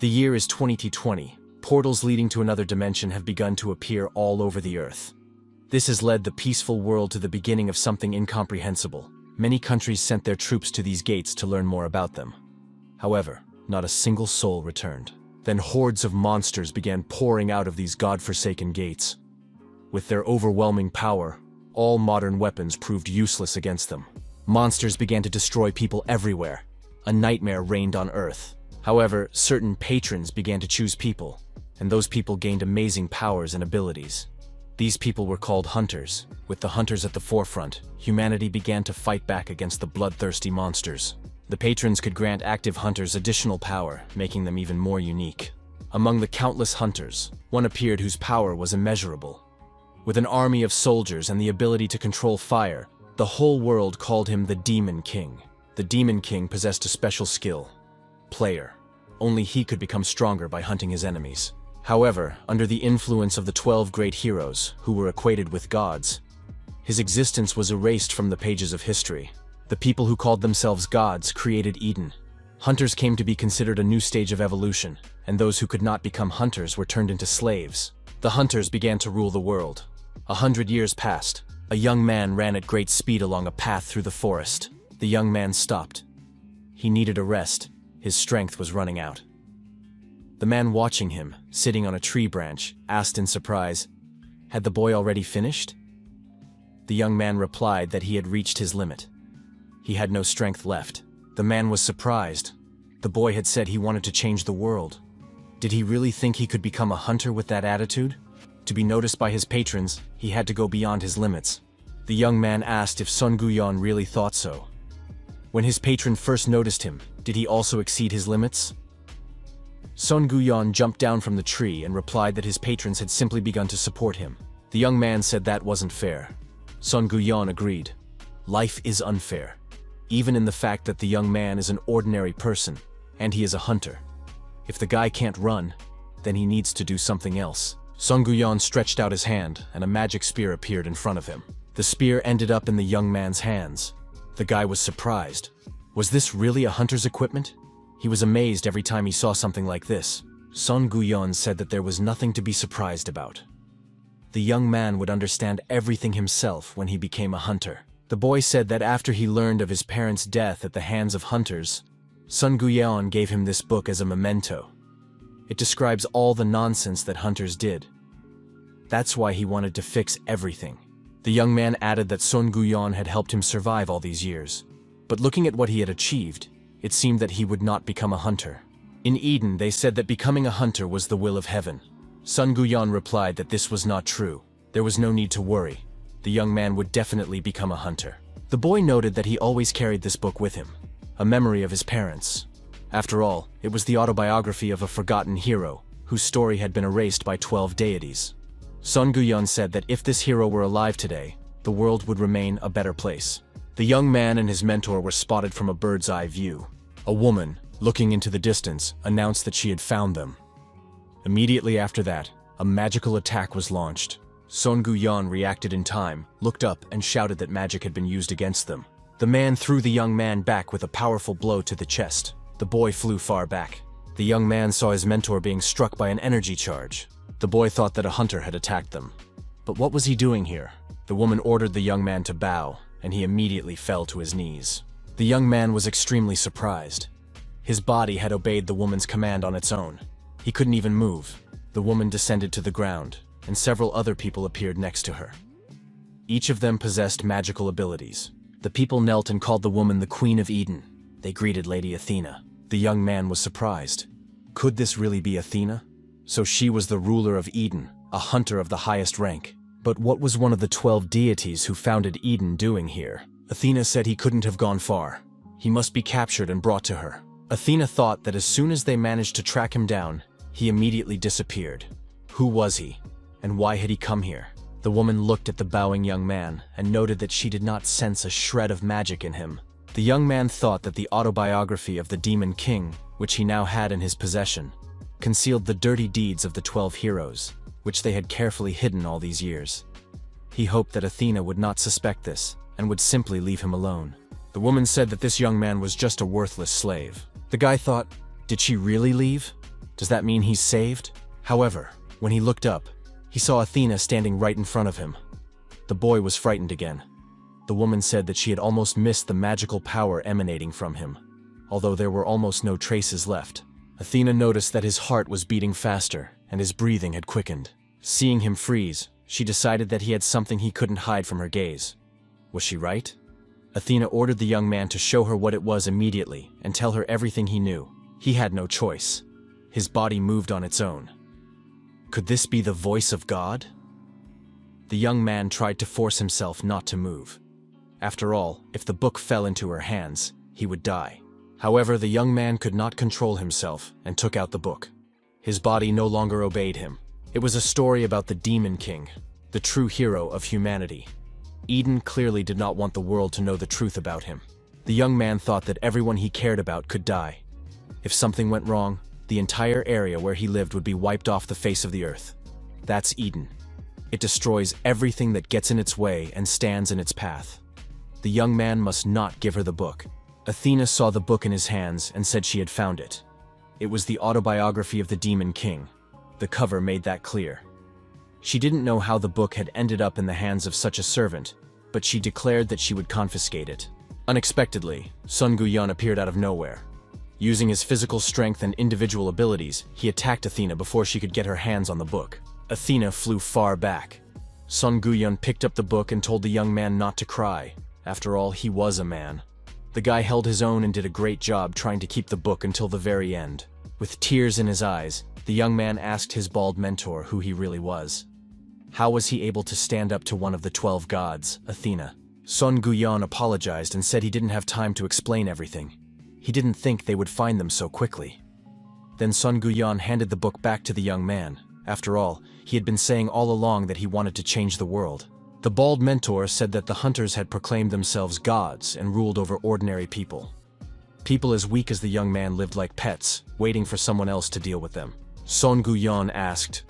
The year is 2020. Portals leading to another dimension have begun to appear all over the Earth. This has led the peaceful world to the beginning of something incomprehensible. Many countries sent their troops to these gates to learn more about them. However, not a single soul returned. Then hordes of monsters began pouring out of these godforsaken gates. With their overwhelming power, all modern weapons proved useless against them. Monsters began to destroy people everywhere. A nightmare reigned on Earth. However, certain patrons began to choose people, and those people gained amazing powers and abilities. These people were called hunters. With the hunters at the forefront, humanity began to fight back against the bloodthirsty monsters. The patrons could grant active hunters additional power, making them even more unique. Among the countless hunters, one appeared whose power was immeasurable. With an army of soldiers and the ability to control fire, the whole world called him the Demon King. The Demon King possessed a special skill: player. Only he could become stronger by hunting his enemies. However, under the influence of the 12 great heroes, who were equated with gods, his existence was erased from the pages of history. The people who called themselves gods created Eden. Hunters came to be considered a new stage of evolution, and those who could not become hunters were turned into slaves. The hunters began to rule the world. 100 years passed. A young man ran at great speed along a path through the forest. The young man stopped. He needed a rest. His strength was running out. The man watching him, sitting on a tree branch, asked in surprise, "Had the boy already finished?" The young man replied that he had reached his limit. He had no strength left. The man was surprised. The boy had said he wanted to change the world. Did he really think he could become a hunter with that attitude? To be noticed by his patrons, he had to go beyond his limits. The young man asked if Sun Guyan really thought so. When his patron first noticed him, did he also exceed his limits? Sun Guyan jumped down from the tree and replied that his patrons had simply begun to support him. The young man said that wasn't fair. Sun Guyan agreed. Life is unfair, even in the fact that the young man is an ordinary person, and he is a hunter. If the guy can't run, then he needs to do something else. Sun Guyan stretched out his hand, and a magic spear appeared in front of him. The spear ended up in the young man's hands. The guy was surprised. Was this really a hunter's equipment? He was amazed every time he saw something like this. Sun Guyan said that there was nothing to be surprised about. The young man would understand everything himself when he became a hunter. The boy said that after he learned of his parents' death at the hands of hunters, Sun Guyan gave him this book as a memento. It describes all the nonsense that hunters did. That's why he wanted to fix everything. The young man added that Sun Guyan had helped him survive all these years. But looking at what he had achieved, it seemed that he would not become a hunter. In Eden, they said that becoming a hunter was the will of heaven. Sun Guyan replied that this was not true. There was no need to worry. The young man would definitely become a hunter. The boy noted that he always carried this book with him, a memory of his parents. After all, it was the autobiography of a forgotten hero, whose story had been erased by 12 deities. Sun Guyan said that if this hero were alive today, the world would remain a better place. The young man and his mentor were spotted from a bird's eye view. A woman, looking into the distance, announced that she had found them. Immediately after that, a magical attack was launched. Sun Guyan reacted in time, looked up, and shouted that magic had been used against them. The man threw the young man back with a powerful blow to the chest. The boy flew far back. The young man saw his mentor being struck by an energy charge. The boy thought that a hunter had attacked them. But what was he doing here? The woman ordered the young man to bow, and he immediately fell to his knees. The young man was extremely surprised. His body had obeyed the woman's command on its own. He couldn't even move. The woman descended to the ground, and several other people appeared next to her. Each of them possessed magical abilities. The people knelt and called the woman the Queen of Eden. They greeted Lady Athena. The young man was surprised. Could this really be Athena? So she was the ruler of Eden, a hunter of the highest rank. But what was one of the 12 deities who founded Eden doing here? Athena said he couldn't have gone far. He must be captured and brought to her. Athena thought that as soon as they managed to track him down, he immediately disappeared. Who was he? And why had he come here? The woman looked at the bowing young man and noted that she did not sense a shred of magic in him. The young man thought that the autobiography of the Demon King, which he now had in his possession, concealed the dirty deeds of the 12 heroes, which they had carefully hidden all these years. He hoped that Athena would not suspect this and would simply leave him alone. The woman said that this young man was just a worthless slave. The guy thought, did she really leave? Does that mean he's saved? However, when he looked up, he saw Athena standing right in front of him. The boy was frightened again. The woman said that she had almost missed the magical power emanating from him, although there were almost no traces left. Athena noticed that his heart was beating faster, and his breathing had quickened. Seeing him freeze, she decided that he had something he couldn't hide from her gaze. Was she right? Athena ordered the young man to show her what it was immediately and tell her everything he knew. He had no choice. His body moved on its own. Could this be the voice of God? The young man tried to force himself not to move. After all, if the book fell into her hands, he would die. However, the young man could not control himself and took out the book. His body no longer obeyed him. It was a story about the Demon King, the true hero of humanity. Eden clearly did not want the world to know the truth about him. The young man thought that everyone he cared about could die. If something went wrong, the entire area where he lived would be wiped off the face of the earth. That's Eden. It destroys everything that gets in its way and stands in its path. The young man must not give her the book. Athena saw the book in his hands and said she had found it. It was the autobiography of the Demon King. The cover made that clear. She didn't know how the book had ended up in the hands of such a servant, but she declared that she would confiscate it. Unexpectedly, Sun Guyan appeared out of nowhere. Using his physical strength and individual abilities, he attacked Athena before she could get her hands on the book. Athena flew far back. Sun Guyan picked up the book and told the young man not to cry. After all, he was a man. The guy held his own and did a great job trying to keep the book until the very end. With tears in his eyes, the young man asked his bald mentor who he really was. How was he able to stand up to one of the 12 gods, Athena? Sun Guyan apologized and said he didn't have time to explain everything. He didn't think they would find them so quickly. Then Sun Guyan handed the book back to the young man. After all, he had been saying all along that he wanted to change the world. The bald mentor said that the hunters had proclaimed themselves gods and ruled over ordinary people. People as weak as the young man lived like pets, waiting for someone else to deal with them. Sun Guyan asked,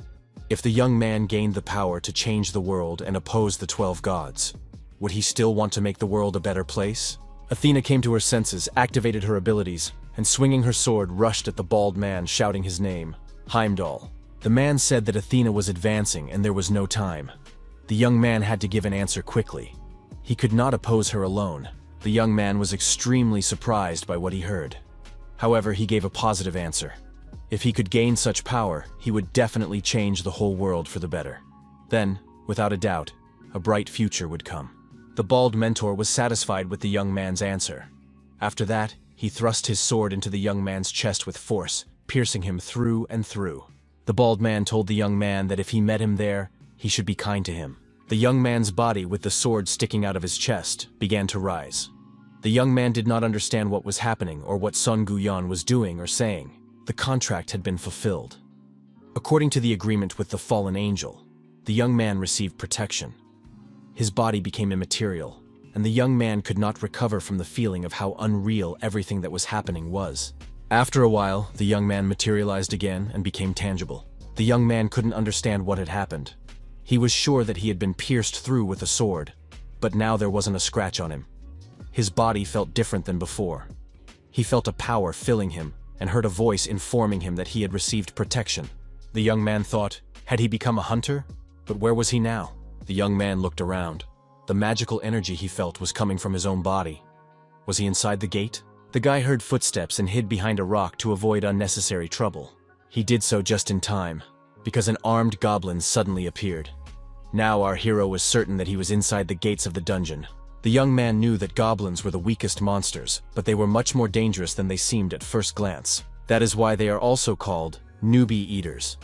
if the young man gained the power to change the world and oppose the 12 gods, would he still want to make the world a better place? Athena came to her senses, activated her abilities, and swinging her sword rushed at the bald man, shouting his name, Heimdall. The man said that Athena was advancing and there was no time. The young man had to give an answer quickly. He could not oppose her alone. The young man was extremely surprised by what he heard. However, he gave a positive answer. If he could gain such power, he would definitely change the whole world for the better. Then, without a doubt, a bright future would come. The bald mentor was satisfied with the young man's answer. After that, he thrust his sword into the young man's chest with force, piercing him through and through. The bald man told the young man that if he met him there, he should be kind to him. The young man's body, with the sword sticking out of his chest, began to rise. The young man did not understand what was happening or what Sun Guyan was doing or saying. The contract had been fulfilled. According to the agreement with the fallen angel, the young man received protection. His body became immaterial, and the young man could not recover from the feeling of how unreal everything that was happening was. After a while, the young man materialized again and became tangible. The young man couldn't understand what had happened. He was sure that he had been pierced through with a sword, but now there wasn't a scratch on him. His body felt different than before. He felt a power filling him and heard a voice informing him that he had received protection. The young man thought, had he become a hunter? But where was he now? The young man looked around. The magical energy he felt was coming from his own body. Was he inside the gate? The guy heard footsteps and hid behind a rock to avoid unnecessary trouble. He did so just in time, because an armed goblin suddenly appeared. Now our hero was certain that he was inside the gates of the dungeon. The young man knew that goblins were the weakest monsters, but they were much more dangerous than they seemed at first glance. That is why they are also called newbie eaters.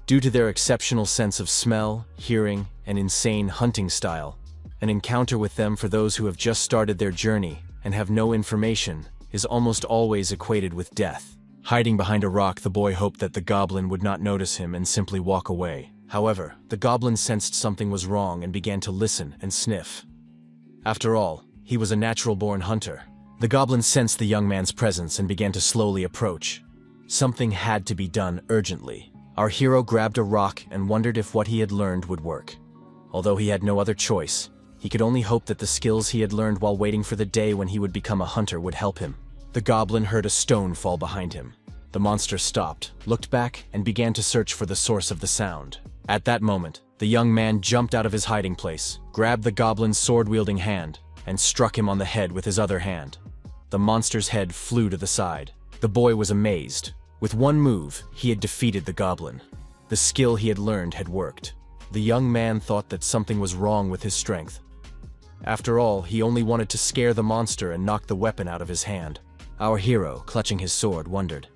Due to their exceptional sense of smell, hearing, and insane hunting style, an encounter with them for those who have just started their journey and have no information is almost always equated with death. Hiding behind a rock, the boy hoped that the goblin would not notice him and simply walk away. However, the goblin sensed something was wrong and began to listen and sniff. After all, he was a natural-born hunter. The goblin sensed the young man's presence and began to slowly approach. Something had to be done urgently. Our hero grabbed a rock and wondered if what he had learned would work. Although he had no other choice, he could only hope that the skills he had learned while waiting for the day when he would become a hunter would help him. The goblin heard a stone fall behind him. The monster stopped, looked back, and began to search for the source of the sound. At that moment, the young man jumped out of his hiding place, grabbed the goblin's sword-wielding hand, and struck him on the head with his other hand. The monster's head flew to the side. The boy was amazed. With one move, he had defeated the goblin. The skill he had learned had worked. The young man thought that something was wrong with his strength. After all, he only wanted to scare the monster and knock the weapon out of his hand. Our hero, clutching his sword, wondered,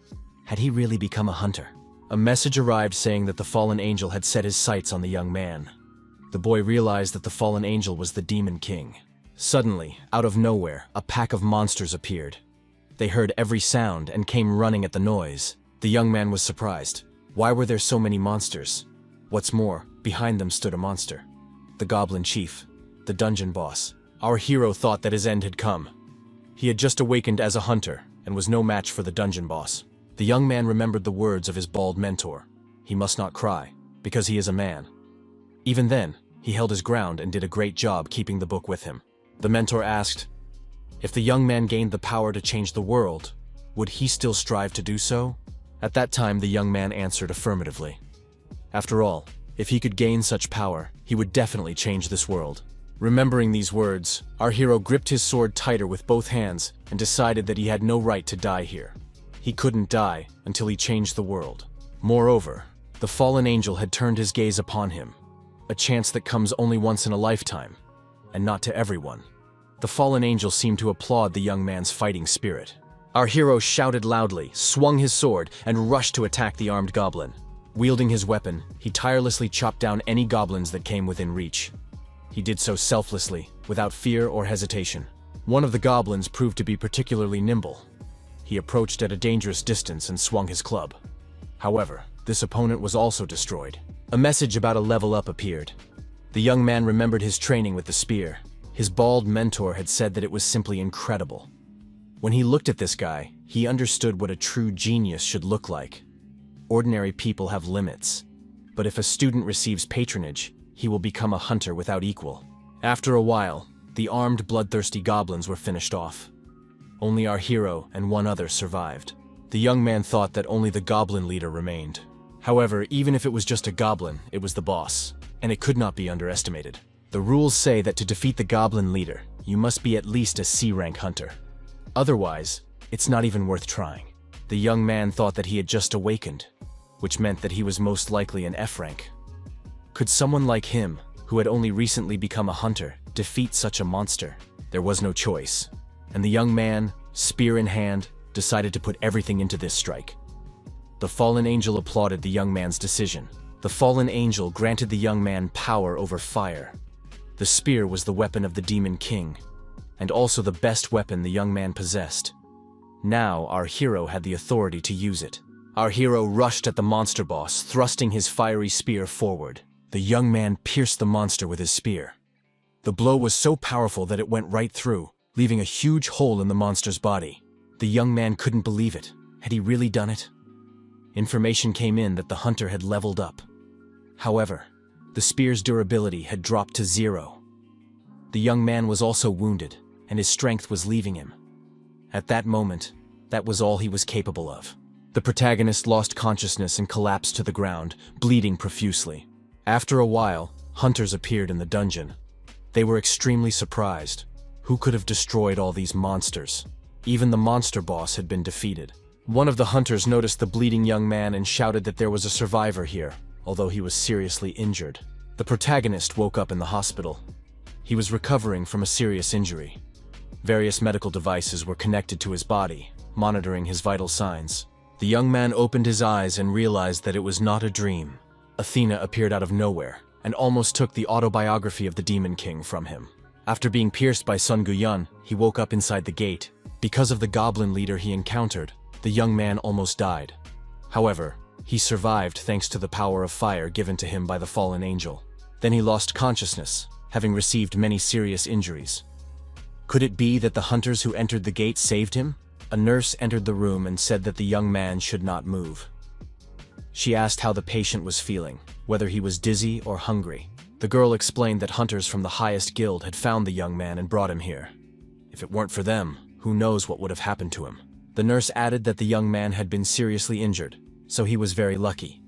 had he really become a hunter? A message arrived saying that the fallen angel had set his sights on the young man. The boy realized that the fallen angel was the Demon King. Suddenly, out of nowhere, a pack of monsters appeared. They heard every sound and came running at the noise. The young man was surprised. Why were there so many monsters? What's more, behind them stood a monster. The Goblin Chief, the dungeon boss. Our hero thought that his end had come. He had just awakened as a hunter and was no match for the dungeon boss. The young man remembered the words of his bald mentor. He must not cry, because he is a man. Even then, he held his ground and did a great job keeping the book with him. The mentor asked, if the young man gained the power to change the world, would he still strive to do so? At that time, the young man answered affirmatively. After all, if he could gain such power, he would definitely change this world. Remembering these words, our hero gripped his sword tighter with both hands and decided that he had no right to die here. He couldn't die until he changed the world. Moreover, the fallen angel had turned his gaze upon him, a chance that comes only once in a lifetime, and not to everyone. The fallen angel seemed to applaud the young man's fighting spirit. Our hero shouted loudly, swung his sword, and rushed to attack the armed goblin. Wielding his weapon, he tirelessly chopped down any goblins that came within reach. He did so selflessly, without fear or hesitation. One of the goblins proved to be particularly nimble. He approached at a dangerous distance and swung his club. However, this opponent was also destroyed. A message about a level up appeared. The young man remembered his training with the spear. His bald mentor had said that it was simply incredible. When he looked at this guy, he understood what a true genius should look like. Ordinary people have limits, but if a student receives patronage, he will become a hunter without equal. After a while, the armed, bloodthirsty goblins were finished off. Only our hero and one other survived. The young man thought that only the goblin leader remained. However, even if it was just a goblin, it was the boss, and it could not be underestimated. The rules say that to defeat the goblin leader, you must be at least a C-rank hunter. Otherwise, it's not even worth trying. The young man thought that he had just awakened, which meant that he was most likely an F rank. Could someone like him, who had only recently become a hunter, defeat such a monster? There was no choice, and the young man, spear in hand, decided to put everything into this strike. The fallen angel applauded the young man's decision. The fallen angel granted the young man power over fire. The spear was the weapon of the Demon King, and also the best weapon the young man possessed. Now our hero had the authority to use it. Our hero rushed at the monster boss, thrusting his fiery spear forward. The young man pierced the monster with his spear. The blow was so powerful that it went right through, leaving a huge hole in the monster's body. The young man couldn't believe it. Had he really done it? Information came in that the hunter had leveled up. However, the spear's durability had dropped to 0. The young man was also wounded, and his strength was leaving him. At that moment, that was all he was capable of. The protagonist lost consciousness and collapsed to the ground, bleeding profusely. After a while, hunters appeared in the dungeon. They were extremely surprised. Who could have destroyed all these monsters? Even the monster boss had been defeated. One of the hunters noticed the bleeding young man and shouted that there was a survivor here, although he was seriously injured. The protagonist woke up in the hospital. He was recovering from a serious injury. Various medical devices were connected to his body, monitoring his vital signs. The young man opened his eyes and realized that it was not a dream. Athena appeared out of nowhere and almost took the autobiography of the Demon King from him. After being pierced by Sun Guyun, he woke up inside the gate. Because of the goblin leader he encountered, the young man almost died. However, he survived thanks to the power of fire given to him by the fallen angel. Then he lost consciousness, having received many serious injuries. Could it be that the hunters who entered the gate saved him? A nurse entered the room and said that the young man should not move. She asked how the patient was feeling, whether he was dizzy or hungry. The girl explained that hunters from the highest guild had found the young man and brought him here. If it weren't for them, who knows what would have happened to him. The nurse added that the young man had been seriously injured, so he was very lucky.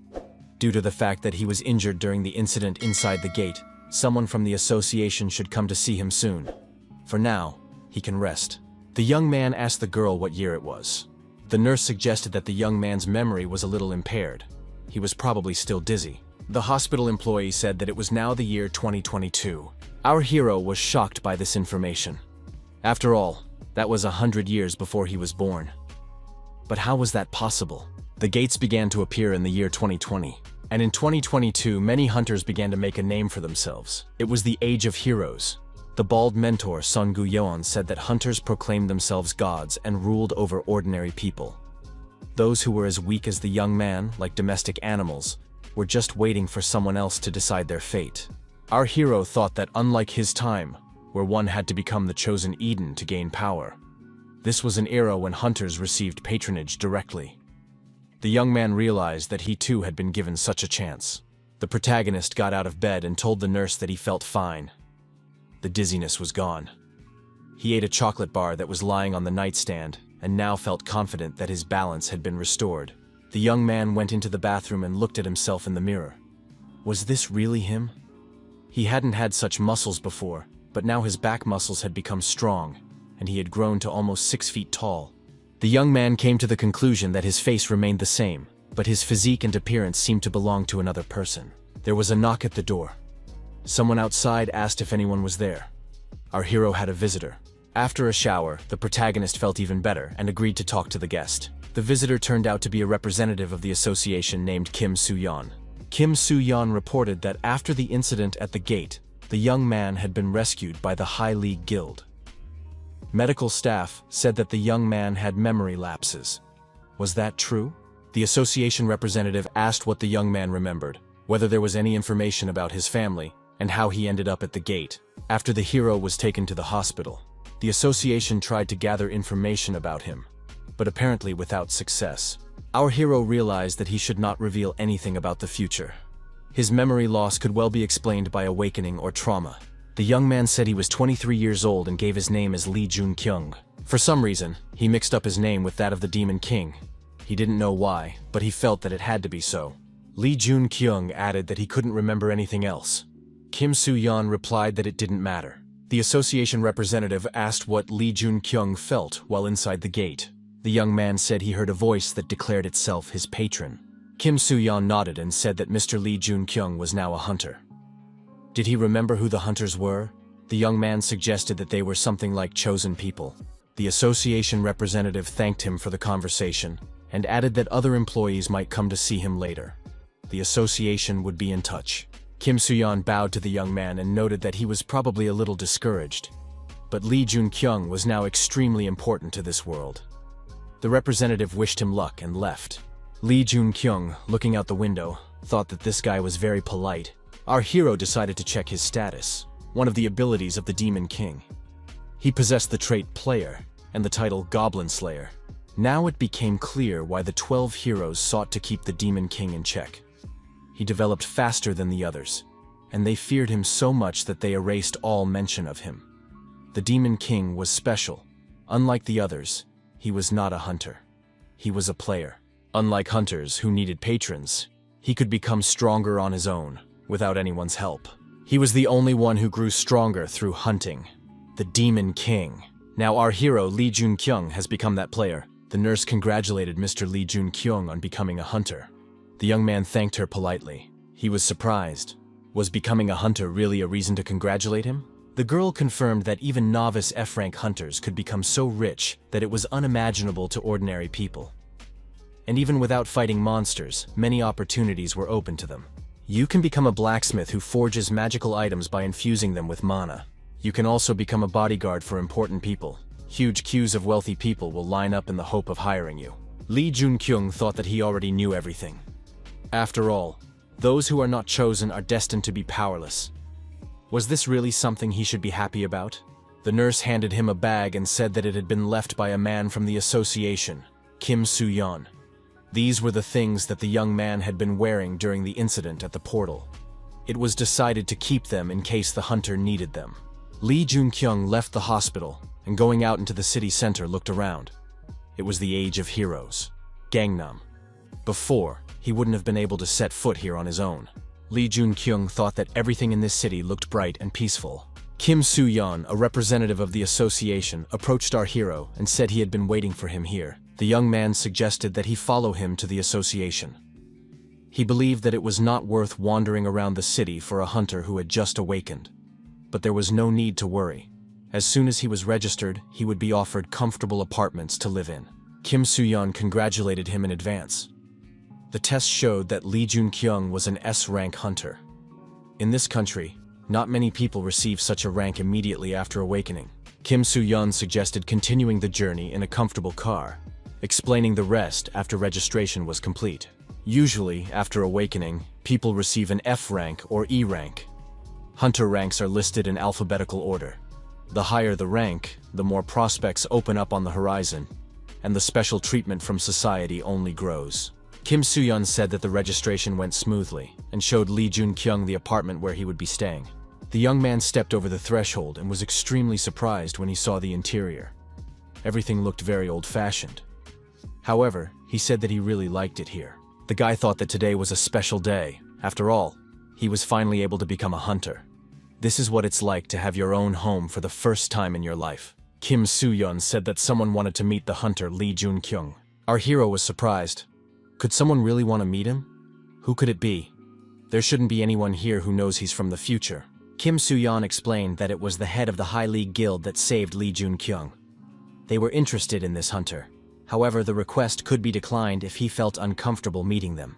Due to the fact that he was injured during the incident inside the gate, someone from the association should come to see him soon. For now, he can rest. The young man asked the girl what year it was. The nurse suggested that the young man's memory was a little impaired. He was probably still dizzy. The hospital employee said that it was now the year 2022. Our hero was shocked by this information. After all, that was 100 years before he was born. But how was that possible? The gates began to appear in the year 2020, and in 2022 many hunters began to make a name for themselves. It was the Age of Heroes. The bald mentor Son Gu-yeon said that hunters proclaimed themselves gods and ruled over ordinary people. Those who were as weak as the young man, like domestic animals, were just waiting for someone else to decide their fate. Our hero thought that unlike his time, where one had to become the chosen Eden to gain power, this was an era when hunters received patronage directly. The young man realized that he too had been given such a chance. The protagonist got out of bed and told the nurse that he felt fine. The dizziness was gone. He ate a chocolate bar that was lying on the nightstand and now felt confident that his balance had been restored. The young man went into the bathroom and looked at himself in the mirror. Was this really him? He hadn't had such muscles before, but now his back muscles had become strong, and he had grown to almost 6 feet tall. The young man came to the conclusion that his face remained the same, but his physique and appearance seemed to belong to another person. There was a knock at the door. Someone outside asked if anyone was there. Our hero had a visitor. After a shower, the protagonist felt even better and agreed to talk to the guest. The visitor turned out to be a representative of the association named Kim Soo-yeon. Kim Soo-yeon reported that after the incident at the gate, the young man had been rescued by the High League Guild. Medical staff said that the young man had memory lapses. Was that true? The association representative asked what the young man remembered, whether there was any information about his family, and how he ended up at the gate. After the hero was taken to the hospital, the association tried to gather information about him, but apparently without success. Our hero realized that he should not reveal anything about the future. His memory loss could well be explained by awakening or trauma. The young man said he was 23 years old and gave his name as Lee Jun-kyung. For some reason, he mixed up his name with that of the Demon King. He didn't know why, but he felt that it had to be so. Lee Jun-kyung added that he couldn't remember anything else. Kim Soo-yeon replied that it didn't matter. The association representative asked what Lee Jun-kyung felt while inside the gate. The young man said he heard a voice that declared itself his patron. Kim Soo-yeon nodded and said that Mr. Lee Jun-kyung was now a hunter. Did he remember who the hunters were? The young man suggested that they were something like chosen people. The association representative thanked him for the conversation and added that other employees might come to see him later. The association would be in touch. Kim Soo-yeon bowed to the young man and noted that he was probably a little discouraged. But Lee Jun-kyung was now extremely important to this world. The representative wished him luck and left. Lee Jun-kyung, looking out the window, thought that this guy was very polite. Our hero decided to check his status, one of the abilities of the Demon King. He possessed the trait Player and the title Goblin Slayer. Now it became clear why the 12 heroes sought to keep the Demon King in check. He developed faster than the others, and they feared him so much that they erased all mention of him. The Demon King was special. Unlike the others, he was not a hunter. He was a player. Unlike hunters who needed patrons, he could become stronger on his own, without anyone's help. He was the only one who grew stronger through hunting. The Demon King. Now our hero Lee Jun-kyung has become that player. The nurse congratulated Mr. Lee Jun-kyung on becoming a hunter. The young man thanked her politely. He was surprised. Was becoming a hunter really a reason to congratulate him? The girl confirmed that even novice F-rank hunters could become so rich that it was unimaginable to ordinary people. And even without fighting monsters, many opportunities were open to them. You can become a blacksmith who forges magical items by infusing them with mana. You can also become a bodyguard for important people. Huge queues of wealthy people will line up in the hope of hiring you. Lee Jun-kyung thought that he already knew everything. After all, those who are not chosen are destined to be powerless. Was this really something he should be happy about? The nurse handed him a bag and said that it had been left by a man from the association, Kim Soo-yeon. These were the things that the young man had been wearing during the incident at the portal. It was decided to keep them in case the hunter needed them. Lee Jun-kyung left the hospital and going out into the city center looked around. It was the age of heroes. Gangnam. Before, he wouldn't have been able to set foot here on his own. Lee Jun-kyung thought that everything in this city looked bright and peaceful. Kim Soo-yeon, a representative of the association, approached our hero and said he had been waiting for him here. The young man suggested that he follow him to the association. He believed that it was not worth wandering around the city for a hunter who had just awakened. But there was no need to worry. As soon as he was registered, he would be offered comfortable apartments to live in. Kim Soo-yeon congratulated him in advance. The test showed that Lee Jun-kyung was an S-rank hunter. In this country, not many people receive such a rank immediately after awakening. Kim Soo-yeon suggested continuing the journey in a comfortable car, explaining the rest after registration was complete. Usually, after awakening, people receive an F rank or E rank. Hunter ranks are listed in alphabetical order. The higher the rank, the more prospects open up on the horizon, and the special treatment from society only grows. Kim Soo-yeon said that the registration went smoothly and showed Lee Jun-kyung the apartment where he would be staying. The young man stepped over the threshold and was extremely surprised when he saw the interior. Everything looked very old-fashioned. However, he said that he really liked it here. The guy thought that today was a special day. After all, he was finally able to become a hunter. This is what it's like to have your own home for the first time in your life. Kim Soo-yeon said that someone wanted to meet the hunter Lee Jun-kyung. Our hero was surprised. Could someone really want to meet him? Who could it be? There shouldn't be anyone here who knows he's from the future. Kim Soo-yeon explained that it was the head of the High League Guild that saved Lee Jun-kyung. They were interested in this hunter. However, the request could be declined if he felt uncomfortable meeting them.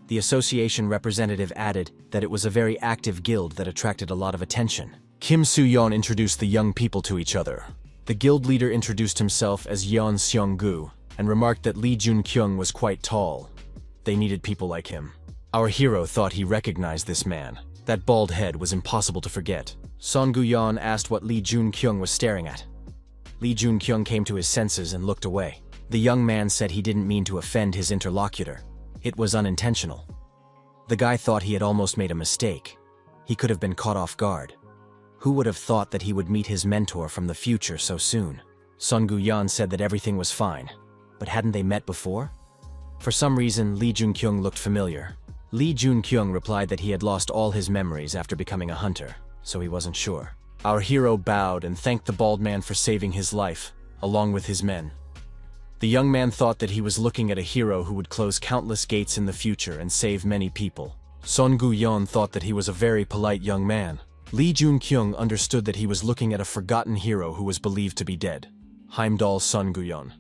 The association representative added that it was a very active guild that attracted a lot of attention. Kim Soo-yeon introduced the young people to each other. The guild leader introduced himself as Yeon Seong-gu and remarked that Lee Jun-kyung was quite tall. They needed people like him. Our hero thought he recognized this man. That bald head was impossible to forget. Song-gu-yeon asked what Lee Jun-kyung was staring at. Lee Jun-kyung came to his senses and looked away. The young man said he didn't mean to offend his interlocutor. It was unintentional. The guy thought he had almost made a mistake. He could have been caught off guard. Who would have thought that he would meet his mentor from the future so soon? Song-gu-yeon said that everything was fine. But hadn't they met before? For some reason, Lee Jun-kyung looked familiar. Lee Jun-kyung replied that he had lost all his memories after becoming a hunter, so he wasn't sure. Our hero bowed and thanked the bald man for saving his life, along with his men. The young man thought that he was looking at a hero who would close countless gates in the future and save many people. Song-gu-yeon thought that he was a very polite young man. Lee Jun-kyung understood that he was looking at a forgotten hero who was believed to be dead. Heimdall Song-gu-yeon.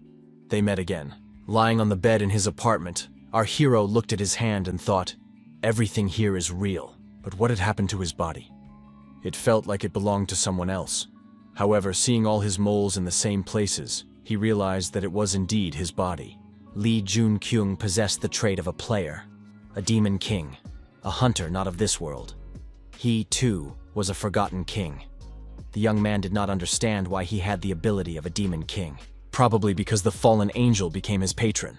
They met again. Lying on the bed in his apartment, our hero looked at his hand and thought, everything here is real. But what had happened to his body? It felt like it belonged to someone else. However, seeing all his moles in the same places, he realized that it was indeed his body. Lee Jun-kyung possessed the trait of a player, a demon king, a hunter not of this world. He, too, was a forgotten king. The young man did not understand why he had the ability of a demon king. Probably because the fallen angel became his patron.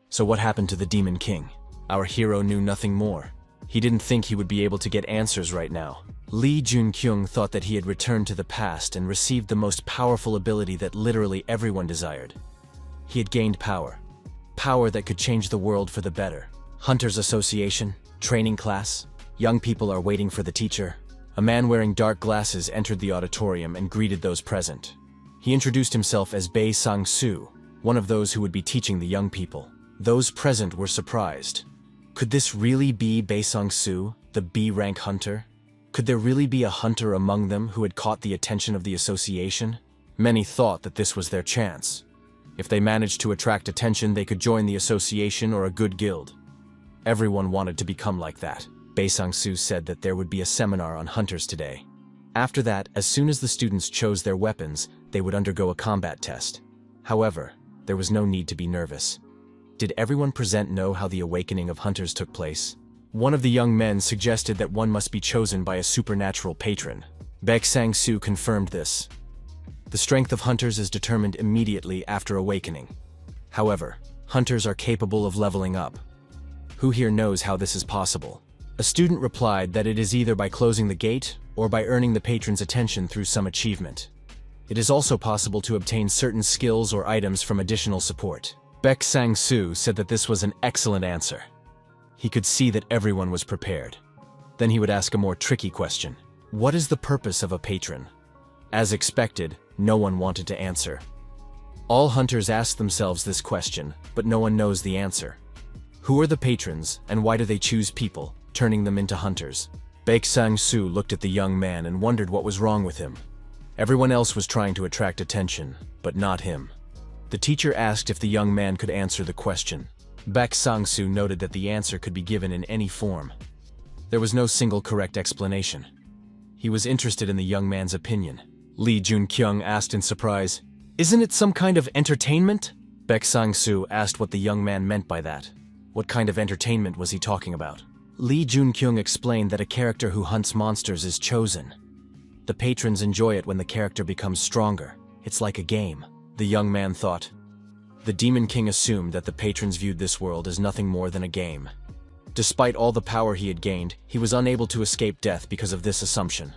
So what happened to the demon king? Our hero knew nothing more. He didn't think he would be able to get answers right now. Lee Jun-kyung thought that he had returned to the past and received the most powerful ability that literally everyone desired. He had gained power. Power that could change the world for the better. Hunters Association, training class, young people are waiting for the teacher. A man wearing dark glasses entered the auditorium and greeted those present. He introduced himself as Bae Sang-soo, one of those who would be teaching the young people. Those present were surprised. Could this really be Bae Sang-soo, the B-rank hunter? Could there really be a hunter among them who had caught the attention of the association? Many thought that this was their chance. If they managed to attract attention, they could join the association or a good guild. Everyone wanted to become like that. Bae Sang-soo said that there would be a seminar on hunters today. After that, as soon as the students chose their weapons, they would undergo a combat test. However, there was no need to be nervous. Did everyone present know how the awakening of hunters took place? One of the young men suggested that one must be chosen by a supernatural patron. Bae Sang-soo confirmed this. The strength of hunters is determined immediately after awakening. However, hunters are capable of leveling up. Who here knows how this is possible? A student replied that it is either by closing the gate or by earning the patron's attention through some achievement. It is also possible to obtain certain skills or items from additional support. Baek Sang-soo said that this was an excellent answer. He could see that everyone was prepared. Then he would ask a more tricky question. What is the purpose of a patron? As expected, no one wanted to answer. All hunters ask themselves this question, but no one knows the answer. Who are the patrons, and why do they choose people, turning them into hunters? Baek Sang-soo looked at the young man and wondered what was wrong with him. Everyone else was trying to attract attention, but not him. The teacher asked if the young man could answer the question. Baek Sang-soo noted that the answer could be given in any form. There was no single correct explanation. He was interested in the young man's opinion. Lee Jun-kyung asked in surprise, "Isn't it some kind of entertainment?" Baek Sang-soo asked what the young man meant by that. What kind of entertainment was he talking about? Lee Jun-kyung explained that a character who hunts monsters is chosen. The patrons enjoy it when the character becomes stronger. It's like a game, the young man thought. The Demon King assumed that the patrons viewed this world as nothing more than a game. Despite all the power he had gained, he was unable to escape death because of this assumption.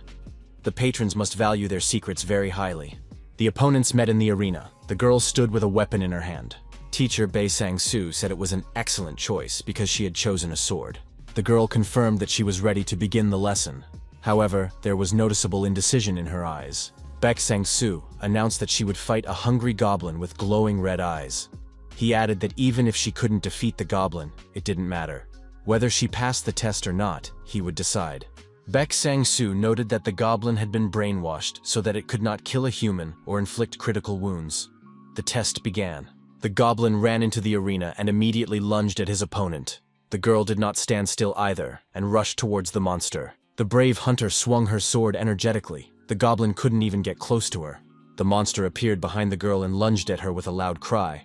The patrons must value their secrets very highly. The opponents met in the arena. The girl stood with a weapon in her hand. Teacher Bae Sang-soo said it was an excellent choice because she had chosen a sword. The girl confirmed that she was ready to begin the lesson. However, there was noticeable indecision in her eyes. Baek Sang-soo announced that she would fight a hungry goblin with glowing red eyes. He added that even if she couldn't defeat the goblin, it didn't matter. Whether she passed the test or not, he would decide. Baek Sang-soo noted that the goblin had been brainwashed so that it could not kill a human or inflict critical wounds. The test began. The goblin ran into the arena and immediately lunged at his opponent. The girl did not stand still either and rushed towards the monster. The brave hunter swung her sword energetically. The goblin couldn't even get close to her. The monster appeared behind the girl and lunged at her with a loud cry.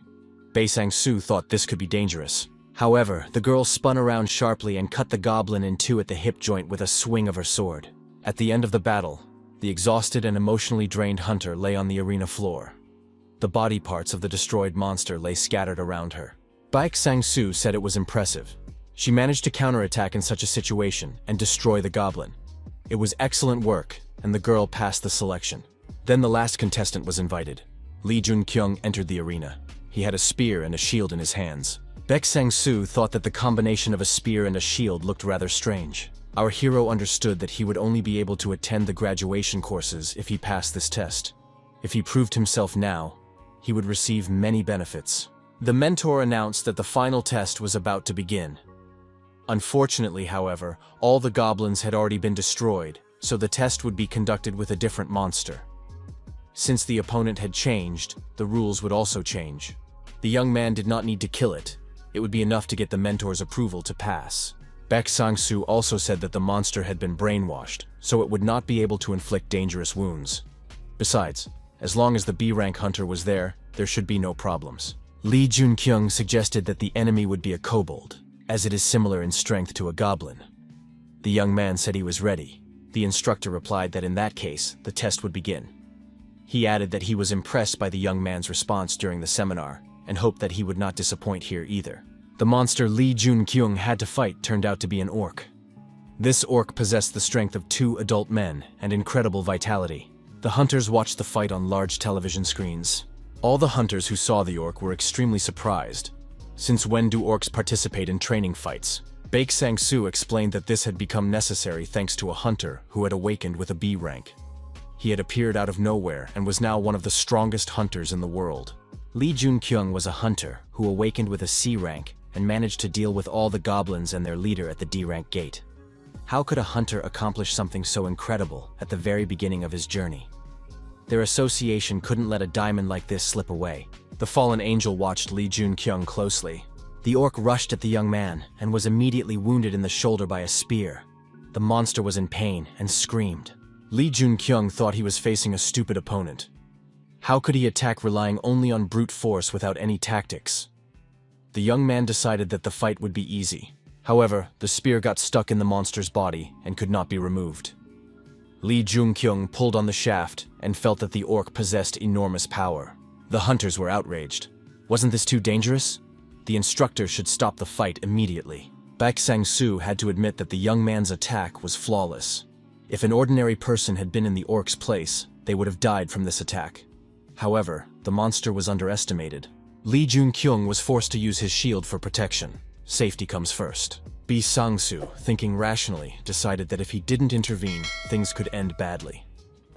Bae Sang-soo thought this could be dangerous. However, the girl spun around sharply and cut the goblin in two at the hip joint with a swing of her sword. At the end of the battle, the exhausted and emotionally drained hunter lay on the arena floor. The body parts of the destroyed monster lay scattered around her. Baek Sang-soo said it was impressive. She managed to counterattack in such a situation and destroy the goblin. It was excellent work, and the girl passed the selection. Then the last contestant was invited. Lee Jun-kyung entered the arena. He had a spear and a shield in his hands. Baek Sang-soo thought that the combination of a spear and a shield looked rather strange. Our hero understood that he would only be able to attend the graduation courses if he passed this test. If he proved himself now, he would receive many benefits. The mentor announced that the final test was about to begin. Unfortunately, however, all the goblins had already been destroyed, so the test would be conducted with a different monster. Since the opponent had changed, the rules would also change. The young man did not need to kill it. It would be enough to get the mentor's approval to pass. Baek Sang-soo also said that the monster had been brainwashed, so it would not be able to inflict dangerous wounds. Besides, as long as the B-rank hunter was there, there should be no problems. Lee Jun-kyung suggested that the enemy would be a kobold, as it is similar in strength to a goblin. The young man said he was ready. The instructor replied that in that case, the test would begin. He added that he was impressed by the young man's response during the seminar, and hoped that he would not disappoint here either. The monster Lee Jun-kyung had to fight turned out to be an orc. This orc possessed the strength of 2 adult men and incredible vitality. The hunters watched the fight on large television screens. All the hunters who saw the orc were extremely surprised. Since when do orcs participate in training fights? Baek Sang-soo explained that this had become necessary thanks to a hunter who had awakened with a B rank. He had appeared out of nowhere and was now one of the strongest hunters in the world. Lee Jun-kyung was a hunter who awakened with a C rank and managed to deal with all the goblins and their leader at the D rank gate. How could a hunter accomplish something so incredible at the very beginning of his journey? Their association couldn't let a diamond like this slip away. The fallen angel watched Lee Jun-kyung closely. The orc rushed at the young man and was immediately wounded in the shoulder by a spear. The monster was in pain and screamed. Lee Jun-kyung thought he was facing a stupid opponent. How could he attack relying only on brute force without any tactics? The young man decided that the fight would be easy. However, the spear got stuck in the monster's body and could not be removed. Lee Jun-kyung pulled on the shaft and felt that the orc possessed enormous power. The hunters were outraged. Wasn't this too dangerous? The instructor should stop the fight immediately. Baek Sang-soo had to admit that the young man's attack was flawless. If an ordinary person had been in the orc's place, they would have died from this attack. However, the monster was underestimated. Lee Jun-kyung was forced to use his shield for protection. Safety comes first. Bi Sang-soo, thinking rationally, decided that if he didn't intervene, things could end badly.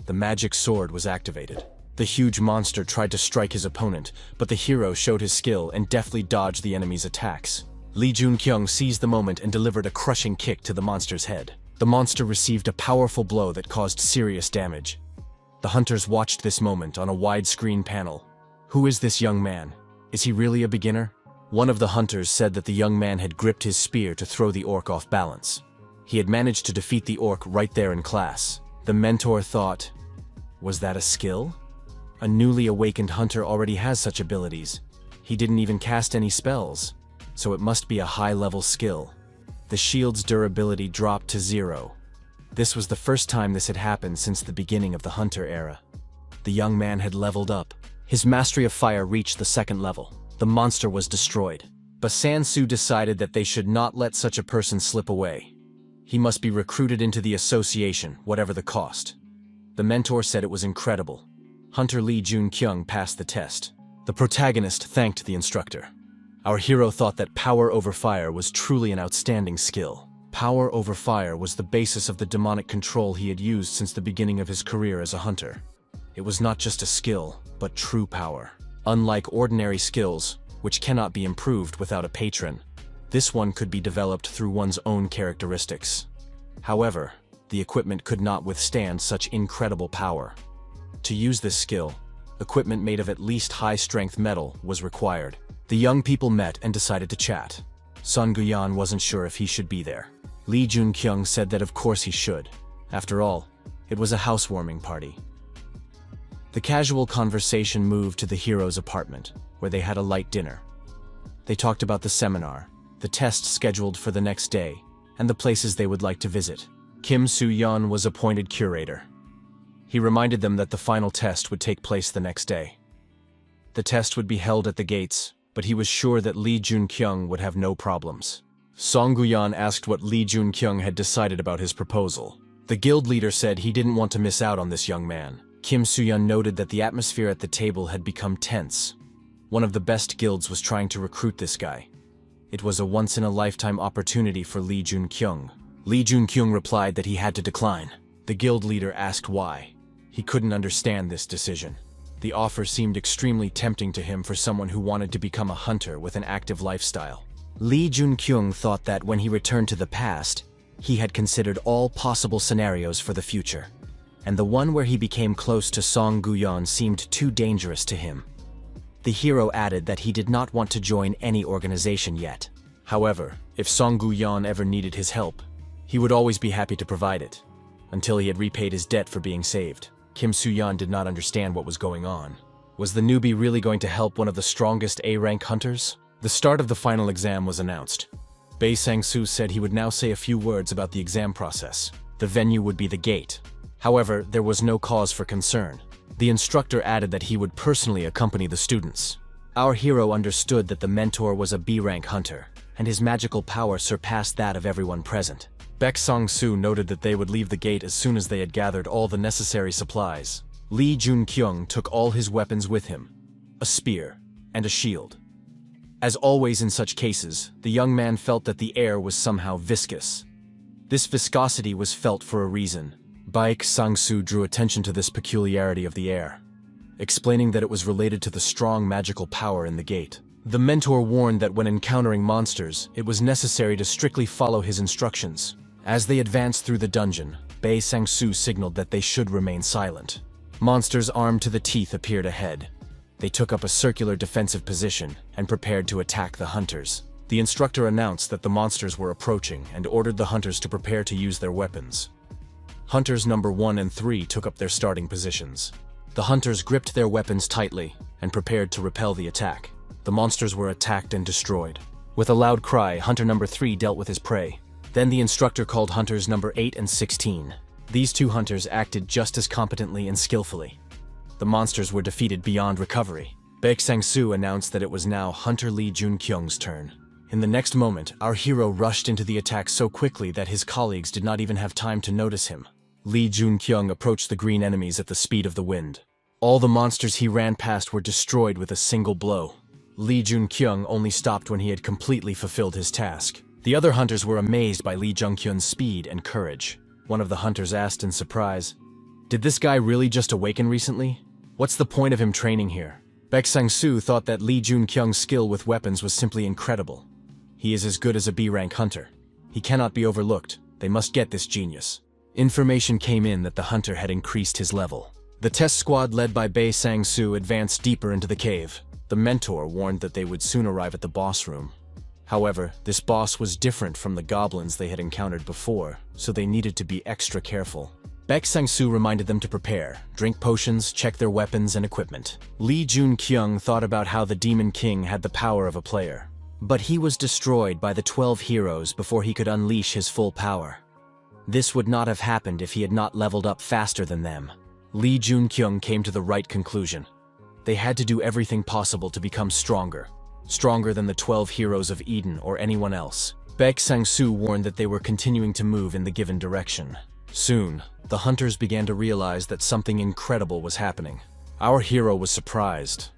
The magic sword was activated. The huge monster tried to strike his opponent, but the hero showed his skill and deftly dodged the enemy's attacks. Lee Jun-kyung seized the moment and delivered a crushing kick to the monster's head. The monster received a powerful blow that caused serious damage. The hunters watched this moment on a widescreen panel. Who is this young man? Is he really a beginner? One of the hunters said that the young man had gripped his spear to throw the orc off balance. He had managed to defeat the orc right there in class. The mentor thought, was that a skill? A newly awakened hunter already has such abilities. He didn't even cast any spells, so it must be a high-level skill. The shield's durability dropped to 0. This was the first time this had happened since the beginning of the hunter era. The young man had leveled up. His mastery of fire reached the 2nd level. The monster was destroyed. But Sang-soo decided that they should not let such a person slip away. He must be recruited into the association, whatever the cost. The mentor said it was incredible. Hunter Lee Jun-kyung passed the test. The protagonist thanked the instructor. Our hero thought that power over fire was truly an outstanding skill. Power over fire was the basis of the demonic control he had used since the beginning of his career as a hunter. It was not just a skill, but true power. Unlike ordinary skills, which cannot be improved without a patron, this one could be developed through one's own characteristics. However, the equipment could not withstand such incredible power. To use this skill, equipment made of at least high-strength metal was required. The young people met and decided to chat. Son Guyan wasn't sure if he should be there. Lee Jun-kyung said that of course he should. After all, it was a housewarming party. The casual conversation moved to the hero's apartment, where they had a light dinner. They talked about the seminar, the test scheduled for the next day, and the places they would like to visit. Kim Soo-yeon was appointed curator. He reminded them that the final test would take place the next day. The test would be held at the gates, but he was sure that Lee Jun-kyung would have no problems. Song Guyan asked what Lee Jun-kyung had decided about his proposal. The guild leader said he didn't want to miss out on this young man. Kim Soo-yeon noted that the atmosphere at the table had become tense. One of the best guilds was trying to recruit this guy. It was a once-in-a-lifetime opportunity for Lee Jun-kyung. Lee Jun-kyung replied that he had to decline. The guild leader asked why. He couldn't understand this decision. The offer seemed extremely tempting to him for someone who wanted to become a hunter with an active lifestyle. Lee Jun-kyung thought that when he returned to the past, he had considered all possible scenarios for the future, and the one where he became close to Song Guyan seemed too dangerous to him. The hero added that he did not want to join any organization yet. However, if Song Guyan ever needed his help, he would always be happy to provide it, until he had repaid his debt for being saved. Kim Soo-yeon did not understand what was going on. Was the newbie really going to help one of the strongest A-rank hunters? The start of the final exam was announced. Bae Sang-soo said he would now say a few words about the exam process. The venue would be the gate. However, there was no cause for concern. The instructor added that he would personally accompany the students. Our hero understood that the mentor was a B-rank hunter, and his magical power surpassed that of everyone present. Baek Sang-soo noted that they would leave the gate as soon as they had gathered all the necessary supplies. Lee Jun-kyung took all his weapons with him, a spear and a shield. As always in such cases, the young man felt that the air was somehow viscous. This viscosity was felt for a reason. Baek Sang-soo drew attention to this peculiarity of the air, explaining that it was related to the strong magical power in the gate. The mentor warned that when encountering monsters, it was necessary to strictly follow his instructions. As they advanced through the dungeon, Bae Sang-soo signaled that they should remain silent. Monsters armed to the teeth appeared ahead. They took up a circular defensive position and prepared to attack the hunters. The instructor announced that the monsters were approaching and ordered the hunters to prepare to use their weapons. Hunters number 1 and 3 took up their starting positions. The hunters gripped their weapons tightly and prepared to repel the attack. The monsters were attacked and destroyed. With a loud cry, hunter number 3 dealt with his prey. Then the instructor called hunters number 8 and 16. These two hunters acted just as competently and skillfully. The monsters were defeated beyond recovery. Baek Sang-soo announced that it was now Hunter Lee Jun-kyung's turn. In the next moment, our hero rushed into the attack so quickly that his colleagues did not even have time to notice him. Lee Junkyung approached the green enemies at the speed of the wind. All the monsters he ran past were destroyed with a single blow. Lee Junkyung only stopped when he had completely fulfilled his task. The other hunters were amazed by Lee Junkyung's speed and courage. One of the hunters asked in surprise, "Did this guy really just awaken recently? What's the point of him training here?" Baek Sang-soo thought that Lee Junkyung's skill with weapons was simply incredible. He is as good as a B-rank hunter. He cannot be overlooked. They must get this genius. Information came in that the hunter had increased his level. The test squad led by Bae Sang-soo advanced deeper into the cave. The mentor warned that they would soon arrive at the boss room. However, this boss was different from the goblins they had encountered before, so they needed to be extra careful. Baek Sang-soo reminded them to prepare, drink potions, check their weapons and equipment. Lee Junkyung thought about how the Demon King had the power of a player. But he was destroyed by the 12 heroes before he could unleash his full power. This would not have happened if he had not leveled up faster than them. Lee Junkyung came to the right conclusion. They had to do everything possible to become stronger. Stronger than the 12 heroes of Eden or anyone else. Baek Sang-soo warned that they were continuing to move in the given direction. Soon, the hunters began to realize that something incredible was happening. Our hero was surprised.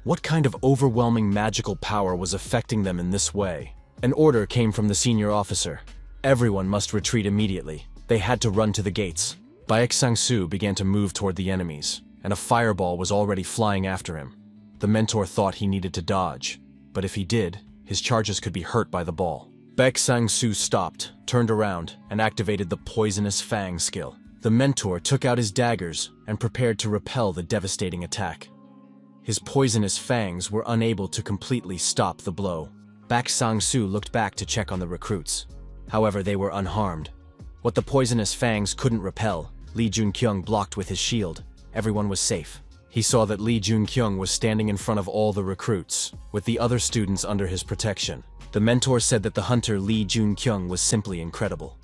What kind of overwhelming magical power was affecting them in this way? An order came from the senior officer. Everyone must retreat immediately. They had to run to the gates. Baek Sang-soo began to move toward the enemies, and a fireball was already flying after him. The mentor thought he needed to dodge, but if he did, his charges could be hurt by the ball. Baek Sang-soo stopped, turned around, and activated the Poisonous Fang skill. The mentor took out his daggers and prepared to repel the devastating attack. His poisonous fangs were unable to completely stop the blow. Baek Sang-soo looked back to check on the recruits. However, they were unharmed. What the poisonous fangs couldn't repel, Lee Junkyung blocked with his shield. Everyone was safe. He saw that Lee Junkyung was standing in front of all the recruits, with the other students under his protection. The mentor said that the hunter Lee Junkyung was simply incredible.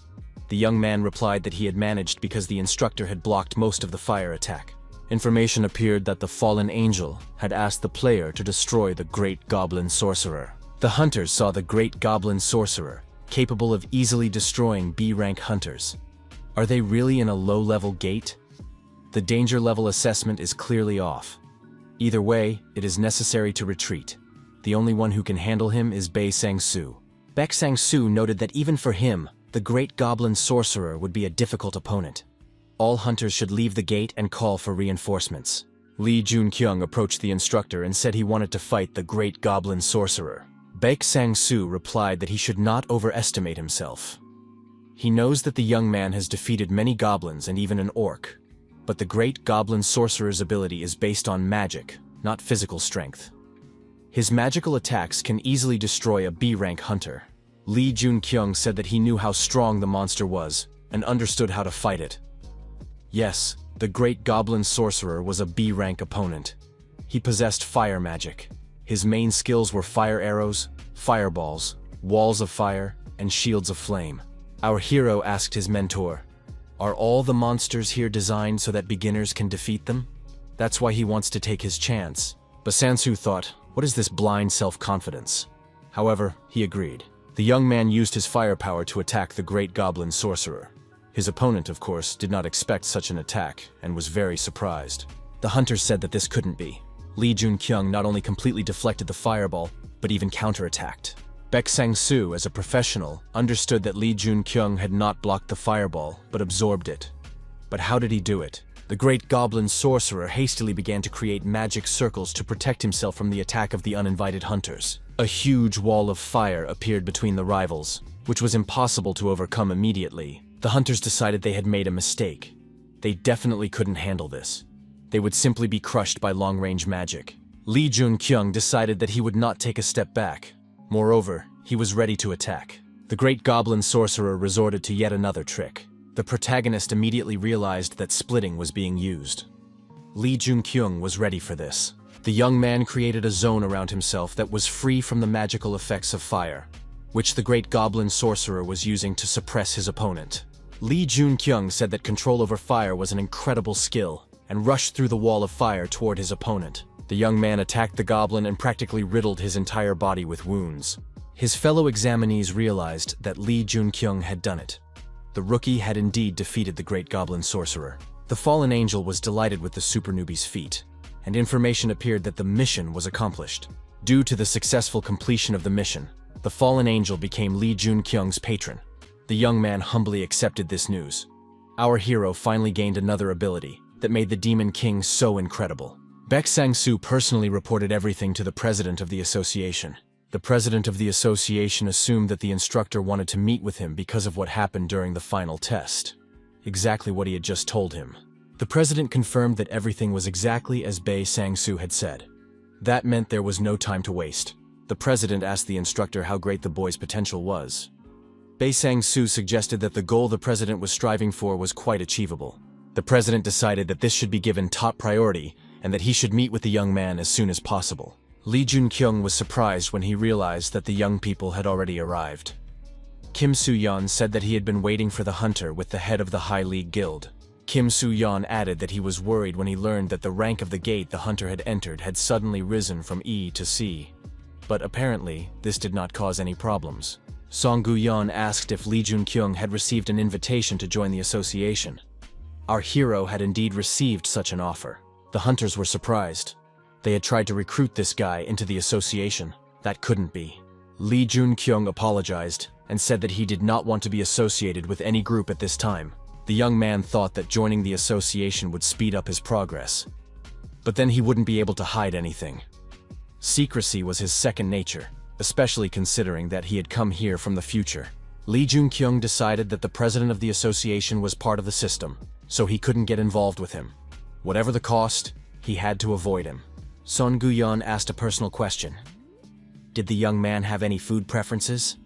The young man replied that he had managed because the instructor had blocked most of the fire attack. Information appeared that the fallen angel had asked the player to destroy the Great Goblin Sorcerer. The hunters saw the Great Goblin Sorcerer, capable of easily destroying B-rank hunters. Are they really in a low-level gate? The danger level assessment is clearly off. Either way, it is necessary to retreat. The only one who can handle him is Bae Sang-soo. Baek Sang-soo noted that even for him, the Great Goblin Sorcerer would be a difficult opponent. All hunters should leave the gate and call for reinforcements. Lee Junkyung approached the instructor and said he wanted to fight the Great Goblin Sorcerer. Baek Sang-soo replied that he should not overestimate himself. He knows that the young man has defeated many goblins and even an orc, but the Great Goblin Sorcerer's ability is based on magic, not physical strength. His magical attacks can easily destroy a B-rank hunter. Lee Junkyung said that he knew how strong the monster was and understood how to fight it. Yes, the Great Goblin Sorcerer was a B-rank opponent. He possessed fire magic. His main skills were fire arrows, fireballs, walls of fire, and shields of flame. Our hero asked his mentor, "Are all the monsters here designed so that beginners can defeat them?" That's why he wants to take his chance. But Sang-soo thought, what is this blind self-confidence? However, he agreed. The young man used his firepower to attack the Great Goblin Sorcerer. His opponent, of course, did not expect such an attack and was very surprised. The hunters said that this couldn't be. Lee Junkyung not only completely deflected the fireball, but even counterattacked. Baek Sang-soo, as a professional, understood that Lee Junkyung had not blocked the fireball, but absorbed it. But how did he do it? The Great Goblin Sorcerer hastily began to create magic circles to protect himself from the attack of the uninvited hunters. A huge wall of fire appeared between the rivals, which was impossible to overcome immediately. The hunters decided they had made a mistake. They definitely couldn't handle this. They would simply be crushed by long-range magic. Lee Junkyung decided that he would not take a step back. Moreover, he was ready to attack. The Great Goblin Sorcerer resorted to yet another trick. The protagonist immediately realized that splitting was being used. Lee Junkyung was ready for this. The young man created a zone around himself that was free from the magical effects of fire, which the Great Goblin Sorcerer was using to suppress his opponent. Lee Junkyung said that control over fire was an incredible skill, and rushed through the wall of fire toward his opponent. The young man attacked the goblin and practically riddled his entire body with wounds. His fellow examinees realized that Lee Junkyung had done it. The rookie had indeed defeated the great goblin sorcerer. The fallen angel was delighted with the super newbie's feat, and information appeared that the mission was accomplished. Due to the successful completion of the mission, the fallen angel became Lee Jun-kyung's patron. The young man humbly accepted this news. Our hero finally gained another ability that made the Demon King so incredible. Baek Sang-soo personally reported everything to the president of the association. The president of the association assumed that the instructor wanted to meet with him because of what happened during the final test. Exactly what he had just told him. The president confirmed that everything was exactly as Bae Sang-soo had said. That meant there was no time to waste. The president asked the instructor how great the boy's potential was. Bae Sang-soo suggested that the goal the president was striving for was quite achievable. The president decided that this should be given top priority and that he should meet with the young man as soon as possible. Lee Jun-kyung was surprised when he realized that the young people had already arrived. Kim Soo-yeon said that he had been waiting for the hunter with the head of the High League Guild. Kim Soo-yeon added that he was worried when he learned that the rank of the gate the hunter had entered had suddenly risen from E to C. But apparently, this did not cause any problems. Song Gu-yeon asked if Lee Jun-kyung had received an invitation to join the association. Our hero had indeed received such an offer. The hunters were surprised. They had tried to recruit this guy into the association. That couldn't be. Lee Jun-kyung apologized and said that he did not want to be associated with any group at this time. The young man thought that joining the association would speed up his progress. But then he wouldn't be able to hide anything. Secrecy was his second nature, especially considering that he had come here from the future. Lee Jun-kyung decided that the president of the association was part of the system, so he couldn't get involved with him. Whatever the cost, he had to avoid him. Son Gu-yeon asked a personal question. Did the young man have any food preferences?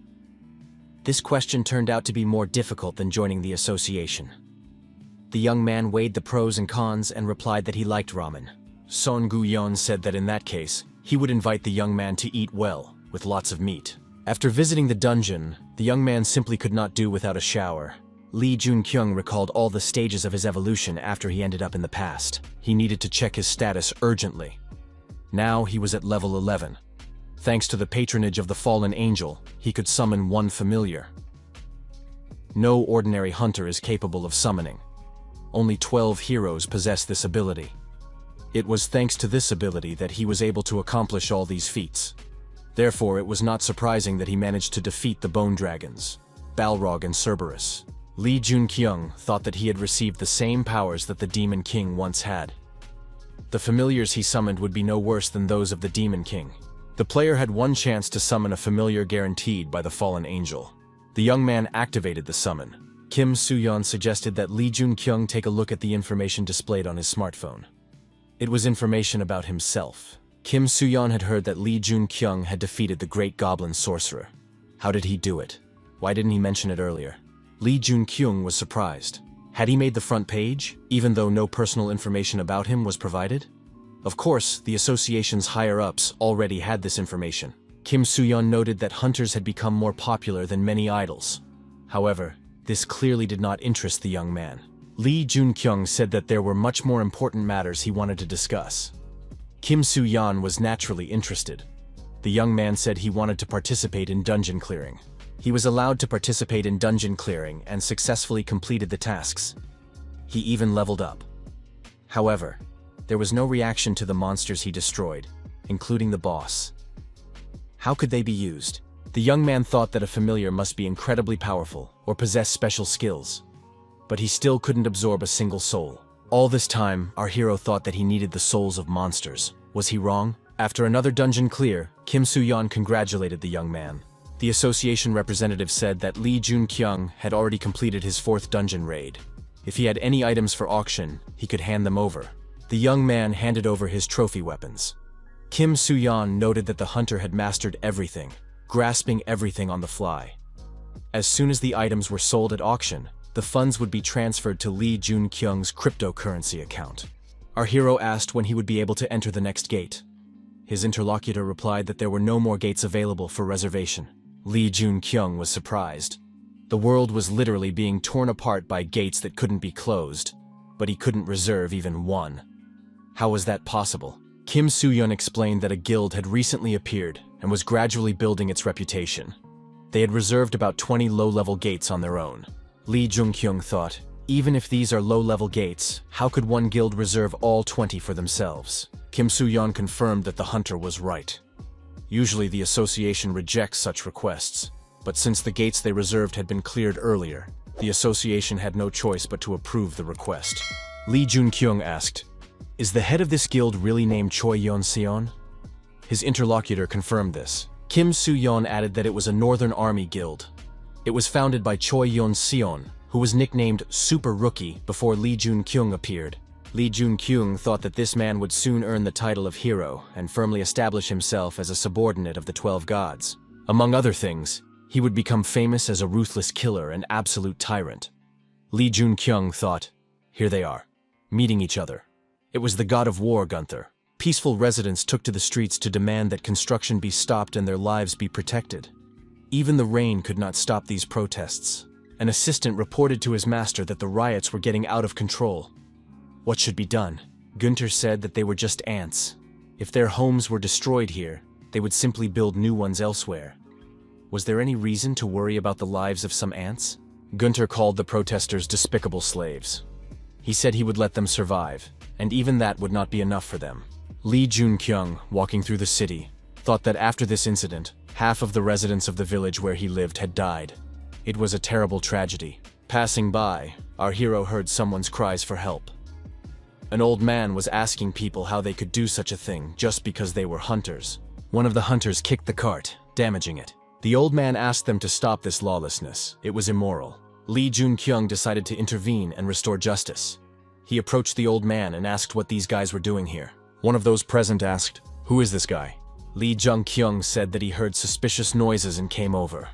This question turned out to be more difficult than joining the association. The young man weighed the pros and cons and replied that he liked ramen. Son Gu-yeon said that in that case, he would invite the young man to eat well, with lots of meat. After visiting the dungeon, the young man simply could not do without a shower. Lee Jun-kyung recalled all the stages of his evolution after he ended up in the past. He needed to check his status urgently. Now he was at level 11. Thanks to the patronage of the fallen angel, he could summon one familiar. No ordinary hunter is capable of summoning. Only 12 heroes possess this ability. It was thanks to this ability that he was able to accomplish all these feats. Therefore, it was not surprising that he managed to defeat the Bone Dragons, Balrog and Cerberus. Lee Jun-kyung thought that he had received the same powers that the Demon King once had. The familiars he summoned would be no worse than those of the Demon King. The player had one chance to summon a familiar guaranteed by the fallen angel. The young man activated the summon. Kim Soo-yeon suggested that Lee Jun-kyung take a look at the information displayed on his smartphone. It was information about himself. Kim Soo-yeon had heard that Lee Jun-kyung had defeated the great goblin sorcerer. How did he do it? Why didn't he mention it earlier? Lee Jun-kyung was surprised. Had he made the front page, even though no personal information about him was provided? Of course, the association's higher-ups already had this information. Kim Soo-yeon noted that hunters had become more popular than many idols. However, this clearly did not interest the young man. Lee Jun-kyung said that there were much more important matters he wanted to discuss. Kim Soo-yeon was naturally interested. The young man said he wanted to participate in dungeon clearing. He was allowed to participate in dungeon clearing and successfully completed the tasks. He even leveled up. However, there was no reaction to the monsters he destroyed, including the boss. How could they be used? The young man thought that a familiar must be incredibly powerful or possess special skills. But he still couldn't absorb a single soul. All this time, our hero thought that he needed the souls of monsters. Was he wrong? After another dungeon clear, Kim Soo-yeon congratulated the young man. The association representative said that Lee Jun-kyung had already completed his 4th dungeon raid. If he had any items for auction, he could hand them over. The young man handed over his trophy weapons. Kim Soo-yeon noted that the hunter had mastered everything, grasping everything on the fly. As soon as the items were sold at auction, the funds would be transferred to Lee Jun-kyung's cryptocurrency account. Our hero asked when he would be able to enter the next gate. His interlocutor replied that there were no more gates available for reservation. Lee Jun-kyung was surprised. The world was literally being torn apart by gates that couldn't be closed, but he couldn't reserve even one. How was that possible? Kim Soo-yeon explained that a guild had recently appeared and was gradually building its reputation. They had reserved about 20 low-level gates on their own. Lee Jung-kyung thought, even if these are low-level gates, how could one guild reserve all 20 for themselves? Kim Soo-yeon confirmed that the hunter was right. Usually the association rejects such requests, but since the gates they reserved had been cleared earlier, the association had no choice but to approve the request. Lee Jun-kyung asked, "Is the head of this guild really named Choi Yeon-seon?" His interlocutor confirmed this. Kim Soo-yeon added that it was a Northern Army guild. It was founded by Choi Yeon-seon, who was nicknamed Super Rookie before Lee Jun-kyung appeared. Lee Jun-kyung thought that this man would soon earn the title of hero and firmly establish himself as a subordinate of the 12 gods. Among other things, he would become famous as a ruthless killer and absolute tyrant. Lee Jun-kyung thought, here they are, meeting each other. It was the god of war, Gunther. Peaceful residents took to the streets to demand that construction be stopped and their lives be protected. Even the rain could not stop these protests. An assistant reported to his master that the riots were getting out of control. What should be done? Gunther said that they were just ants. If their homes were destroyed here, they would simply build new ones elsewhere. Was there any reason to worry about the lives of some ants? Gunther called the protesters despicable slaves. He said he would let them survive, and even that would not be enough for them. Lee Jun-kyung, walking through the city, thought that after this incident, half of the residents of the village where he lived had died. It was a terrible tragedy. Passing by, our hero heard someone's cries for help. An old man was asking people how they could do such a thing just because they were hunters. One of the hunters kicked the cart, damaging it. The old man asked them to stop this lawlessness. It was immoral. Lee Jun-kyung decided to intervene and restore justice. He approached the old man and asked what these guys were doing here. One of those present asked, "Who is this guy?" Lee Jun-kyung said that he heard suspicious noises and came over.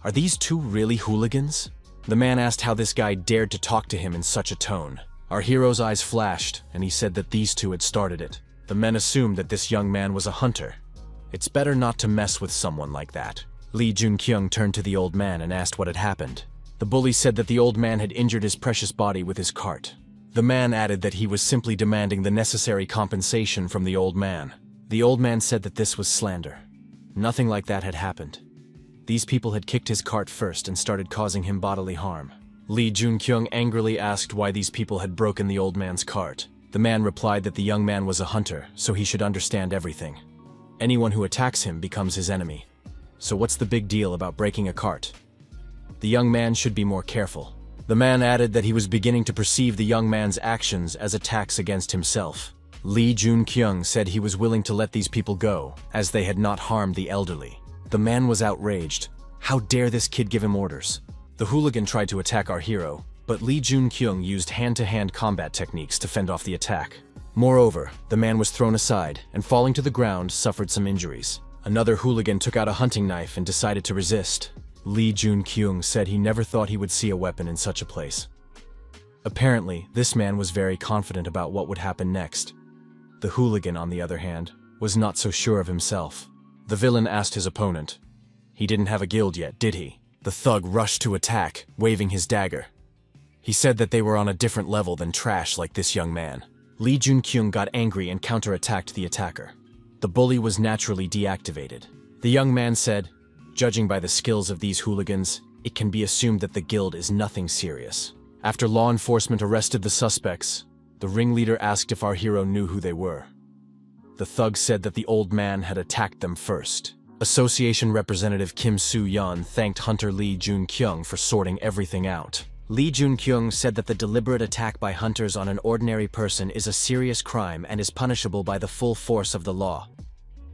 "Are these two really hooligans?" The man asked how this guy dared to talk to him in such a tone. Our hero's eyes flashed, and he said that these two had started it. The men assumed that this young man was a hunter. It's better not to mess with someone like that. Lee Jun-kyung turned to the old man and asked what had happened. The bully said that the old man had injured his precious body with his cart. The man added that he was simply demanding the necessary compensation from the old man. The old man said that this was slander. Nothing like that had happened. These people had kicked his cart first and started causing him bodily harm. Lee Jun-kyung angrily asked why these people had broken the old man's cart. The man replied that the young man was a hunter, so he should understand everything. Anyone who attacks him becomes his enemy. So what's the big deal about breaking a cart? The young man should be more careful. The man added that he was beginning to perceive the young man's actions as attacks against himself. Lee Jun-kyung said he was willing to let these people go, as they had not harmed the elderly. The man was outraged. How dare this kid give him orders? The hooligan tried to attack our hero, but Lee Jun-kyung used hand-to-hand combat techniques to fend off the attack. Moreover, the man was thrown aside and, falling to the ground, suffered some injuries. Another hooligan took out a hunting knife and decided to resist. Lee Jun-kyung said he never thought he would see a weapon in such a place. Apparently, this man was very confident about what would happen next. The hooligan, on the other hand, was not so sure of himself. The villain asked his opponent. He didn't have a guild yet, did he? The thug rushed to attack, waving his dagger. He said that they were on a different level than trash like this young man. Lee Jun-kyung got angry and counterattacked the attacker. The bully was naturally deactivated. The young man said, "Judging by the skills of these hooligans, it can be assumed that the guild is nothing serious." After law enforcement arrested the suspects, the ringleader asked if our hero knew who they were. The thug said that the old man had attacked them first. Association representative Kim Soo-yeon thanked Hunter Lee Jun-kyung for sorting everything out. Lee Jun-kyung said that the deliberate attack by hunters on an ordinary person is a serious crime and is punishable by the full force of the law.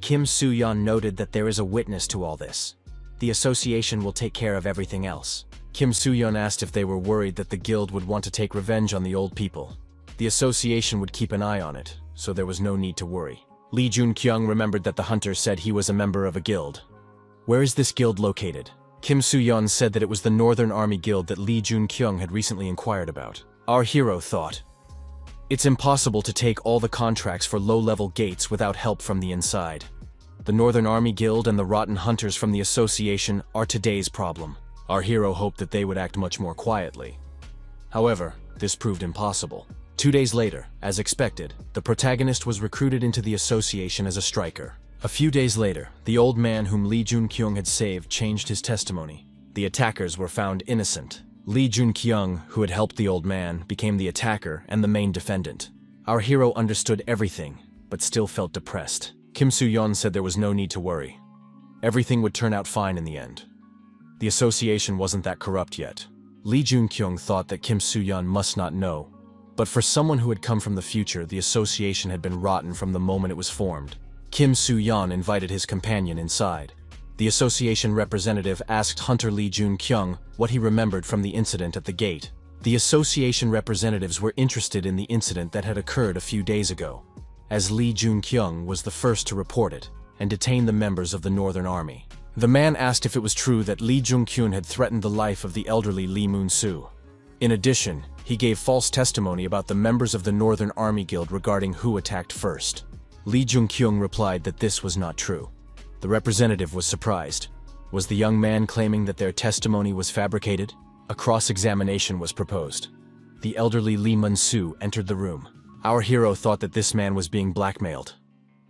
Kim Soo-yeon noted that there is a witness to all this. The association will take care of everything else. Kim Soo-yeon asked if they were worried that the guild would want to take revenge on the old people. The association would keep an eye on it, so there was no need to worry. Lee Jun-kyung remembered that the hunter said he was a member of a guild. Where is this guild located? Kim Soo-yeon said that it was the Northern Army Guild that Lee Jun-kyung had recently inquired about. Our hero thought, it's impossible to take all the contracts for low-level gates without help from the inside. The Northern Army Guild and the rotten hunters from the association are today's problem. Our hero hoped that they would act much more quietly. However, this proved impossible. 2 days later, as expected, the protagonist was recruited into the association as a striker. A few days later, the old man whom Lee Jun-kyung had saved changed his testimony. The attackers were found innocent. Lee Jun-kyung, who had helped the old man, became the attacker and the main defendant. Our hero understood everything, but still felt depressed. Kim Soo-yeon said there was no need to worry. Everything would turn out fine in the end. The association wasn't that corrupt yet. Lee Jun-kyung thought that Kim Soo-yeon must not know, but for someone who had come from the future, the association had been rotten from the moment it was formed. Kim Soo-yeon invited his companion inside. The association representative asked Hunter Lee Jun-kyung what he remembered from the incident at the gate. The association representatives were interested in the incident that had occurred a few days ago, as Lee Jun-kyung was the first to report it and detain the members of the Northern Army. The man asked if it was true that Lee Jun-kyung had threatened the life of the elderly Lee Moon-soo. In addition, he gave false testimony about the members of the Northern Army Guild regarding who attacked first. Lee Jun-kyung replied that this was not true. The representative was surprised. Was the young man claiming that their testimony was fabricated? A cross-examination was proposed. The elderly Lee Moon-soo entered the room. Our hero thought that this man was being blackmailed.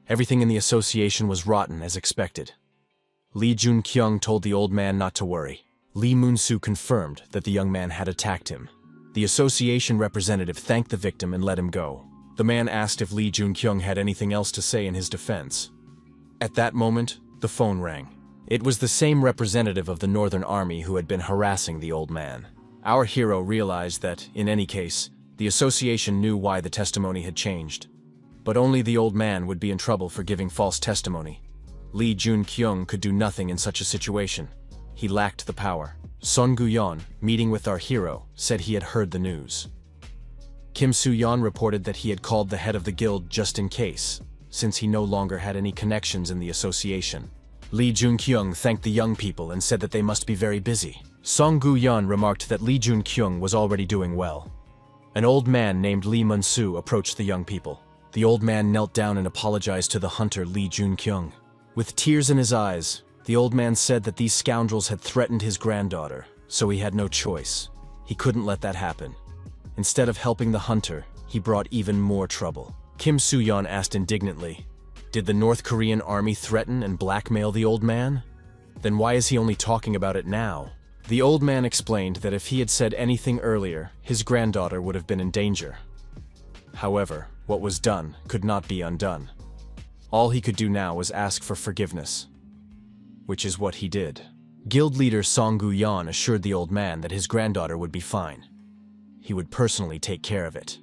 Everything in the association was rotten as expected. Lee Jun-kyung told the old man not to worry. Lee Moon-soo confirmed that the young man had attacked him. The association representative thanked the victim and let him go. The man asked if Lee Jun-kyung had anything else to say in his defense. At that moment, the phone rang. It was the same representative of the Northern Army who had been harassing the old man. Our hero realized that, in any case, the association knew why the testimony had changed. But only the old man would be in trouble for giving false testimony. Lee Jun-kyung could do nothing in such a situation. He lacked the power. Son Gu-yeon, meeting with our hero, said he had heard the news. Kim Soo-yeon reported that he had called the head of the guild just in case, since he no longer had any connections in the association. Lee Jun-kyung thanked the young people and said that they must be very busy. Song Gu-yeon remarked that Lee Jun-kyung was already doing well. An old man named Lee Moon-soo approached the young people. The old man knelt down and apologized to the hunter Lee Jun-kyung. With tears in his eyes, the old man said that these scoundrels had threatened his granddaughter, so he had no choice. He couldn't let that happen. Instead of helping the hunter, he brought even more trouble. Kim Soo-yeon asked indignantly, "Did the North Korean army threaten and blackmail the old man? Then why is he only talking about it now?" The old man explained that if he had said anything earlier, his granddaughter would have been in danger. However, what was done could not be undone. All he could do now was ask for forgiveness, which is what he did. Guild leader Song Gu-yeon assured the old man that his granddaughter would be fine. He would personally take care of it.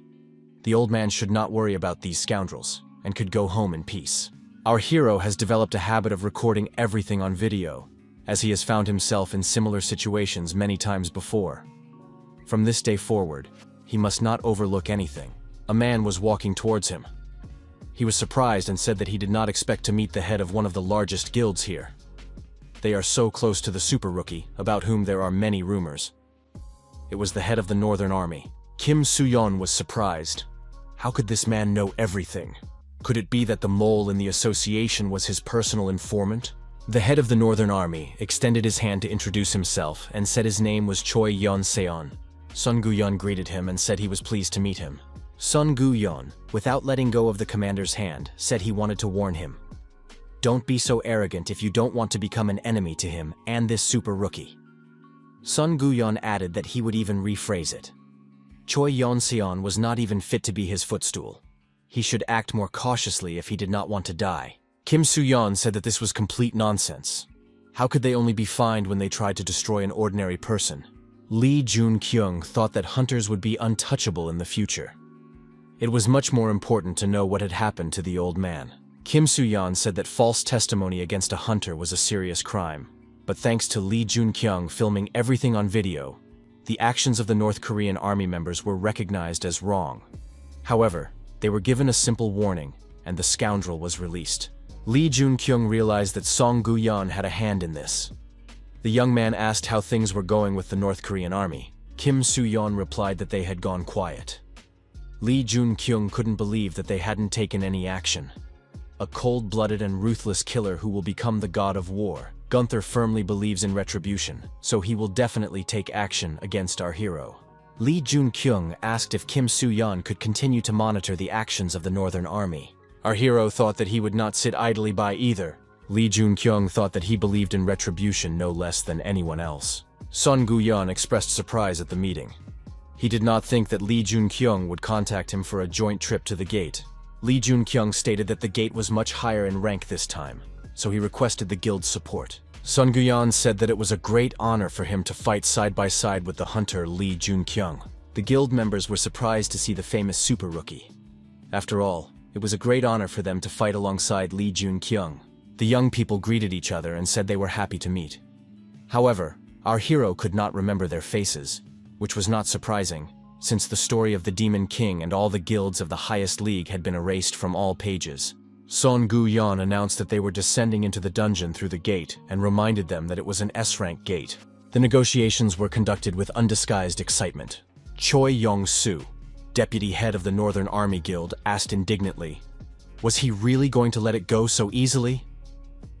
The old man should not worry about these scoundrels and could go home in peace. Our hero has developed a habit of recording everything on video, as he has found himself in similar situations many times before. From this day forward, he must not overlook anything. A man was walking towards him. He was surprised and said that he did not expect to meet the head of one of the largest guilds here. They are so close to the super rookie, about whom there are many rumors. It was the head of the Northern Army. Kim Soo-yeon was surprised. How could this man know everything? Could it be that the mole in the association was his personal informant? The head of the Northern Army extended his hand to introduce himself and said his name was Choi Yeon-seon. Sun Gu-yeon greeted him and said he was pleased to meet him. Sun Gu-yeon, without letting go of the commander's hand, said he wanted to warn him. Don't be so arrogant if you don't want to become an enemy to him and this super rookie. Sun Gu-yeon added that he would even rephrase it. Choi Yeon-seon was not even fit to be his footstool. He should act more cautiously if he did not want to die. Kim Soo-yeon said that this was complete nonsense. How could they only be fined when they tried to destroy an ordinary person? Lee Jun-kyung thought that hunters would be untouchable in the future. It was much more important to know what had happened to the old man. Kim Soo-yeon said that false testimony against a hunter was a serious crime. But thanks to Lee Jun-kyung filming everything on video, the actions of the North Korean army members were recognized as wrong. However, they were given a simple warning, and the scoundrel was released. Lee Jun-kyung realized that Song Gu-yeon had a hand in this. The young man asked how things were going with the North Korean army. Kim Soo-yeon replied that they had gone quiet. Lee Jun-kyung couldn't believe that they hadn't taken any action. A cold-blooded and ruthless killer who will become the god of war. Gunther firmly believes in retribution, so he will definitely take action against our hero. Lee Jun-kyung asked if Kim Soo-yeon could continue to monitor the actions of the Northern Army. Our hero thought that he would not sit idly by either. Lee Jun-kyung thought that he believed in retribution no less than anyone else. Sun Guyan expressed surprise at the meeting. He did not think that Li Junkyung would contact him for a joint trip to the gate. Li Junkyung stated that the gate was much higher in rank this time, so he requested the guild's support. Sun Guyan said that it was a great honor for him to fight side by side with the hunter Li Junkyung. The guild members were surprised to see the famous super rookie. After all, it was a great honor for them to fight alongside Li Junkyung. The young people greeted each other and said they were happy to meet. However, our hero could not remember their faces, which was not surprising, since the story of the Demon King and all the guilds of the highest league had been erased from all pages. Sun Guyan announced that they were descending into the dungeon through the gate and reminded them that it was an S-rank gate. The negotiations were conducted with undisguised excitement. Choi Yong-soo, deputy head of the Northern Army Guild, asked indignantly, was he really going to let it go so easily?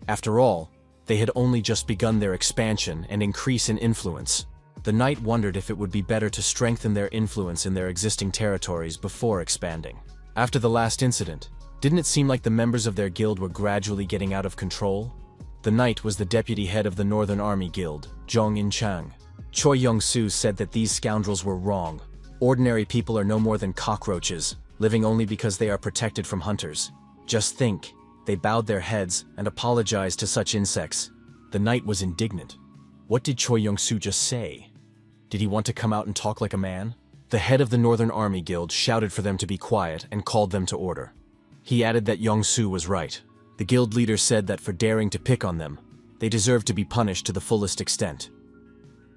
After all, they had only just begun their expansion and increase in influence. The knight wondered if it would be better to strengthen their influence in their existing territories before expanding. After the last incident, didn't it seem like the members of their guild were gradually getting out of control? The knight was the deputy head of the Northern Army Guild, Zhong In-chang. Choi Yong-soo said that these scoundrels were wrong. Ordinary people are no more than cockroaches, living only because they are protected from hunters. Just think, they bowed their heads and apologized to such insects. The knight was indignant. What did Choi Yong-soo just say? Did he want to come out and talk like a man? The head of the Northern Army Guild shouted for them to be quiet and called them to order. He added that Yong-soo was right. The guild leader said that for daring to pick on them, they deserved to be punished to the fullest extent.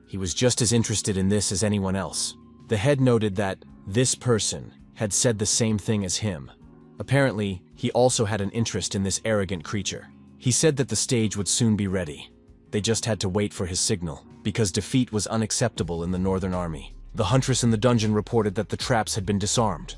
He was just as interested in this as anyone else. The head noted that this person had said the same thing as him. Apparently, he also had an interest in this arrogant creature. He said that the stage would soon be ready. They just had to wait for his signal, because defeat was unacceptable in the Northern Army. The huntress in the dungeon reported that the traps had been disarmed.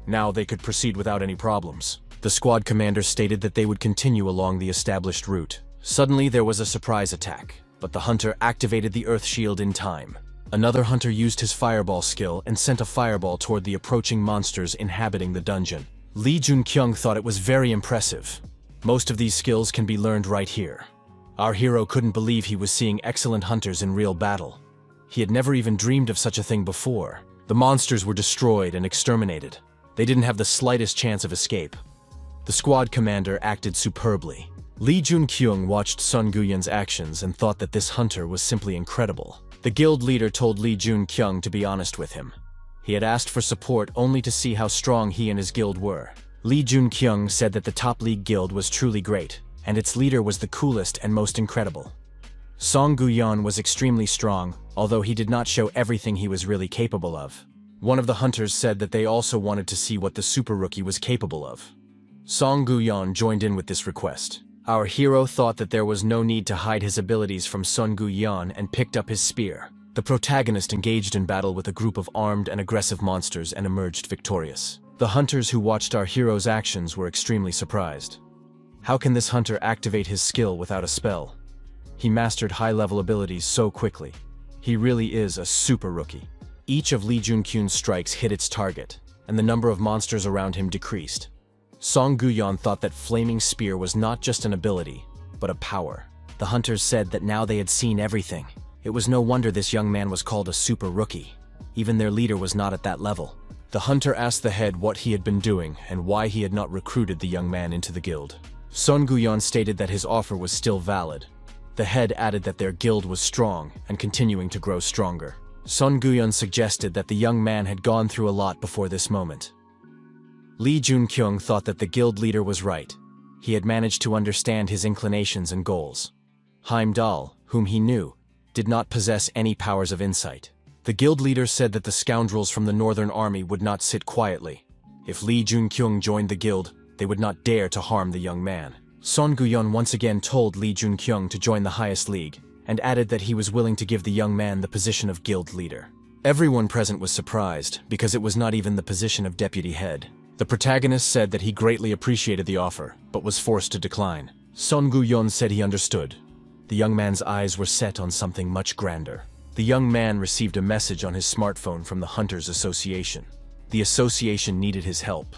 Now they could proceed without any problems. The squad commander stated that they would continue along the established route. Suddenly there was a surprise attack, but the hunter activated the earth shield in time. Another hunter used his fireball skill and sent a fireball toward the approaching monsters inhabiting the dungeon. Li Junkyung thought it was very impressive. Most of these skills can be learned right here. Our hero couldn't believe he was seeing excellent hunters in real battle. He had never even dreamed of such a thing before. The monsters were destroyed and exterminated. They didn't have the slightest chance of escape. The squad commander acted superbly. Li Junkyung watched Sun Guyan's actions and thought that this hunter was simply incredible. The guild leader told Li Junkyung to be honest with him. He had asked for support only to see how strong he and his guild were. Li Junkyung said that the top league guild was truly great, and its leader was the coolest and most incredible. Song Guyan was extremely strong, although he did not show everything he was really capable of. One of the hunters said that they also wanted to see what the super rookie was capable of. Song Guyan joined in with this request. Our hero thought that there was no need to hide his abilities from Sun Guyan and picked up his spear. The protagonist engaged in battle with a group of armed and aggressive monsters and emerged victorious. The hunters who watched our hero's actions were extremely surprised. How can this hunter activate his skill without a spell? He mastered high-level abilities so quickly. He really is a super rookie. Each of Li Junkyung's strikes hit its target, and the number of monsters around him decreased. Song Guyan thought that Flaming Spear was not just an ability, but a power. The hunters said that now they had seen everything. It was no wonder this young man was called a super rookie. Even their leader was not at that level. The hunter asked the head what he had been doing and why he had not recruited the young man into the guild. Sun Guyan stated that his offer was still valid. The head added that their guild was strong and continuing to grow stronger. Sun Guyan suggested that the young man had gone through a lot before this moment. Li Junkyung thought that the guild leader was right. He had managed to understand his inclinations and goals. Heimdall, whom he knew, did not possess any powers of insight. The guild leader said that the scoundrels from the Northern Army would not sit quietly. If Li Junkyung joined the guild, they would not dare to harm the young man. Son Guyon once again told Li Junkyung to join the highest league, and added that he was willing to give the young man the position of guild leader. Everyone present was surprised, because it was not even the position of deputy head. The protagonist said that he greatly appreciated the offer, but was forced to decline. Son Guyon said he understood. The young man's eyes were set on something much grander. The young man received a message on his smartphone from the Hunters Association. The association needed his help.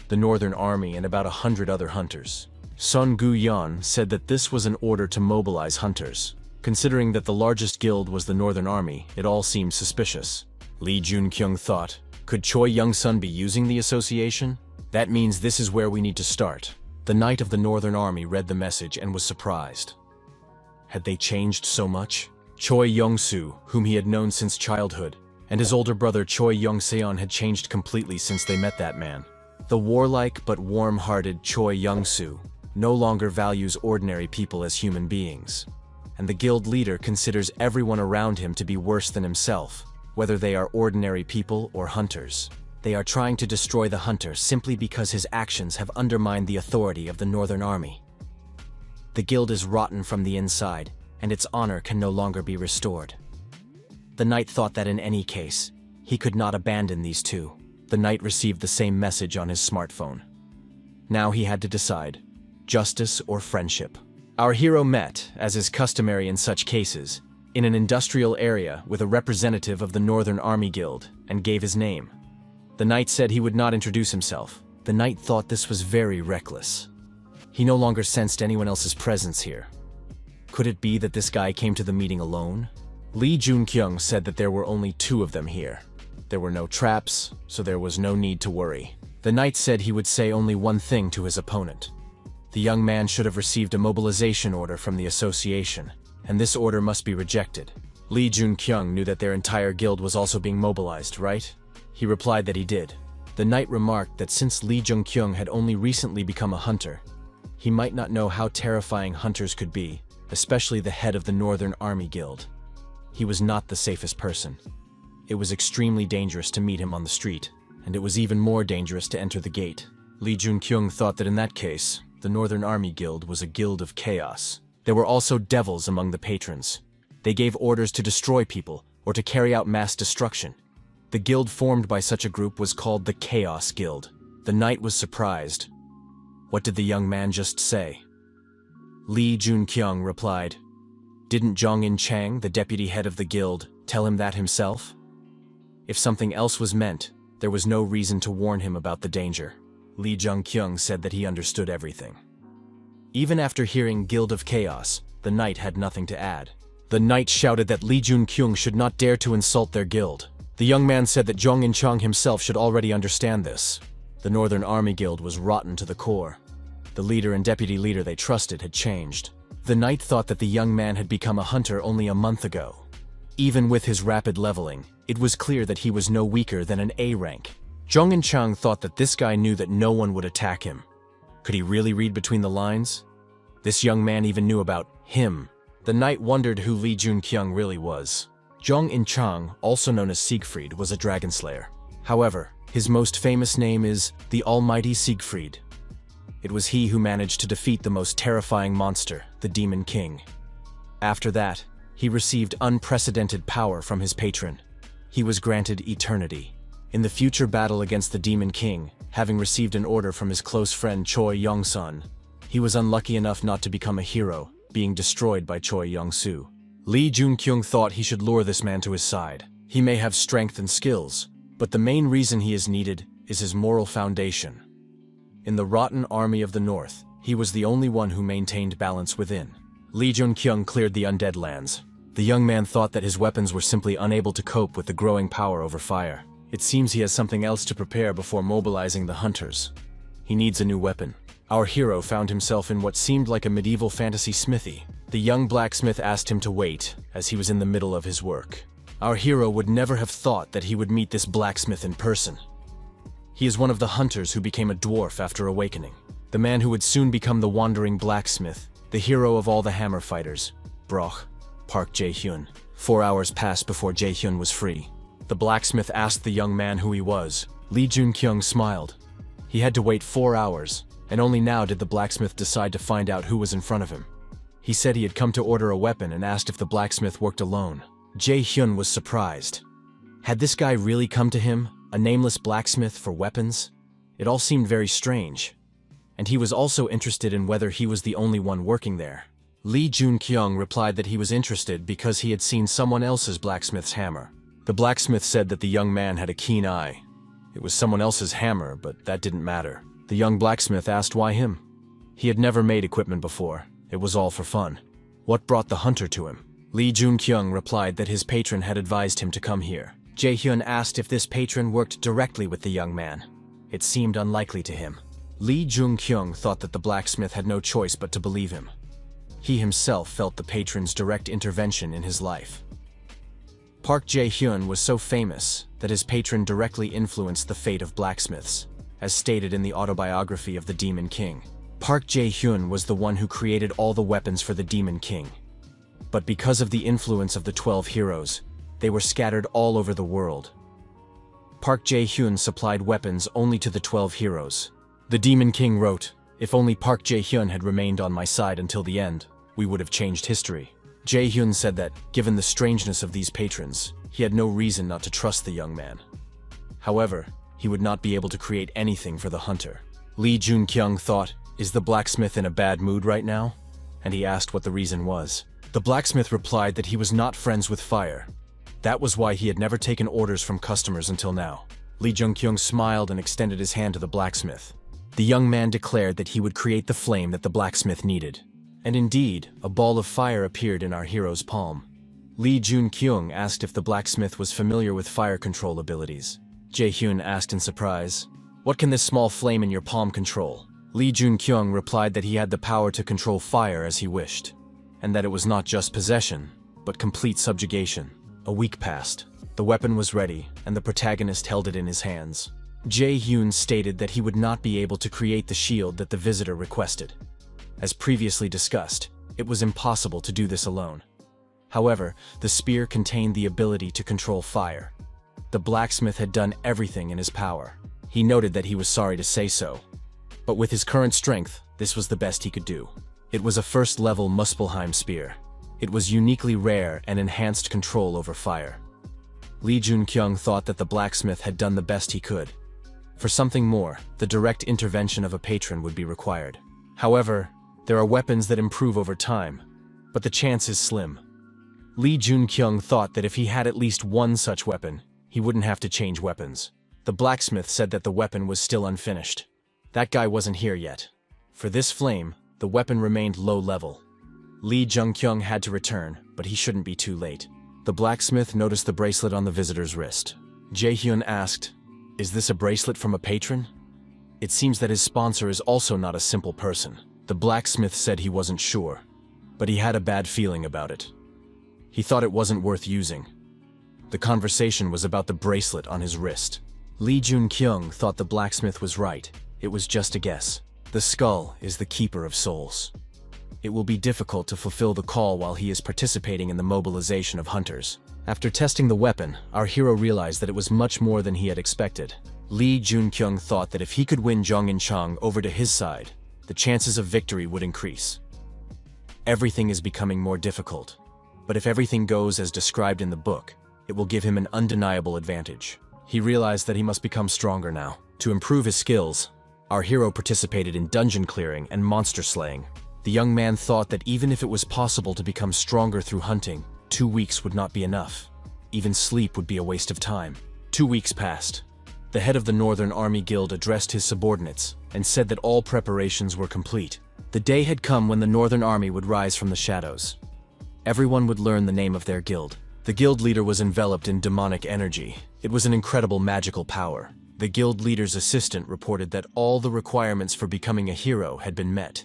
The Northern Army and about 100 other hunters. Son Guyon said that this was an order to mobilize hunters. Considering that the largest guild was the Northern Army, it all seemed suspicious. Lee Jun-kyung thought, could Choi Young-sun be using the association? That means this is where we need to start. The Knight of the Northern Army read the message and was surprised. Had they changed so much? Choi Young-soo, whom he had known since childhood, and his older brother Choi Young-seon had changed completely since they met that man. The warlike but warm-hearted Choi Young-soo no longer values ordinary people as human beings, and the guild leader considers everyone around him to be worse than himself, whether they are ordinary people or hunters. They are trying to destroy the hunter simply because his actions have undermined the authority of the Northern Army. The guild is rotten from the inside, and its honor can no longer be restored. The knight thought that in any case, he could not abandon these two. The knight received the same message on his smartphone. Now he had to decide, justice or friendship. Our hero met, as is customary in such cases, in an industrial area with a representative of the Northern Army Guild, and gave his name. The knight said he would not introduce himself. The knight thought this was very reckless. He no longer sensed anyone else's presence here. Could it be that this guy came to the meeting alone? Lee Jun-kyung said that there were only two of them here. There were no traps, so there was no need to worry. The knight said he would say only one thing to his opponent. The young man should have received a mobilization order from the association, and this order must be rejected. Lee Jun-kyung knew that their entire guild was also being mobilized, right? He replied that he did. The knight remarked that since Lee Jun-kyung had only recently become a hunter, he might not know how terrifying hunters could be, especially the head of the Northern Army Guild. He was not the safest person. It was extremely dangerous to meet him on the street, and it was even more dangerous to enter the gate. Lee Jun-kyung thought that in that case, the Northern Army Guild was a guild of chaos. There were also devils among the patrons. They gave orders to destroy people, or to carry out mass destruction. The guild formed by such a group was called the Chaos Guild. The knight was surprised. What did the young man just say? Lee Jun-kyung replied, "Didn't Jong-in Chang, the deputy head of the guild, tell him that himself?" If something else was meant, there was no reason to warn him about the danger. Lee Jun-kyung said that he understood everything. Even after hearing Guild of Chaos, the knight had nothing to add. The knight shouted that Lee Jun-kyung should not dare to insult their guild. The young man said that Jong-in Chang himself should already understand this. The Northern Army Guild was rotten to the core. The leader and deputy leader they trusted had changed. The knight thought that the young man had become a hunter only a month ago. Even with his rapid leveling, it was clear that he was no weaker than an A rank. Jong-in Chang thought that this guy knew that no one would attack him. Could he really read between the lines? This young man even knew about him. The knight wondered who Lee Jun-kyung really was. Jong-in Chang, also known as Siegfried, was a dragon slayer. However, his most famous name is the Almighty Siegfried. It was he who managed to defeat the most terrifying monster, the Demon King. After that, he received unprecedented power from his patron. He was granted eternity. In the future battle against the Demon King, having received an order from his close friend Choi Young-sun, he was unlucky enough not to become a hero, being destroyed by Choi Young-soo. Lee Jun-kyung thought he should lure this man to his side. He may have strength and skills, but the main reason he is needed is his moral foundation. In the rotten army of the North, he was the only one who maintained balance within. Lee Jun-kyung cleared the undead lands. The young man thought that his weapons were simply unable to cope with the growing power over fire. It seems he has something else to prepare before mobilizing the hunters. He needs a new weapon. Our hero found himself in what seemed like a medieval fantasy smithy. The young blacksmith asked him to wait, as he was in the middle of his work. Our hero would never have thought that he would meet this blacksmith in person. He is one of the hunters who became a dwarf after awakening. The man who would soon become the wandering blacksmith, the hero of all the hammer fighters, Broch, Park Jae-hyun. 4 hours passed before Jae-hyun was free. The blacksmith asked the young man who he was. Lee Jun-kyung smiled. He had to wait 4 hours, and only now did the blacksmith decide to find out who was in front of him. He said he had come to order a weapon and asked if the blacksmith worked alone. Jae-hyun was surprised. Had this guy really come to him, a nameless blacksmith, for weapons? It all seemed very strange. And he was also interested in whether he was the only one working there. Lee Jun-kyung replied that he was interested because he had seen someone else's blacksmith's hammer. The blacksmith said that the young man had a keen eye. It was someone else's hammer, but that didn't matter. The young blacksmith asked why him. He had never made equipment before. It was all for fun. What brought the hunter to him? Lee Junkyung replied that his patron had advised him to come here. Jae-hyun asked if this patron worked directly with the young man. It seemed unlikely to him. Lee Junkyung thought that the blacksmith had no choice but to believe him. He himself felt the patron's direct intervention in his life. Park Jae-hyun was so famous that his patron directly influenced the fate of blacksmiths, as stated in the autobiography of the Demon King. Park Jae-hyun was the one who created all the weapons for the Demon King. But because of the influence of the 12 heroes, they were scattered all over the world. Park Jae-hyun supplied weapons only to the 12 heroes. The Demon King wrote, "If only Park Jae-hyun had remained on my side until the end, we would have changed history." Jae-hyun said that, given the strangeness of these patrons, he had no reason not to trust the young man. However, he would not be able to create anything for the hunter. Lee Junkyung thought, "Is the blacksmith in a bad mood right now?" And he asked what the reason was. The blacksmith replied that he was not friends with fire. That was why he had never taken orders from customers until now. Lee Junkyung smiled and extended his hand to the blacksmith. The young man declared that he would create the flame that the blacksmith needed. And indeed, a ball of fire appeared in our hero's palm. Lee Junkyung asked if the blacksmith was familiar with fire control abilities. Jae-hyun asked in surprise, "What can this small flame in your palm control?" Lee Junkyung replied that he had the power to control fire as he wished, and that it was not just possession, but complete subjugation. A week passed. The weapon was ready, and the protagonist held it in his hands. Jae-hyun stated that he would not be able to create the shield that the visitor requested. As previously discussed, it was impossible to do this alone. However, the spear contained the ability to control fire. The blacksmith had done everything in his power. He noted that he was sorry to say so. But with his current strength, this was the best he could do. It was a first-level Muspelheim spear. It was uniquely rare and enhanced control over fire. Lee Junkyung thought that the blacksmith had done the best he could. For something more, the direct intervention of a patron would be required. However, there are weapons that improve over time, but the chance is slim. Lee Junkyung thought that if he had at least one such weapon, he wouldn't have to change weapons. The blacksmith said that the weapon was still unfinished. That guy wasn't here yet. For this flame, the weapon remained low level. Lee Junkyung had to return, but he shouldn't be too late. The blacksmith noticed the bracelet on the visitor's wrist. Jae-hyun asked, "Is this a bracelet from a patron?" It seems that his sponsor is also not a simple person. The blacksmith said he wasn't sure, but he had a bad feeling about it. He thought it wasn't worth using. The conversation was about the bracelet on his wrist. Lee Junkyung thought the blacksmith was right. It was just a guess. The skull is the keeper of souls. It will be difficult to fulfill the call while he is participating in the mobilization of hunters. After testing the weapon, our hero realized that it was much more than he had expected. Lee Junkyung thought that if he could win Jong In-chang over to his side, the chances of victory would increase. Everything is becoming more difficult, but if everything goes as described in the book, it will give him an undeniable advantage. He realized that he must become stronger now. To improve his skills, our hero participated in dungeon clearing and monster slaying. The young man thought that even if it was possible to become stronger through hunting, 2 weeks would not be enough. Even sleep would be a waste of time. 2 weeks passed. The head of the Northern Army Guild addressed his subordinates and said that all preparations were complete. The day had come when the Northern Army would rise from the shadows. Everyone would learn the name of their guild. The guild leader was enveloped in demonic energy. It was an incredible magical power. The guild leader's assistant reported that all the requirements for becoming a hero had been met.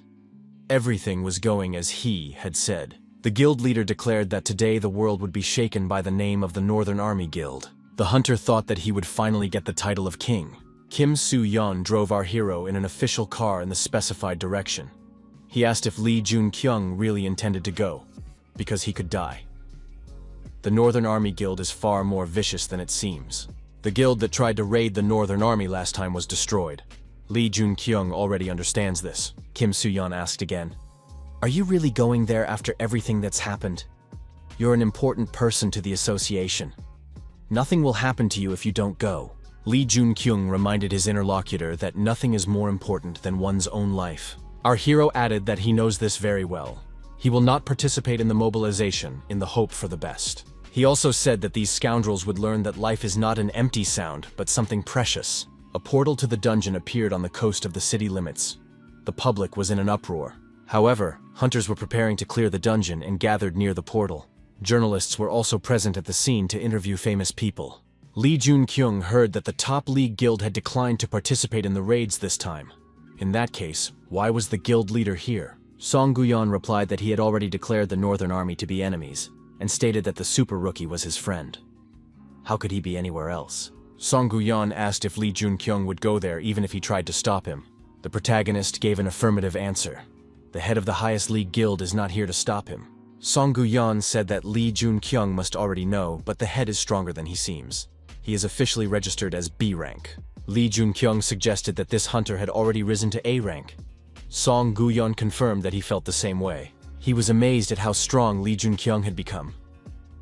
Everything was going as he had said. The guild leader declared that today the world would be shaken by the name of the Northern Army Guild. The hunter thought that he would finally get the title of king. Kim Soo-yeon drove our hero in an official car in the specified direction. He asked if Lee Junkyung really intended to go, because he could die. The Northern Army Guild is far more vicious than it seems. The guild that tried to raid the Northern Army last time was destroyed. Lee Junkyung already understands this. Kim Soo-yeon asked again, "Are you really going there after everything that's happened? You're an important person to the association. Nothing will happen to you if you don't go." Lee Junkyung reminded his interlocutor that nothing is more important than one's own life. Our hero added that he knows this very well. He will not participate in the mobilization in the hope for the best. He also said that these scoundrels would learn that life is not an empty sound, but something precious. A portal to the dungeon appeared on the coast of the city limits. The public was in an uproar. However, hunters were preparing to clear the dungeon and gathered near the portal. Journalists were also present at the scene to interview famous people. Lee Jun-kyung heard that the top League guild had declined to participate in the raids this time. In that case, why was the guild leader here? Song Guyon replied that he had already declared the Northern Army to be enemies, and stated that the super rookie was his friend. How could he be anywhere else? Song Guyon asked if Lee Jun-kyung would go there even if he tried to stop him. The protagonist gave an affirmative answer. The head of the highest League guild is not here to stop him. Song Guyon said that Lee Jun-kyung must already know, but the head is stronger than he seems. He is officially registered as B rank. Lee Jun-kyung suggested that this hunter had already risen to A rank. Song Guyon confirmed that he felt the same way. He was amazed at how strong Lee Jun-kyung had become.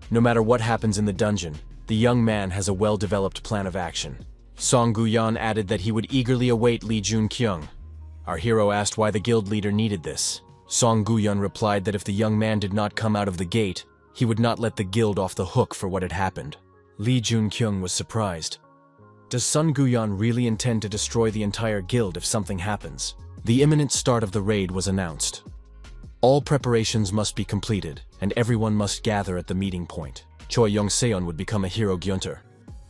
No matter what happens in the dungeon, the young man has a well-developed plan of action. Song Guyon added that he would eagerly await Lee Jun-kyung. Our hero asked why the guild leader needed this. Song Guyon replied that if the young man did not come out of the gate, he would not let the guild off the hook for what had happened. Lee Jun-kyung was surprised. Does Song Guyon really intend to destroy the entire guild if something happens? The imminent start of the raid was announced. All preparations must be completed, and everyone must gather at the meeting point. Choi Young-seon would become a hero Gyunter,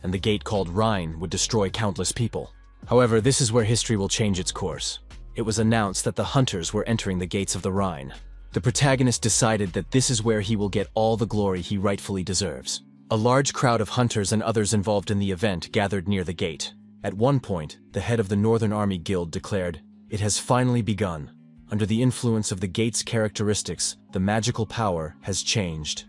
and the gate called Rhine would destroy countless people. However, this is where history will change its course. It was announced that the hunters were entering the gates of the Rhine. The protagonist decided that this is where he will get all the glory he rightfully deserves. A large crowd of hunters and others involved in the event gathered near the gate. At one point, the head of the Northern Army Guild declared, "It has finally begun. Under the influence of the gate's characteristics, the magical power has changed."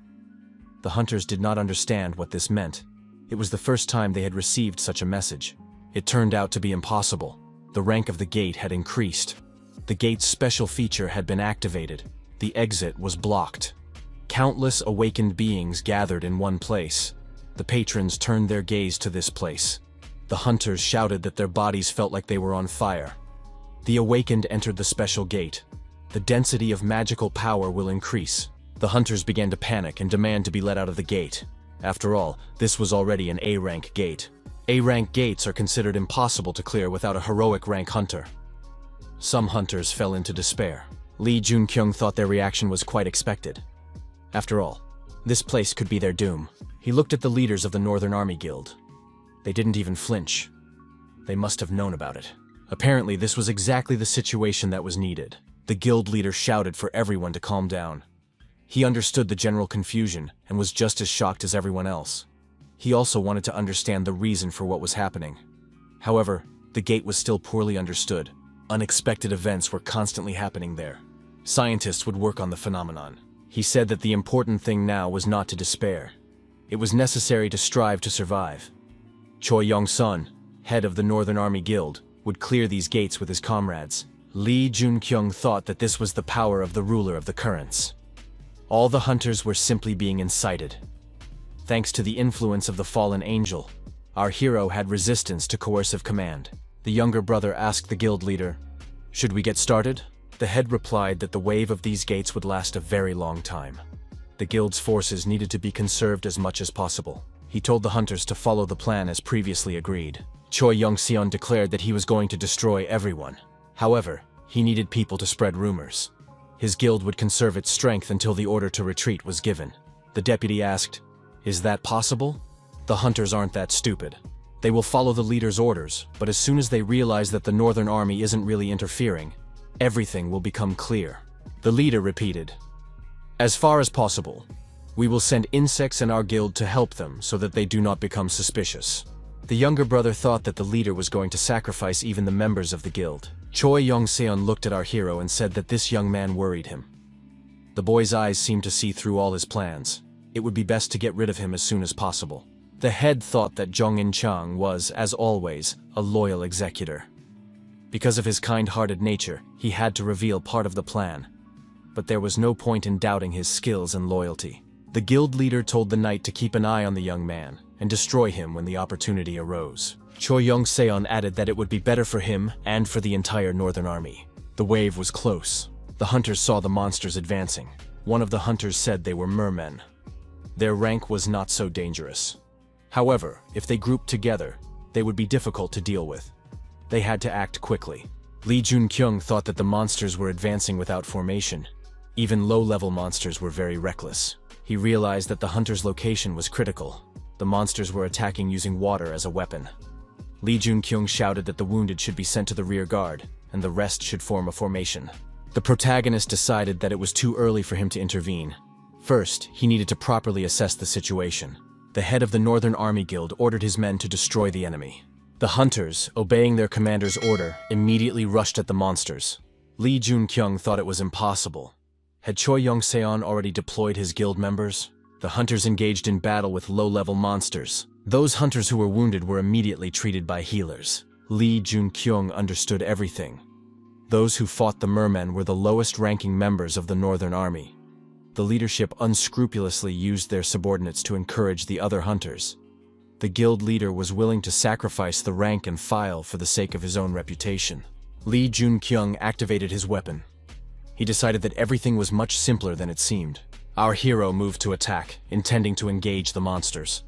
The hunters did not understand what this meant. It was the first time they had received such a message. It turned out to be impossible. The rank of the gate had increased. The gate's special feature had been activated. The exit was blocked. Countless awakened beings gathered in one place. The patrons turned their gaze to this place. The hunters shouted that their bodies felt like they were on fire. The awakened entered the special gate. The density of magical power will increase. The hunters began to panic and demand to be let out of the gate. After all, this was already an A-rank gate. A-rank gates are considered impossible to clear without a heroic rank hunter. Some hunters fell into despair. Lee Jun-kyung thought their reaction was quite expected. After all, this place could be their doom. He looked at the leaders of the Northern Army Guild. They didn't even flinch. They must have known about it. Apparently, this was exactly the situation that was needed. The guild leader shouted for everyone to calm down. He understood the general confusion and was just as shocked as everyone else. He also wanted to understand the reason for what was happening. However, the gate was still poorly understood. Unexpected events were constantly happening there. Scientists would work on the phenomenon. He said that the important thing now was not to despair. It was necessary to strive to survive. Choi Yong-sun, head of the Northern Army Guild, would clear these gates with his comrades. Lee Jun-kyung thought that this was the power of the ruler of the currents. All the hunters were simply being incited. Thanks to the influence of the fallen angel, our hero had resistance to coercive command. The younger brother asked the guild leader, "Should we get started?" The head replied that the wave of these gates would last a very long time. The guild's forces needed to be conserved as much as possible. He told the hunters to follow the plan as previously agreed. Choi Young-seon declared that he was going to destroy everyone. However, he needed people to spread rumors. His guild would conserve its strength until the order to retreat was given. The deputy asked, "Is that possible?" The hunters aren't that stupid. They will follow the leader's orders, but as soon as they realize that the Northern Army isn't really interfering, everything will become clear. The leader repeated, "As far as possible, we will send insects in our guild to help them so that they do not become suspicious." The younger brother thought that the leader was going to sacrifice even the members of the guild. Choi Young-seon looked at our hero and said that this young man worried him. The boy's eyes seemed to see through all his plans. It would be best to get rid of him as soon as possible. The head thought that Jong In-chang was, as always, a loyal executor. Because of his kind-hearted nature, he had to reveal part of the plan. But there was no point in doubting his skills and loyalty. The guild leader told the knight to keep an eye on the young man and destroy him when the opportunity arose. Choi Young-seon added that it would be better for him and for the entire Northern Army. The wave was close. The hunters saw the monsters advancing. One of the hunters said they were mermen. Their rank was not so dangerous. However, if they grouped together, they would be difficult to deal with. They had to act quickly. Lee Jun-kyung thought that the monsters were advancing without formation. Even low-level monsters were very reckless. He realized that the hunter's location was critical. The monsters were attacking using water as a weapon. Lee Jun-kyung shouted that the wounded should be sent to the rear guard, and the rest should form a formation. The protagonist decided that it was too early for him to intervene. First, he needed to properly assess the situation. The head of the Northern Army Guild ordered his men to destroy the enemy. The hunters, obeying their commander's order, immediately rushed at the monsters. Lee Jun-kyung thought it was impossible. Had Choi Young-seon already deployed his guild members? The hunters engaged in battle with low-level monsters. Those hunters who were wounded were immediately treated by healers. Lee Jun-kyung understood everything. Those who fought the mermen were the lowest-ranking members of the Northern Army. The leadership unscrupulously used their subordinates to encourage the other hunters. The guild leader was willing to sacrifice the rank and file for the sake of his own reputation. Lee Jun-kyung activated his weapon. He decided that everything was much simpler than it seemed. Our hero moved to attack, intending to engage the monsters.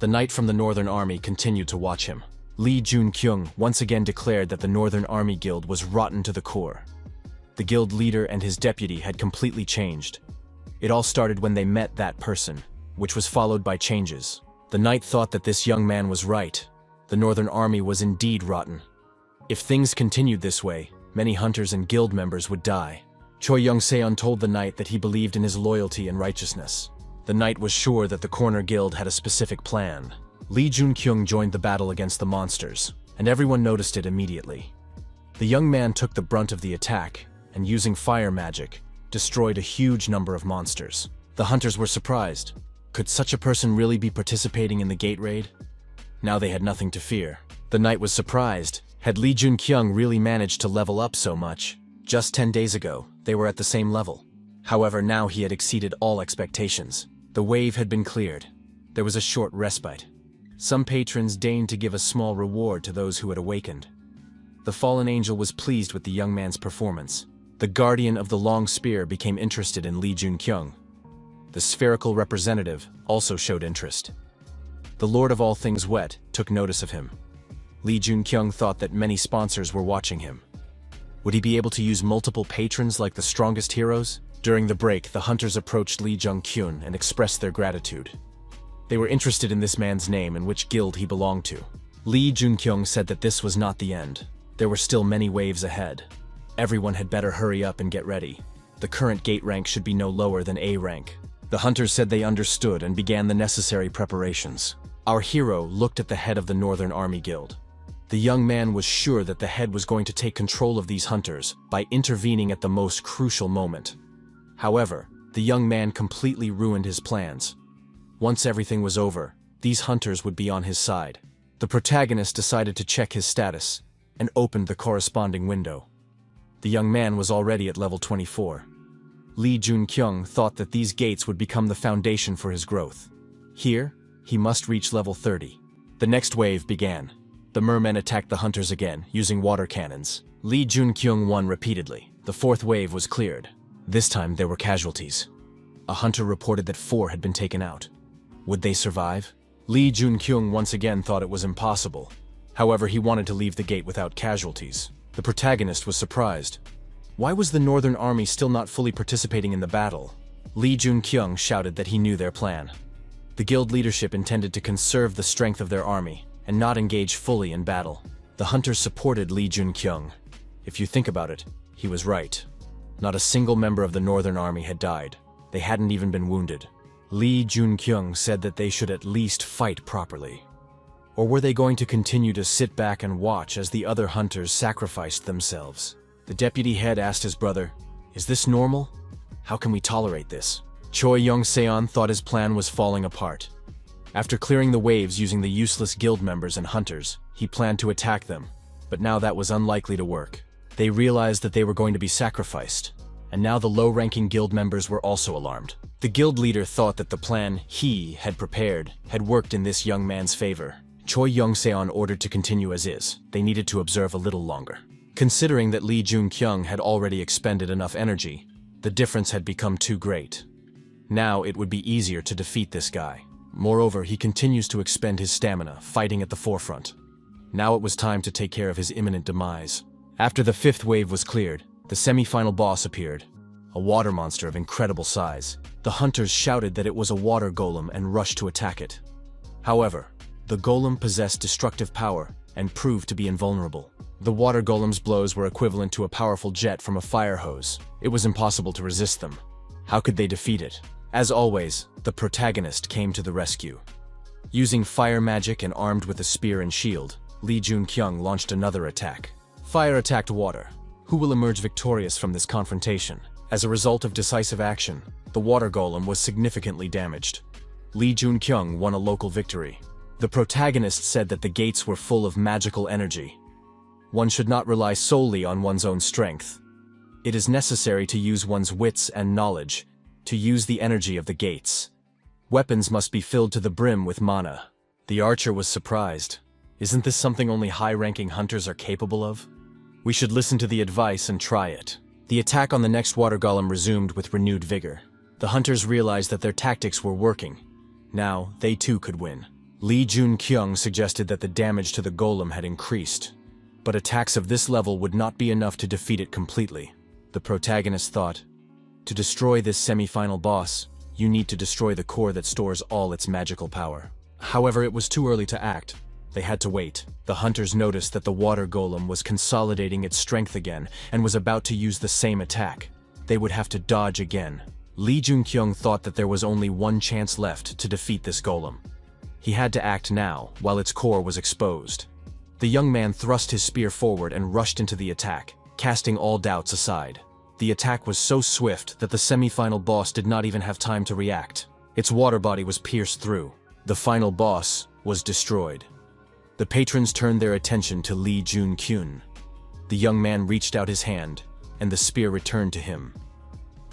The knight from the Northern Army continued to watch him. Lee Jun-kyung once again declared that the Northern Army Guild was rotten to the core. The guild leader and his deputy had completely changed. It all started when they met that person, which was followed by changes. The knight thought that this young man was right. The Northern Army was indeed rotten. If things continued this way, many hunters and guild members would die. Choi Young-seon told the knight that he believed in his loyalty and righteousness. The knight was sure that the Corner Guild had a specific plan. Lee Jun-kyung joined the battle against the monsters, and everyone noticed it immediately. The young man took the brunt of the attack, and using fire magic, destroyed a huge number of monsters. The hunters were surprised. Could such a person really be participating in the gate raid? Now they had nothing to fear. The knight was surprised. Had Lee Jun-kyung really managed to level up so much? Just 10 days ago, they were at the same level. However, now he had exceeded all expectations. The wave had been cleared. There was a short respite. Some patrons deigned to give a small reward to those who had awakened. The fallen angel was pleased with the young man's performance. The guardian of the long spear became interested in Lee Jun-kyung. The spherical representative also showed interest. The Lord of all things wet took notice of him. Lee Jun-kyung thought that many sponsors were watching him. Would he be able to use multiple patrons like the strongest heroes? During the break, the hunters approached Lee Jun-kyung and expressed their gratitude. They were interested in this man's name and which guild he belonged to. Lee Jun-kyung said that this was not the end. There were still many waves ahead. Everyone had better hurry up and get ready. The current gate rank should be no lower than A rank. The hunters said they understood and began the necessary preparations. Our hero looked at the head of the Northern Army Guild. The young man was sure that the head was going to take control of these hunters by intervening at the most crucial moment. However, the young man completely ruined his plans. Once everything was over, these hunters would be on his side. The protagonist decided to check his status and opened the corresponding window. The young man was already at level 24. Lee Jun-kyung thought that these gates would become the foundation for his growth. Here, he must reach level 30. The next wave began. The mermen attacked the hunters again, using water cannons. Lee Jun-kyung won repeatedly. The fourth wave was cleared. This time there were casualties. A hunter reported that 4 had been taken out. Would they survive? Lee Jun-kyung once again thought it was impossible. However, he wanted to leave the gate without casualties. The protagonist was surprised. Why was the Northern Army still not fully participating in the battle? Lee Jun-kyung shouted that he knew their plan. The guild leadership intended to conserve the strength of their army and not engage fully in battle. The hunters supported Lee Jun-kyung. If you think about it, he was right. Not a single member of the Northern Army had died. They hadn't even been wounded. Lee Jun-kyung said that they should at least fight properly. Or were they going to continue to sit back and watch as the other hunters sacrificed themselves? The deputy head asked his brother, "Is this normal? How can we tolerate this?" Choi Young-seon thought his plan was falling apart. After clearing the waves using the useless guild members and hunters, he planned to attack them, but now that was unlikely to work. They realized that they were going to be sacrificed, and now the low-ranking guild members were also alarmed. The guild leader thought that the plan he had prepared had worked in this young man's favor. Choi Young-seon ordered to continue as is. They needed to observe a little longer. Considering that Lee Jun-kyung had already expended enough energy, the difference had become too great. Now it would be easier to defeat this guy. Moreover, he continues to expend his stamina, fighting at the forefront. Now it was time to take care of his imminent demise. After the 5th wave was cleared, the semi-final boss appeared. a water monster of incredible size. The hunters shouted that it was a water golem and rushed to attack it. However, the golem possessed destructive power and proved to be invulnerable. The water golem's blows were equivalent to a powerful jet from a fire hose. It was impossible to resist them. How could they defeat it? As always, the protagonist came to the rescue. Using fire magic and armed with a spear and shield, Lee Jun-kyung launched another attack. Fire attacked water. Who will emerge victorious from this confrontation? As a result of decisive action, the water golem was significantly damaged. Lee Jun-kyung won a local victory. The protagonist said that the gates were full of magical energy. One should not rely solely on one's own strength. It is necessary to use one's wits and knowledge to use the energy of the gates. Weapons must be filled to the brim with mana. The archer was surprised. Isn't this something only high-ranking hunters are capable of? We should listen to the advice and try it. The attack on the next water golem resumed with renewed vigor. The hunters realized that their tactics were working. Now, they too could win. Lee Jun-kyung suggested that the damage to the golem had increased. But attacks of this level would not be enough to defeat it completely. The protagonist thought, to destroy this semi-final boss, you need to destroy the core that stores all its magical power. However, it was too early to act. They had to wait. The hunters noticed that the water golem was consolidating its strength again and was about to use the same attack. They would have to dodge again. Lee Jun-kyung thought that there was only one chance left to defeat this golem. He had to act now, while its core was exposed. The young man thrust his spear forward and rushed into the attack, casting all doubts aside. The attack was so swift that the semi-final boss did not even have time to react. Its water body was pierced through. The final boss was destroyed. The patrons turned their attention to Lee Jun-kyung. The young man reached out his hand, and the spear returned to him.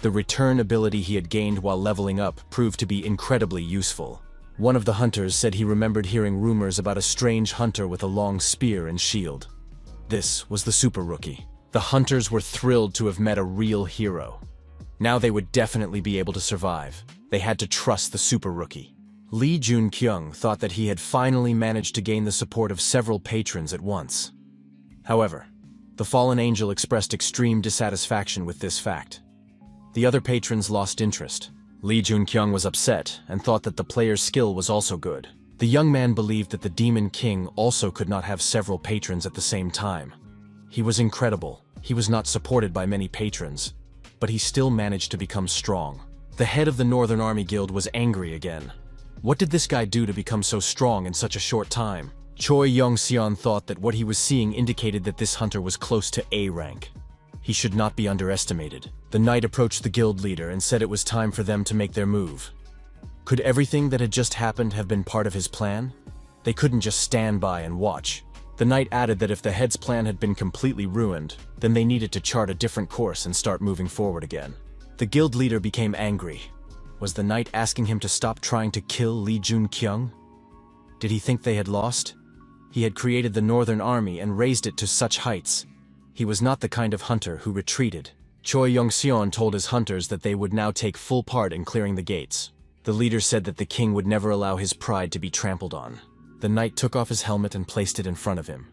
The return ability he had gained while leveling up proved to be incredibly useful. One of the hunters said he remembered hearing rumors about a strange hunter with a long spear and shield. This was the super rookie. The hunters were thrilled to have met a real hero. Now they would definitely be able to survive. They had to trust the super rookie. Lee Jun-kyung thought that he had finally managed to gain the support of several patrons at once. However, the fallen angel expressed extreme dissatisfaction with this fact. The other patrons lost interest. Lee Jun-kyung was upset and thought that the player's skill was also good. The young man believed that the Demon King also could not have several patrons at the same time. He was incredible. He was not supported by many patrons, but he still managed to become strong. The head of the Northern Army Guild was angry again. What did this guy do to become so strong in such a short time? Choi Yong-seon thought that what he was seeing indicated that this hunter was close to A rank. He should not be underestimated. The knight approached the guild leader and said it was time for them to make their move. Could everything that had just happened have been part of his plan? They couldn't just stand by and watch. The knight added that if the head's plan had been completely ruined, then they needed to chart a different course and start moving forward again. The guild leader became angry. Was the knight asking him to stop trying to kill Lee Jun-kyung? Did he think they had lost? He had created the Northern Army and raised it to such heights. He was not the kind of hunter who retreated. Choi Yong-seon told his hunters that they would now take full part in clearing the gates. The leader said that the king would never allow his pride to be trampled on. The knight took off his helmet and placed it in front of him.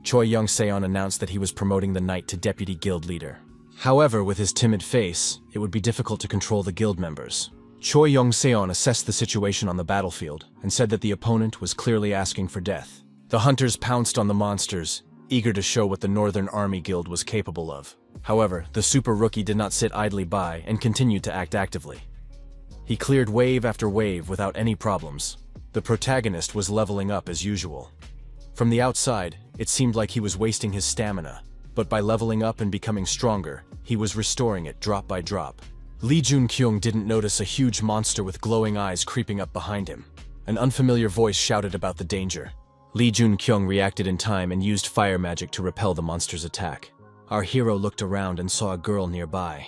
Choi Yong-seon announced that he was promoting the knight to deputy guild leader. However, with his timid face, it would be difficult to control the guild members. Choi Yong-seon assessed the situation on the battlefield and said that the opponent was clearly asking for death. The hunters pounced on the monsters, eager to show what the Northern Army Guild was capable of. However, the super rookie did not sit idly by and continued to act actively. He cleared wave after wave without any problems. The protagonist was leveling up as usual. From the outside, it seemed like he was wasting his stamina, but by leveling up and becoming stronger, he was restoring it drop by drop. Lee Jun-kyung didn't notice a huge monster with glowing eyes creeping up behind him. An unfamiliar voice shouted about the danger. Lee Jun-kyung reacted in time and used fire magic to repel the monster's attack. Our hero looked around and saw a girl nearby.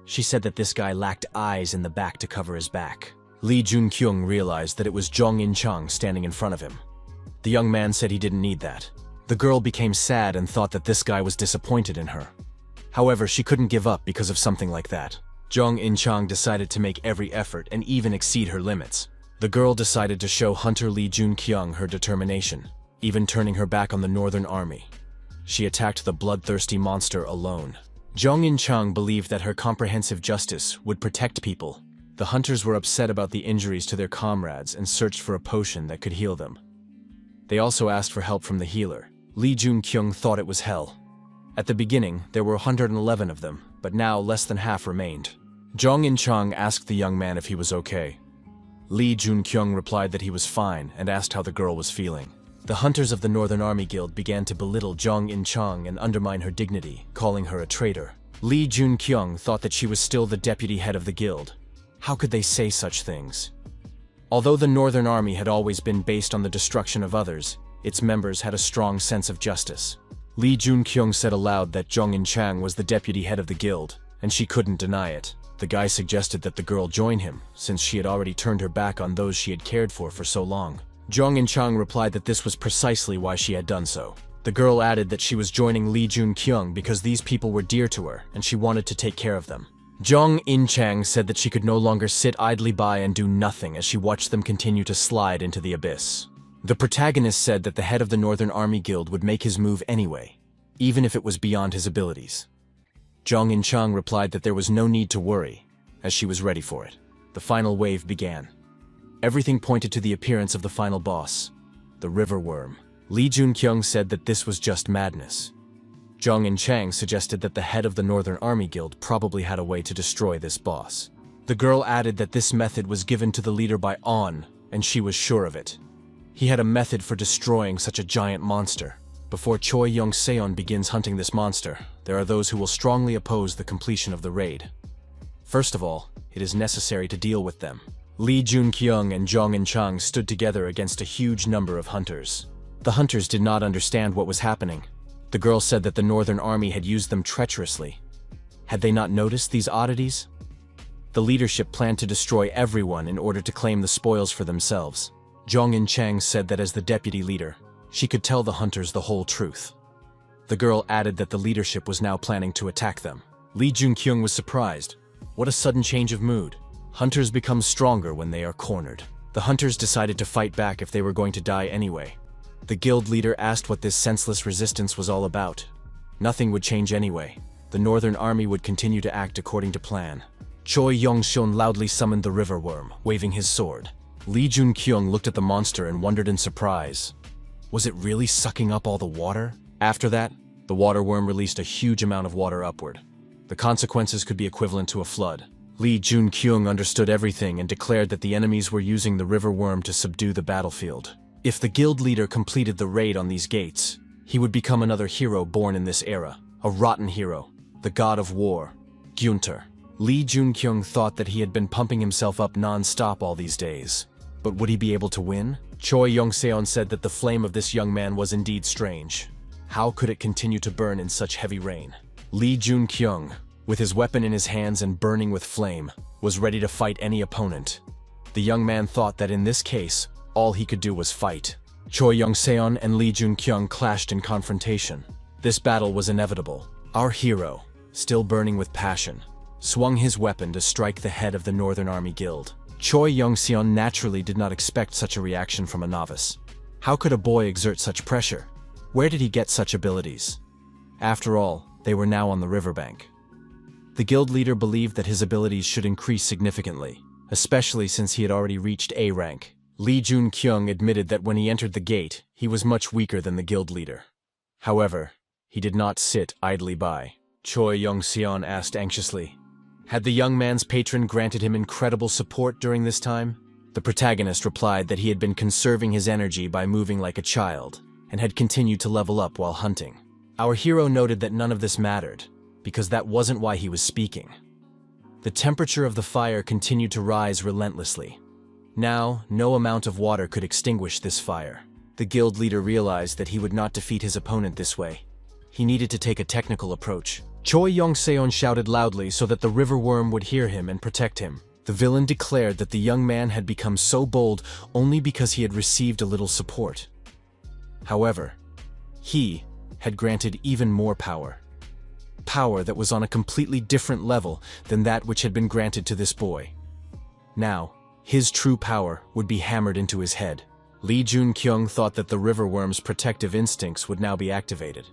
She said that this guy lacked eyes in the back to cover his back. Lee Jun-kyung realized that it was Jong In-chang standing in front of him. The young man said he didn't need that. The girl became sad and thought that this guy was disappointed in her. However, she couldn't give up because of something like that. Jong In-chang decided to make every effort and even exceed her limits. The girl decided to show Hunter Lee Jun-kyung her determination, even turning her back on the Northern Army. She attacked the bloodthirsty monster alone. Zhang Yinchang believed that her comprehensive justice would protect people. The hunters were upset about the injuries to their comrades and searched for a potion that could heal them. They also asked for help from the healer. Li Junkyung thought it was hell. At the beginning, there were 111 of them, but now less than half remained. Zhang Yinchang asked the young man if he was okay. Li Junkyung replied that he was fine and asked how the girl was feeling. The hunters of the Northern Army Guild began to belittle Zhang Yinchang and undermine her dignity, calling her a traitor. Li Junkyung thought that she was still the deputy head of the guild. How could they say such things? Although the Northern Army had always been based on the destruction of others, its members had a strong sense of justice. Li Junkyung said aloud that Zhang Yinchang was the deputy head of the guild, and she couldn't deny it. The guy suggested that the girl join him, since she had already turned her back on those she had cared for so long. Zhang Yinchang replied that this was precisely why she had done so. The girl added that she was joining Li Junkyung because these people were dear to her and she wanted to take care of them. Zhang Yinchang said that she could no longer sit idly by and do nothing as she watched them continue to slide into the abyss. The protagonist said that the head of the Northern Army Guild would make his move anyway, even if it was beyond his abilities. Zhang Yinchang replied that there was no need to worry, as she was ready for it. The final wave began. Everything pointed to the appearance of the final boss, the river worm. Li Junkyung said that this was just madness. Zhang Yinchang suggested that the head of the Northern Army Guild probably had a way to destroy this boss. The girl added that this method was given to the leader by On, and she was sure of it. He had a method for destroying such a giant monster. Before Choi Young-seon begins hunting this monster, there are those who will strongly oppose the completion of the raid. First of all, it is necessary to deal with them. Li Junkyung and Zhang Yinchang stood together against a huge number of hunters. The hunters did not understand what was happening. The girl said that the Northern Army had used them treacherously. Had they not noticed these oddities? The leadership planned to destroy everyone in order to claim the spoils for themselves. Zhang Yinchang said that as the deputy leader, she could tell the hunters the whole truth. The girl added that the leadership was now planning to attack them. Li Junkyung was surprised. What a sudden change of mood. Hunters become stronger when they are cornered. The hunters decided to fight back if they were going to die anyway. The guild leader asked what this senseless resistance was all about. Nothing would change anyway. The Northern Army would continue to act according to plan. Choi Yong-seon loudly summoned the river worm, waving his sword. Li Junkyung looked at the monster and wondered in surprise. Was it really sucking up all the water? After that, the water worm released a huge amount of water upward. The consequences could be equivalent to a flood. Li Junkyung understood everything and declared that the enemies were using the river worm to subdue the battlefield. If the guild leader completed the raid on these gates, he would become another hero born in this era, a rotten hero, the god of war, Gyunter. Li Junkyung thought that he had been pumping himself up non-stop all these days. But would he be able to win? Choi Young-seon said that the flame of this young man was indeed strange. How could it continue to burn in such heavy rain? Li Junkyung, with his weapon in his hands and burning with flame, was ready to fight any opponent. The young man thought that in this case, all he could do was fight. Choi Young-seon and Li Junkyung clashed in confrontation. This battle was inevitable. Our hero, still burning with passion, swung his weapon to strike the head of the Northern Army Guild. Choi Young-seon naturally did not expect such a reaction from a novice. How could a boy exert such pressure? Where did he get such abilities? After all, they were now on the riverbank. The guild leader believed that his abilities should increase significantly, especially since he had already reached A rank. Li Junkyung admitted that when he entered the gate, he was much weaker than the guild leader. However, he did not sit idly by. Choi Young-seon asked anxiously, had the young man's patron granted him incredible support during this time? The protagonist replied that he had been conserving his energy by moving like a child, and had continued to level up while hunting. Our hero noted that none of this mattered, because that wasn't why he was speaking. The temperature of the fire continued to rise relentlessly. Now, no amount of water could extinguish this fire. The guild leader realized that he would not defeat his opponent this way. He needed to take a technical approach. Choi Young-seon shouted loudly so that the river worm would hear him and protect him. The villain declared that the young man had become so bold only because he had received a little support. However, he had granted even more power. Power that was on a completely different level than that which had been granted to this boy. Now, his true power would be hammered into his head. Li Junkyung thought that the river worm's protective instincts would now be activated.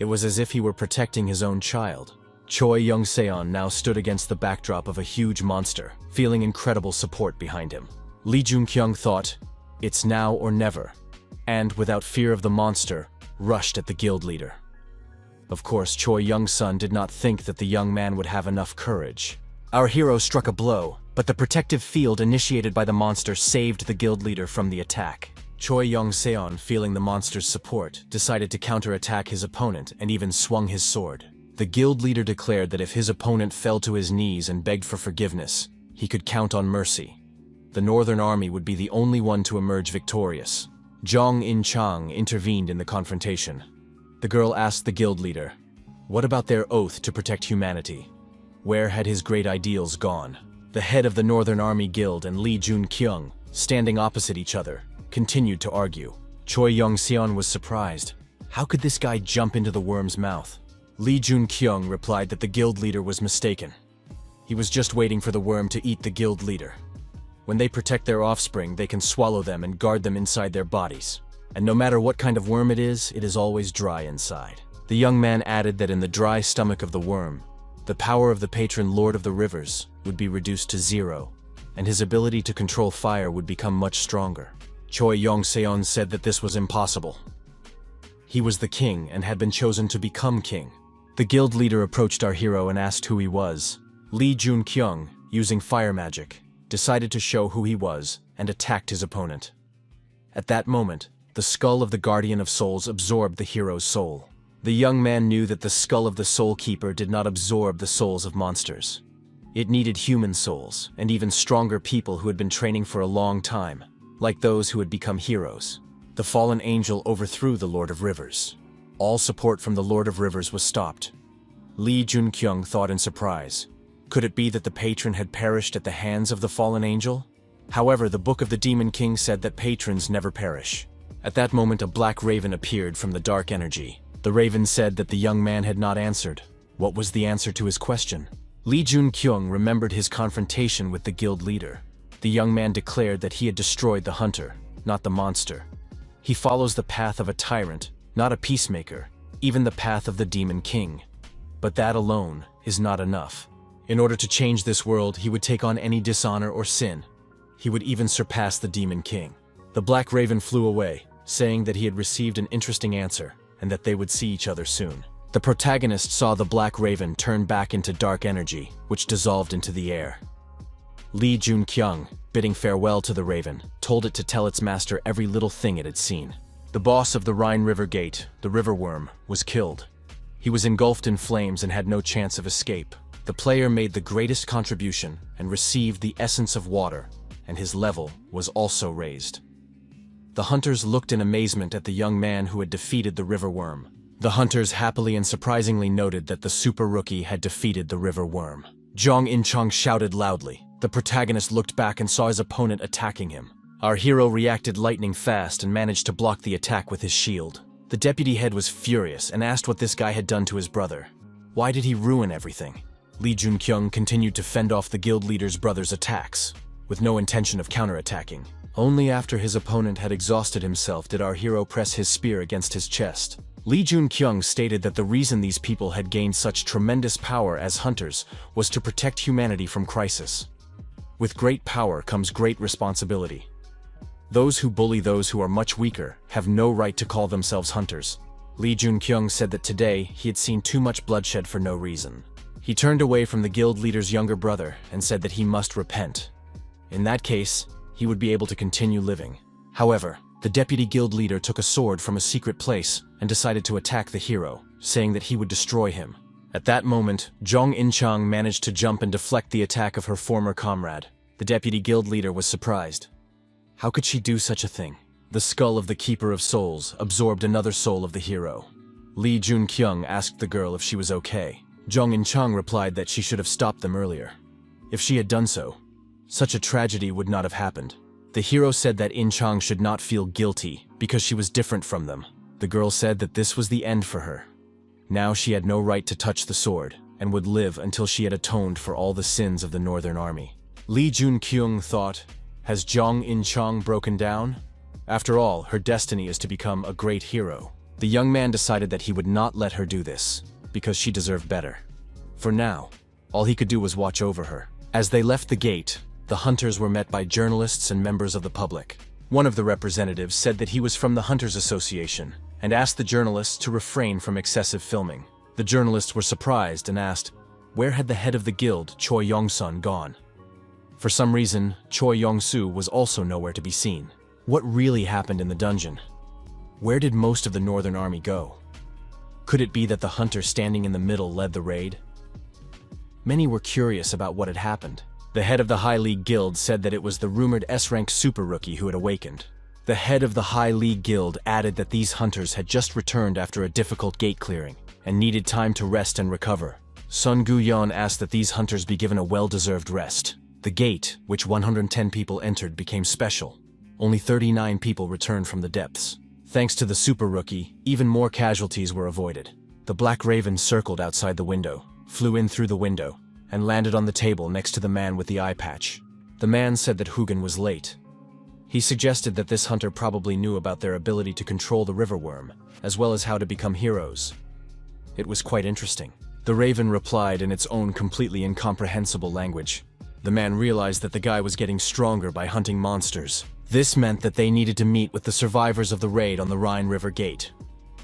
It was as if he were protecting his own child. Choi Young-seon now stood against the backdrop of a huge monster, feeling incredible support behind him. Lee Jun-kyung thought, "It's now or never," and, without fear of the monster, rushed at the guild leader. Of course, Choi Young-sun did not think that the young man would have enough courage. Our hero struck a blow, but the protective field initiated by the monster saved the guild leader from the attack. Choi Young-seon, feeling the monster's support, decided to counterattack his opponent and even swung his sword. The guild leader declared that if his opponent fell to his knees and begged for forgiveness, he could count on mercy. The Northern Army would be the only one to emerge victorious. Jong In-chang intervened in the confrontation. The girl asked the guild leader, what about their oath to protect humanity? Where had his great ideals gone? The head of the Northern Army Guild and Lee Jun-kyung, standing opposite each other, continued to argue. Choi Young-seon was surprised. How could this guy jump into the worm's mouth? Lee Jun-kyung replied that the guild leader was mistaken. He was just waiting for the worm to eat the guild leader. When they protect their offspring, they can swallow them and guard them inside their bodies. And no matter what kind of worm it is always dry inside. The young man added that in the dry stomach of the worm, the power of the patron Lord of the Rivers would be reduced to 0, and his ability to control fire would become much stronger. Choi Young-seon said that this was impossible. He was the king and had been chosen to become king. The guild leader approached our hero and asked who he was. Lee Jun-kyung, using fire magic, decided to show who he was and attacked his opponent. At that moment, the skull of the Guardian of Souls absorbed the hero's soul. The young man knew that the skull of the Soul Keeper did not absorb the souls of monsters. It needed human souls, and even stronger people who had been training for a long time, like those who had become heroes. The fallen angel overthrew the Lord of Rivers. All support from the Lord of Rivers was stopped. Lee Jun-kyung thought in surprise. Could it be that the patron had perished at the hands of the fallen angel? However, the Book of the Demon King said that patrons never perish. At that moment, a black raven appeared from the dark energy. The raven said that the young man had not answered. What was the answer to his question? Lee Jun-kyung remembered his confrontation with the guild leader. The young man declared that he had destroyed the hunter, not the monster. He follows the path of a tyrant, not a peacemaker, even the path of the Demon King. But that alone is not enough. In order to change this world, he would take on any dishonor or sin. He would even surpass the Demon King. The black raven flew away, saying that he had received an interesting answer, and that they would see each other soon. The protagonist saw the black raven turn back into dark energy, which dissolved into the air. Lee Jun-kyung, bidding farewell to the raven, told it to tell its master every little thing it had seen. The boss of the Rhine River Gate, the river worm, was killed. He was engulfed in flames and had no chance of escape. The player made the greatest contribution and received the essence of water, and his level was also raised. The hunters looked in amazement at the young man who had defeated the river worm. The hunters happily and surprisingly noted that the super rookie had defeated the river worm. Jong In-chang shouted loudly. The protagonist looked back and saw his opponent attacking him. Our hero reacted lightning fast and managed to block the attack with his shield. The deputy head was furious and asked what this guy had done to his brother. Why did he ruin everything? Lee Jun-kyung continued to fend off the guild leader's brother's attacks, with no intention of counterattacking. Only after his opponent had exhausted himself did our hero press his spear against his chest. Lee Jun-kyung stated that the reason these people had gained such tremendous power as hunters was to protect humanity from crisis. With great power comes great responsibility. Those who bully those who are much weaker have no right to call themselves hunters. Lee Jun-kyung said that today he had seen too much bloodshed for no reason. He turned away from the guild leader's younger brother and said that he must repent. In that case, he would be able to continue living. However, the deputy guild leader took a sword from a secret place and decided to attack the hero, saying that he would destroy him. At that moment, Jong In-chang managed to jump and deflect the attack of her former comrade. The deputy guild leader was surprised. How could she do such a thing? The skull of the Keeper of Souls absorbed another soul of the hero. Lee Jun-kyung asked the girl if she was okay. Jong In-chang replied that she should have stopped them earlier. If she had done so, such a tragedy would not have happened. The hero said that In-chang should not feel guilty because she was different from them. The girl said that this was the end for her. Now she had no right to touch the sword and would live until she had atoned for all the sins of the Northern Army. Lee Jun-kyung thought, has Jong In-chang broken down? After all, her destiny is to become a great hero. The young man decided that he would not let her do this, because she deserved better. For now, all he could do was watch over her. As they left the gate, the hunters were met by journalists and members of the public. One of the representatives said that he was from the Hunters Association and asked the journalists to refrain from excessive filming. The journalists were surprised and asked, where had the head of the guild, Choi Yong-sun, gone? For some reason, Choi Yong-soo was also nowhere to be seen. What really happened in the dungeon? Where did most of the Northern Army go? Could it be that the hunter standing in the middle led the raid? Many were curious about what had happened. The head of the High League Guild said that it was the rumored S-rank super rookie who had awakened. The head of the High League Guild added that these hunters had just returned after a difficult gate clearing and needed time to rest and recover. Sun Guyon asked that these hunters be given a well-deserved rest. The gate, which 110 people entered, became special. Only 39 people returned from the depths. Thanks to the super rookie, even more casualties were avoided. The Black Raven circled outside the window, flew in through the window, and landed on the table next to the man with the eye patch. The man said that Hugin was late. He suggested that this hunter probably knew about their ability to control the river worm, as well as how to become heroes. It was quite interesting. The Raven replied in its own completely incomprehensible language. The man realized that the guy was getting stronger by hunting monsters. This meant that they needed to meet with the survivors of the raid on the Rhine River Gate.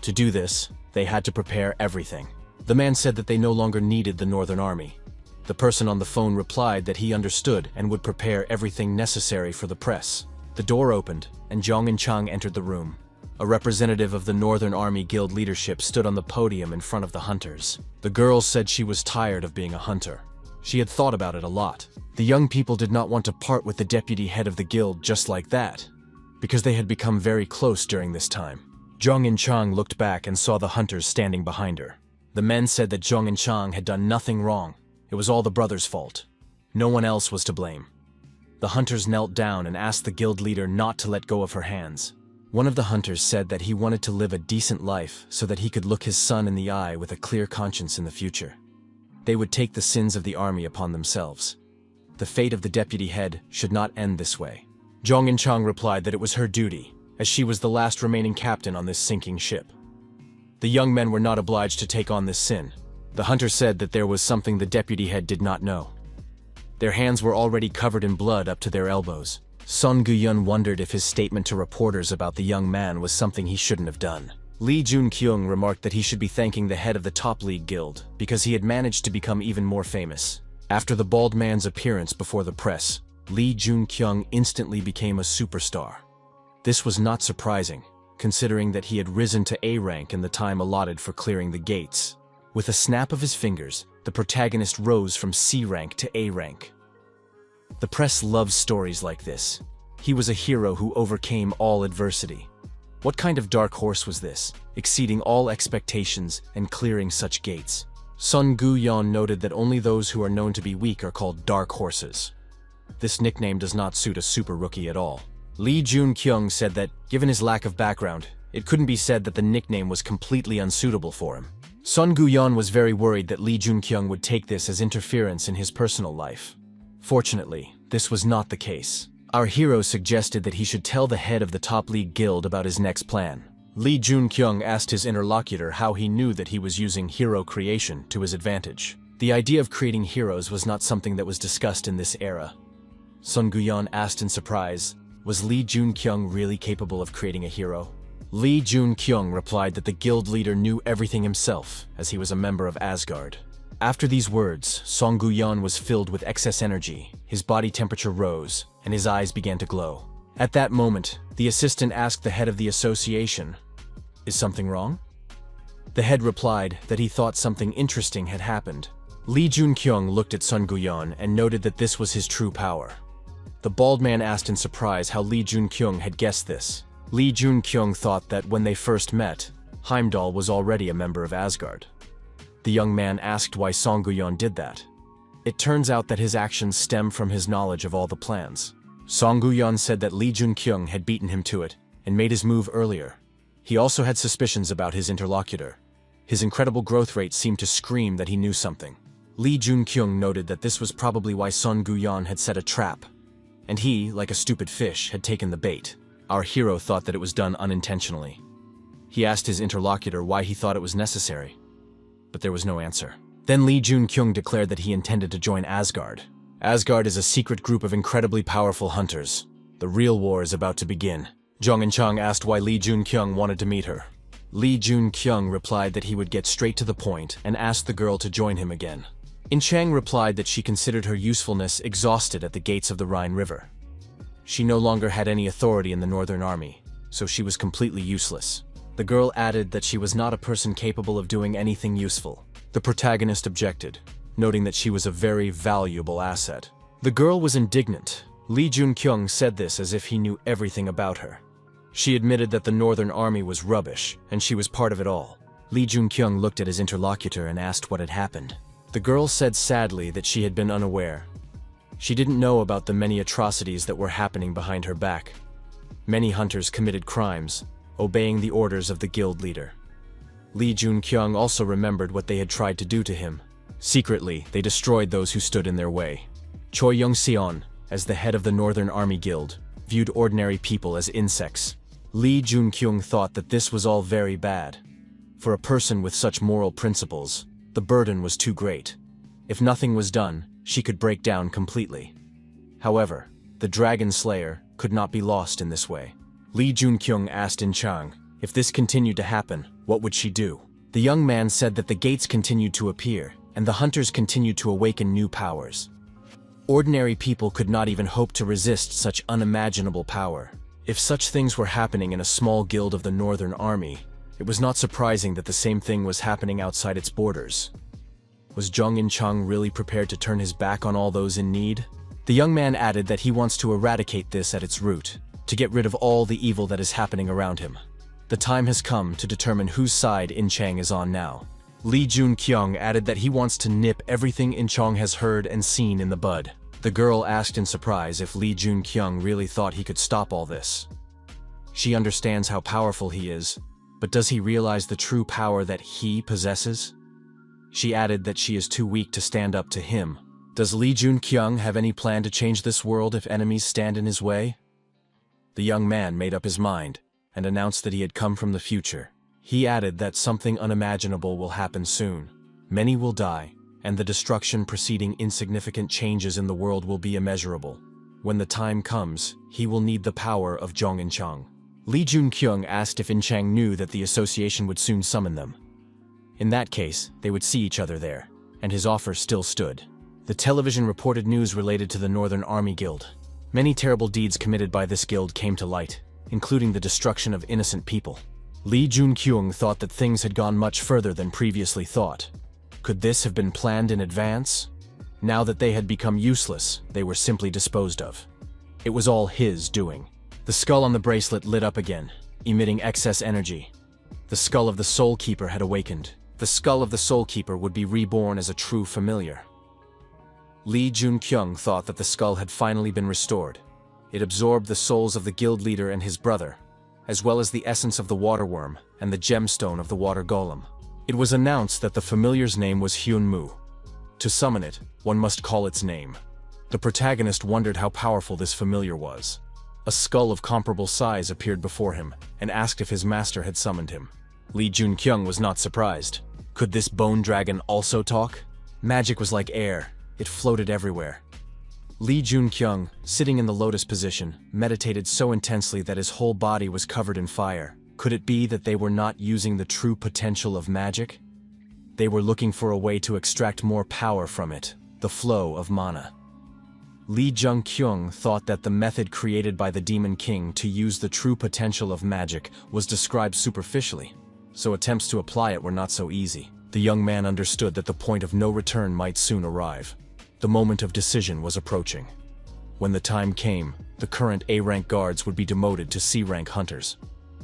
To do this, they had to prepare everything. The man said that they no longer needed the Northern Army. The person on the phone replied that he understood and would prepare everything necessary for the press. The door opened, and Zhang and Chang entered the room. A representative of the Northern Army Guild leadership stood on the podium in front of the hunters. The girl said she was tired of being a hunter. She had thought about it a lot. The young people did not want to part with the deputy head of the guild just like that, because they had become very close during this time. Zhang and Chang looked back and saw the hunters standing behind her. The men said that Zhang and Chang had done nothing wrong. It was all the brothers' fault. No one else was to blame. The hunters knelt down and asked the guild leader not to let go of her hands. One of the hunters said that he wanted to live a decent life so that he could look his son in the eye with a clear conscience in the future. They would take the sins of the army upon themselves. The fate of the deputy head should not end this way. Zhang and Chang replied that it was her duty, as she was the last remaining captain on this sinking ship. The young men were not obliged to take on this sin. The hunter said that there was something the deputy head did not know. Their hands were already covered in blood up to their elbows. Sun Guyun wondered if his statement to reporters about the young man was something he shouldn't have done. Lee Jun-kyung remarked that he should be thanking the head of the top league guild because he had managed to become even more famous. After the bald man's appearance before the press, Lee Jun-kyung instantly became a superstar. This was not surprising, considering that he had risen to A rank in the time allotted for clearing the gates. With a snap of his fingers, the protagonist rose from C rank to A rank. The press loves stories like this. He was a hero who overcame all adversity. What kind of dark horse was this, exceeding all expectations and clearing such gates? Sun Guyon noted that only those who are known to be weak are called dark horses. This nickname does not suit a super rookie at all. Lee Jun-kyung said that, given his lack of background, it couldn't be said that the nickname was completely unsuitable for him. Sun Guyon was very worried that Lee Jun-kyung would take this as interference in his personal life. Fortunately, this was not the case. Our hero suggested that he should tell the head of the top league guild about his next plan. Lee Jun-kyung asked his interlocutor how he knew that he was using hero creation to his advantage. The idea of creating heroes was not something that was discussed in this era. Sun Guyon asked in surprise, was Lee Jun-kyung really capable of creating a hero? Lee Jun-kyung replied that the guild leader knew everything himself, as he was a member of Asgard. After these words, Song Guyon was filled with excess energy, his body temperature rose, and his eyes began to glow. At that moment, the assistant asked the head of the association, "Is something wrong?" The head replied that he thought something interesting had happened. Lee Jun-kyung looked at Sun Guyon and noted that this was his true power. The bald man asked in surprise how Lee Jun-kyung had guessed this. Lee Jun-kyung thought that when they first met, Heimdall was already a member of Asgard. The young man asked why Song Guyon did that. It turns out that his actions stem from his knowledge of all the plans. Song Guyon said that Lee Jun-kyung had beaten him to it and made his move earlier. He also had suspicions about his interlocutor. His incredible growth rate seemed to scream that he knew something. Lee Jun-kyung noted that this was probably why Song Guyon had set a trap, and he, like a stupid fish, had taken the bait. Our hero thought that it was done unintentionally. He asked his interlocutor why he thought it was necessary, but there was no answer. Then Lee Jun-kyung declared that he intended to join Asgard. Asgard is a secret group of incredibly powerful hunters. The real war is about to begin. Jung In-chang asked why Lee Jun-kyung wanted to meet her. Lee Jun-kyung replied that he would get straight to the point and asked the girl to join him again. In-chang replied that she considered her usefulness exhausted at the gates of the Rhine River. She no longer had any authority in the Northern Army, so she was completely useless. The girl added that she was not a person capable of doing anything useful. The protagonist objected, noting that she was a very valuable asset. The girl was indignant. Lee Jun-kyung said this as if he knew everything about her. She admitted that the Northern Army was rubbish, and she was part of it all. Lee Jun-kyung looked at his interlocutor and asked what had happened. The girl said sadly that she had been unaware. She didn't know about the many atrocities that were happening behind her back. Many hunters committed crimes, obeying the orders of the guild leader. Lee Jun-kyung also remembered what they had tried to do to him. Secretly, they destroyed those who stood in their way. Choi Young-seon, as the head of the Northern Army Guild, viewed ordinary people as insects. Lee Jun-kyung thought that this was all very bad. For a person with such moral principles, the burden was too great. If nothing was done, she could break down completely. However, the Dragon Slayer could not be lost in this way. Lee Jun-kyung asked In-chang, if this continued to happen, what would she do? The young man said that the gates continued to appear, and the hunters continued to awaken new powers. Ordinary people could not even hope to resist such unimaginable power. If such things were happening in a small guild of the Northern Army, it was not surprising that the same thing was happening outside its borders. Was Jung In-chang really prepared to turn his back on all those in need? The young man added that he wants to eradicate this at its root, to get rid of all the evil that is happening around him. The time has come to determine whose side In-chang is on now. Lee Jun-kyung added that he wants to nip everything In-chang has heard and seen in the bud. The girl asked in surprise if Lee Jun-kyung really thought he could stop all this. She understands how powerful he is, but does he realize the true power that he possesses? She added that she is too weak to stand up to him. Does Lee Jun-kyung have any plan to change this world if enemies stand in his way? The young man made up his mind and announced that he had come from the future. He added that something unimaginable will happen soon. Many will die, and the destruction preceding insignificant changes in the world will be immeasurable. When the time comes, he will need the power of Jung In-chang. Lee Jun-kyung asked if In-chang knew that the association would soon summon them. In that case, they would see each other there, and his offer still stood. The television reported news related to the Northern Army Guild. Many terrible deeds committed by this guild came to light, including the destruction of innocent people. Lee Jun-kyung thought that things had gone much further than previously thought. Could this have been planned in advance? Now that they had become useless, they were simply disposed of. It was all his doing. The skull on the bracelet lit up again, emitting excess energy. The skull of the Soul Keeper had awakened. The skull of the Soul Keeper would be reborn as a true familiar. Lee Jun-kyung thought that the skull had finally been restored. It absorbed the souls of the guild leader and his brother, as well as the essence of the water worm and the gemstone of the water golem. It was announced that the familiar's name was Hyun-mu. To summon it, one must call its name. The protagonist wondered how powerful this familiar was. A skull of comparable size appeared before him and asked if his master had summoned him. Lee Jun-kyung was not surprised. Could this bone dragon also talk? Magic was like air. It floated everywhere. Lee Jun-kyung, sitting in the lotus position, meditated so intensely that his whole body was covered in fire. Could it be that they were not using the true potential of magic? They were looking for a way to extract more power from it, the flow of mana. Lee Jun-kyung thought that the method created by the Demon King to use the true potential of magic was described superficially, so attempts to apply it were not so easy. The young man understood that the point of no return might soon arrive. The moment of decision was approaching. When the time came, the current A-rank guards would be demoted to C-rank hunters.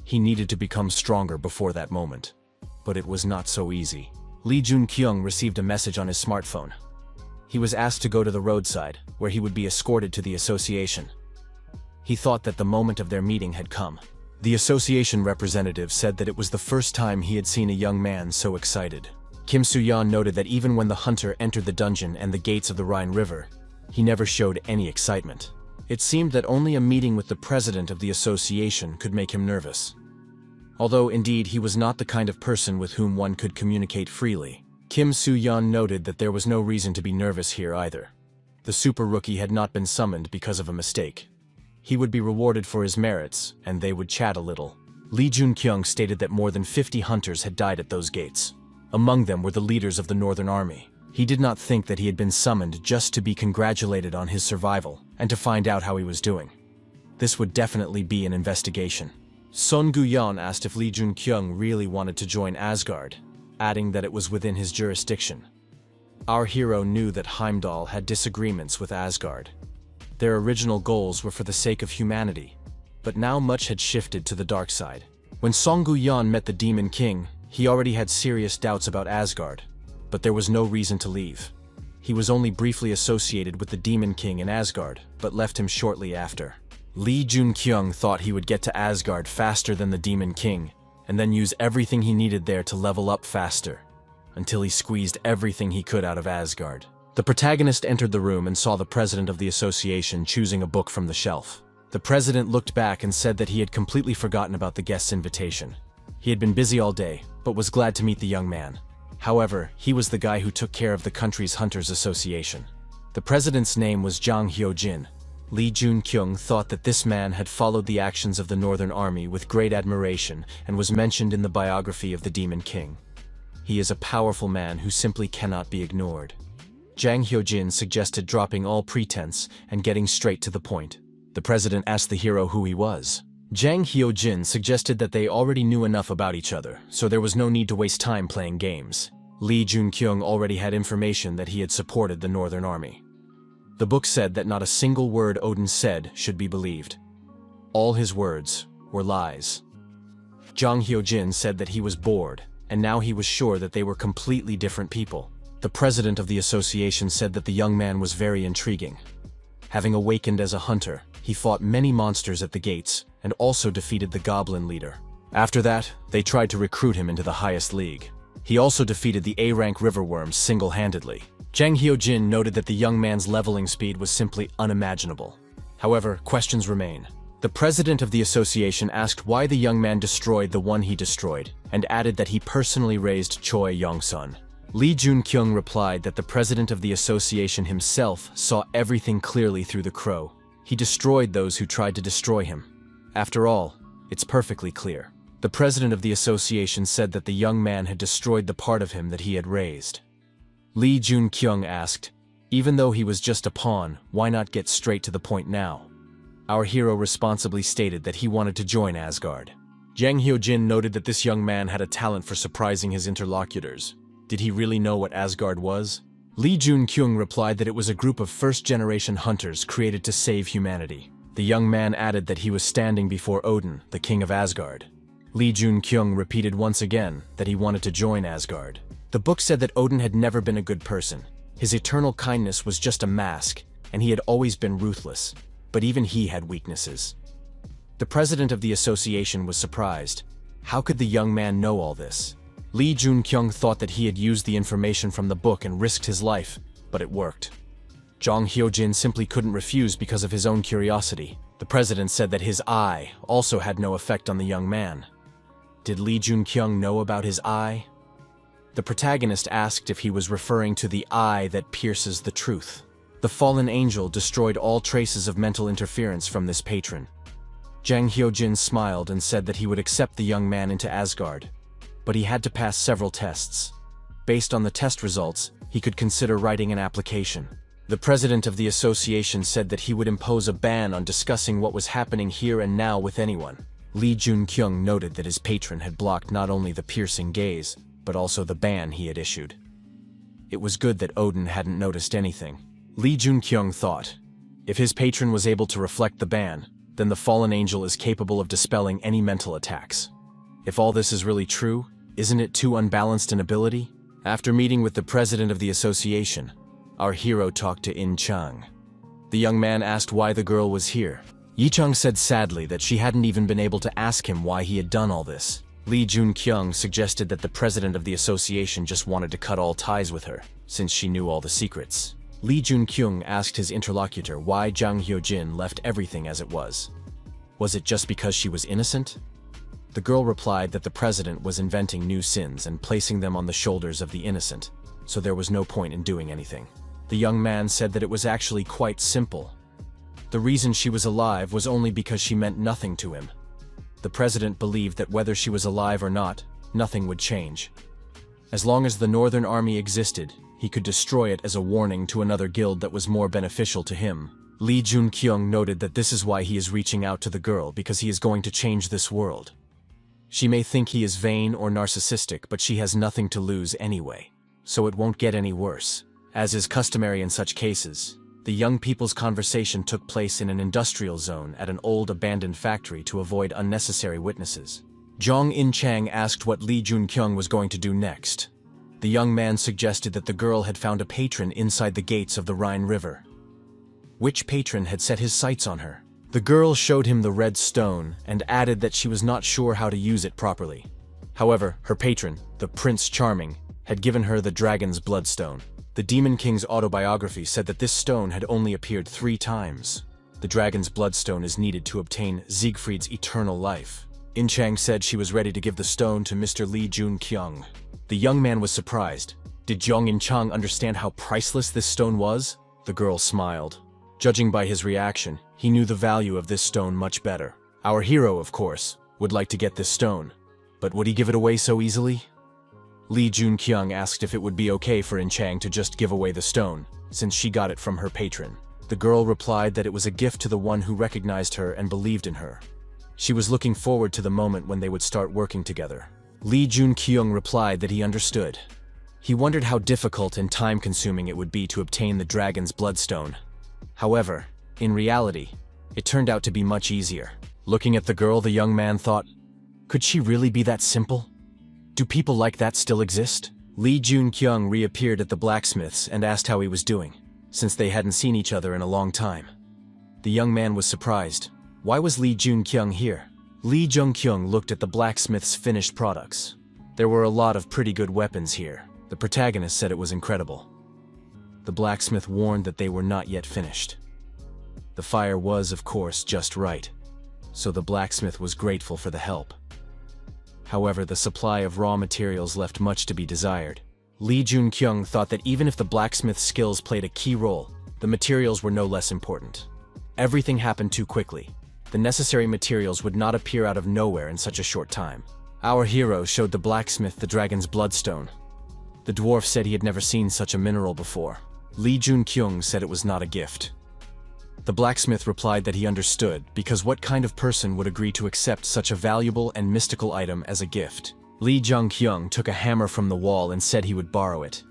He needed to become stronger before that moment. But it was not so easy. Lee Jun-kyung received a message on his smartphone. He was asked to go to the roadside, where he would be escorted to the association. He thought that the moment of their meeting had come. The association representative said that it was the first time he had seen a young man so excited. Kim Soo-yeon noted that even when the hunter entered the dungeon and the gates of the Rhine River, he never showed any excitement. It seemed that only a meeting with the president of the association could make him nervous. Although, indeed, he was not the kind of person with whom one could communicate freely. Kim Soo-yeon noted that there was no reason to be nervous here either. The super rookie had not been summoned because of a mistake. He would be rewarded for his merits, and they would chat a little. Lee Jun-kyung stated that more than 50 hunters had died at those gates. Among them were the leaders of the Northern Army. He did not think that he had been summoned just to be congratulated on his survival and to find out how he was doing. This would definitely be an investigation. Son Gu-yeon asked if Lee Jun-kyung really wanted to join Asgard, adding that it was within his jurisdiction. Our hero knew that Heimdall had disagreements with Asgard. Their original goals were for the sake of humanity, but now much had shifted to the dark side. When Song Gu-yeon met the Demon King, he already had serious doubts about Asgard, but there was no reason to leave. He was only briefly associated with the Demon King in Asgard, but left him shortly after. Lee Jun-kyung thought he would get to Asgard faster than the Demon King, and then use everything he needed there to level up faster, until he squeezed everything he could out of Asgard. The protagonist entered the room and saw the president of the association choosing a book from the shelf. The president looked back and said that he had completely forgotten about the guest's invitation. He had been busy all day, but was glad to meet the young man. However, he was the guy who took care of the country's Hunters Association. The president's name was Jang Hyo-jin. Lee Jun-kyung thought that this man had followed the actions of the Northern Army with great admiration and was mentioned in the biography of the Demon King. He is a powerful man who simply cannot be ignored. Jang Hyo-jin suggested dropping all pretense and getting straight to the point. The president asked the hero who he was. Jang Hyo-jin suggested that they already knew enough about each other, so there was no need to waste time playing games. Lee Jun-kyung already had information that he had supported the Northern Army. The book said that not a single word Odin said should be believed. All his words were lies. Jang Hyo-jin said that he was bored, and now he was sure that they were completely different people. The president of the association said that the young man was very intriguing. Having awakened as a hunter, he fought many monsters at the gates and also defeated the goblin leader. After that, they tried to recruit him into the highest league. He also defeated the A-rank riverworms single-handedly. Jang Hyo-jin noted that the young man's leveling speed was simply unimaginable. However, questions remain. The president of the association asked why the young man destroyed the one he destroyed, and added that he personally raised Choi Yong-sun. Lee Jun-kyung replied that the president of the association himself saw everything clearly through the crow. He destroyed those who tried to destroy him. After all, it's perfectly clear. The president of the association said that the young man had destroyed the part of him that he had raised. Lee Jun-kyung asked, even though he was just a pawn, why not get straight to the point now? Our hero responsibly stated that he wanted to join Asgard. Jang Hyo-jin noted that this young man had a talent for surprising his interlocutors. Did he really know what Asgard was? Lee Jun-kyung replied that it was a group of first-generation hunters created to save humanity. The young man added that he was standing before Odin, the king of Asgard. Lee Jun-kyung repeated once again that he wanted to join Asgard. The book said that Odin had never been a good person. His eternal kindness was just a mask, and he had always been ruthless. But even he had weaknesses. The president of the association was surprised. How could the young man know all this? Lee Jun-kyung thought that he had used the information from the book and risked his life, but it worked. Jang Hyo-jin simply couldn't refuse because of his own curiosity. The president said that his eye also had no effect on the young man. Did Lee Jun-kyung know about his eye? The protagonist asked if he was referring to the eye that pierces the truth. The fallen angel destroyed all traces of mental interference from this patron. Jang Hyo-jin smiled and said that he would accept the young man into Asgard, but he had to pass several tests. Based on the test results, he could consider writing an application. The president of the association said that he would impose a ban on discussing what was happening here and now with anyone. Lee Jun-kyung noted that his patron had blocked not only the piercing gaze, but also the ban he had issued. It was good that Odin hadn't noticed anything. Lee Jun-kyung thought, if his patron was able to reflect the ban, then the fallen angel is capable of dispelling any mental attacks. If all this is really true, isn't it too unbalanced an ability? After meeting with the president of the association, our hero talked to In Chang. The young man asked why the girl was here. Yi Chang said sadly that she hadn't even been able to ask him why he had done all this. Lee Jun-kyung suggested that the president of the association just wanted to cut all ties with her, since she knew all the secrets. Lee Jun-kyung asked his interlocutor why Jang Hyo-jin left everything as it was. Was it just because she was innocent? The girl replied that the president was inventing new sins and placing them on the shoulders of the innocent, so there was no point in doing anything. The young man said that it was actually quite simple. The reason she was alive was only because she meant nothing to him. The president believed that whether she was alive or not, nothing would change. As long as the Northern Army existed, he could destroy it as a warning to another guild that was more beneficial to him. Lee Jun-kyung noted that this is why he is reaching out to the girl, because he is going to change this world. She may think he is vain or narcissistic, but she has nothing to lose anyway, so it won't get any worse. As is customary in such cases, the young people's conversation took place in an industrial zone at an old abandoned factory to avoid unnecessary witnesses. Jong In-chang asked what Lee Jun-kyung was going to do next. The young man suggested that the girl had found a patron inside the gates of the Rhine River. Which patron had set his sights on her? The girl showed him the red stone and added that she was not sure how to use it properly. However, her patron, the Prince Charming, had given her the Dragon's Bloodstone. The Demon King's autobiography said that this stone had only appeared 3 times. The Dragon's Bloodstone is needed to obtain Siegfried's eternal life. In-chang said she was ready to give the stone to Mr. Lee Jun-kyung. The young man was surprised. Did Jong In-chang understand how priceless this stone was? The girl smiled. Judging by his reaction, he knew the value of this stone much better. Our hero, of course, would like to get this stone. But would he give it away so easily? Lee Jun-kyung asked if it would be okay for In-chang to just give away the stone, since she got it from her patron. The girl replied that it was a gift to the one who recognized her and believed in her. She was looking forward to the moment when they would start working together. Lee Jun-kyung replied that he understood. He wondered how difficult and time-consuming it would be to obtain the Dragon's Bloodstone. However, in reality, it turned out to be much easier. Looking at the girl, the young man thought, could she really be that simple? Do people like that still exist? Lee Jun-kyung reappeared at the blacksmith's and asked how he was doing, since they hadn't seen each other in a long time. The young man was surprised. Why was Lee Jun-kyung here? Lee Jun-kyung looked at the blacksmith's finished products. There were a lot of pretty good weapons here. The protagonist said it was incredible. The blacksmith warned that they were not yet finished. The fire was, of course, just right, so the blacksmith was grateful for the help. However, the supply of raw materials left much to be desired. Lee Jun-kyung thought that even if the blacksmith's skills played a key role, the materials were no less important. Everything happened too quickly. The necessary materials would not appear out of nowhere in such a short time. Our hero showed the blacksmith the Dragon's Bloodstone. The dwarf said he had never seen such a mineral before. Lee Jun-kyung said it was not a gift. The blacksmith replied that he understood, because what kind of person would agree to accept such a valuable and mystical item as a gift? Lee Jun-kyung took a hammer from the wall and said he would borrow it.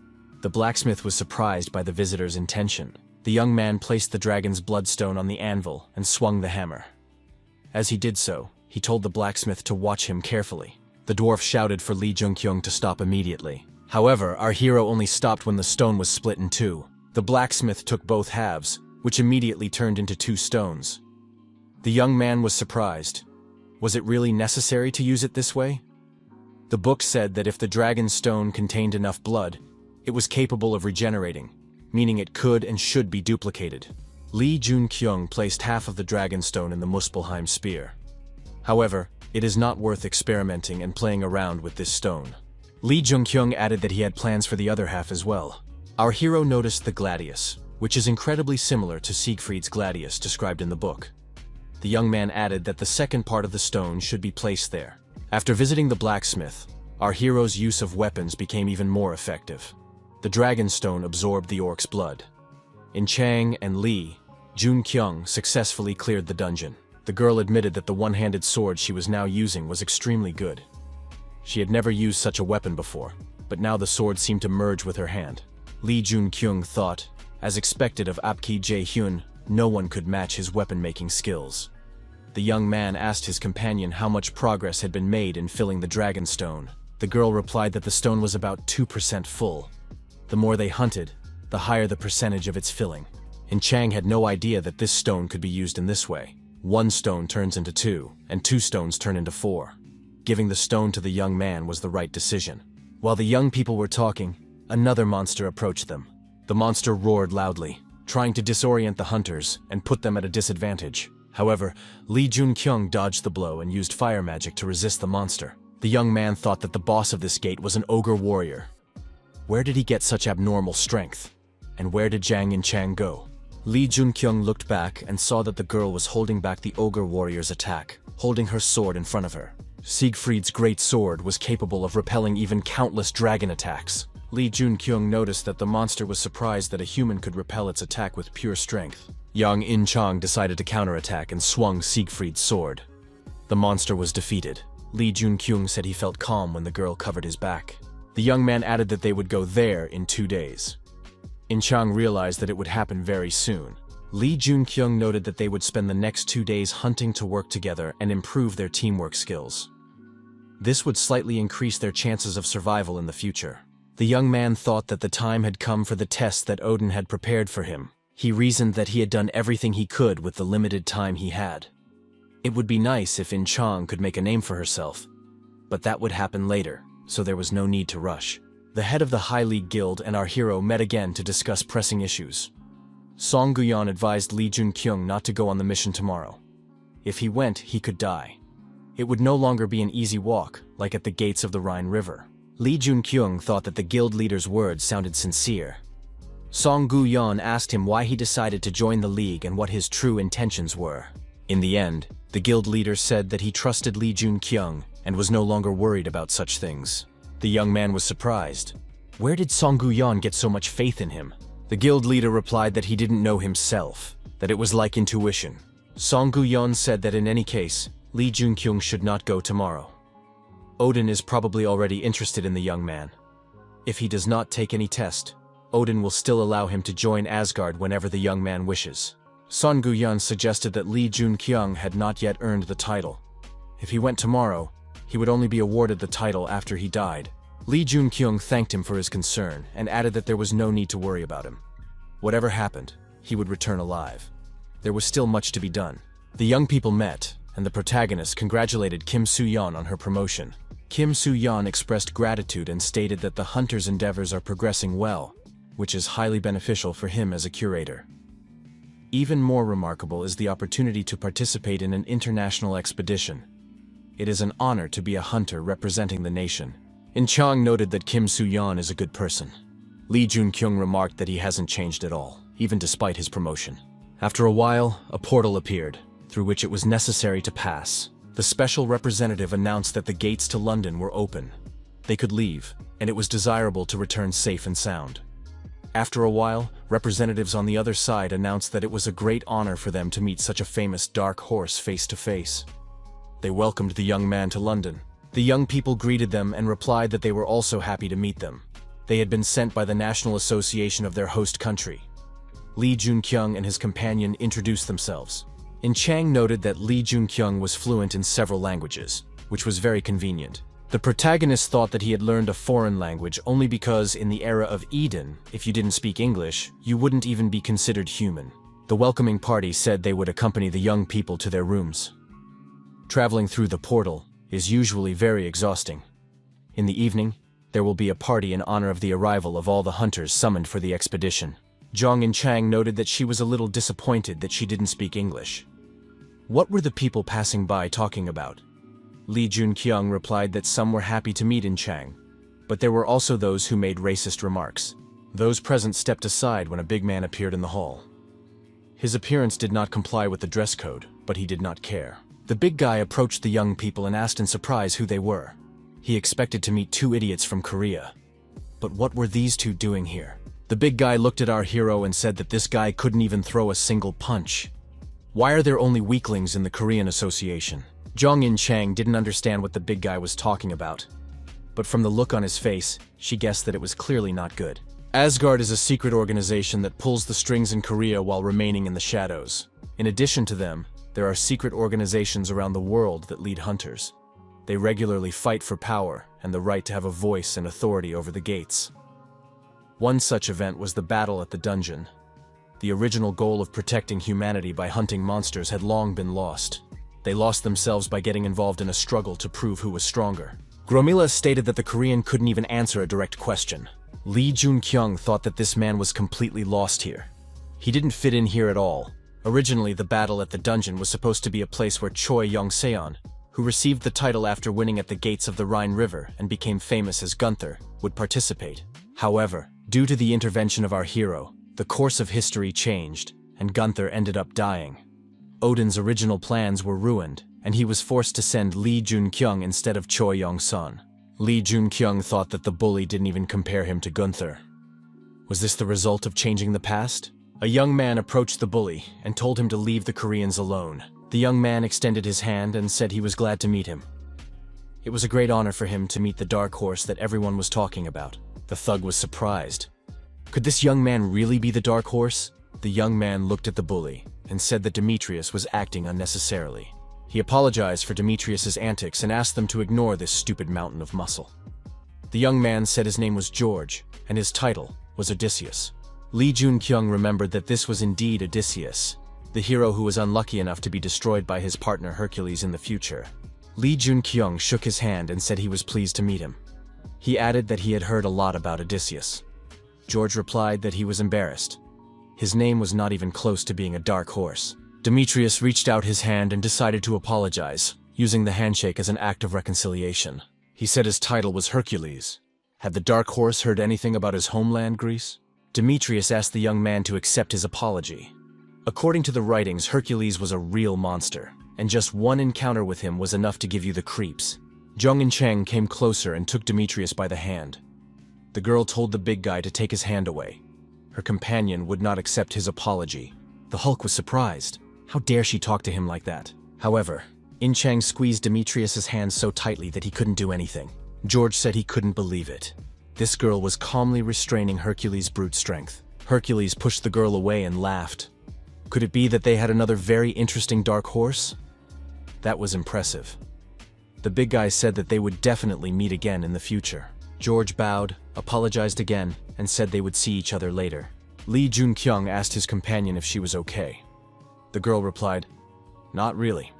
The blacksmith was surprised by the visitor's intention. The young man placed the Dragon's Bloodstone on the anvil and swung the hammer. As he did so, he told the blacksmith to watch him carefully. The dwarf shouted for Lee Jun-kyung to stop immediately. However, our hero only stopped when the stone was split in 2. The blacksmith took both halves, which immediately turned into 2 stones. The young man was surprised. Was it really necessary to use it this way? The book said that if the dragon's stone contained enough blood, it was capable of regenerating, meaning it could and should be duplicated. Lee Jun-kyung placed half of the dragon stone in the Muspelheim spear. However, it is not worth experimenting and playing around with this stone. Lee Jun-kyung added that he had plans for the other half as well. Our hero noticed the gladius, which is incredibly similar to Siegfried's gladius described in the book. The young man added that the second part of the stone should be placed there. After visiting the blacksmith, our hero's use of weapons became even more effective. The dragon stone absorbed the orc's blood. In-chang and Lee Jun-kyung successfully cleared the dungeon. The girl admitted that the one-handed sword she was now using was extremely good. She had never used such a weapon before, but now the sword seemed to merge with her hand. Lee Jun-kyung thought, as expected of Apki Jae-hyun, no one could match his weapon-making skills. The young man asked his companion how much progress had been made in filling the dragon stone. The girl replied that the stone was about 2% full. The more they hunted, the higher the percentage of its filling. In-chang had no idea that this stone could be used in this way. 1 stone turns into 2, and 2 stones turn into 4. Giving the stone to the young man was the right decision. While the young people were talking, another monster approached them. The monster roared loudly, trying to disorient the hunters and put them at a disadvantage. However, Lee Jun-kyung dodged the blow and used fire magic to resist the monster. The young man thought that the boss of this gate was an ogre warrior. Where did he get such abnormal strength? And where did Jang and Chang go? Lee Jun-kyung looked back and saw that the girl was holding back the ogre warrior's attack, holding her sword in front of her. Siegfried's great sword was capable of repelling even countless dragon attacks. Lee Jun-kyung noticed that the monster was surprised that a human could repel its attack with pure strength. Yang In-chang decided to counterattack and swung Siegfried's sword. The monster was defeated. Lee Jun-kyung said he felt calm when the girl covered his back. The young man added that they would go there in 2 days. In-chang realized that it would happen very soon. Lee Jun-kyung noted that they would spend the next 2 days hunting to work together and improve their teamwork skills. This would slightly increase their chances of survival in the future. The young man thought that the time had come for the test that Odin had prepared for him. He reasoned that he had done everything he could with the limited time he had. It would be nice if In-chang could make a name for herself, but that would happen later, so there was no need to rush. The head of the High League Guild and our hero met again to discuss pressing issues. Song Guyan advised Lee Jun-kyung not to go on the mission tomorrow. If he went, he could die. It would no longer be an easy walk, like at the gates of the Rhine River. Lee Jun-kyung thought that the guild leader's words sounded sincere. Song Guyan asked him why he decided to join the league and what his true intentions were. In the end, the guild leader said that he trusted Lee Jun-kyung and was no longer worried about such things. The young man was surprised. Where did Song Guyan get so much faith in him? The guild leader replied that he didn't know himself, that it was like intuition. Song Guyan said that in any case, Lee Jun-kyung should not go tomorrow. Odin is probably already interested in the young man. If he does not take any test, Odin will still allow him to join Asgard whenever the young man wishes. Song Guyan suggested that Lee Jun-kyung had not yet earned the title. If he went tomorrow, he would only be awarded the title after he died. Lee Jun-kyung thanked him for his concern and added that there was no need to worry about him. Whatever happened, he would return alive. There was still much to be done. The young people met, and the protagonist congratulated Kim Soo-yeon on her promotion. Kim Soo-yeon expressed gratitude and stated that the hunter's endeavors are progressing well, which is highly beneficial for him as a curator. Even more remarkable is the opportunity to participate in an international expedition. It is an honor to be a hunter representing the nation. In-chang noted that Kim Soo-yeon is a good person. Lee Jun-kyung remarked that he hasn't changed at all, even despite his promotion. After a while, a portal appeared, through which it was necessary to pass. The special representative announced that the gates to London were open. They could leave, and it was desirable to return safe and sound. After a while, representatives on the other side announced that it was a great honor for them to meet such a famous dark horse face to face. They welcomed the young man to London. The young people greeted them and replied that they were also happy to meet them. They had been sent by the National Association of their host country. Lee Jun-kyung and his companion introduced themselves. In-chang noted that Lee Jun-kyung was fluent in several languages, which was very convenient. The protagonist thought that he had learned a foreign language only because in the era of Eden, if you didn't speak English, you wouldn't even be considered human. The welcoming party said they would accompany the young people to their rooms. Traveling through the portal is usually very exhausting. In the evening, there will be a party in honor of the arrival of all the hunters summoned for the expedition. Jong In-chang noted that she was a little disappointed that she didn't speak English. What were the people passing by talking about? Lee Jun-kyung replied that some were happy to meet In-chang, but there were also those who made racist remarks. Those present stepped aside when a big man appeared in the hall. His appearance did not comply with the dress code, but he did not care. The big guy approached the young people and asked in surprise who they were. He expected to meet 2 idiots from Korea. But what were these 2 doing here? The big guy looked at our hero and said that this guy couldn't even throw a single punch. Why are there only weaklings in the Korean Association? Jong In-chang didn't understand what the big guy was talking about. But from the look on his face, she guessed that it was clearly not good. Asgard is a secret organization that pulls the strings in Korea while remaining in the shadows. In addition to them, there are secret organizations around the world that lead hunters. They regularly fight for power and the right to have a voice and authority over the gates. One such event was the battle at the dungeon. The original goal of protecting humanity by hunting monsters had long been lost. They lost themselves by getting involved in a struggle to prove who was stronger. Gromila stated that the Korean couldn't even answer a direct question. Lee Jun-kyung thought that this man was completely lost here. He didn't fit in here at all. Originally, the battle at the dungeon was supposed to be a place where Choi Yong-seon, who received the title after winning at the gates of the Rhine River and became famous as Gunther, would participate. However, due to the intervention of our hero, the course of history changed, and Gunther ended up dying. Odin's original plans were ruined, and he was forced to send Lee Jun-kyung instead of Choi Yong-sun. Lee Jun-kyung thought that the bully didn't even compare him to Gunther. Was this the result of changing the past? A young man approached the bully and told him to leave the Koreans alone. The young man extended his hand and said he was glad to meet him. It was a great honor for him to meet the dark horse that everyone was talking about. The thug was surprised. Could this young man really be the dark horse? The young man looked at the bully and said that Demetrius was acting unnecessarily. He apologized for Demetrius's antics and asked them to ignore this stupid mountain of muscle. The young man said his name was George, and his title was Odysseus. Lee Jun-kyung remembered that this was indeed Odysseus, the hero who was unlucky enough to be destroyed by his partner Hercules in the future. Lee Jun-kyung shook his hand and said he was pleased to meet him. He added that he had heard a lot about Odysseus. George replied that he was embarrassed. His name was not even close to being a dark horse. Demetrius reached out his hand and decided to apologize, using the handshake as an act of reconciliation. He said his title was Hercules. Had the dark horse heard anything about his homeland, Greece? Demetrius asked the young man to accept his apology. According to the writings, Hercules was a real monster, and just one encounter with him was enough to give you the creeps. Jung and Chang came closer and took Demetrius by the hand. The girl told the big guy to take his hand away. Her companion would not accept his apology. The Hulk was surprised. How dare she talk to him like that? However, In Chang squeezed Demetrius's hand so tightly that he couldn't do anything. George said he couldn't believe it. This girl was calmly restraining Hercules' brute strength. Hercules pushed the girl away and laughed. Could it be that they had another very interesting dark horse? That was impressive. The big guy said that they would definitely meet again in the future. George bowed, apologized again, and said they would see each other later. Lee Jun-kyung asked his companion if she was okay. The girl replied, "Not really.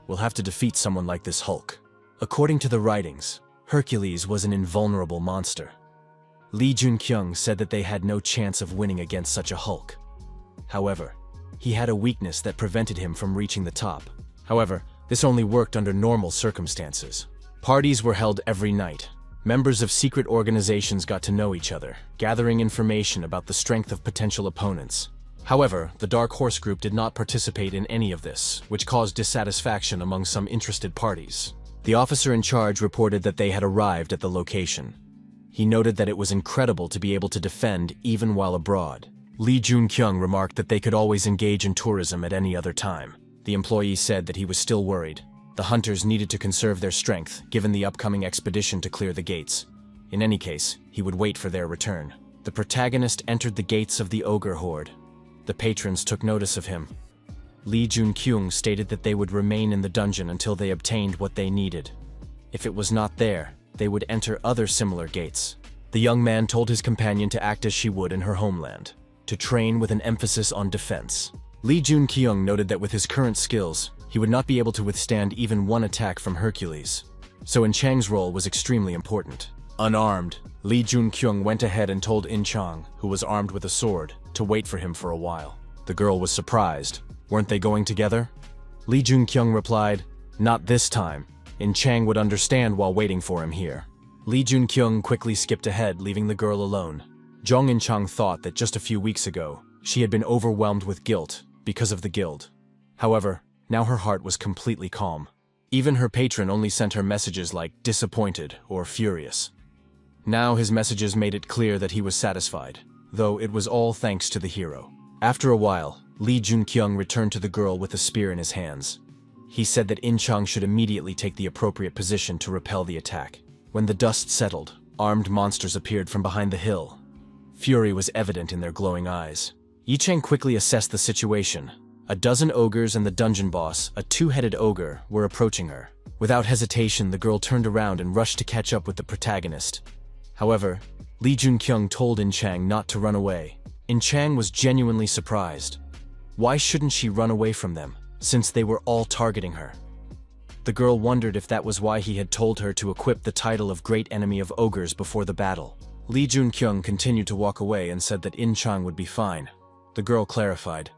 We'll have to defeat someone like this Hulk." According to the writings, Hercules was an invulnerable monster. Lee Jun-kyung said that they had no chance of winning against such a Hulk. However, he had a weakness that prevented him from reaching the top. However, this only worked under normal circumstances. Parties were held every night. Members of secret organizations got to know each other, gathering information about the strength of potential opponents. However, the Dark Horse Group did not participate in any of this, which caused dissatisfaction among some interested parties. The officer in charge reported that they had arrived at the location. He noted that it was incredible to be able to defend even while abroad. Lee Jun-kyung remarked that they could always engage in tourism at any other time. The employee said that he was still worried. The hunters needed to conserve their strength, given the upcoming expedition to clear the gates. In any case, he would wait for their return. The protagonist entered the gates of the ogre horde. The patrons took notice of him. Lee Jun-kyung stated that they would remain in the dungeon until they obtained what they needed. If it was not there, they would enter other similar gates. The young man told his companion to act as she would in her homeland, to train with an emphasis on defense. Lee Jun-kyung noted that with his current skills, he would not be able to withstand even one attack from Hercules. So In Chang's role was extremely important. Unarmed, Lee Jun-kyung went ahead and told In Chang, who was armed with a sword, to wait for him for a while. The girl was surprised. Weren't they going together? Lee Jun-kyung replied, "Not this time. In Chang would understand while waiting for him here." Lee Jun-kyung quickly skipped ahead, leaving the girl alone. Jong In Chang thought that just a few weeks ago, she had been overwhelmed with guilt because of the guild. However, now her heart was completely calm. Even her patron only sent her messages like disappointed or furious. Now his messages made it clear that he was satisfied, though it was all thanks to the hero. After a while, Lee Jun-kyung returned to the girl with a spear in his hands. He said that In Chang should immediately take the appropriate position to repel the attack. When the dust settled, armed monsters appeared from behind the hill. Fury was evident in their glowing eyes. Yi Chang quickly assessed the situation. A dozen ogres and the dungeon boss, a two-headed ogre, were approaching her. Without hesitation, the girl turned around and rushed to catch up with the protagonist. However, Lee Jun-kyung told In Chang not to run away. In Chang was genuinely surprised. Why shouldn't she run away from them, since they were all targeting her? The girl wondered if that was why he had told her to equip the title of Great Enemy of Ogres before the battle. Lee Jun-kyung continued to walk away and said that In Chang would be fine. The girl clarified,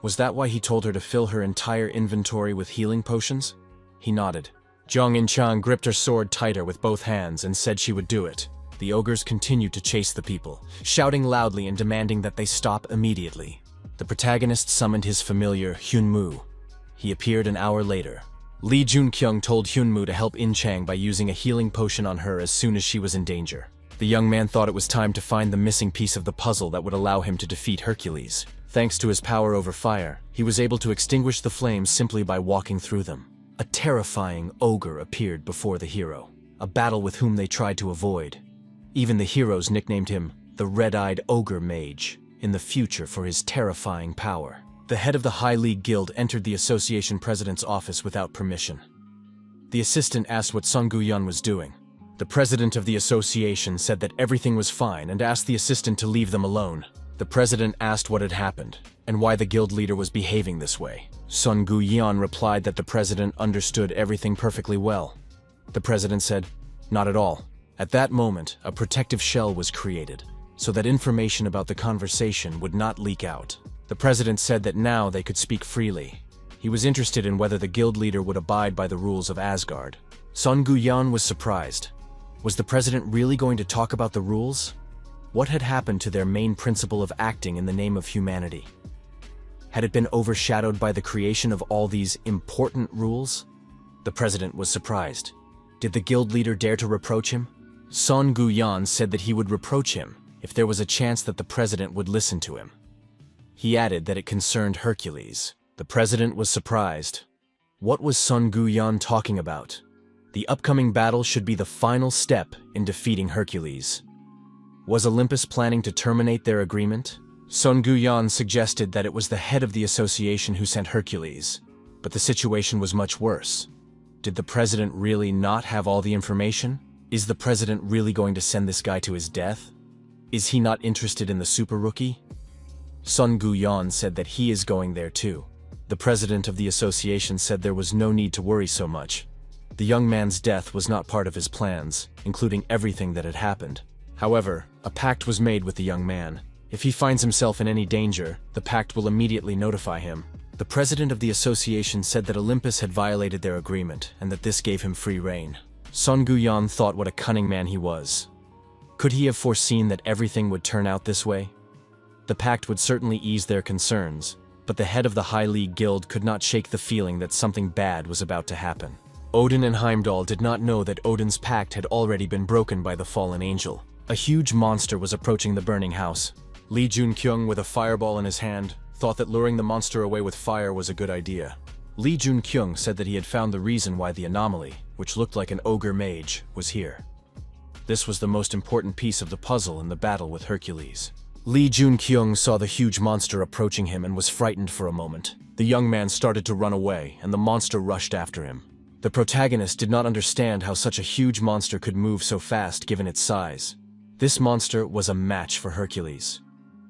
Was that why he told her to fill her entire inventory with healing potions? He nodded. Zhang Inchang gripped her sword tighter with both hands and said she would do it. The ogres continued to chase the people, shouting loudly and demanding that they stop immediately. The protagonist summoned his familiar Hyunmu. He appeared an hour later. Lee Junkyung told Hyunmu to help Inchang by using a healing potion on her as soon as she was in danger. The young man thought it was time to find the missing piece of the puzzle that would allow him to defeat Hercules. Thanks to his power over fire, he was able to extinguish the flames simply by walking through them. A terrifying ogre appeared before the hero, a battle with whom they tried to avoid. Even the heroes nicknamed him the Red-Eyed Ogre Mage in the future for his terrifying power. The head of the High League Guild entered the association president's office without permission. The assistant asked what Sun Guyun was doing. The president of the association said that everything was fine and asked the assistant to leave them alone. The president asked what had happened and why the guild leader was behaving this way. Sun Guyun replied that the president understood everything perfectly well. The president said, "Not at all." At that moment, a protective shell was created, so that information about the conversation would not leak out. The president said that now they could speak freely. He was interested in whether the guild leader would abide by the rules of Asgard. Sun Guyun was surprised. Was the president really going to talk about the rules? What had happened to their main principle of acting in the name of humanity? Had it been overshadowed by the creation of all these important rules? The president was surprised. Did the guild leader dare to reproach him? Sun Guyun said that he would reproach him if there was a chance that the president would listen to him. He added that it concerned Hercules. The president was surprised. What was Sun Guyun talking about? The upcoming battle should be the final step in defeating Hercules. Was Olympus planning to terminate their agreement? Sun Guyun suggested that it was the head of the association who sent Hercules, but the situation was much worse. Did the president really not have all the information? Is the president really going to send this guy to his death? Is he not interested in the super rookie? Sun Guyun said that he is going there too. The president of the association said there was no need to worry so much. The young man's death was not part of his plans, including everything that had happened. However, a pact was made with the young man. If he finds himself in any danger, the pact will immediately notify him. The president of the association said that Olympus had violated their agreement and that this gave him free rein. Sun Guyun thought what a cunning man he was. Could he have foreseen that everything would turn out this way? The pact would certainly ease their concerns, but the head of the High League Guild could not shake the feeling that something bad was about to happen. Odin and Heimdall did not know that Odin's pact had already been broken by the fallen angel. A huge monster was approaching the burning house. Lee Junkyung, with a fireball in his hand, thought that luring the monster away with fire was a good idea. Lee Junkyung said that he had found the reason why the anomaly, which looked like an ogre mage, was here. This was the most important piece of the puzzle in the battle with Hercules. Lee Junkyung saw the huge monster approaching him and was frightened for a moment. The young man started to run away, and the monster rushed after him. The protagonist did not understand how such a huge monster could move so fast given its size. This monster was a match for Hercules.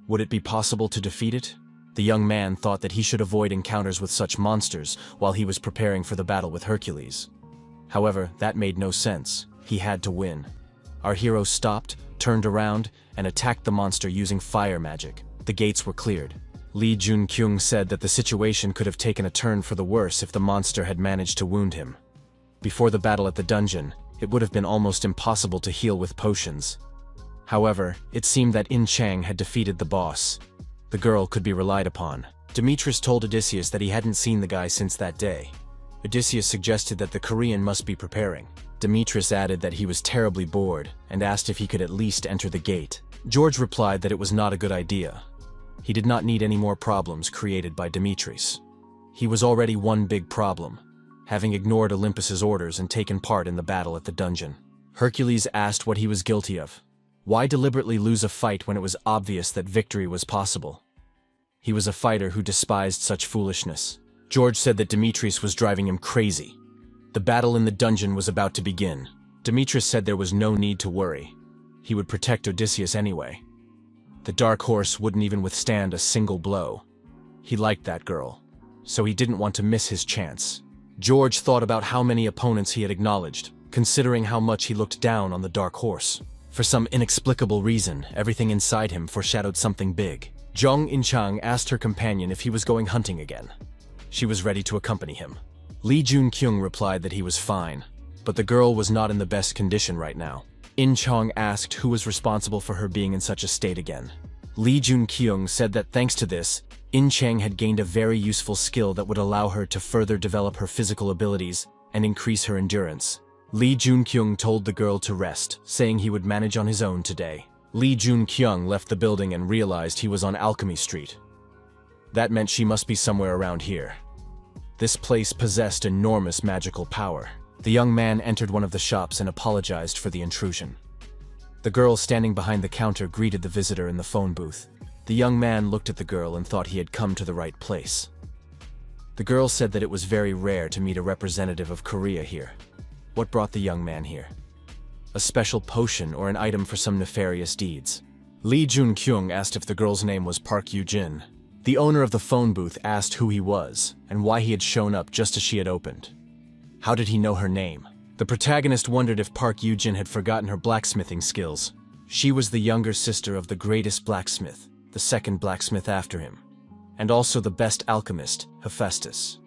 Would it be possible to defeat it? The young man thought that he should avoid encounters with such monsters while he was preparing for the battle with Hercules. However, that made no sense. He had to win. Our hero stopped, turned around, and attacked the monster using fire magic. The gates were cleared. Lee Junkyung said that the situation could have taken a turn for the worse if the monster had managed to wound him. Before the battle at the dungeon, it would have been almost impossible to heal with potions. However, it seemed that Inchang had defeated the boss. The girl could be relied upon. Demetrius told Odysseus that he hadn't seen the guy since that day. Odysseus suggested that the Korean must be preparing. Demetrius added that he was terribly bored and asked if he could at least enter the gate. George replied that it was not a good idea. He did not need any more problems created by Demetrius. He was already one big problem, having ignored Olympus's orders and taken part in the battle at the dungeon. Hercules asked what he was guilty of. Why deliberately lose a fight when it was obvious that victory was possible? He was a fighter who despised such foolishness. George said that Demetrius was driving him crazy. The battle in the dungeon was about to begin. Demetrius said there was no need to worry. He would protect Odysseus anyway. The dark horse wouldn't even withstand a single blow. He liked that girl, so he didn't want to miss his chance. George thought about how many opponents he had acknowledged, considering how much he looked down on the dark horse. For some inexplicable reason, everything inside him foreshadowed something big. Zhang Inchang asked her companion if he was going hunting again. She was ready to accompany him. Li Junkyung replied that he was fine, but the girl was not in the best condition right now. Inchang asked who was responsible for her being in such a state again. Li Junkyung said that thanks to this, Inchang had gained a very useful skill that would allow her to further develop her physical abilities and increase her endurance. Li Junkyung told the girl to rest, saying he would manage on his own today. Li Junkyung left the building and realized he was on Alchemy Street. That meant she must be somewhere around here. This place possessed enormous magical power. The young man entered one of the shops and apologized for the intrusion. The girl standing behind the counter greeted the visitor in the phone booth. The young man looked at the girl and thought he had come to the right place. The girl said that it was very rare to meet a representative of Korea here. What brought the young man here? A special potion or an item for some nefarious deeds? Li Junkyung asked if the girl's name was Park Yoo-jin. The owner of the phone booth asked who he was and why he had shown up just as she had opened. How did he know her name? The protagonist wondered if Park Yoo-jin had forgotten her blacksmithing skills. She was the younger sister of the greatest blacksmith, the second blacksmith after him, and also the best alchemist, Hephaestus.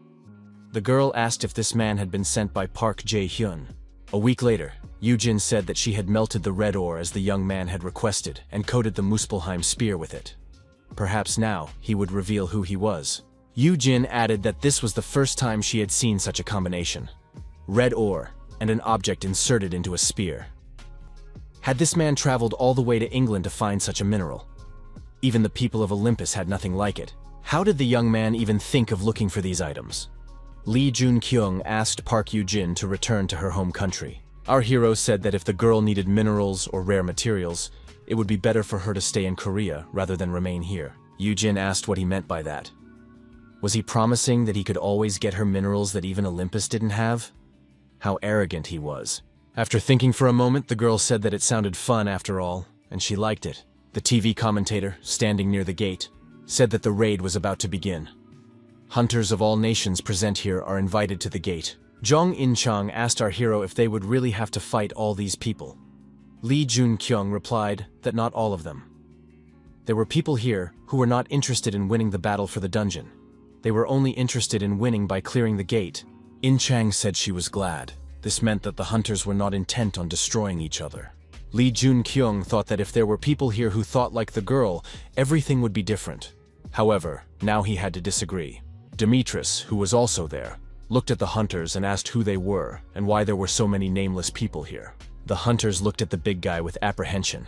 The girl asked if this man had been sent by Park Jae-hyun. A week later, Yoo-jin said that she had melted the red ore as the young man had requested and coated the Muspelheim spear with it. Perhaps now he would reveal who he was. Yoo-jin added that this was the first time she had seen such a combination. Red ore and an object inserted into a spear. Had this man traveled all the way to England to find such a mineral? Even the people of Olympus had nothing like it. How did the young man even think of looking for these items? Li Junkyung asked Park Yoo-jin to return to her home country. Our hero said that if the girl needed minerals or rare materials, it would be better for her to stay in Korea rather than remain here. Yoo-jin asked what he meant by that. Was he promising that he could always get her minerals that even Olympus didn't have? How arrogant he was. After thinking for a moment, the girl said that it sounded fun after all, and she liked it. The TV commentator, standing near the gate, said that the raid was about to begin. Hunters of all nations present here are invited to the gate. Zhang Inchang asked our hero if they would really have to fight all these people. Li Junkyung replied that not all of them. There were people here who were not interested in winning the battle for the dungeon. They were only interested in winning by clearing the gate. Inchang said she was glad. This meant that the hunters were not intent on destroying each other. Li Junkyung thought that if there were people here who thought like the girl, everything would be different. However, now he had to disagree. Demetrius, who was also there, looked at the hunters and asked who they were and why there were so many nameless people here. The hunters looked at the big guy with apprehension.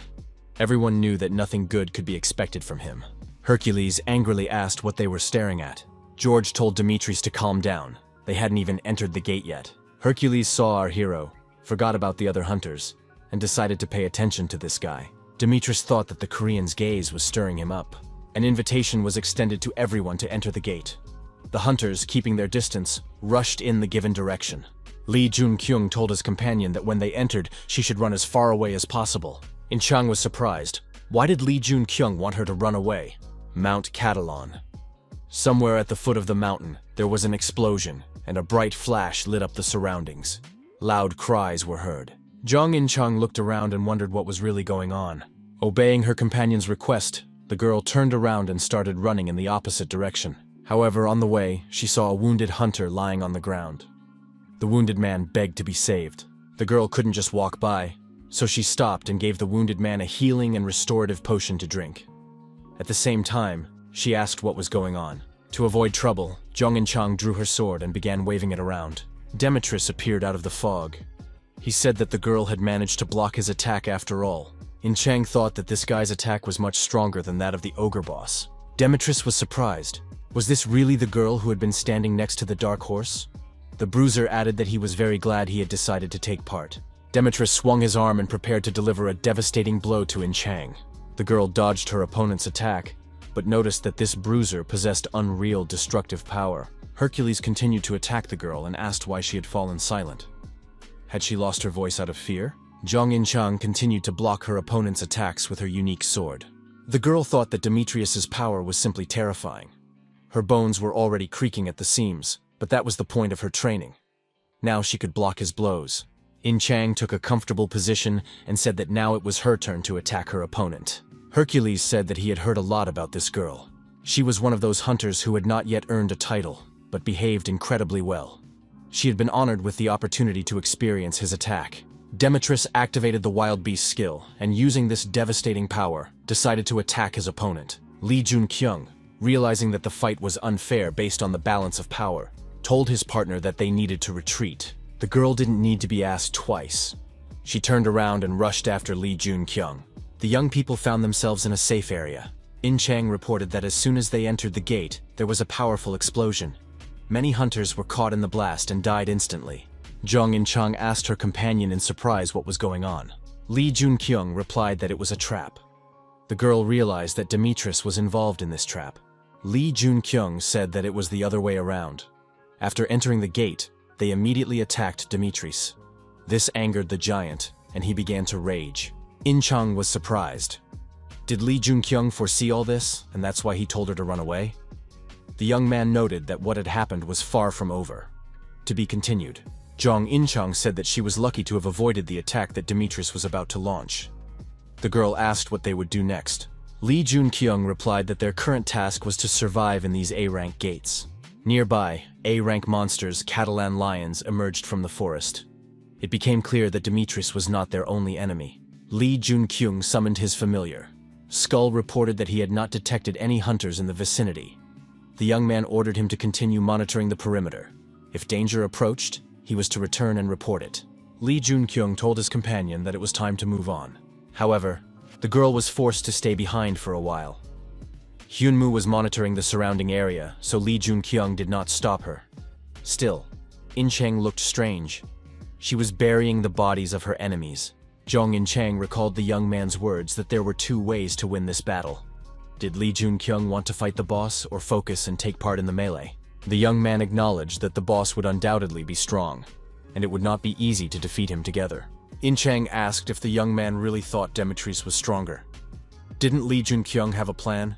Everyone knew that nothing good could be expected from him. Hercules angrily asked what they were staring at. George told Demetrius to calm down. They hadn't even entered the gate yet. Hercules saw our hero, forgot about the other hunters, and decided to pay attention to this guy. Demetrius thought that the Korean's gaze was stirring him up. An invitation was extended to everyone to enter the gate. The hunters, keeping their distance, rushed in the given direction. Li Junkyung told his companion that when they entered, she should run as far away as possible. Inchang was surprised. Why did Li Junkyung want her to run away? Mount Catalan. Somewhere at the foot of the mountain, there was an explosion, and a bright flash lit up the surroundings. Loud cries were heard. Zhang Inchang looked around and wondered what was really going on. Obeying her companion's request, the girl turned around and started running in the opposite direction. However, on the way, she saw a wounded hunter lying on the ground. The wounded man begged to be saved. The girl couldn't just walk by, so she stopped and gave the wounded man a healing and restorative potion to drink. At the same time, she asked what was going on. To avoid trouble, Zhang Inchang drew her sword and began waving it around. Demetrius appeared out of the fog. He said that the girl had managed to block his attack after all. Inchang thought that this guy's attack was much stronger than that of the ogre boss. Demetrius was surprised. Was this really the girl who had been standing next to the dark horse? The bruiser added that he was very glad he had decided to take part. Demetrius swung his arm and prepared to deliver a devastating blow to Inchang. The girl dodged her opponent's attack, but noticed that this bruiser possessed unreal destructive power. Hercules continued to attack the girl and asked why she had fallen silent. Had she lost her voice out of fear? Zhang Inchang continued to block her opponent's attacks with her unique sword. The girl thought that Demetrius's power was simply terrifying. Her bones were already creaking at the seams, but that was the point of her training. Now she could block his blows. Inchang took a comfortable position and said that now it was her turn to attack her opponent. Hercules said that he had heard a lot about this girl. She was one of those hunters who had not yet earned a title, but behaved incredibly well. She had been honored with the opportunity to experience his attack. Demetrius activated the wild beast skill, and using this devastating power, decided to attack his opponent. Lee Jun-kyung, realizing that the fight was unfair based on the balance of power, told his partner that they needed to retreat. The girl didn't need to be asked twice. She turned around and rushed after Lee Jun-kyung. The young people found themselves in a safe area. In Chang reported that as soon as they entered the gate, there was a powerful explosion. Many hunters were caught in the blast and died instantly. Jung In-chang asked her companion in surprise what was going on. Lee Jun-kyung replied that it was a trap. The girl realized that Demetrius was involved in this trap. Lee Jun-kyung said that it was the other way around. After entering the gate, they immediately attacked Demetrius. This angered the giant, and he began to rage. In-chang was surprised. Did Lee Jun-kyung foresee all this, and that's why he told her to run away? The young man noted that what had happened was far from over. To be continued. Jong In-chang said that she was lucky to have avoided the attack that Demetrius was about to launch. The girl asked what they would do next. Lee Jun-kyung replied that their current task was to survive in these A-rank gates. Nearby, A-rank monsters, Catalan lions, emerged from the forest. It became clear that Demetrius was not their only enemy. Lee Jun-kyung summoned his familiar. Skull reported that he had not detected any hunters in the vicinity. The young man ordered him to continue monitoring the perimeter. If danger approached, he was to return and report it. Lee Jun-kyung told his companion that it was time to move on. However, the girl was forced to stay behind for a while. Hyunmoo was monitoring the surrounding area, so Lee Jun-kyung did not stop her. Still, In-chang looked strange. She was burying the bodies of her enemies. Jong In-chang recalled the young man's words that there were two ways to win this battle. Did Lee Jun-kyung want to fight the boss or focus and take part in the melee? The young man acknowledged that the boss would undoubtedly be strong, and it would not be easy to defeat him together. In-chang asked if the young man really thought Demetrius was stronger. Didn't Lee Jun-kyung have a plan?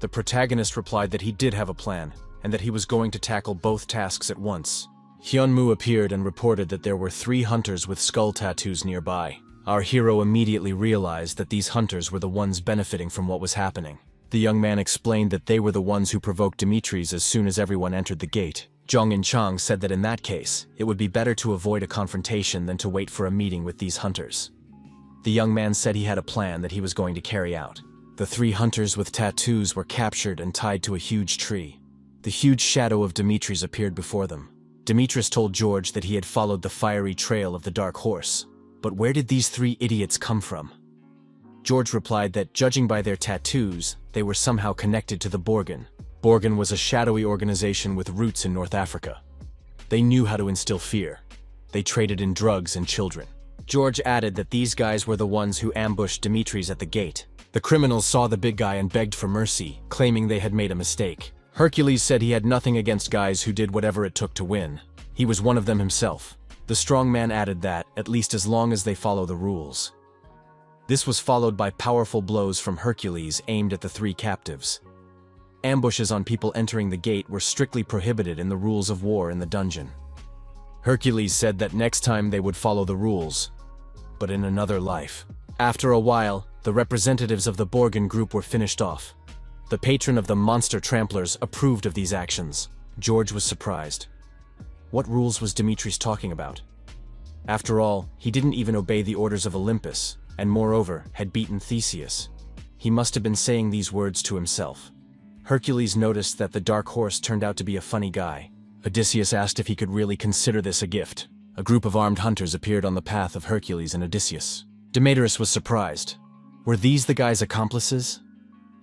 The protagonist replied that he did have a plan, and that he was going to tackle both tasks at once. Hyunmoo appeared and reported that there were 3 hunters with skull tattoos nearby. Our hero immediately realized that these hunters were the ones benefiting from what was happening. The young man explained that they were the ones who provoked Demetrius as soon as everyone entered the gate. Jong In-chang said that in that case, it would be better to avoid a confrontation than to wait for a meeting with these hunters. The young man said he had a plan that he was going to carry out. The 3 hunters with tattoos were captured and tied to a huge tree. The huge shadow of Demetrius appeared before them. Demetrius told George that he had followed the fiery trail of the dark horse. But where did these 3 idiots come from? George replied that, judging by their tattoos, they were somehow connected to the Borgen. Borgen was a shadowy organization with roots in North Africa. They knew how to instill fear. They traded in drugs and children. George added that these guys were the ones who ambushed Demetrius at the gate. The criminals saw the big guy and begged for mercy, claiming they had made a mistake. Hercules said he had nothing against guys who did whatever it took to win. He was one of them himself. The strong man added that, at least as long as they follow the rules. This was followed by powerful blows from Hercules aimed at the 3 captives. Ambushes on people entering the gate were strictly prohibited in the rules of war in the dungeon. Hercules said that next time they would follow the rules, but in another life. After a while, the representatives of the Borgen group were finished off. The patron of the monster tramplers approved of these actions. George was surprised. What rules was Demetrius talking about? After all, he didn't even obey the orders of Olympus, and moreover, had beaten Theseus. He must have been saying these words to himself. Hercules noticed that the dark horse turned out to be a funny guy. Odysseus asked if he could really consider this a gift. A group of armed hunters appeared on the path of Hercules and Odysseus. Demetrius was surprised. Were these the guy's accomplices?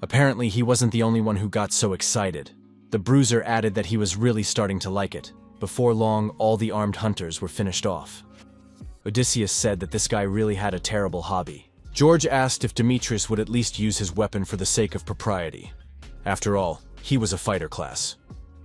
Apparently, he wasn't the only one who got so excited. The bruiser added that he was really starting to like it. Before long, all the armed hunters were finished off. Odysseus said that this guy really had a terrible hobby. George asked if Demetrius would at least use his weapon for the sake of propriety. After all, he was a fighter class.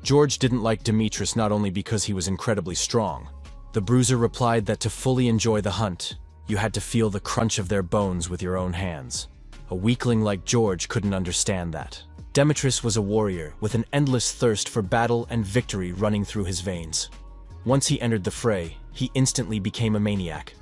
George didn't like Demetrius not only because he was incredibly strong. The bruiser replied that to fully enjoy the hunt, you had to feel the crunch of their bones with your own hands. A weakling like George couldn't understand that. Demetrius was a warrior with an endless thirst for battle and victory running through his veins. Once he entered the fray, he instantly became a maniac.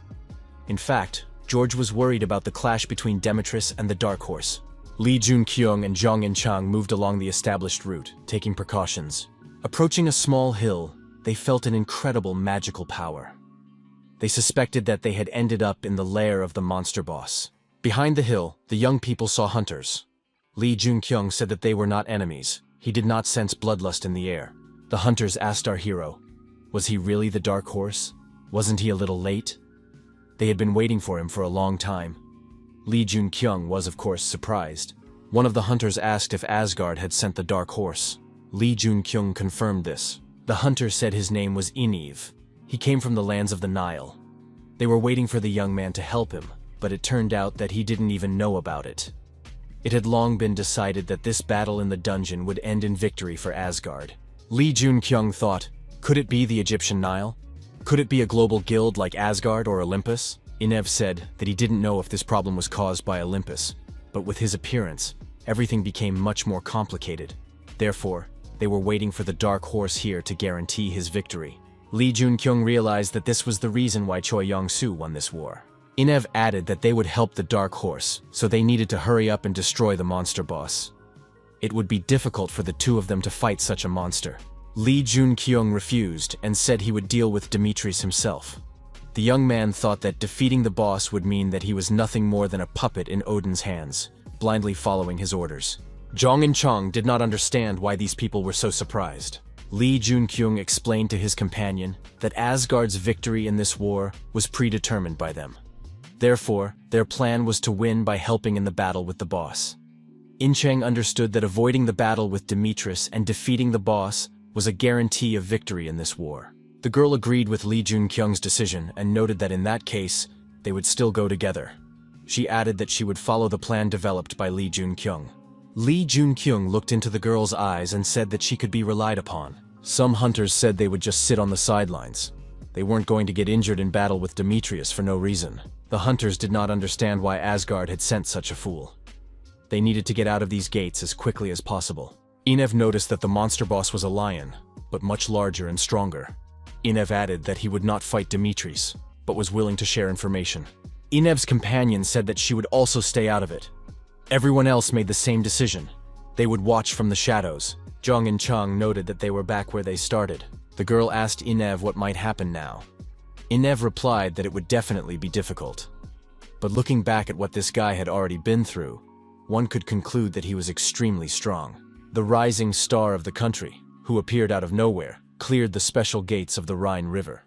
In fact, George was worried about the clash between Demetrius and the Dark Horse. Li Junkyung and Zhang Yinchang moved along the established route, taking precautions. Approaching a small hill, they felt an incredible magical power. They suspected that they had ended up in the lair of the monster boss. Behind the hill, the young people saw hunters. Li Junkyung said that they were not enemies. He did not sense bloodlust in the air. The hunters asked our hero, was he really the Dark Horse? Wasn't he a little late? They had been waiting for him for a long time. Li Junkyung was, of course, surprised. One of the hunters asked if Asgard had sent the Dark Horse. Li Junkyung confirmed this. The hunter said his name was Iniv. He came from the lands of the Nile. They were waiting for the young man to help him, but it turned out that he didn't even know about it. It had long been decided that this battle in the dungeon would end in victory for Asgard. Li Junkyung thought, could it be the Egyptian Nile? Could it be a global guild like Asgard or Olympus? Iniv said that he didn't know if this problem was caused by Olympus, but with his appearance, everything became much more complicated. Therefore, they were waiting for the Dark Horse here to guarantee his victory. Li Junkyung realized that this was the reason why Choi Yong-soo won this war. Iniv added that they would help the Dark Horse, so they needed to hurry up and destroy the monster boss. It would be difficult for the two of them to fight such a monster. Li Junkyung refused and said he would deal with Demetrius himself. The young man thought that defeating the boss would mean that he was nothing more than a puppet in Odin's hands, blindly following his orders. Zhang and Chang did not understand why these people were so surprised. Li Junkyung explained to his companion that Asgard's victory in this war was predetermined by them. Therefore, their plan was to win by helping in the battle with the boss. Inchang understood that avoiding the battle with Demetrius and defeating the boss was a guarantee of victory in this war. The girl agreed with Li Junkyung's decision and noted that in that case, they would still go together. She added that she would follow the plan developed by Li Junkyung. Li Junkyung looked into the girl's eyes and said that she could be relied upon. Some hunters said they would just sit on the sidelines. They weren't going to get injured in battle with Demetrius for no reason. The hunters did not understand why Asgard had sent such a fool. They needed to get out of these gates as quickly as possible. Iniv noticed that the monster boss was a lion, but much larger and stronger. Iniv added that he would not fight Demetrius, but was willing to share information. Inev's companion said that she would also stay out of it. Everyone else made the same decision. They would watch from the shadows. Zhang and Chang noted that they were back where they started. The girl asked Inev what might happen now. Inev replied that it would definitely be difficult. But looking back at what this guy had already been through, one could conclude that he was extremely strong. The rising star of the country, who appeared out of nowhere, cleared the special gates of the Rhine River.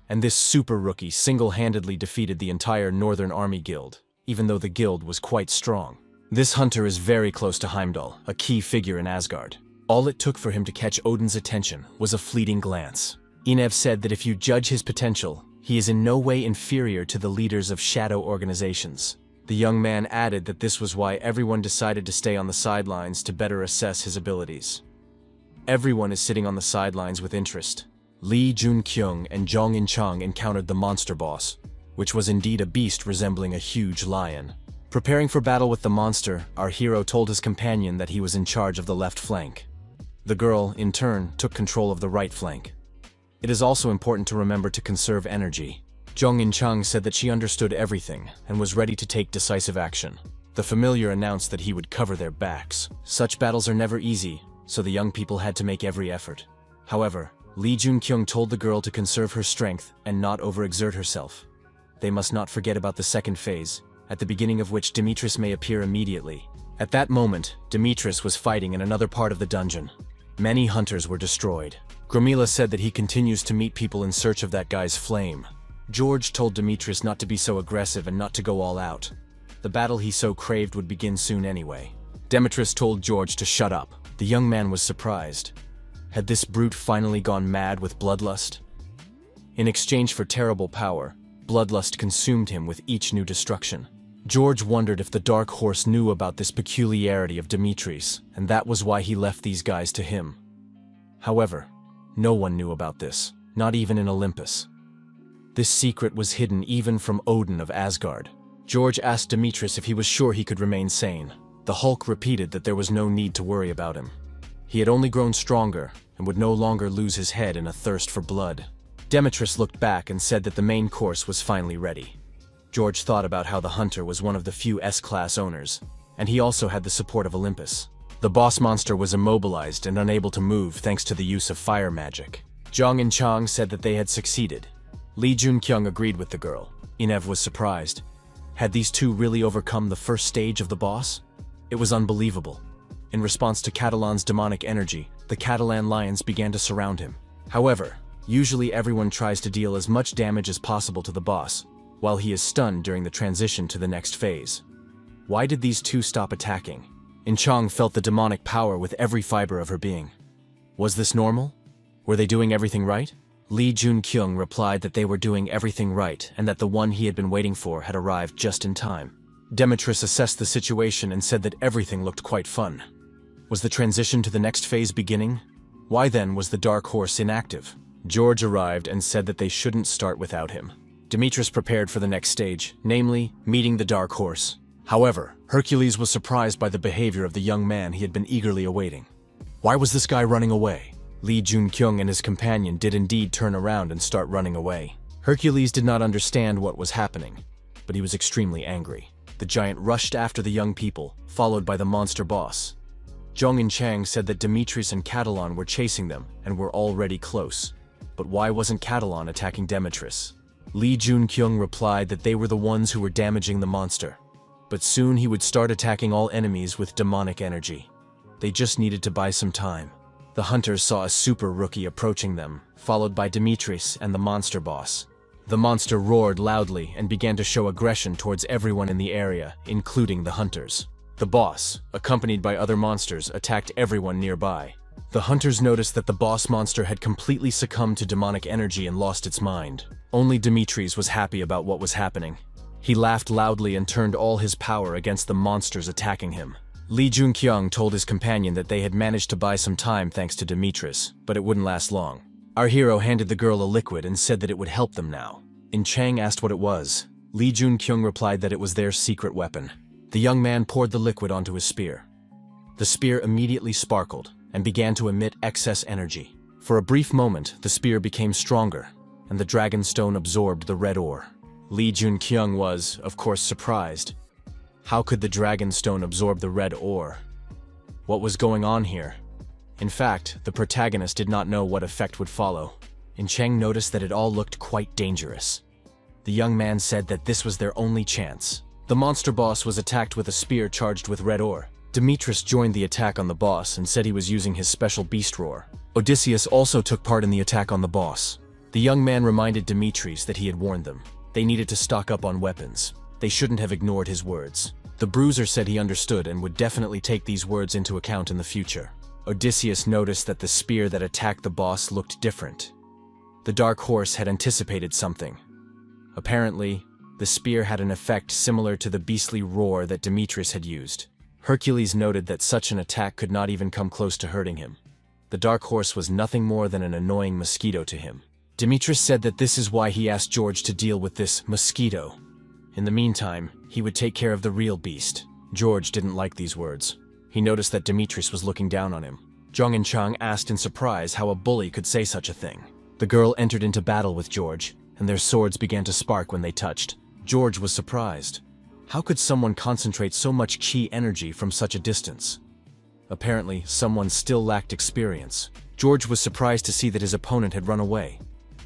And this super rookie single-handedly defeated the entire Northern Army Guild, even though the guild was quite strong. This hunter is very close to Heimdall, a key figure in Asgard. All it took for him to catch Odin's attention was a fleeting glance. Inev said that if you judge his potential, he is in no way inferior to the leaders of shadow organizations. The young man added that this was why everyone decided to stay on the sidelines to better assess his abilities. Everyone is sitting on the sidelines with interest. Li Junkyung and Zhang Yinchang encountered the monster boss, which was indeed a beast resembling a huge lion. Preparing for battle with the monster, our hero told his companion that he was in charge of the left flank. The girl, in turn, took control of the right flank. It is also important to remember to conserve energy. Zhang Yinchang said that she understood everything and was ready to take decisive action. The familiar announced that he would cover their backs. Such battles are never easy, so the young people had to make every effort. However, Li Junkyung told the girl to conserve her strength and not overexert herself. They must not forget about the second phase, at the beginning of which Demetrius may appear immediately. At that moment, Demetrius was fighting in another part of the dungeon. Many hunters were destroyed. Gromila said that he continues to meet people in search of that guy's flame. George told Demetrius not to be so aggressive and not to go all out. The battle he so craved would begin soon anyway. Demetrius told George to shut up. The young man was surprised. Had this brute finally gone mad with bloodlust? In exchange for terrible power, bloodlust consumed him with each new destruction. George wondered if the Dark Horse knew about this peculiarity of Demetrius, and that was why he left these guys to him. However, no one knew about this, not even in Olympus. This secret was hidden even from Odin of Asgard. George asked Demetrius if he was sure he could remain sane. The Hulk repeated that there was no need to worry about him. He had only grown stronger and would no longer lose his head in a thirst for blood. Demetrius looked back and said that the main course was finally ready. George thought about how the hunter was one of the few S-class owners, and he also had the support of Olympus. The boss monster was immobilized and unable to move thanks to the use of fire magic. Zhang and Chang said that they had succeeded. Li Junkyung agreed with the girl. Inev was surprised. Had these two really overcome the first stage of the boss? It was unbelievable. In response to Catalan's demonic energy, the Catalan lions began to surround him. However, usually everyone tries to deal as much damage as possible to the boss, while he is stunned during the transition to the next phase. Why did these two stop attacking? Chang felt the demonic power with every fiber of her being. Was this normal? Were they doing everything right? Li Junkyung replied that they were doing everything right and that the one he had been waiting for had arrived just in time. Demetrius assessed the situation and said that everything looked quite fun. Was the transition to the next phase beginning? Why then was the dark horse inactive? George arrived and said that they shouldn't start without him. Demetrius prepared for the next stage, namely, meeting the dark horse. However, Hercules was surprised by the behavior of the young man he had been eagerly awaiting. Why was this guy running away? Li Junkyung and his companion did indeed turn around and start running away. Hercules did not understand what was happening, but he was extremely angry. The giant rushed after the young people, followed by the monster boss. Zhong and Chang said that Demetrius and Catalan were chasing them and were already close. But why wasn't Catalan attacking Demetrius? Li Junkyung replied that they were the ones who were damaging the monster. But soon he would start attacking all enemies with demonic energy. They just needed to buy some time. The hunters saw a super rookie approaching them, followed by Demetrius and the monster boss. The monster roared loudly and began to show aggression towards everyone in the area, including the hunters. The boss, accompanied by other monsters, attacked everyone nearby. The hunters noticed that the boss monster had completely succumbed to demonic energy and lost its mind. Only Demetrius was happy about what was happening. He laughed loudly and turned all his power against the monsters attacking him. Li Junkyung told his companion that they had managed to buy some time thanks to Demetrius, but it wouldn't last long. Our hero handed the girl a liquid and said that it would help them now. Chang asked what it was. Li Junkyung replied that it was their secret weapon. The young man poured the liquid onto his spear. The spear immediately sparkled and began to emit excess energy. For a brief moment, the spear became stronger, and the dragon stone absorbed the red ore. Li Junkyung was, of course, surprised. How could the dragon stone absorb the red ore? What was going on here? In fact, the protagonist did not know what effect would follow. Chang noticed that it all looked quite dangerous. The young man said that this was their only chance. The monster boss was attacked with a spear charged with red ore. Demetrius joined the attack on the boss and said he was using his special beast roar. Odysseus also took part in the attack on the boss. The young man reminded Demetrius that he had warned them. They needed to stock up on weapons. They shouldn't have ignored his words. The bruiser said he understood and would definitely take these words into account in the future. Odysseus noticed that the spear that attacked the boss looked different. The dark horse had anticipated something. Apparently, the spear had an effect similar to the beastly roar that Demetrius had used. Hercules noted that such an attack could not even come close to hurting him. The dark horse was nothing more than an annoying mosquito to him. Demetrius said that this is why he asked George to deal with this mosquito. In the meantime, he would take care of the real beast. George didn't like these words. He noticed that Demetrius was looking down on him. Zhong and Chang asked in surprise how a bully could say such a thing. The girl entered into battle with George, and their swords began to spark when they touched. George was surprised. How could someone concentrate so much chi energy from such a distance? Apparently, someone still lacked experience. George was surprised to see that his opponent had run away.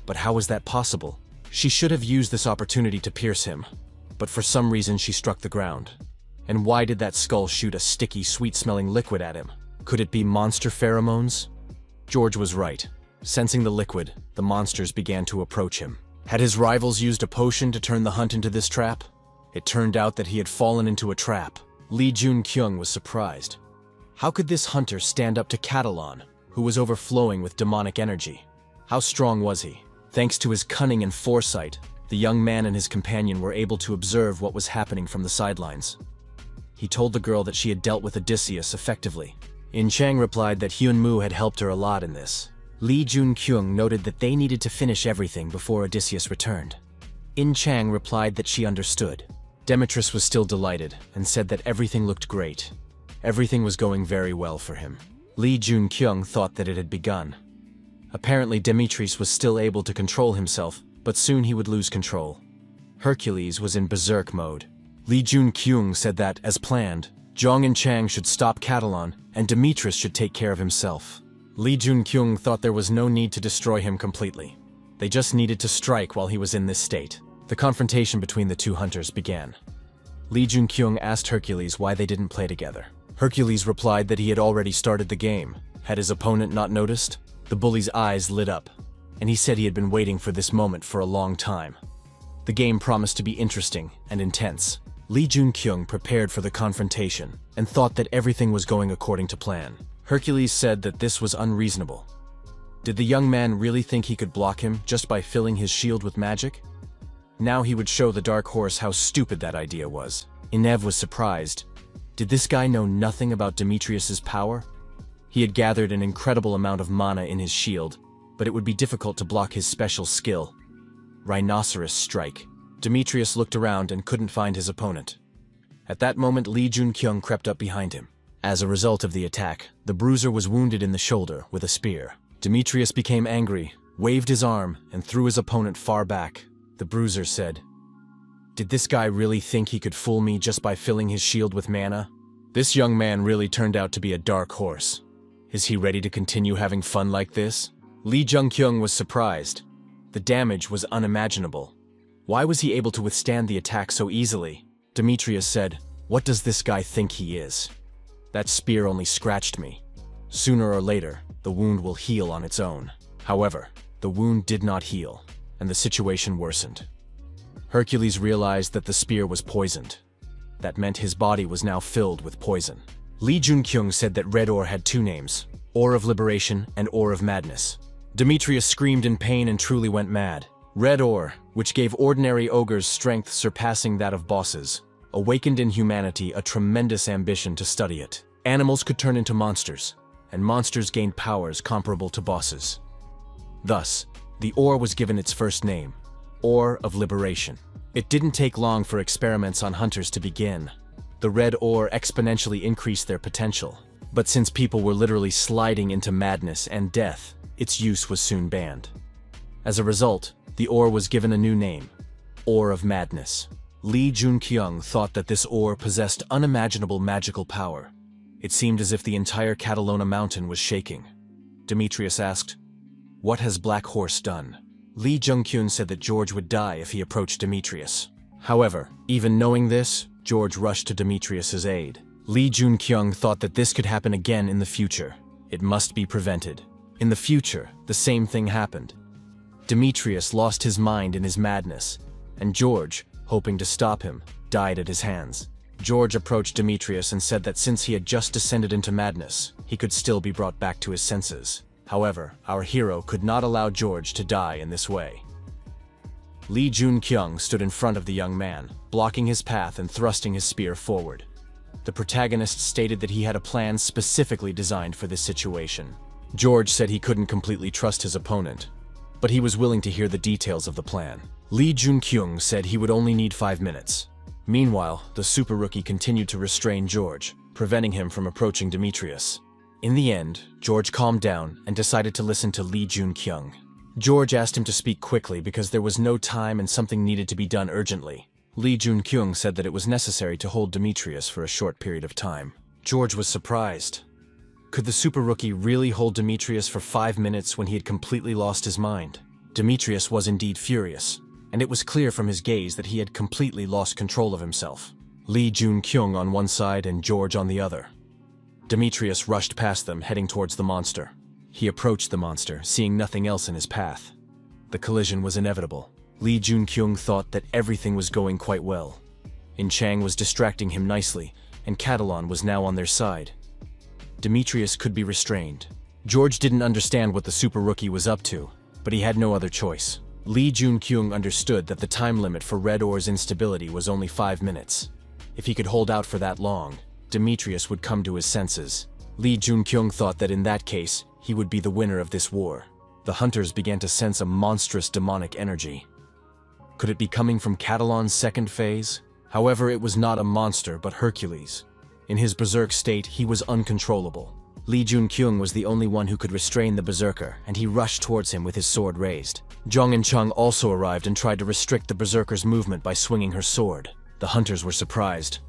But how was that possible? She should have used this opportunity to pierce him. But for some reason she struck the ground. And why did that skull shoot a sticky, sweet-smelling liquid at him? Could it be monster pheromones? George was right. Sensing the liquid, the monsters began to approach him. Had his rivals used a potion to turn the hunt into this trap? It turned out that he had fallen into a trap. Li Junkyung was surprised. How could this hunter stand up to Catalan, who was overflowing with demonic energy? How strong was he? Thanks to his cunning and foresight, the young man and his companion were able to observe what was happening from the sidelines. He told the girl that she had dealt with Odysseus effectively. Chang replied that Hyunmoo had helped her a lot in this. Li Junkyung noted that they needed to finish everything before Odysseus returned. Chang replied that she understood. Demetrius was still delighted and said that everything looked great. Everything was going very well for him. Li Junkyung thought that it had begun. Apparently Demetrius was still able to control himself, but soon he would lose control. Hercules was in berserk mode. Li Junkyung said that, as planned, Zhang and Chang should stop Catalan and Demetrius should take care of himself. Li Junkyung thought there was no need to destroy him completely. They just needed to strike while he was in this state. The confrontation between the two hunters began. Li Junkyung asked Hercules why they didn't play together. Hercules replied that he had already started the game. Had his opponent not noticed? The bully's eyes lit up, and he said he had been waiting for this moment for a long time. The game promised to be interesting and intense. Li Junkyung prepared for the confrontation and thought that everything was going according to plan. Hercules said that this was unreasonable. Did the young man really think he could block him just by filling his shield with magic? Now he would show the dark horse how stupid that idea was. Enev was surprised. Did this guy know nothing about Demetrius's power? He had gathered an incredible amount of mana in his shield, but it would be difficult to block his special skill, Rhinoceros Strike. Demetrius looked around and couldn't find his opponent. At that moment, Li Junkyung crept up behind him. As a result of the attack, the bruiser was wounded in the shoulder with a spear. Demetrius became angry, waved his arm, and threw his opponent far back. The bruiser said, "Did this guy really think he could fool me just by filling his shield with mana? This young man really turned out to be a dark horse. Is he ready to continue having fun like this?" Li Junkyung was surprised. The damage was unimaginable. Why was he able to withstand the attack so easily? Demetrius said, "What does this guy think he is? That spear only scratched me. Sooner or later, the wound will heal on its own." However, the wound did not heal, and the situation worsened. Hercules realized that the spear was poisoned. That meant his body was now filled with poison. Li Junkyung said that red ore had two names, Ore of Liberation and Ore of Madness. Demetrius screamed in pain and truly went mad. Red ore, which gave ordinary ogres strength surpassing that of bosses, awakened in humanity a tremendous ambition to study it. Animals could turn into monsters, and monsters gained powers comparable to bosses. Thus, the ore was given its first name, Ore of Liberation. It didn't take long for experiments on hunters to begin. The red ore exponentially increased their potential, but since people were literally sliding into madness and death, its use was soon banned. As a result, the ore was given a new name, Ore of Madness. Li Junkyung thought that this ore possessed unimaginable magical power. It seemed as if the entire Catalona mountain was shaking. Demetrius asked, "What has Black Horse done?" Li Junkyung said that George would die if he approached Demetrius. However, even knowing this, George rushed to Demetrius's aid. Li Junkyung thought that this could happen again in the future. It must be prevented. In the future, the same thing happened. Demetrius lost his mind in his madness, and George, hoping to stop him, died at his hands. George approached Demetrius and said that since he had just descended into madness, he could still be brought back to his senses. However, our hero could not allow George to die in this way. Li Junkyung stood in front of the young man, blocking his path and thrusting his spear forward. The protagonist stated that he had a plan specifically designed for this situation. George said he couldn't completely trust his opponent, but he was willing to hear the details of the plan. Li Junkyung said he would only need 5 minutes. Meanwhile, the super rookie continued to restrain George, preventing him from approaching Demetrius. In the end, George calmed down and decided to listen to Li Junkyung. George asked him to speak quickly because there was no time and something needed to be done urgently. Li Junkyung said that it was necessary to hold Demetrius for a short period of time. George was surprised. Could the super rookie really hold Demetrius for 5 minutes when he had completely lost his mind? Demetrius was indeed furious, and it was clear from his gaze that he had completely lost control of himself. Li Junkyung on one side and George on the other. Demetrius rushed past them, heading towards the monster. He approached the monster, seeing nothing else in his path. The collision was inevitable. Li Junkyung thought that everything was going quite well. In Chang was distracting him nicely, and Catalan was now on their side. Demetrius could be restrained. George didn't understand what the super rookie was up to, but he had no other choice. Li Junkyung understood that the time limit for red ore's instability was only 5 minutes. If he could hold out for that long, Demetrius would come to his senses. Li Junkyung thought that in that case, he would be the winner of this war. The hunters began to sense a monstrous demonic energy. Could it be coming from Catalan's second phase? However, it was not a monster but Hercules. In his berserk state, he was uncontrollable. Lee Jun-kyung was the only one who could restrain the berserker, and he rushed towards him with his sword raised. Jong and Chung also arrived and tried to restrict the berserker's movement by swinging her sword. The hunters were surprised.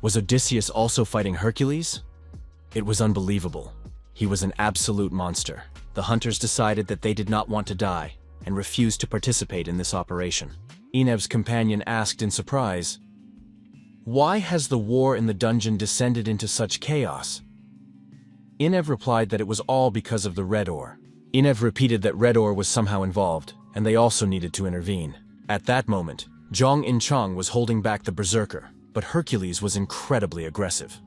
Was Odysseus also fighting Hercules? It was unbelievable. He was an absolute monster. The hunters decided that they did not want to die, and refused to participate in this operation. Enev's companion asked in surprise, "Why has the war in the dungeon descended into such chaos?" Enev replied that it was all because of the red ore. Enev repeated that red ore was somehow involved, and they also needed to intervene. At that moment, Jong In-chang was holding back the berserker, but Hercules was incredibly aggressive.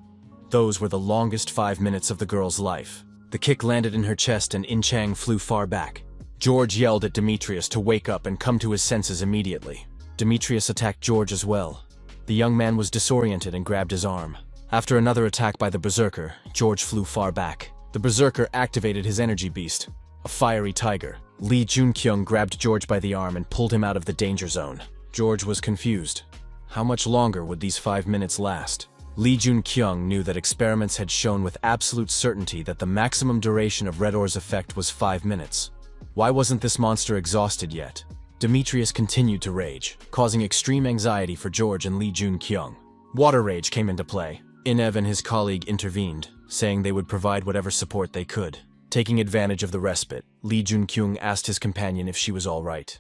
Those were the longest 5 minutes of the girl's life. The kick landed in her chest and In-chang flew far back. George yelled at Demetrius to wake up and come to his senses immediately. Demetrius attacked George as well. The young man was disoriented and grabbed his arm. After another attack by the berserker, George flew far back. The berserker activated his energy beast, a fiery tiger. Lee Jun-kyung grabbed George by the arm and pulled him out of the danger zone. George was confused. How much longer would these 5 minutes last? Lee Jun-kyung knew that experiments had shown with absolute certainty that the maximum duration of red ore's effect was 5 minutes. Why wasn't this monster exhausted yet? Demetrius continued to rage, causing extreme anxiety for George and Lee Jun-kyung. Water rage came into play. Enev and his colleague intervened, saying they would provide whatever support they could. Taking advantage of the respite, Lee Jun-kyung asked his companion if she was all right.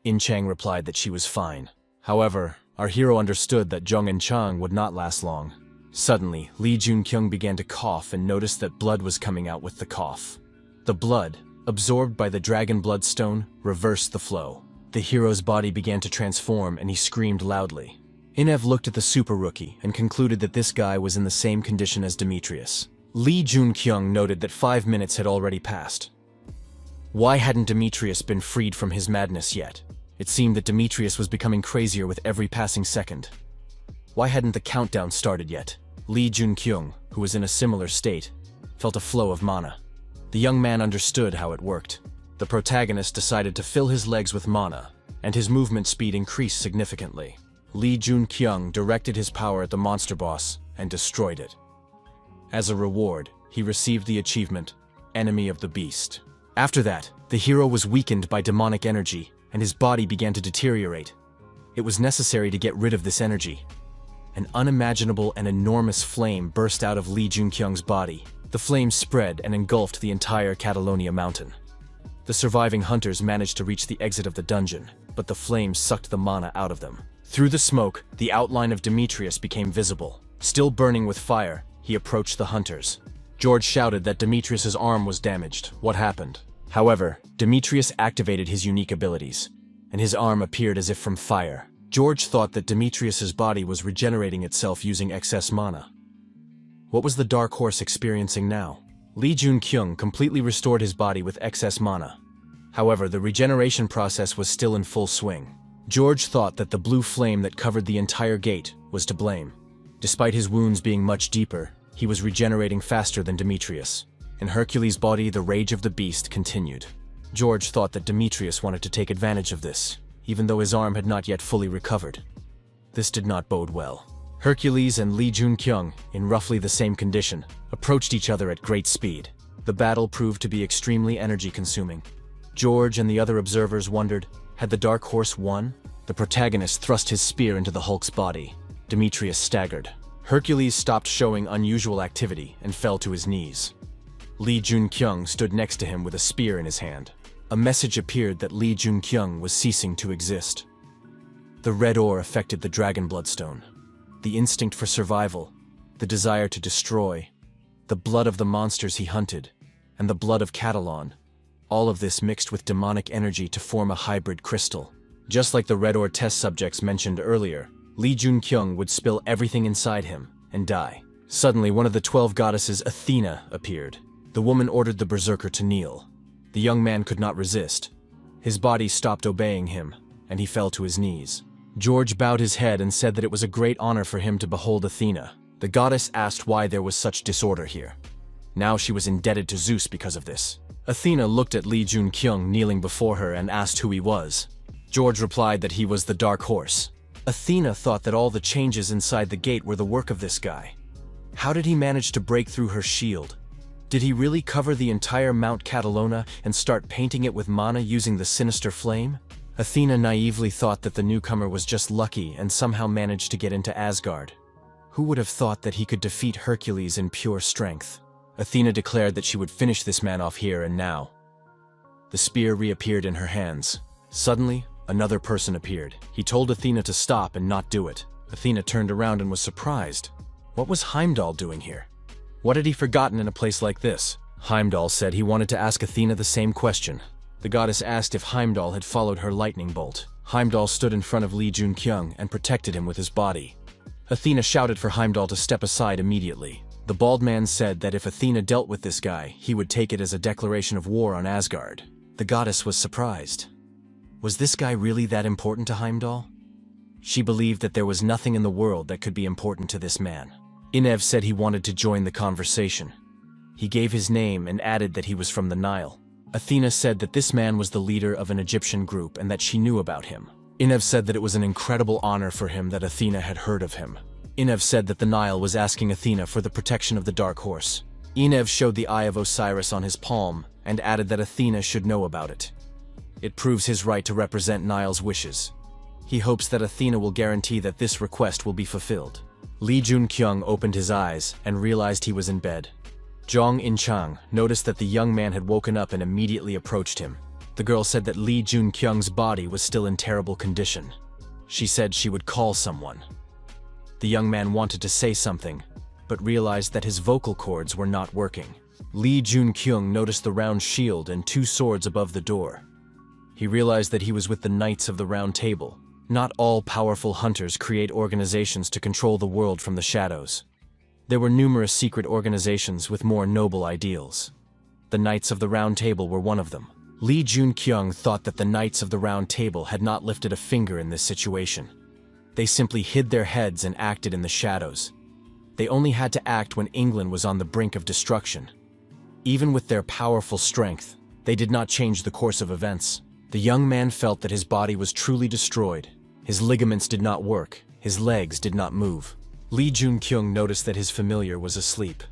In-chang replied that she was fine. However, our hero understood that Jong In-chang would not last long. Suddenly, Lee Jun-kyung began to cough and noticed that blood was coming out with the cough. The blood, absorbed by the dragon bloodstone, reversed the flow. The hero's body began to transform and he screamed loudly. Enev looked at the super rookie and concluded that this guy was in the same condition as Demetrius. Lee Jun-kyung noted that 5 minutes had already passed. Why hadn't Demetrius been freed from his madness yet? It seemed that Demetrius was becoming crazier with every passing second. Why hadn't the countdown started yet? Lee Jun-kyung, who was in a similar state, felt a flow of mana. The young man understood how it worked. The protagonist decided to fill his legs with mana, and his movement speed increased significantly. Lee Jun-kyung directed his power at the monster boss and destroyed it. As a reward, he received the achievement, Enemy of the Beast. After that, the hero was weakened by demonic energy, and his body began to deteriorate. It was necessary to get rid of this energy. An unimaginable and enormous flame burst out of Lee Jun-kyung's body. The flame spread and engulfed the entire Catalonia mountain. The surviving hunters managed to reach the exit of the dungeon, but the flames sucked the mana out of them. Through the smoke, the outline of Demetrius became visible. Still burning with fire, he approached the hunters. George shouted that Demetrius's arm was damaged. What happened? However, Demetrius activated his unique abilities, and his arm appeared as if from fire. George thought that Demetrius's body was regenerating itself using excess mana. What was the Dark Horse experiencing now? Lee Jun-kyung completely restored his body with excess mana. However, the regeneration process was still in full swing. George thought that the blue flame that covered the entire gate was to blame. Despite his wounds being much deeper, he was regenerating faster than Demetrius. In Hercules' body, the rage of the beast continued. George thought that Demetrius wanted to take advantage of this, even though his arm had not yet fully recovered. This did not bode well. Hercules and Lee Jun-kyung, in roughly the same condition, approached each other at great speed. The battle proved to be extremely energy-consuming. George and the other observers wondered, had the Dark Horse won? The protagonist thrust his spear into the Hulk's body. Demetrius staggered. Hercules stopped showing unusual activity and fell to his knees. Lee Jun-kyung stood next to him with a spear in his hand. A message appeared that Lee Jun-kyung was ceasing to exist. The red ore affected the dragon bloodstone. The instinct for survival, the desire to destroy, the blood of the monsters he hunted, and the blood of Catalan, all of this mixed with demonic energy to form a hybrid crystal. Just like the red ore test subjects mentioned earlier, Lee Jun-kyung would spill everything inside him and die. Suddenly, one of the 12 goddesses, Athena, appeared. The woman ordered the berserker to kneel. The young man could not resist. His body stopped obeying him, and he fell to his knees. George bowed his head and said that it was a great honor for him to behold Athena. The goddess asked why there was such disorder here. Now she was indebted to Zeus because of this. Athena looked at Lee Jun-kyung kneeling before her and asked who he was. George replied that he was the Dark Horse. Athena thought that all the changes inside the gate were the work of this guy. How did he manage to break through her shield? Did he really cover the entire Mount Catalona and start painting it with mana using the sinister flame? Athena naively thought that the newcomer was just lucky and somehow managed to get into Asgard. Who would have thought that he could defeat Hercules in pure strength? Athena declared that she would finish this man off here and now. The spear reappeared in her hands. Suddenly, another person appeared. He told Athena to stop and not do it. Athena turned around and was surprised. What was Heimdall doing here? What had he forgotten in a place like this? Heimdall said he wanted to ask Athena the same question. The goddess asked if Heimdall had followed her lightning bolt. Heimdall stood in front of Lee Jun-kyung and protected him with his body. Athena shouted for Heimdall to step aside immediately. The bald man said that if Athena dealt with this guy, he would take it as a declaration of war on Asgard. The goddess was surprised. Was this guy really that important to Heimdall? She believed that there was nothing in the world that could be important to this man. Inev said he wanted to join the conversation. He gave his name and added that he was from the Nile. Athena said that this man was the leader of an Egyptian group and that she knew about him. Inev said that it was an incredible honor for him that Athena had heard of him. Inev said that the Nile was asking Athena for the protection of the Dark Horse. Inev showed the Eye of Osiris on his palm and added that Athena should know about it. It proves his right to represent Nile's wishes. He hopes that Athena will guarantee that this request will be fulfilled. Lee Jun-kyung opened his eyes and realized he was in bed. Jong In-chang noticed that the young man had woken up and immediately approached him. The girl said that Lee Jun-kyung's body was still in terrible condition. She said she would call someone. The young man wanted to say something, but realized that his vocal cords were not working. Lee Jun-kyung noticed the round shield and 2 swords above the door. He realized that he was with the Knights of the Round Table. Not all powerful hunters create organizations to control the world from the shadows. There were numerous secret organizations with more noble ideals. The Knights of the Round Table were one of them. Lee Jun-kyung thought that the Knights of the Round Table had not lifted a finger in this situation. They simply hid their heads and acted in the shadows. They only had to act when England was on the brink of destruction. Even with their powerful strength, they did not change the course of events. The young man felt that his body was truly destroyed. His ligaments did not work, his legs did not move. Lee Jun-kyung noticed that his familiar was asleep.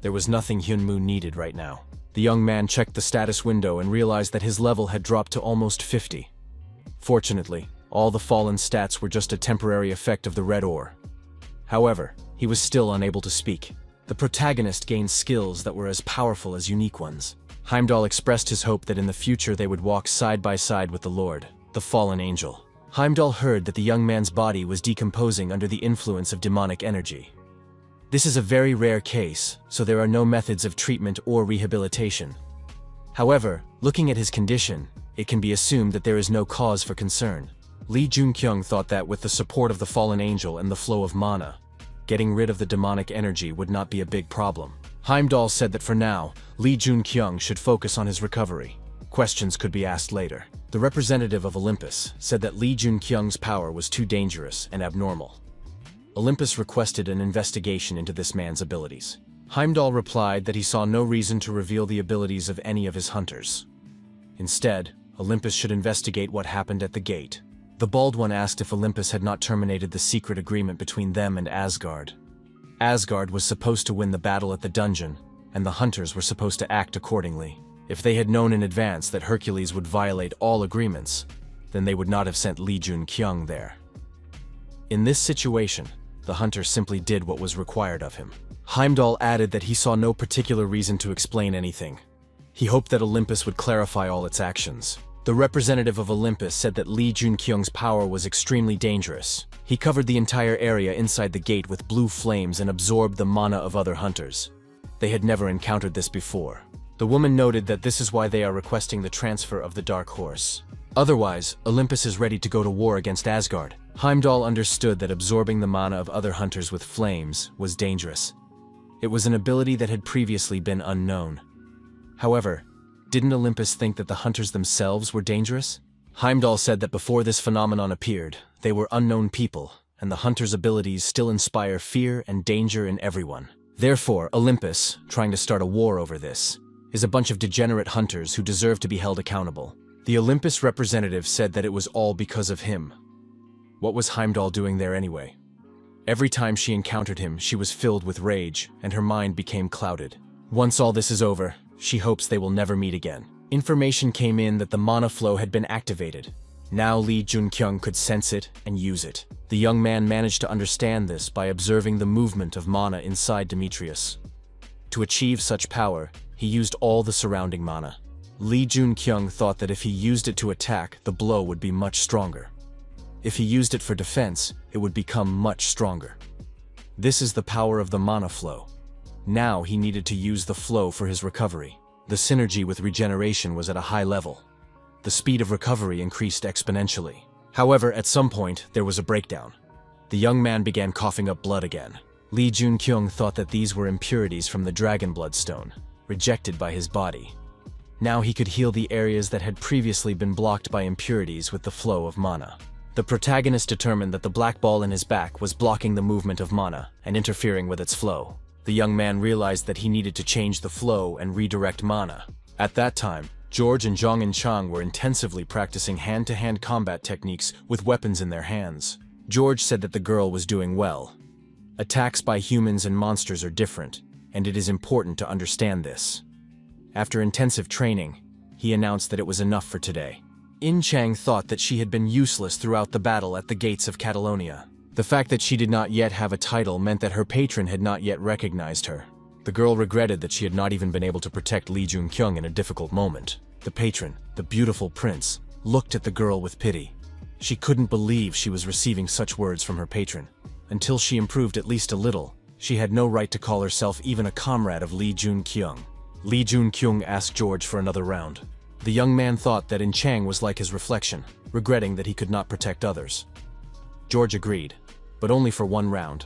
There was nothing Hyunmoo needed right now. The young man checked the status window and realized that his level had dropped to almost 50. Fortunately, all the fallen stats were just a temporary effect of the red ore. However, he was still unable to speak. The protagonist gained skills that were as powerful as unique ones. Heimdall expressed his hope that in the future they would walk side by side with the Lord, the fallen angel. Heimdall heard that the young man's body was decomposing under the influence of demonic energy. This is a very rare case, so there are no methods of treatment or rehabilitation. However, looking at his condition, it can be assumed that there is no cause for concern. Lee Jun-kyung thought that with the support of the fallen angel and the flow of mana, getting rid of the demonic energy would not be a big problem. Heimdall said that for now, Lee Jun-kyung should focus on his recovery. Questions could be asked later. The representative of Olympus said that Lee Jun-kyung's power was too dangerous and abnormal. Olympus requested an investigation into this man's abilities. Heimdall replied that he saw no reason to reveal the abilities of any of his hunters. Instead, Olympus should investigate what happened at the gate. The Bald One asked if Olympus had not terminated the secret agreement between them and Asgard. Asgard was supposed to win the battle at the dungeon, and the hunters were supposed to act accordingly. If they had known in advance that Hercules would violate all agreements, then they would not have sent Lee Jun-kyung there. In this situation, the hunter simply did what was required of him. Heimdall added that he saw no particular reason to explain anything. He hoped that Olympus would clarify all its actions. The representative of Olympus said that Lee Jun-kyung's power was extremely dangerous. He covered the entire area inside the gate with blue flames and absorbed the mana of other hunters. They had never encountered this before. The woman noted that this is why they are requesting the transfer of the Dark Horse. Otherwise, Olympus is ready to go to war against Asgard. Heimdall understood that absorbing the mana of other hunters with flames was dangerous. It was an ability that had previously been unknown. However, didn't Olympus think that the hunters themselves were dangerous? Heimdall said that before this phenomenon appeared, they were unknown people, and the hunters' abilities still inspire fear and danger in everyone. Therefore, Olympus, trying to start a war over this, is a bunch of degenerate hunters who deserve to be held accountable. The Olympus representative said that it was all because of him. What was Heimdall doing there anyway? Every time she encountered him, she was filled with rage, and her mind became clouded. Once all this is over, she hopes they will never meet again. Information came in that the mana flow had been activated. Now Lee Junkyung could sense it and use it. The young man managed to understand this by observing the movement of mana inside Demetrius. To achieve such power, he used all the surrounding mana. Lee Junkyung thought that if he used it to attack, the blow would be much stronger. If he used it for defense, it would become much stronger. This is the power of the mana flow. Now he needed to use the flow for his recovery. The synergy with regeneration was at a high level. The speed of recovery increased exponentially. However, at some point, there was a breakdown. The young man began coughing up blood again. Lee Junkyung thought that these were impurities from the Dragon Blood Stone, rejected by his body. Now he could heal the areas that had previously been blocked by impurities with the flow of mana. The protagonist determined that the black ball in his back was blocking the movement of mana and interfering with its flow. The young man realized that he needed to change the flow and redirect mana. At that time, George and Zhang and Chang were intensively practicing hand-to-hand combat techniques with weapons in their hands. George said that the girl was doing well. Attacks by humans and monsters are different, and it is important to understand this. After intensive training, he announced that it was enough for today. In Chang thought that she had been useless throughout the battle at the gates of Catalonia. The fact that she did not yet have a title meant that her patron had not yet recognized her. The girl regretted that she had not even been able to protect Lee Junkyung in a difficult moment. The patron, the beautiful prince, looked at the girl with pity. She couldn't believe she was receiving such words from her patron. Until she improved at least a little, she had no right to call herself even a comrade of Lee Junkyung. Lee Junkyung asked George for another round. The young man thought that In Chang was like his reflection, regretting that he could not protect others. George agreed, but only for one round.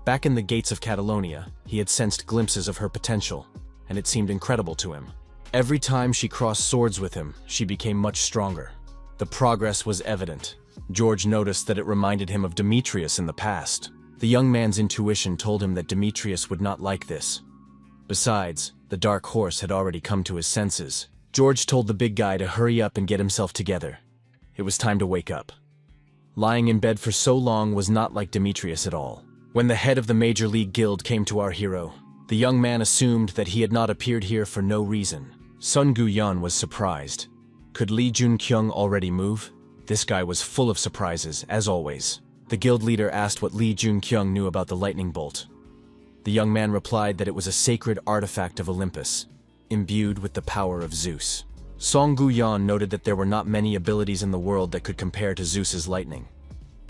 Back in the gates of Catalonia, he had sensed glimpses of her potential, and it seemed incredible to him. Every time she crossed swords with him, she became much stronger. The progress was evident. George noticed that it reminded him of Demetrius in the past. The young man's intuition told him that Demetrius would not like this. Besides, the dark horse had already come to his senses. George told the big guy to hurry up and get himself together. It was time to wake up. Lying in bed for so long was not like Demetrius at all. When the head of the Major League Guild came to our hero, the young man assumed that he had not appeared here for no reason. Sun Guyan was surprised. Could Lee Junkyung already move? This guy was full of surprises, as always. The guild leader asked what Lee Junkyung knew about the lightning bolt. The young man replied that it was a sacred artifact of Olympus, imbued with the power of Zeus. Song Guyan noted that there were not many abilities in the world that could compare to Zeus's lightning.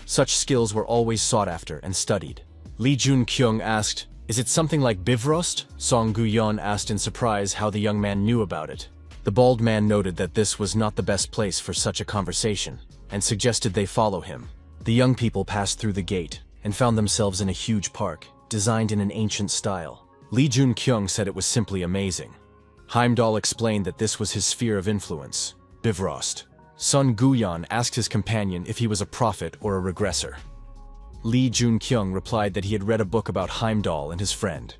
Such skills were always sought after and studied. Lee Junkyung asked, "Is it something like Bifrost?" Song Guyan asked in surprise how the young man knew about it. The bald man noted that this was not the best place for such a conversation, and suggested they follow him. The young people passed through the gate, and found themselves in a huge park, designed in an ancient style. Lee Junkyung said it was simply amazing. Heimdall explained that this was his sphere of influence, Bifrost. Sun Guyan asked his companion if he was a prophet or a regressor. Lee Junkyung replied that he had read a book about Heimdall and his friend.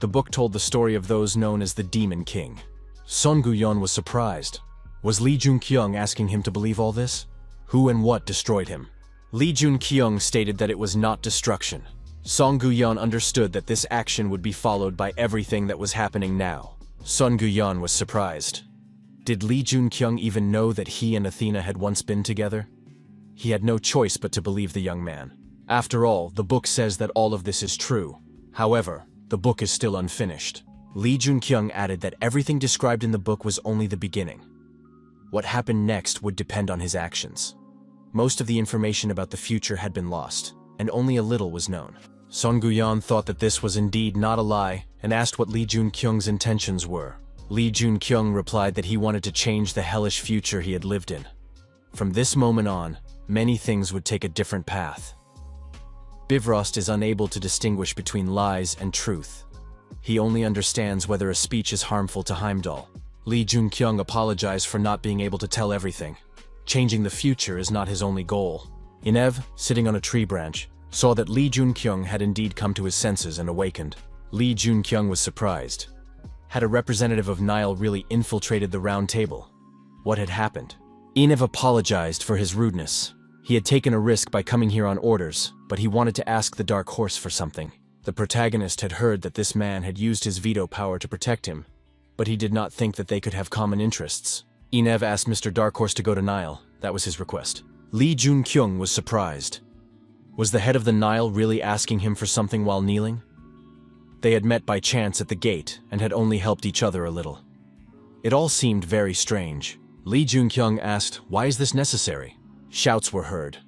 The book told the story of those known as the Demon King. Sun Guyan was surprised. Was Lee Junkyung asking him to believe all this? Who and what destroyed him? Lee Junkyung stated that it was not destruction. Song Guyan understood that this action would be followed by everything that was happening now. Sun Guyan was surprised. Did Lee Junkyung even know that he and Athena had once been together? He had no choice but to believe the young man. After all, the book says that all of this is true. However, the book is still unfinished. Lee Junkyung added that everything described in the book was only the beginning. What happened next would depend on his actions. Most of the information about the future had been lost, and only a little was known. Song Guyan thought that this was indeed not a lie, and asked what Lee Junkyung's intentions were. Lee Junkyung replied that he wanted to change the hellish future he had lived in. From this moment on, many things would take a different path. Bifrost is unable to distinguish between lies and truth. He only understands whether a speech is harmful to Heimdall. Lee Junkyung apologized for not being able to tell everything. Changing the future is not his only goal. Inev, sitting on a tree branch, saw that Lee Junkyung had indeed come to his senses and awakened. Lee Junkyung was surprised. Had a representative of Nile really infiltrated the round table? What had happened? Inev apologized for his rudeness. He had taken a risk by coming here on orders, but he wanted to ask the Dark Horse for something. The protagonist had heard that this man had used his veto power to protect him, but he did not think that they could have common interests. Enev asked Mr. Dark Horse to go to Nile. That was his request. Lee Jun-kyung was surprised. Was the head of the Nile really asking him for something while kneeling? They had met by chance at the gate and had only helped each other a little. It all seemed very strange. Lee Jun-kyung asked, "Why is this necessary?" Shouts were heard.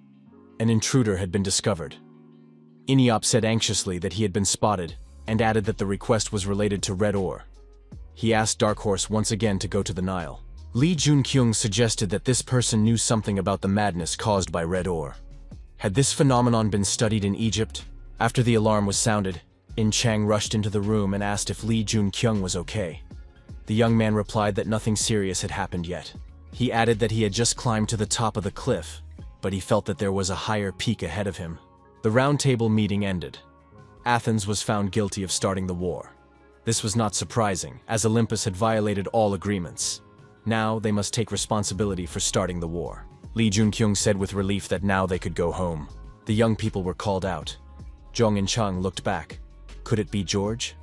An intruder had been discovered. Eniop said anxiously that he had been spotted and added that the request was related to red ore. He asked Dark Horse once again to go to the Nile. Lee Jun-kyung suggested that this person knew something about the madness caused by red ore. Had this phenomenon been studied in Egypt? After the alarm was sounded, In Chang rushed into the room and asked if Lee Jun-kyung was okay. The young man replied that nothing serious had happened yet. He added that he had just climbed to the top of the cliff, but he felt that there was a higher peak ahead of him. The round table meeting ended. Athens was found guilty of starting the war. This was not surprising, as Olympus had violated all agreements. Now they must take responsibility for starting the war. Lee Jun-kyung said with relief that now they could go home. The young people were called out. Jong and Chung looked back. Could it be George?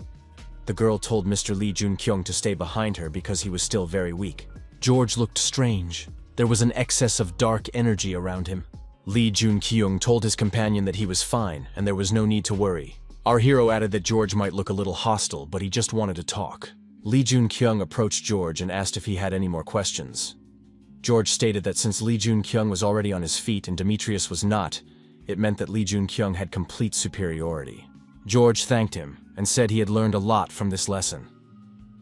The girl told Mr. Lee Jun-kyung to stay behind her because he was still very weak. George looked strange. There was an excess of dark energy around him. Lee Jun-kyung told his companion that he was fine and there was no need to worry. Our hero added that George might look a little hostile, but he just wanted to talk. Lee Jun-kyung approached George and asked if he had any more questions. George stated that since Lee Jun-kyung was already on his feet and Demetrius was not, it meant that Lee Jun-kyung had complete superiority. George thanked him and said he had learned a lot from this lesson.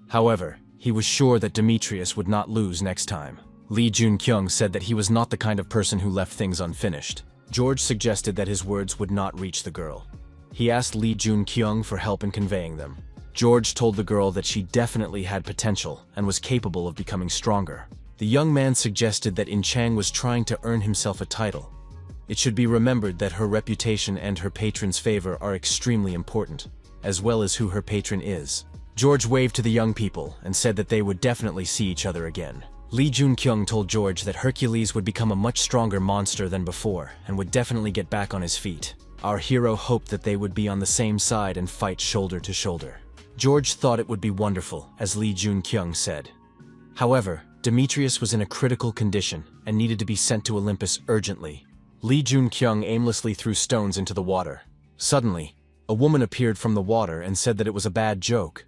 However, he was sure that Demetrius would not lose next time. Lee Jun-kyung said that he was not the kind of person who left things unfinished. George suggested that his words would not reach the girl. He asked Lee Jun-kyung for help in conveying them. George told the girl that she definitely had potential and was capable of becoming stronger. The young man suggested that In Chang was trying to earn himself a title. It should be remembered that her reputation and her patron's favor are extremely important, as well as who her patron is. George waved to the young people and said that they would definitely see each other again. Lee Jun-kyung told George that Hercules would become a much stronger monster than before and would definitely get back on his feet. Our hero hoped that they would be on the same side and fight shoulder to shoulder. George thought it would be wonderful, as Lee Jun-kyung said. However, Demetrius was in a critical condition and needed to be sent to Olympus urgently. Lee Jun-kyung aimlessly threw stones into the water. Suddenly, a woman appeared from the water and said that it was a bad joke.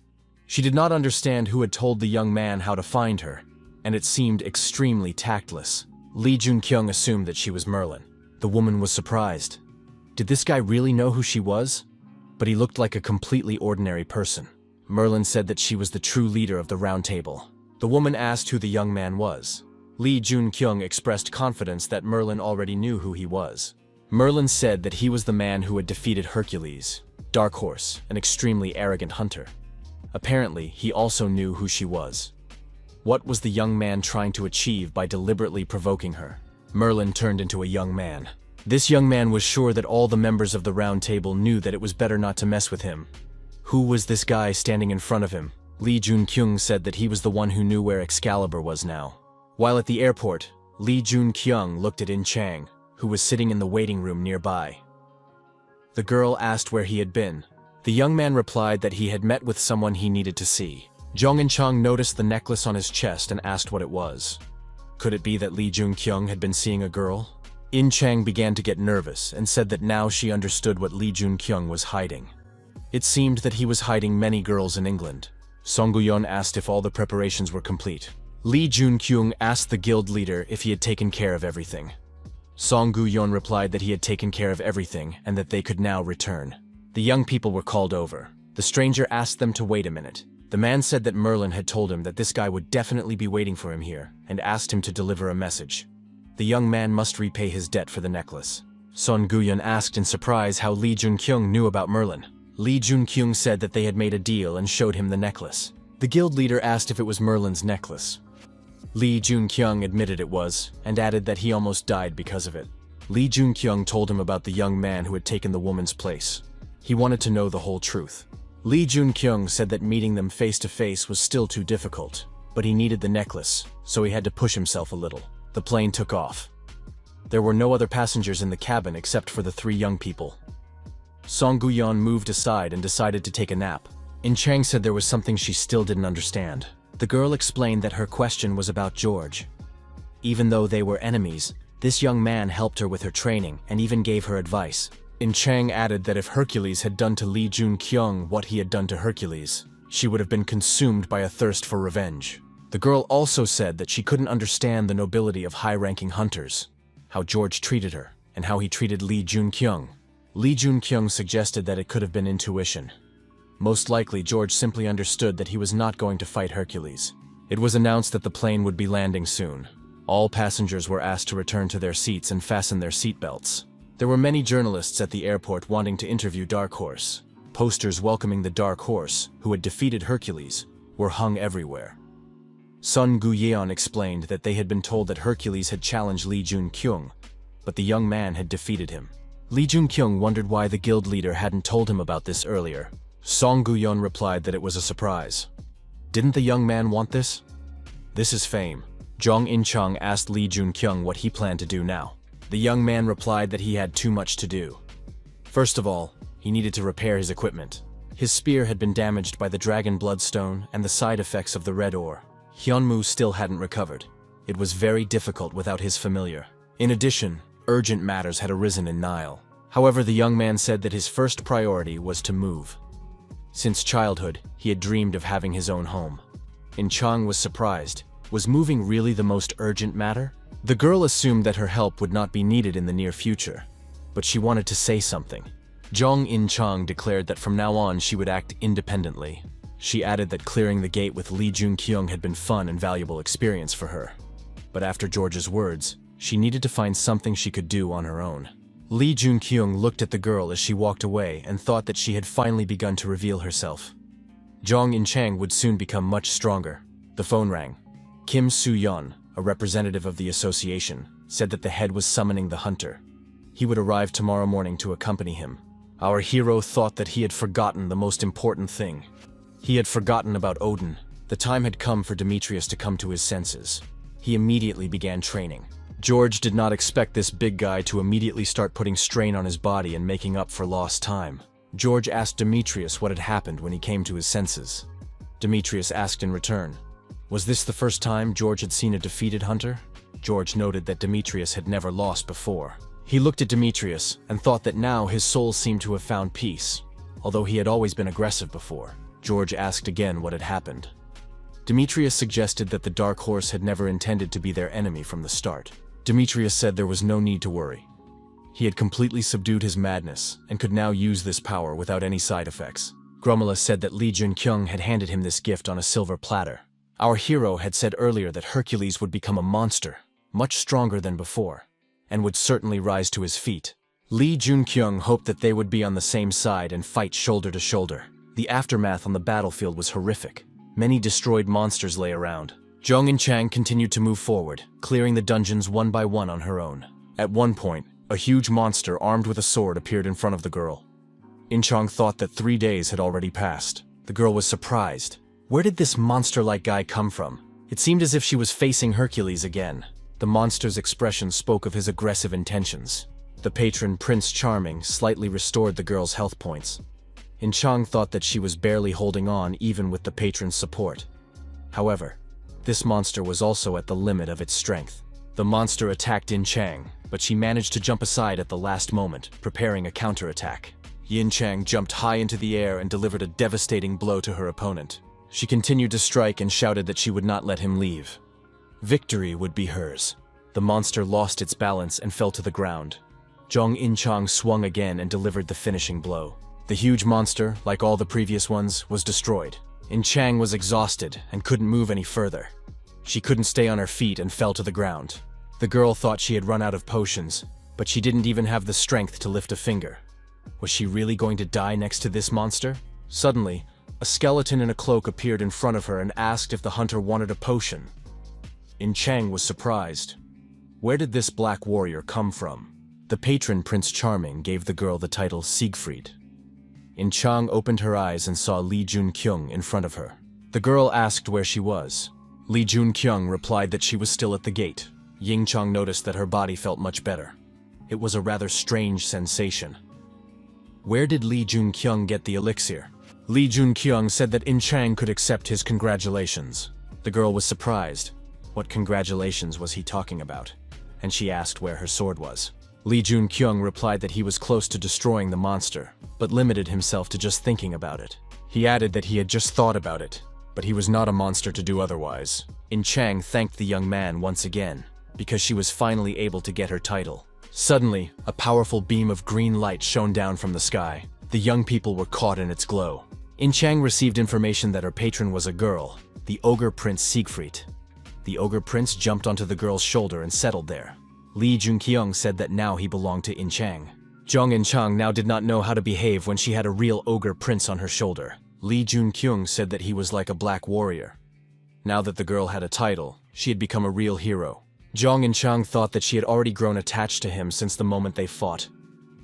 She did not understand who had told the young man how to find her, and it seemed extremely tactless. Lee Jun-kyung assumed that she was Merlin. The woman was surprised. Did this guy really know who she was? But he looked like a completely ordinary person. Merlin said that she was the true leader of the Round Table. The woman asked who the young man was. Lee Jun-kyung expressed confidence that Merlin already knew who he was. Merlin said that he was the man who had defeated Hercules, Dark Horse, an extremely arrogant hunter. Apparently, he also knew who she was. What was the young man trying to achieve by deliberately provoking her? Merlin turned into a young man. This young man was sure that all the members of the Round Table knew that it was better not to mess with him. Who was this guy standing in front of him? Lee Jun-kyung said that he was the one who knew where Excalibur was now. While at the airport, Lee Jun-kyung looked at In Chang, who was sitting in the waiting room nearby. The girl asked where he had been. The young man replied that he had met with someone he needed to see. Jong and Chang noticed the necklace on his chest and asked what it was. Could it be that Lee Jun-kyung had been seeing a girl? In Chang began to get nervous and said that now she understood what Lee Jun-kyung was hiding. It seemed that he was hiding many girls in England. Song Gu-yeon asked if all the preparations were complete. Lee Jun-kyung asked the guild leader if he had taken care of everything. Song Gu-yeon replied that he had taken care of everything and that they could now return. The young people were called over. The stranger asked them to wait a minute. The man said that Merlin had told him that this guy would definitely be waiting for him here and asked him to deliver a message. The young man must repay his debt for the necklace. Son Gu-yeon asked in surprise how Lee Jun-kyung knew about Merlin. Lee Jun-kyung said that they had made a deal and showed him the necklace. The guild leader asked if it was Merlin's necklace. Lee Jun-kyung admitted it was, and added that he almost died because of it. Lee Jun-kyung told him about the young man who had taken the woman's place. He wanted to know the whole truth. Lee Jun-kyung said that meeting them face to face was still too difficult, but he needed the necklace, so he had to push himself a little. The plane took off. There were no other passengers in the cabin except for the three young people. Song Guyan moved aside and decided to take a nap. In Chang said there was something she still didn't understand. The girl explained that her question was about George. Even though they were enemies, this young man helped her with her training and even gave her advice. In Chang added that if Hercules had done to Li Junqiang what he had done to Hercules, she would have been consumed by a thirst for revenge. The girl also said that she couldn't understand the nobility of high-ranking hunters, how George treated her, and how he treated Li Junqiang. Li Junqiang suggested that it could have been intuition. Most likely, George simply understood that he was not going to fight Hercules. It was announced that the plane would be landing soon. All passengers were asked to return to their seats and fasten their seatbelts. There were many journalists at the airport wanting to interview Dark Horse. Posters welcoming the Dark Horse, who had defeated Hercules, were hung everywhere. Sun Guyan explained that they had been told that Hercules had challenged Li Junqiang, but the young man had defeated him. Li Junqiang wondered why the guild leader hadn't told him about this earlier. Song Guyan replied that it was a surprise. Didn't the young man want this? This is fame. Zhang Inchang asked Li Junqiang what he planned to do now. The young man replied that he had too much to do. First of all, he needed to repair his equipment. His spear had been damaged by the dragon bloodstone and the side effects of the red ore. Hyunmu still hadn't recovered. It was very difficult without his familiar. In addition, urgent matters had arisen in Nile. However, the young man said that his first priority was to move. Since childhood, he had dreamed of having his own home. In Chang was surprised. Was moving really the most urgent matter? The girl assumed that her help would not be needed in the near future, but she wanted to say something. Zhang In-chang declared that from now on she would act independently. She added that clearing the gate with Li Junqiang had been fun and valuable experience for her. But after George's words, she needed to find something she could do on her own. Li Junqiang looked at the girl as she walked away and thought that she had finally begun to reveal herself. Zhang In-chang would soon become much stronger. The phone rang. Kim Soo-yeon, a representative of the association, said that the head was summoning the hunter. He would arrive tomorrow morning to accompany him. Our hero thought that he had forgotten the most important thing. He had forgotten about Odin. The time had come for Demetrius to come to his senses. He immediately began training. George did not expect this big guy to immediately start putting strain on his body and making up for lost time. George asked Demetrius what had happened when he came to his senses. Demetrius asked in return, was this the first time George had seen a defeated hunter? George noted that Demetrius had never lost before. He looked at Demetrius and thought that now his soul seemed to have found peace. Although he had always been aggressive before, George asked again what had happened. Demetrius suggested that the Dark Horse had never intended to be their enemy from the start. Demetrius said there was no need to worry. He had completely subdued his madness and could now use this power without any side effects. Gromala said that Li Junqiang had handed him this gift on a silver platter. Our hero had said earlier that Hercules would become a monster, much stronger than before, and would certainly rise to his feet. Li Junqiang hoped that they would be on the same side and fight shoulder to shoulder. The aftermath on the battlefield was horrific. Many destroyed monsters lay around. Zhang In-chang continued to move forward, clearing the dungeons one by one on her own. At one point, a huge monster armed with a sword appeared in front of the girl. In-chang thought that 3 days had already passed. The girl was surprised. Where did this monster-like guy come from? It seemed as if she was facing Hercules again. The monster's expression spoke of his aggressive intentions. The patron, Prince Charming, slightly restored the girl's health points. In-chang thought that she was barely holding on even with the patron's support. However, this monster was also at the limit of its strength. The monster attacked In-chang, but she managed to jump aside at the last moment, preparing a counterattack. Yin-chang jumped high into the air and delivered a devastating blow to her opponent. She continued to strike and shouted that she would not let him leave. Victory would be hers. The monster lost its balance and fell to the ground. Zhang In-chang swung again and delivered the finishing blow. The huge monster, like all the previous ones, was destroyed. In-chang was exhausted and couldn't move any further. She couldn't stay on her feet and fell to the ground. The girl thought she had run out of potions, but she didn't even have the strength to lift a finger. Was she really going to die next to this monster? Suddenly, a skeleton in a cloak appeared in front of her and asked if the hunter wanted a potion. In-chang was surprised. Where did this black warrior come from? The patron, Prince Charming, gave the girl the title Siegfried. In-chang opened her eyes and saw Li Junqiang in front of her. The girl asked where she was. Li Junqiang replied that she was still at the gate. Ying-chang noticed that her body felt much better. It was a rather strange sensation. Where did Li Junqiang get the elixir? Li Junqiang said that In Chang could accept his congratulations. The girl was surprised. What congratulations was he talking about? And she asked where her sword was. Li Junqiang replied that he was close to destroying the monster, but limited himself to just thinking about it. He added that he had just thought about it, but he was not a monster to do otherwise. In Chang thanked the young man once again, because she was finally able to get her title. Suddenly, a powerful beam of green light shone down from the sky. The young people were caught in its glow. In Chang received information that her patron was a girl, the ogre prince Siegfried. The ogre prince jumped onto the girl's shoulder and settled there. Li Junqiang said that now he belonged to In Chang. Zhang Inchang now did not know how to behave when she had a real ogre prince on her shoulder. Li Junqiang said that he was like a black warrior. Now that the girl had a title, she had become a real hero. Zhang Inchang thought that she had already grown attached to him since the moment they fought.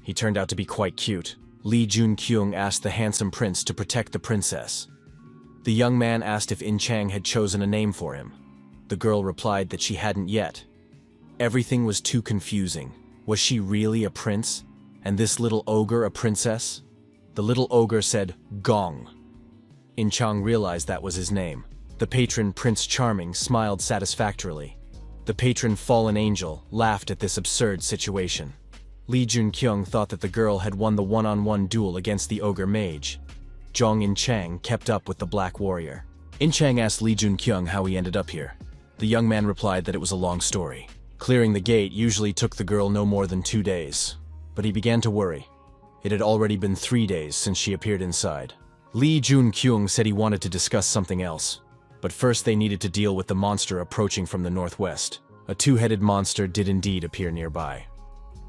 He turned out to be quite cute. Li Junqiang asked the handsome prince to protect the princess. The young man asked if In Chang had chosen a name for him. The girl replied that she hadn't yet. Everything was too confusing. Was she really a prince? And this little ogre a princess? The little ogre said, "Gong." In Chang realized that was his name. The patron, Prince Charming, smiled satisfactorily. The patron, Fallen Angel, laughed at this absurd situation. Li Junqiang thought that the girl had won the one-on-one duel against the ogre mage. Zhang Inchang kept up with the black warrior. Inchang asked Li Junqiang how he ended up here. The young man replied that it was a long story. Clearing the gate usually took the girl no more than 2 days. But he began to worry. It had already been 3 days since she appeared inside. Li Junqiang said he wanted to discuss something else. But first they needed to deal with the monster approaching from the northwest. A two-headed monster did indeed appear nearby.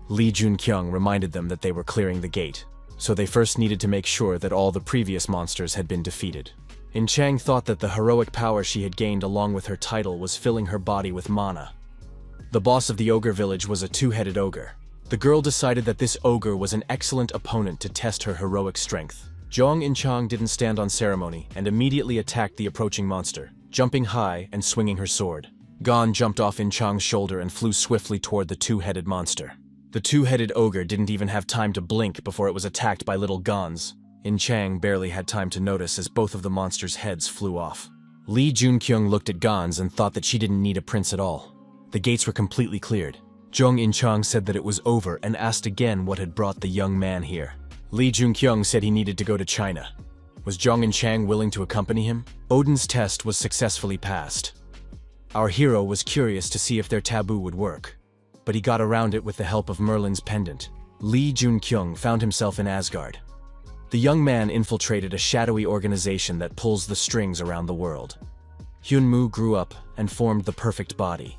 Li Junqiang reminded them that they were clearing the gate, so they first needed to make sure that all the previous monsters had been defeated. In Chang thought that the heroic power she had gained along with her title was filling her body with mana. The boss of the ogre village was a two-headed ogre. The girl decided that this ogre was an excellent opponent to test her heroic strength. Zhang Inchang didn't stand on ceremony and immediately attacked the approaching monster, jumping high and swinging her sword. Gan jumped off Inchang's shoulder and flew swiftly toward the two-headed monster. The two-headed ogre didn't even have time to blink before it was attacked by little Gans. Inchang barely had time to notice as both of the monster's heads flew off. Li Junqiang looked at Gans and thought that she didn't need a prince at all. The gates were completely cleared. Zhang Inchang said that it was over and asked again what had brought the young man here. Li Junqiang said he needed to go to China. Was Zhang Inchang willing to accompany him? Odin's test was successfully passed. Our hero was curious to see if their taboo would work, but he got around it with the help of Merlin's pendant. Li Junqiang found himself in Asgard. The young man infiltrated a shadowy organization that pulls the strings around the world. Hyunmu grew up and formed the perfect body.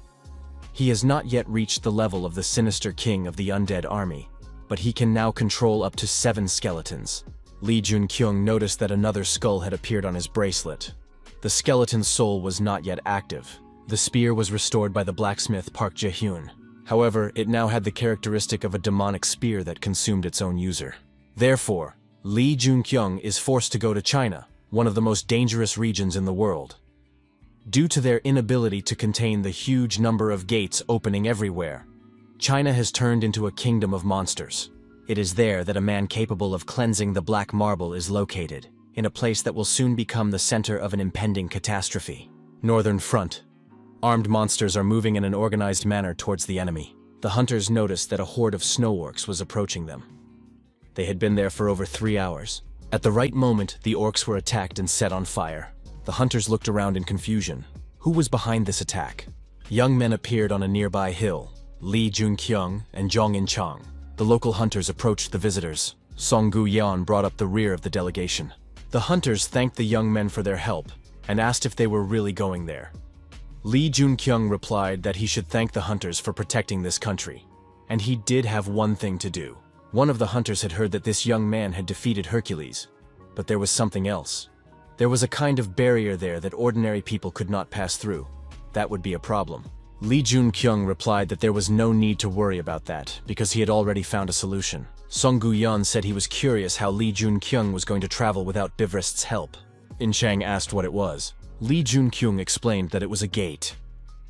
He has not yet reached the level of the sinister king of the undead army, but he can now control up to 7 skeletons. Li Junqiang noticed that another skull had appeared on his bracelet. The skeleton's soul was not yet active. The spear was restored by the blacksmith Park Jae-hyun. However, it now had the characteristic of a demonic spear that consumed its own user. Therefore, Li Junqiang is forced to go to China, one of the most dangerous regions in the world. Due to their inability to contain the huge number of gates opening everywhere, China has turned into a kingdom of monsters. It is there that a man capable of cleansing the black marble is located, in a place that will soon become the center of an impending catastrophe. Northern Front. Armed monsters are moving in an organized manner towards the enemy. The hunters noticed that a horde of snow orcs was approaching them. They had been there for over 3 hours. At the right moment, the orcs were attacked and set on fire. The hunters looked around in confusion. Who was behind this attack? Young men appeared on a nearby hill. Li Junqiang and Zhang Inchang. The local hunters approached the visitors. Song Guyan brought up the rear of the delegation. The hunters thanked the young men for their help and asked if they were really going there. Li Junqiang replied that he should thank the hunters for protecting this country. And he did have one thing to do. One of the hunters had heard that this young man had defeated Hercules. But there was something else. There was a kind of barrier there that ordinary people could not pass through. That would be a problem. Li Junqiang replied that there was no need to worry about that, because he had already found a solution. Song Guyan said he was curious how Li Junqiang was going to travel without Bivrist's help. Inchang asked what it was. Li Junqiang explained that it was a gate.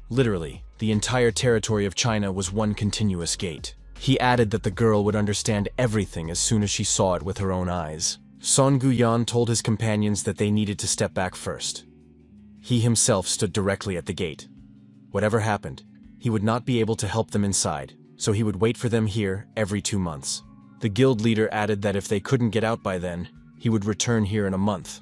Literally, the entire territory of China was one continuous gate. He added that the girl would understand everything as soon as she saw it with her own eyes. Song Guyan told his companions that they needed to step back first. He himself stood directly at the gate. Whatever happened, he would not be able to help them inside, so he would wait for them here every 2 months. The guild leader added that if they couldn't get out by then, he would return here in a month.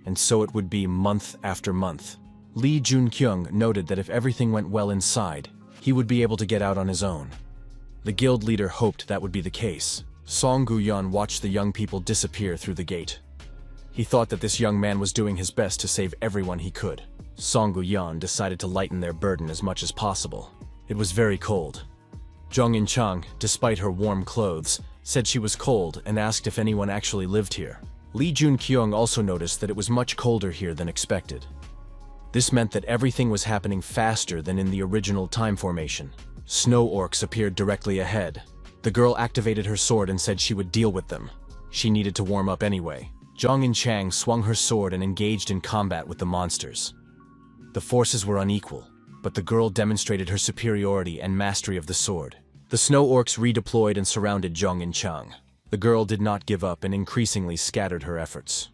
And so it would be month after month. Lee Junkyung noted that if everything went well inside, he would be able to get out on his own. The guild leader hoped that would be the case. Song Guyan watched the young people disappear through the gate. He thought that this young man was doing his best to save everyone he could. Song Guyan decided to lighten their burden as much as possible. It was very cold. Jung In-chang, despite her warm clothes, said she was cold and asked if anyone actually lived here. Lee Jun-kyung also noticed that it was much colder here than expected. This meant that everything was happening faster than in the original time formation. Snow orcs appeared directly ahead. The girl activated her sword and said she would deal with them. She needed to warm up anyway. Zhang In-chang swung her sword and engaged in combat with the monsters. The forces were unequal, but the girl demonstrated her superiority and mastery of the sword. The snow orcs redeployed and surrounded Zhang In-chang. The girl did not give up and increasingly scattered her efforts.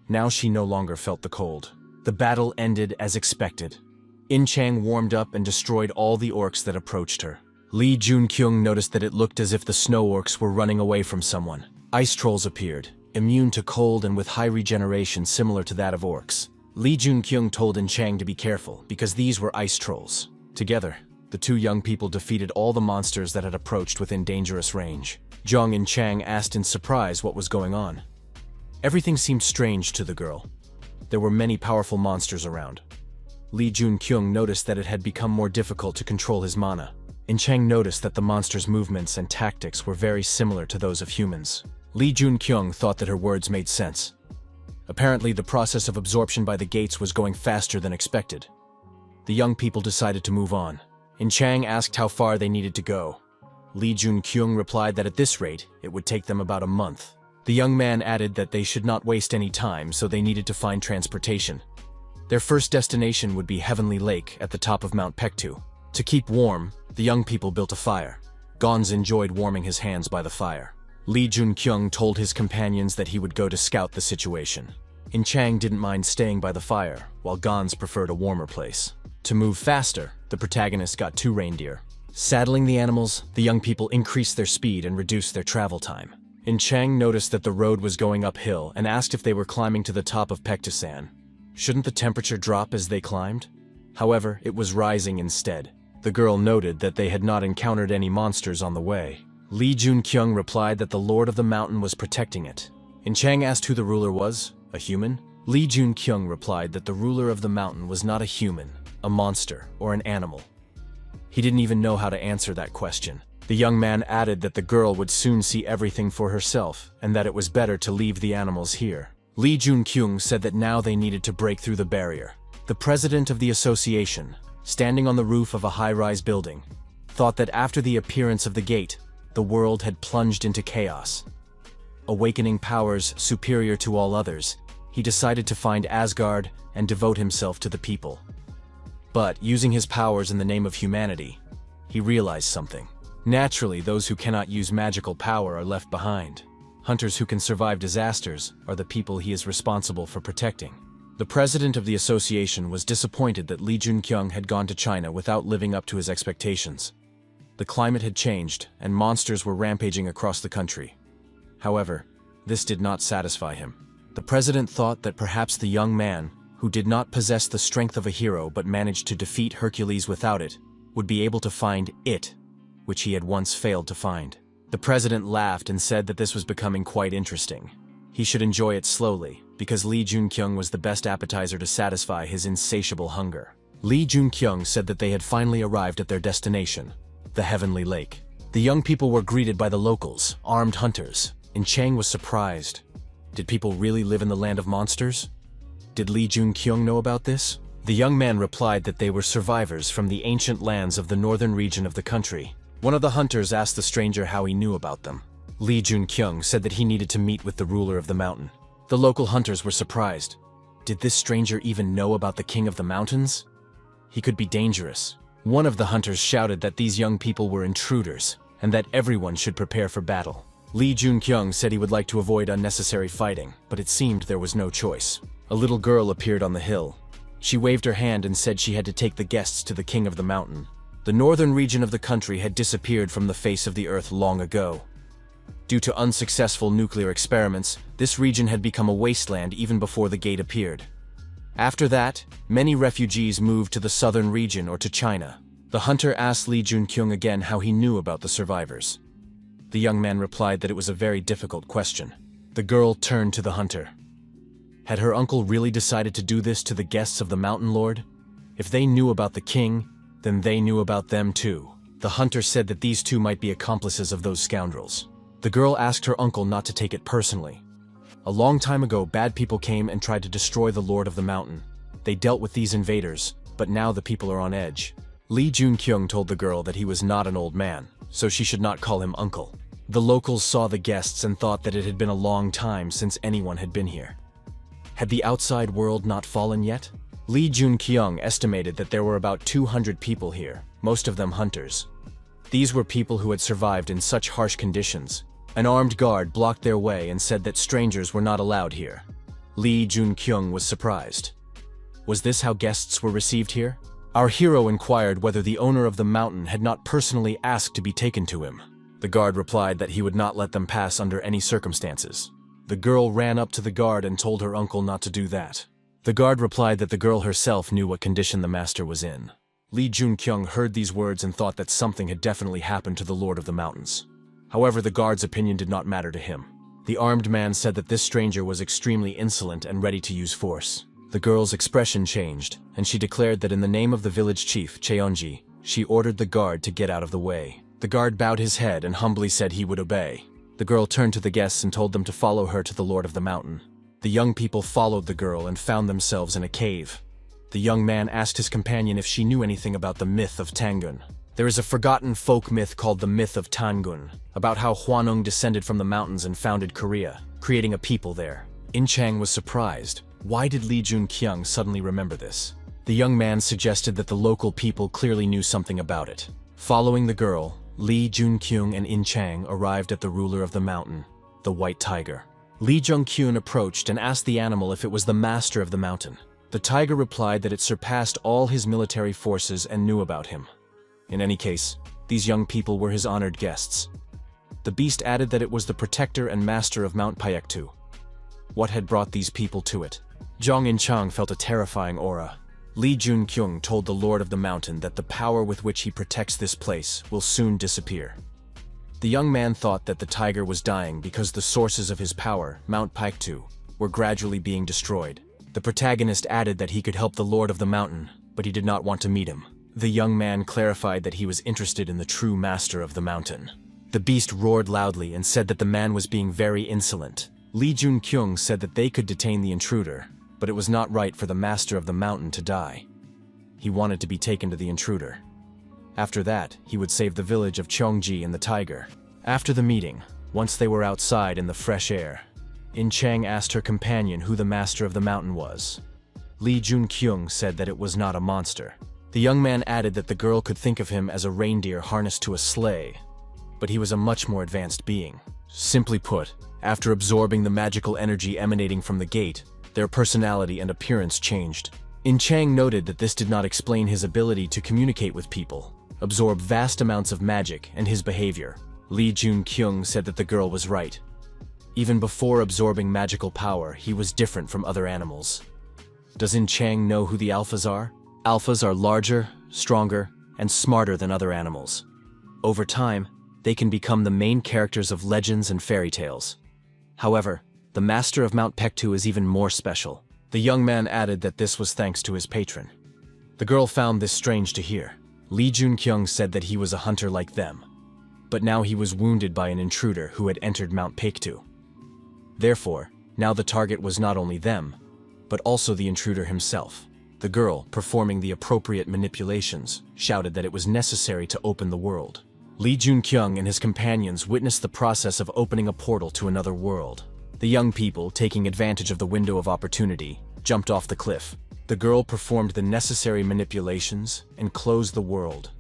Now she no longer felt the cold. The battle ended as expected. In-chang warmed up and destroyed all the orcs that approached her. Lee Jun-kyung noticed that it looked as if the snow orcs were running away from someone. Ice trolls appeared, immune to cold and with high regeneration similar to that of orcs. Lee Jun-kyung told In-chang to be careful because these were ice trolls. Together, the two young people defeated all the monsters that had approached within dangerous range. Zhang In-chang asked in surprise what was going on. Everything seemed strange to the girl. There were many powerful monsters around. Lee Jun-kyung noticed that it had become more difficult to control his mana. In-chang noticed that the monsters' movements and tactics were very similar to those of humans. Lee Jun-kyung thought that her words made sense. Apparently, the process of absorption by the gates was going faster than expected. The young people decided to move on. In-chang asked how far they needed to go. Lee Jun-kyung replied that at this rate, it would take them about a month. The young man added that they should not waste any time, so they needed to find transportation. Their first destination would be Heavenly Lake at the top of Mount Pektu. To keep warm, the young people built a fire. Gonz enjoyed warming his hands by the fire. Lee Jun-kyung told his companions that he would go to scout the situation. In-chang didn't mind staying by the fire, while Gonz preferred a warmer place. To move faster, the protagonist got 2 reindeer. Saddling the animals, the young people increased their speed and reduced their travel time. In-chang noticed that the road was going uphill and asked if they were climbing to the top of Pektusan. Shouldn't the temperature drop as they climbed? However, it was rising instead. The girl noted that they had not encountered any monsters on the way. Lee Jun-kyung replied that the Lord of the Mountain was protecting it. In-chang asked who the ruler was, a human? Lee Jun-kyung replied that the ruler of the mountain was not a human, a monster, or an animal. He didn't even know how to answer that question. The young man added that the girl would soon see everything for herself, and that it was better to leave the animals here. Lee Jun-kyung said that now they needed to break through the barrier. The president of the association, standing on the roof of a high-rise building, thought that after the appearance of the gate, the world had plunged into chaos. Awakening powers superior to all others, he decided to find Asgard and devote himself to the people. But, using his powers in the name of humanity, he realized something. Naturally, those who cannot use magical power are left behind. Hunters who can survive disasters are the people he is responsible for protecting. The president of the association was disappointed that Lee Jun-kyung had gone to China without living up to his expectations. The climate had changed, and monsters were rampaging across the country. However, this did not satisfy him. The president thought that perhaps the young man, who did not possess the strength of a hero but managed to defeat Hercules without it, would be able to find it, which he had once failed to find. The president laughed and said that this was becoming quite interesting. He should enjoy it slowly, because Lee Jun-kyung was the best appetizer to satisfy his insatiable hunger. Lee Jun-kyung said that they had finally arrived at their destination, the Heavenly Lake. The young people were greeted by the locals, armed hunters. In-chang was surprised. Did people really live in the land of monsters? Did Lee Jun-kyung know about this? The young man replied that they were survivors from the ancient lands of the northern region of the country. One of the hunters asked the stranger how he knew about them. Lee Jun-kyung said that he needed to meet with the ruler of the mountain. The local hunters were surprised. Did this stranger even know about the king of the mountains? He could be dangerous. One of the hunters shouted that these young people were intruders. and that everyone should prepare for battle. Lee Junkyung said he would like to avoid unnecessary fighting, but it seemed there was no choice. A little girl appeared on the hill. She waved her hand and said she had to take the guests to the king of the mountain. The northern region of the country had disappeared from the face of the earth long ago. Due to unsuccessful nuclear experiments, this region had become a wasteland even before the gate appeared. After that, many refugees moved to the southern region or to China. The hunter asked Lee Junkyung again how he knew about the survivors. The young man replied that it was a very difficult question. The girl turned to the hunter. Had her uncle really decided to do this to the guests of the mountain lord? If they knew about the king, then they knew about them too. The hunter said that these two might be accomplices of those scoundrels. The girl asked her uncle not to take it personally. A long time ago, bad people came and tried to destroy the lord of the mountain. They dealt with these invaders, but now the people are on edge. Lee Junkyung told the girl that he was not an old man, so she should not call him uncle. The locals saw the guests and thought that it had been a long time since anyone had been here. Had the outside world not fallen yet? Lee Junkyung estimated that there were about 200 people here, most of them hunters. These were people who had survived in such harsh conditions. An armed guard blocked their way and said that strangers were not allowed here. Lee Junkyung was surprised. Was this how guests were received here? Our hero inquired whether the owner of the mountain had not personally asked to be taken to him. The guard replied that he would not let them pass under any circumstances. The girl ran up to the guard and told her uncle not to do that. The guard replied that the girl herself knew what condition the master was in. Lee Junkyung heard these words and thought that something had definitely happened to the Lord of the Mountains. However, the guard's opinion did not matter to him. The armed man said that this stranger was extremely insolent and ready to use force. The girl's expression changed, and she declared that in the name of the village chief, Cheonji, she ordered the guard to get out of the way. The guard bowed his head and humbly said he would obey. The girl turned to the guests and told them to follow her to the Lord of the Mountain. The young people followed the girl and found themselves in a cave. The young man asked his companion if she knew anything about the myth of Tangun. There is a forgotten folk myth called the myth of Tangun, about how Hwanung descended from the mountains and founded Korea, creating a people there. In Chang was surprised. Why did Lee Junkyung suddenly remember this? The young man suggested that the local people clearly knew something about it. Following the girl, Lee Junkyung and In Chang arrived at the ruler of the mountain, the white tiger. Lee Junkyung approached and asked the animal if it was the master of the mountain. The tiger replied that it surpassed all his military forces and knew about him. In any case, these young people were his honored guests. The beast added that it was the protector and master of Mount Paektu. What had brought these people to it? Zhang In-chang felt a terrifying aura. Lee Junkyung told the Lord of the Mountain that the power with which he protects this place will soon disappear. The young man thought that the tiger was dying because the sources of his power, Mount Paektu, were gradually being destroyed. The protagonist added that he could help the Lord of the Mountain, but he did not want to meet him. The young man clarified that he was interested in the true master of the mountain. The beast roared loudly and said that the man was being very insolent. Lee Junkyung said that they could detain the intruder, but it was not right for the master of the mountain to die. He wanted to be taken to the intruder. After that, he would save the village of Cheongji and the tiger. After the meeting, once they were outside in the fresh air, In Chang asked her companion who the master of the mountain was. Lee Junkyung said that it was not a monster. The young man added that the girl could think of him as a reindeer harnessed to a sleigh, but he was a much more advanced being. Simply put, after absorbing the magical energy emanating from the gate, their personality and appearance changed. In Chang noted that this did not explain his ability to communicate with people, absorb vast amounts of magic, and his behavior. Lee Junkyung said that the girl was right. Even before absorbing magical power, he was different from other animals. Does In Chang know who the alphas are? Alphas are larger, stronger, and smarter than other animals. Over time, they can become the main characters of legends and fairy tales. However, the master of Mount Paektu is even more special. The young man added that this was thanks to his patron. The girl found this strange to hear. Lee Junkyung said that he was a hunter like them, but now he was wounded by an intruder who had entered Mount Paektu. Therefore, now the target was not only them, but also the intruder himself. The girl, performing the appropriate manipulations, shouted that it was necessary to open the world. Lee Junkyung and his companions witnessed the process of opening a portal to another world. The young people, taking advantage of the window of opportunity, jumped off the cliff. The girl performed the necessary manipulations and closed the world.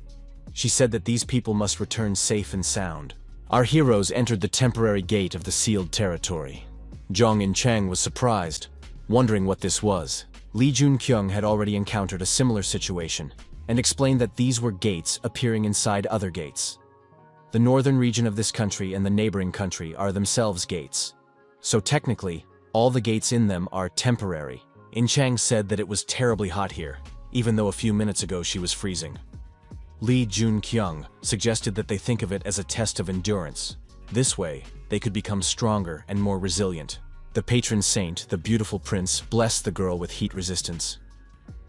She said that these people must return safe and sound. Our heroes entered the temporary gate of the sealed territory. Zhang and Chang was surprised, wondering what this was. Li Junkyung had already encountered a similar situation and explained that these were gates appearing inside other gates. The northern region of this country and the neighboring country are themselves gates. So technically, all the gates in them are temporary. In Chang said that it was terribly hot here, even though a few minutes ago she was freezing. Li Junkyung suggested that they think of it as a test of endurance. This way, they could become stronger and more resilient. The patron saint, the beautiful prince, blessed the girl with heat resistance.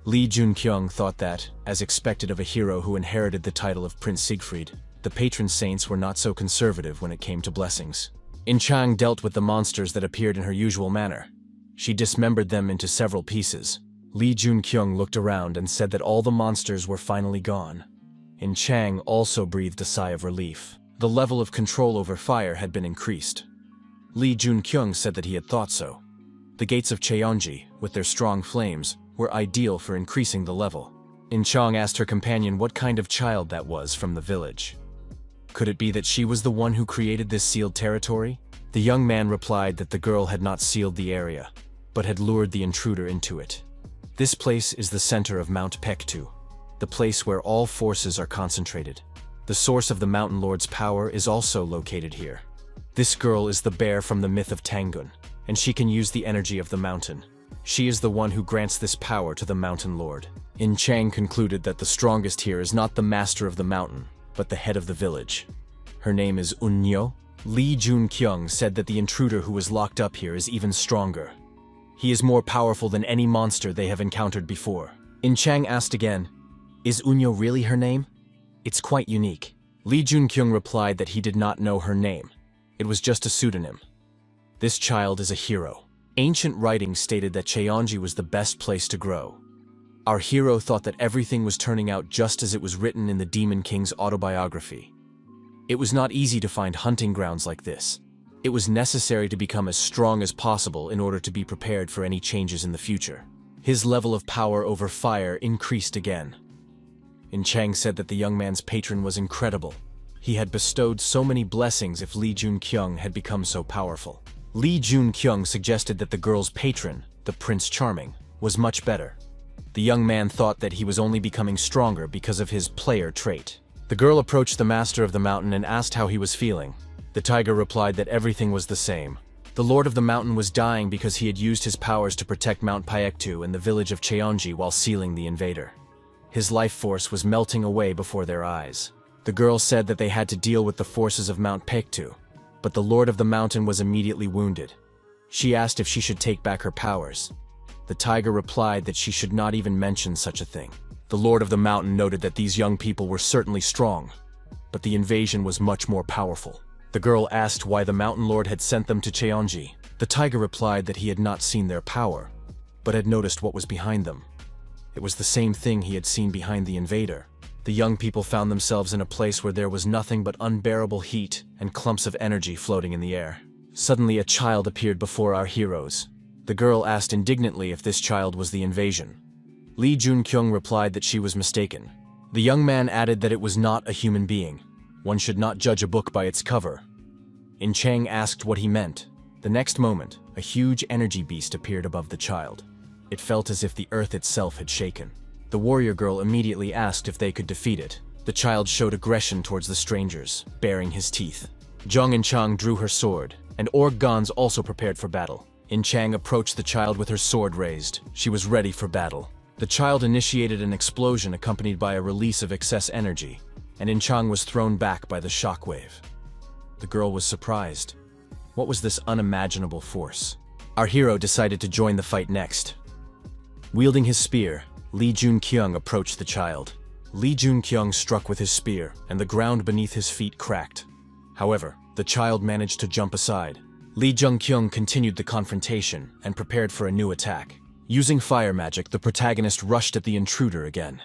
Li Junkyung thought that, as expected of a hero who inherited the title of Prince Siegfried, the patron saints were not so conservative when it came to blessings. In Chang dealt with the monsters that appeared in her usual manner. She dismembered them into several pieces. Li Junkyung looked around and said that all the monsters were finally gone. In Chang also breathed a sigh of relief. The level of control over fire had been increased. Li Junkyung said that he had thought so. The gates of Cheonji, with their strong flames, were ideal for increasing the level. In Chang asked her companion what kind of child that was from the village. Could it be that she was the one who created this sealed territory? The young man replied that the girl had not sealed the area, but had lured the intruder into it. This place is the center of Mount Paektu, the place where all forces are concentrated. The source of the Mountain Lord's power is also located here. This girl is the bear from the myth of Tangun, and she can use the energy of the mountain. She is the one who grants this power to the Mountain Lord. In Chang concluded that the strongest here is not the master of the mountain, but the head of the village. Her name is Unnyo. Li Junkyung said that the intruder who was locked up here is even stronger. He is more powerful than any monster they have encountered before. In Chang asked again, "Is Unnyo really her name? It's quite unique." Li Junkyung replied that he did not know her name. It was just a pseudonym. This child is a hero. Ancient writings stated that Cheonji was the best place to grow. Our hero thought that everything was turning out just as it was written in the Demon King's autobiography. It was not easy to find hunting grounds like this. It was necessary to become as strong as possible in order to be prepared for any changes in the future. His level of power over fire increased again. In Chang said that the young man's patron was incredible. He had bestowed so many blessings if Li Junkyung had become so powerful. Li Junkyung suggested that the girl's patron, the Prince Charming, was much better. The young man thought that he was only becoming stronger because of his player trait. The girl approached the master of the mountain and asked how he was feeling. The tiger replied that everything was the same. The lord of the mountain was dying because he had used his powers to protect Mount Paektu and the village of Cheonji while sealing the invader. His life force was melting away before their eyes. The girl said that they had to deal with the forces of Mount Paektu, but the lord of the mountain was immediately wounded. She asked if she should take back her powers. The tiger replied that she should not even mention such a thing. The lord of the mountain noted that these young people were certainly strong, but the invasion was much more powerful. The girl asked why the mountain lord had sent them to Cheonji. The tiger replied that he had not seen their power, but had noticed what was behind them. It was the same thing he had seen behind the invader. The young people found themselves in a place where there was nothing but unbearable heat and clumps of energy floating in the air. Suddenly a child appeared before our heroes. The girl asked indignantly if this child was the invasion. Li Junkyung replied that she was mistaken. The young man added that it was not a human being. One should not judge a book by its cover. In Chang asked what he meant. The next moment, a huge energy beast appeared above the child. It felt as if the earth itself had shaken. The warrior girl immediately asked if they could defeat it. The child showed aggression towards the strangers, baring his teeth. Zhang and Chang drew her sword, and Gans also prepared for battle. In Chang approached the child with her sword raised. She was ready for battle. The child initiated an explosion accompanied by a release of excess energy, and In Chang was thrown back by the shockwave. The girl was surprised. What was this unimaginable force? Our hero decided to join the fight next. Wielding his spear, Li Junkyung approached the child. Li Junkyung struck with his spear, and the ground beneath his feet cracked. However, the child managed to jump aside. Li Junkyung continued the confrontation and prepared for a new attack. Using fire magic, the protagonist rushed at the intruder again.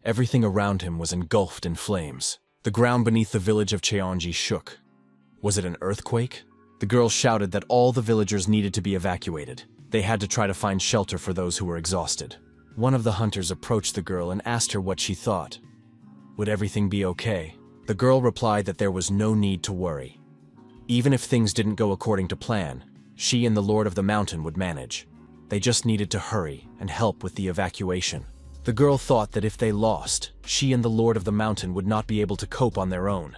Everything around him was engulfed in flames. The ground beneath the village of Cheonji shook. Was it an earthquake? The girl shouted that all the villagers needed to be evacuated. They had to try to find shelter for those who were exhausted. One of the hunters approached the girl and asked her what she thought. Would everything be okay? The girl replied that there was no need to worry. Even if things didn't go according to plan, she and the Lord of the Mountain would manage. They just needed to hurry and help with the evacuation. The girl thought that if they lost, she and the Lord of the Mountain would not be able to cope on their own.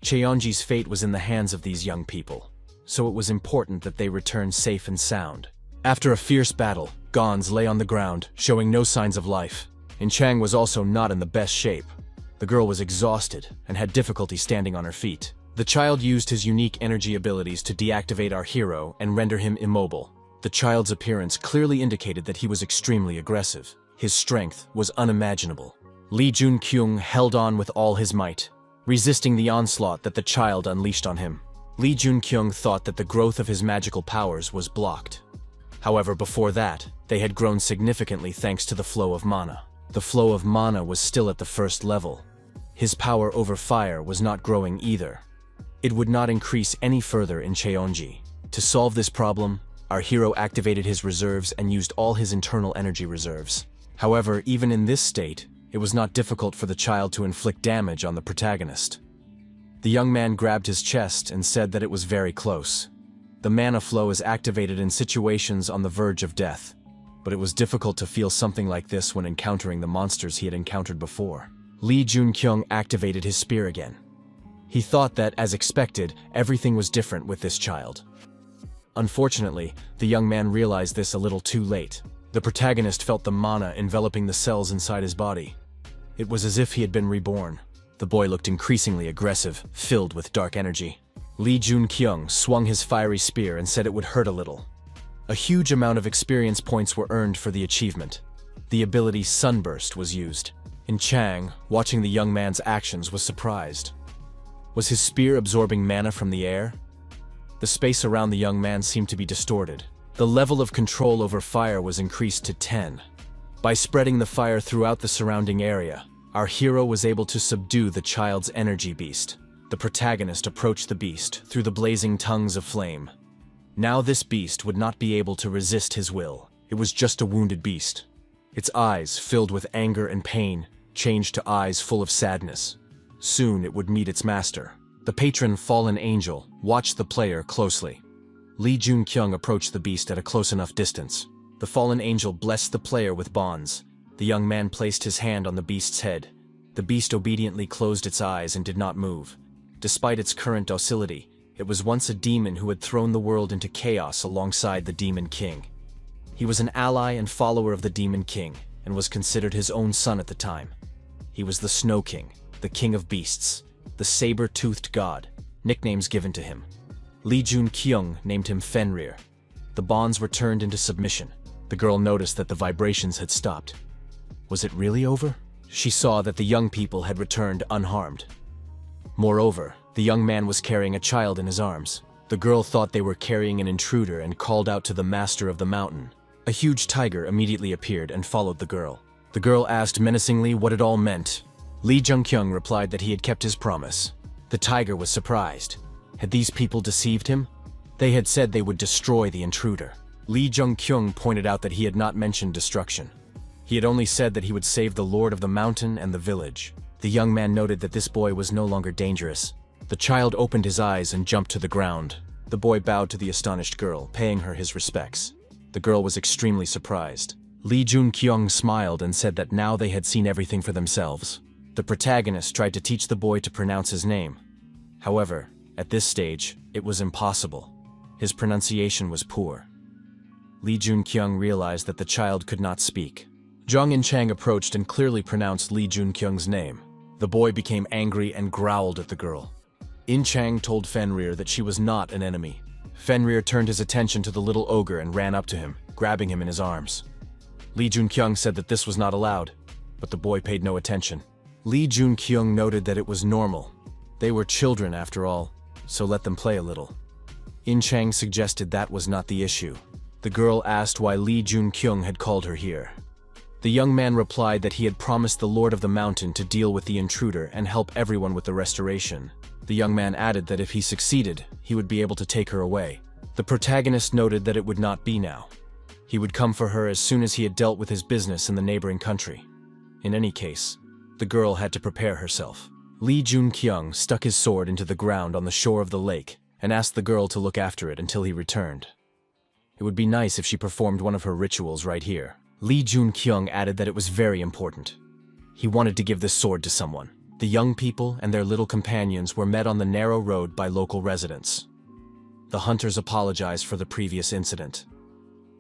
Cheonji's fate was in the hands of these young people, so it was important that they return safe and sound. After a fierce battle, Gons lay on the ground, showing no signs of life. Chang was also not in the best shape. The girl was exhausted and had difficulty standing on her feet. The child used his unique energy abilities to deactivate our hero and render him immobile. The child's appearance clearly indicated that he was extremely aggressive. His strength was unimaginable. Lee Jun-kyung held on with all his might, resisting the onslaught that the child unleashed on him. Lee Jun-kyung thought that the growth of his magical powers was blocked. However, before that, they had grown significantly thanks to the flow of mana. The flow of mana was still at the first level. His power over fire was not growing either. It would not increase any further in Cheonji. To solve this problem, our hero activated his reserves and used all his internal energy reserves. However, even in this state, it was not difficult for the child to inflict damage on the protagonist. The young man grabbed his chest and said that it was very close. The mana flow is activated in situations on the verge of death, but it was difficult to feel something like this when encountering the monsters he had encountered before. Lee Jun-kyung activated his spear again. He thought that, as expected, everything was different with this child. Unfortunately, the young man realized this a little too late. The protagonist felt the mana enveloping the cells inside his body. It was as if he had been reborn. The boy looked increasingly aggressive, filled with dark energy. Lee Jun-kyung swung his fiery spear and said it would hurt a little. A huge amount of experience points were earned for the achievement. The ability Sunburst was used. Chang, watching the young man's actions, was surprised. Was his spear absorbing mana from the air? The space around the young man seemed to be distorted. The level of control over fire was increased to 10. By spreading the fire throughout the surrounding area, our hero was able to subdue the child's energy beast. The protagonist approached the beast through the blazing tongues of flame. Now this beast would not be able to resist his will. It was just a wounded beast. Its eyes, filled with anger and pain, changed to eyes full of sadness. Soon it would meet its master. The patron fallen angel watched the player closely. Lee Jun-kyung approached the beast at a close enough distance. The fallen angel blessed the player with bonds. The young man placed his hand on the beast's head. The beast obediently closed its eyes and did not move. Despite its current docility, it was once a demon who had thrown the world into chaos alongside the Demon King. He was an ally and follower of the Demon King, and was considered his own son at the time. He was the Snow King, the King of Beasts, the saber-toothed god, nicknames given to him. Lee Jun-kyung named him Fenrir. The bonds were turned into submission. The girl noticed that the vibrations had stopped. Was it really over? She saw that the young people had returned unharmed. Moreover, the young man was carrying a child in his arms. The girl thought they were carrying an intruder and called out to the master of the mountain. A huge tiger immediately appeared and followed the girl. The girl asked menacingly what it all meant. Lee Jun-kyung replied that he had kept his promise. The tiger was surprised. Had these people deceived him? They had said they would destroy the intruder. Lee Jun-kyung pointed out that he had not mentioned destruction. He had only said that he would save the Lord of the Mountain and the village. The young man noted that this boy was no longer dangerous. The child opened his eyes and jumped to the ground. The boy bowed to the astonished girl, paying her his respects. The girl was extremely surprised. Lee Jun-kyung smiled and said that now they had seen everything for themselves. The protagonist tried to teach the boy to pronounce his name. However, at this stage, it was impossible. His pronunciation was poor. Lee Jun-kyung realized that the child could not speak. Zhang In-chang approached and clearly pronounced Lee Jun-kyung's name. The boy became angry and growled at the girl. In-chang told Fenrir that she was not an enemy. Fenrir turned his attention to the little ogre and ran up to him, grabbing him in his arms. Lee Jun-kyung said that this was not allowed, but the boy paid no attention. Lee Jun-kyung noted that it was normal. They were children after all, so let them play a little. In-chang suggested that was not the issue. The girl asked why Lee Jun-kyung had called her here. The young man replied that he had promised the Lord of the Mountain to deal with the intruder and help everyone with the restoration. The young man added that if he succeeded, he would be able to take her away. The protagonist noted that it would not be now. He would come for her as soon as he had dealt with his business in the neighboring country. In any case, The girl had to prepare herself. Lee Jun-kyung stuck his sword into the ground on the shore of the lake and asked the girl to look after it until he returned. It would be nice if she performed one of her rituals right here. Lee Jun-kyung added that it was very important. He wanted to give this sword to someone. The young people and their little companions were met on the narrow road by local residents. The hunters apologized for the previous incident.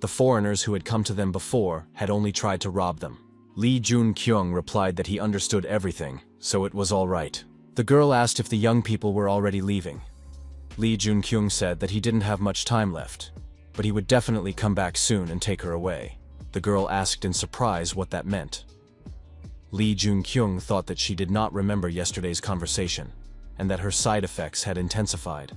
The foreigners who had come to them before had only tried to rob them. Lee Jun-kyung replied that he understood everything, so it was all right. The girl asked if the young people were already leaving. Lee Jun-kyung said that he didn't have much time left, but he would definitely come back soon and take her away. The girl asked in surprise what that meant. Lee Jun-kyung thought that she did not remember yesterday's conversation, and that her side effects had intensified.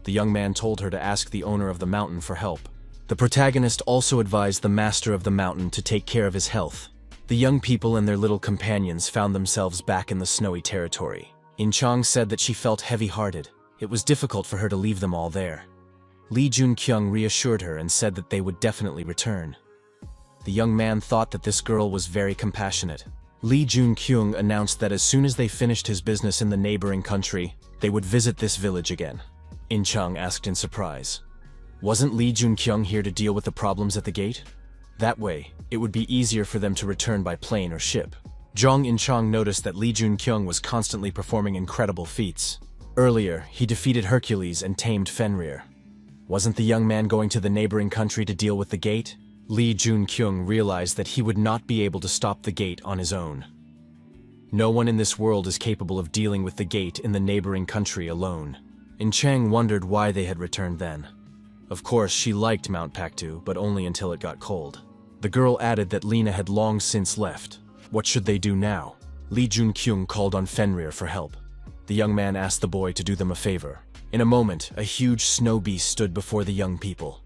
The young man told her to ask the owner of the mountain for help. The protagonist also advised the master of the mountain to take care of his health. The young people and their little companions found themselves back in the snowy territory. In-chang said that she felt heavy-hearted. It was difficult for her to leave them all there. Lee Jun-kyung reassured her and said that they would definitely return. The young man thought that this girl was very compassionate. Lee Jun-kyung announced that as soon as they finished his business in the neighboring country, they would visit this village again. In-chang asked in surprise. Wasn't Lee Jun-kyung here to deal with the problems at the gate? That way, it would be easier for them to return by plane or ship. Jong In-chang noticed that Lee Jun-kyung was constantly performing incredible feats. Earlier, he defeated Hercules and tamed Fenrir. Wasn't the young man going to the neighboring country to deal with the gate? Lee Jun-kyung realized that he would not be able to stop the gate on his own. No one in this world is capable of dealing with the gate in the neighboring country alone. In-chang wondered why they had returned then. Of course, she liked Mount Paktu, but only until it got cold. The girl added that Lena had long since left. What should they do now? Lee Jun-kyung called on Fenrir for help. The young man asked the boy to do them a favor. In a moment, a huge snow beast stood before the young people.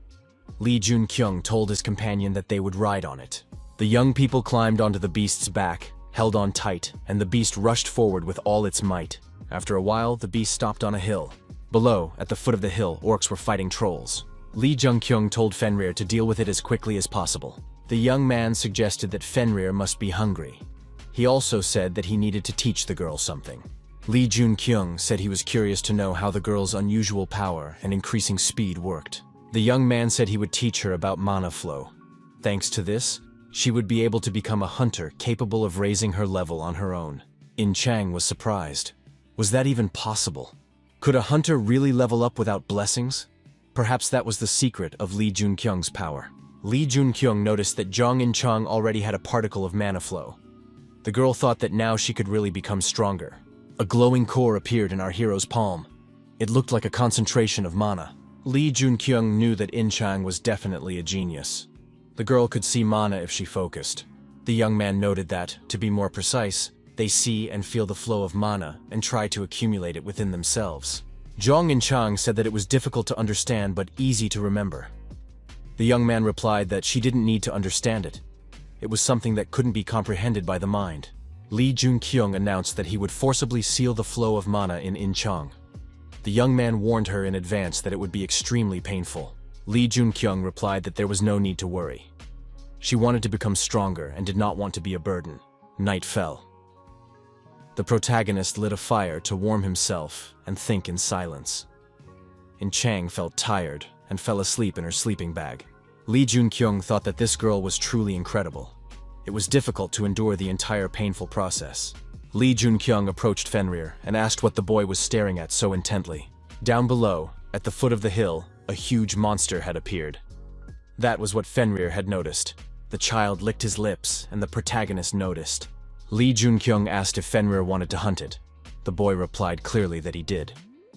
Lee Jun-kyung told his companion that they would ride on it. The young people climbed onto the beast's back, held on tight, and the beast rushed forward with all its might. After a while, the beast stopped on a hill. Below, at the foot of the hill, orcs were fighting trolls. Lee Jun-kyung told Fenrir to deal with it as quickly as possible. The young man suggested that Fenrir must be hungry. He also said that he needed to teach the girl something. Lee Jun-kyung said he was curious to know how the girl's unusual power and increasing speed worked. The young man said he would teach her about mana flow. Thanks to this, she would be able to become a hunter capable of raising her level on her own. In-chang was surprised. Was that even possible? Could a hunter really level up without blessings? Perhaps that was the secret of Lee Jun-kyung's power. Lee Jun-kyung noticed that Jong In-chang already had a particle of mana flow. The girl thought that now she could really become stronger. A glowing core appeared in our hero's palm. It looked like a concentration of mana. Lee Jun-kyung knew that In-chang was definitely a genius. The girl could see mana if she focused. The young man noted that, to be more precise, they see and feel the flow of mana and try to accumulate it within themselves. Jong In-chang said that it was difficult to understand but easy to remember. The young man replied that she didn't need to understand it. It was something that couldn't be comprehended by the mind. Lee Jun-kyung announced that he would forcibly seal the flow of mana in In-chang. The young man warned her in advance that it would be extremely painful. Lee Jun-kyung replied that there was no need to worry. She wanted to become stronger and did not want to be a burden. Night fell. The protagonist lit a fire to warm himself and think in silence. In-chang felt tired and fell asleep in her sleeping bag. Lee Jun-kyung thought that this girl was truly incredible. It was difficult to endure the entire painful process. Lee Jun-kyung approached Fenrir and asked what the boy was staring at so intently. Down below, at the foot of the hill, a huge monster had appeared. That was what Fenrir had noticed. The child licked his lips, and the protagonist noticed. Lee Jun-kyung asked if Fenrir wanted to hunt it. The boy replied clearly that he did.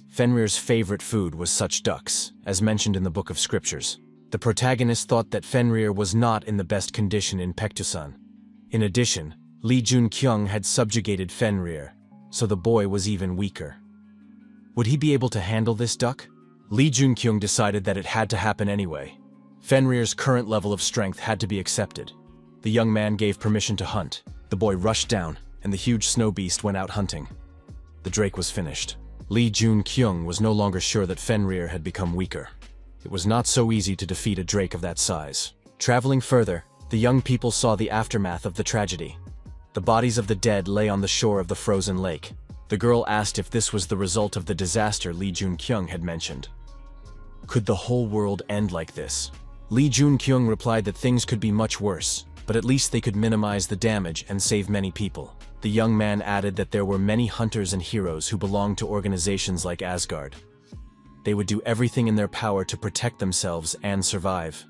Fenrir's favorite food was such ducks, as mentioned in the Book of Scriptures. The protagonist thought that Fenrir was not in the best condition in Paektusan. In addition, Lee Jun-kyung had subjugated Fenrir, so the boy was even weaker. Would he be able to handle this duck? Lee Jun-kyung decided that it had to happen anyway. Fenrir's current level of strength had to be accepted. The young man gave permission to hunt. The boy rushed down, and the huge snow beast went out hunting. The drake was finished. Lee Jun-kyung was no longer sure that Fenrir had become weaker. It was not so easy to defeat a drake of that size. Traveling further, the young people saw the aftermath of the tragedy. The bodies of the dead lay on the shore of the frozen lake. The girl asked if this was the result of the disaster Lee Jun-kyung had mentioned. Could the whole world end like this? Lee Jun-kyung replied that things could be much worse, but at least they could minimize the damage and save many people. The young man added that there were many hunters and heroes who belonged to organizations like Asgard. They would do everything in their power to protect themselves and survive.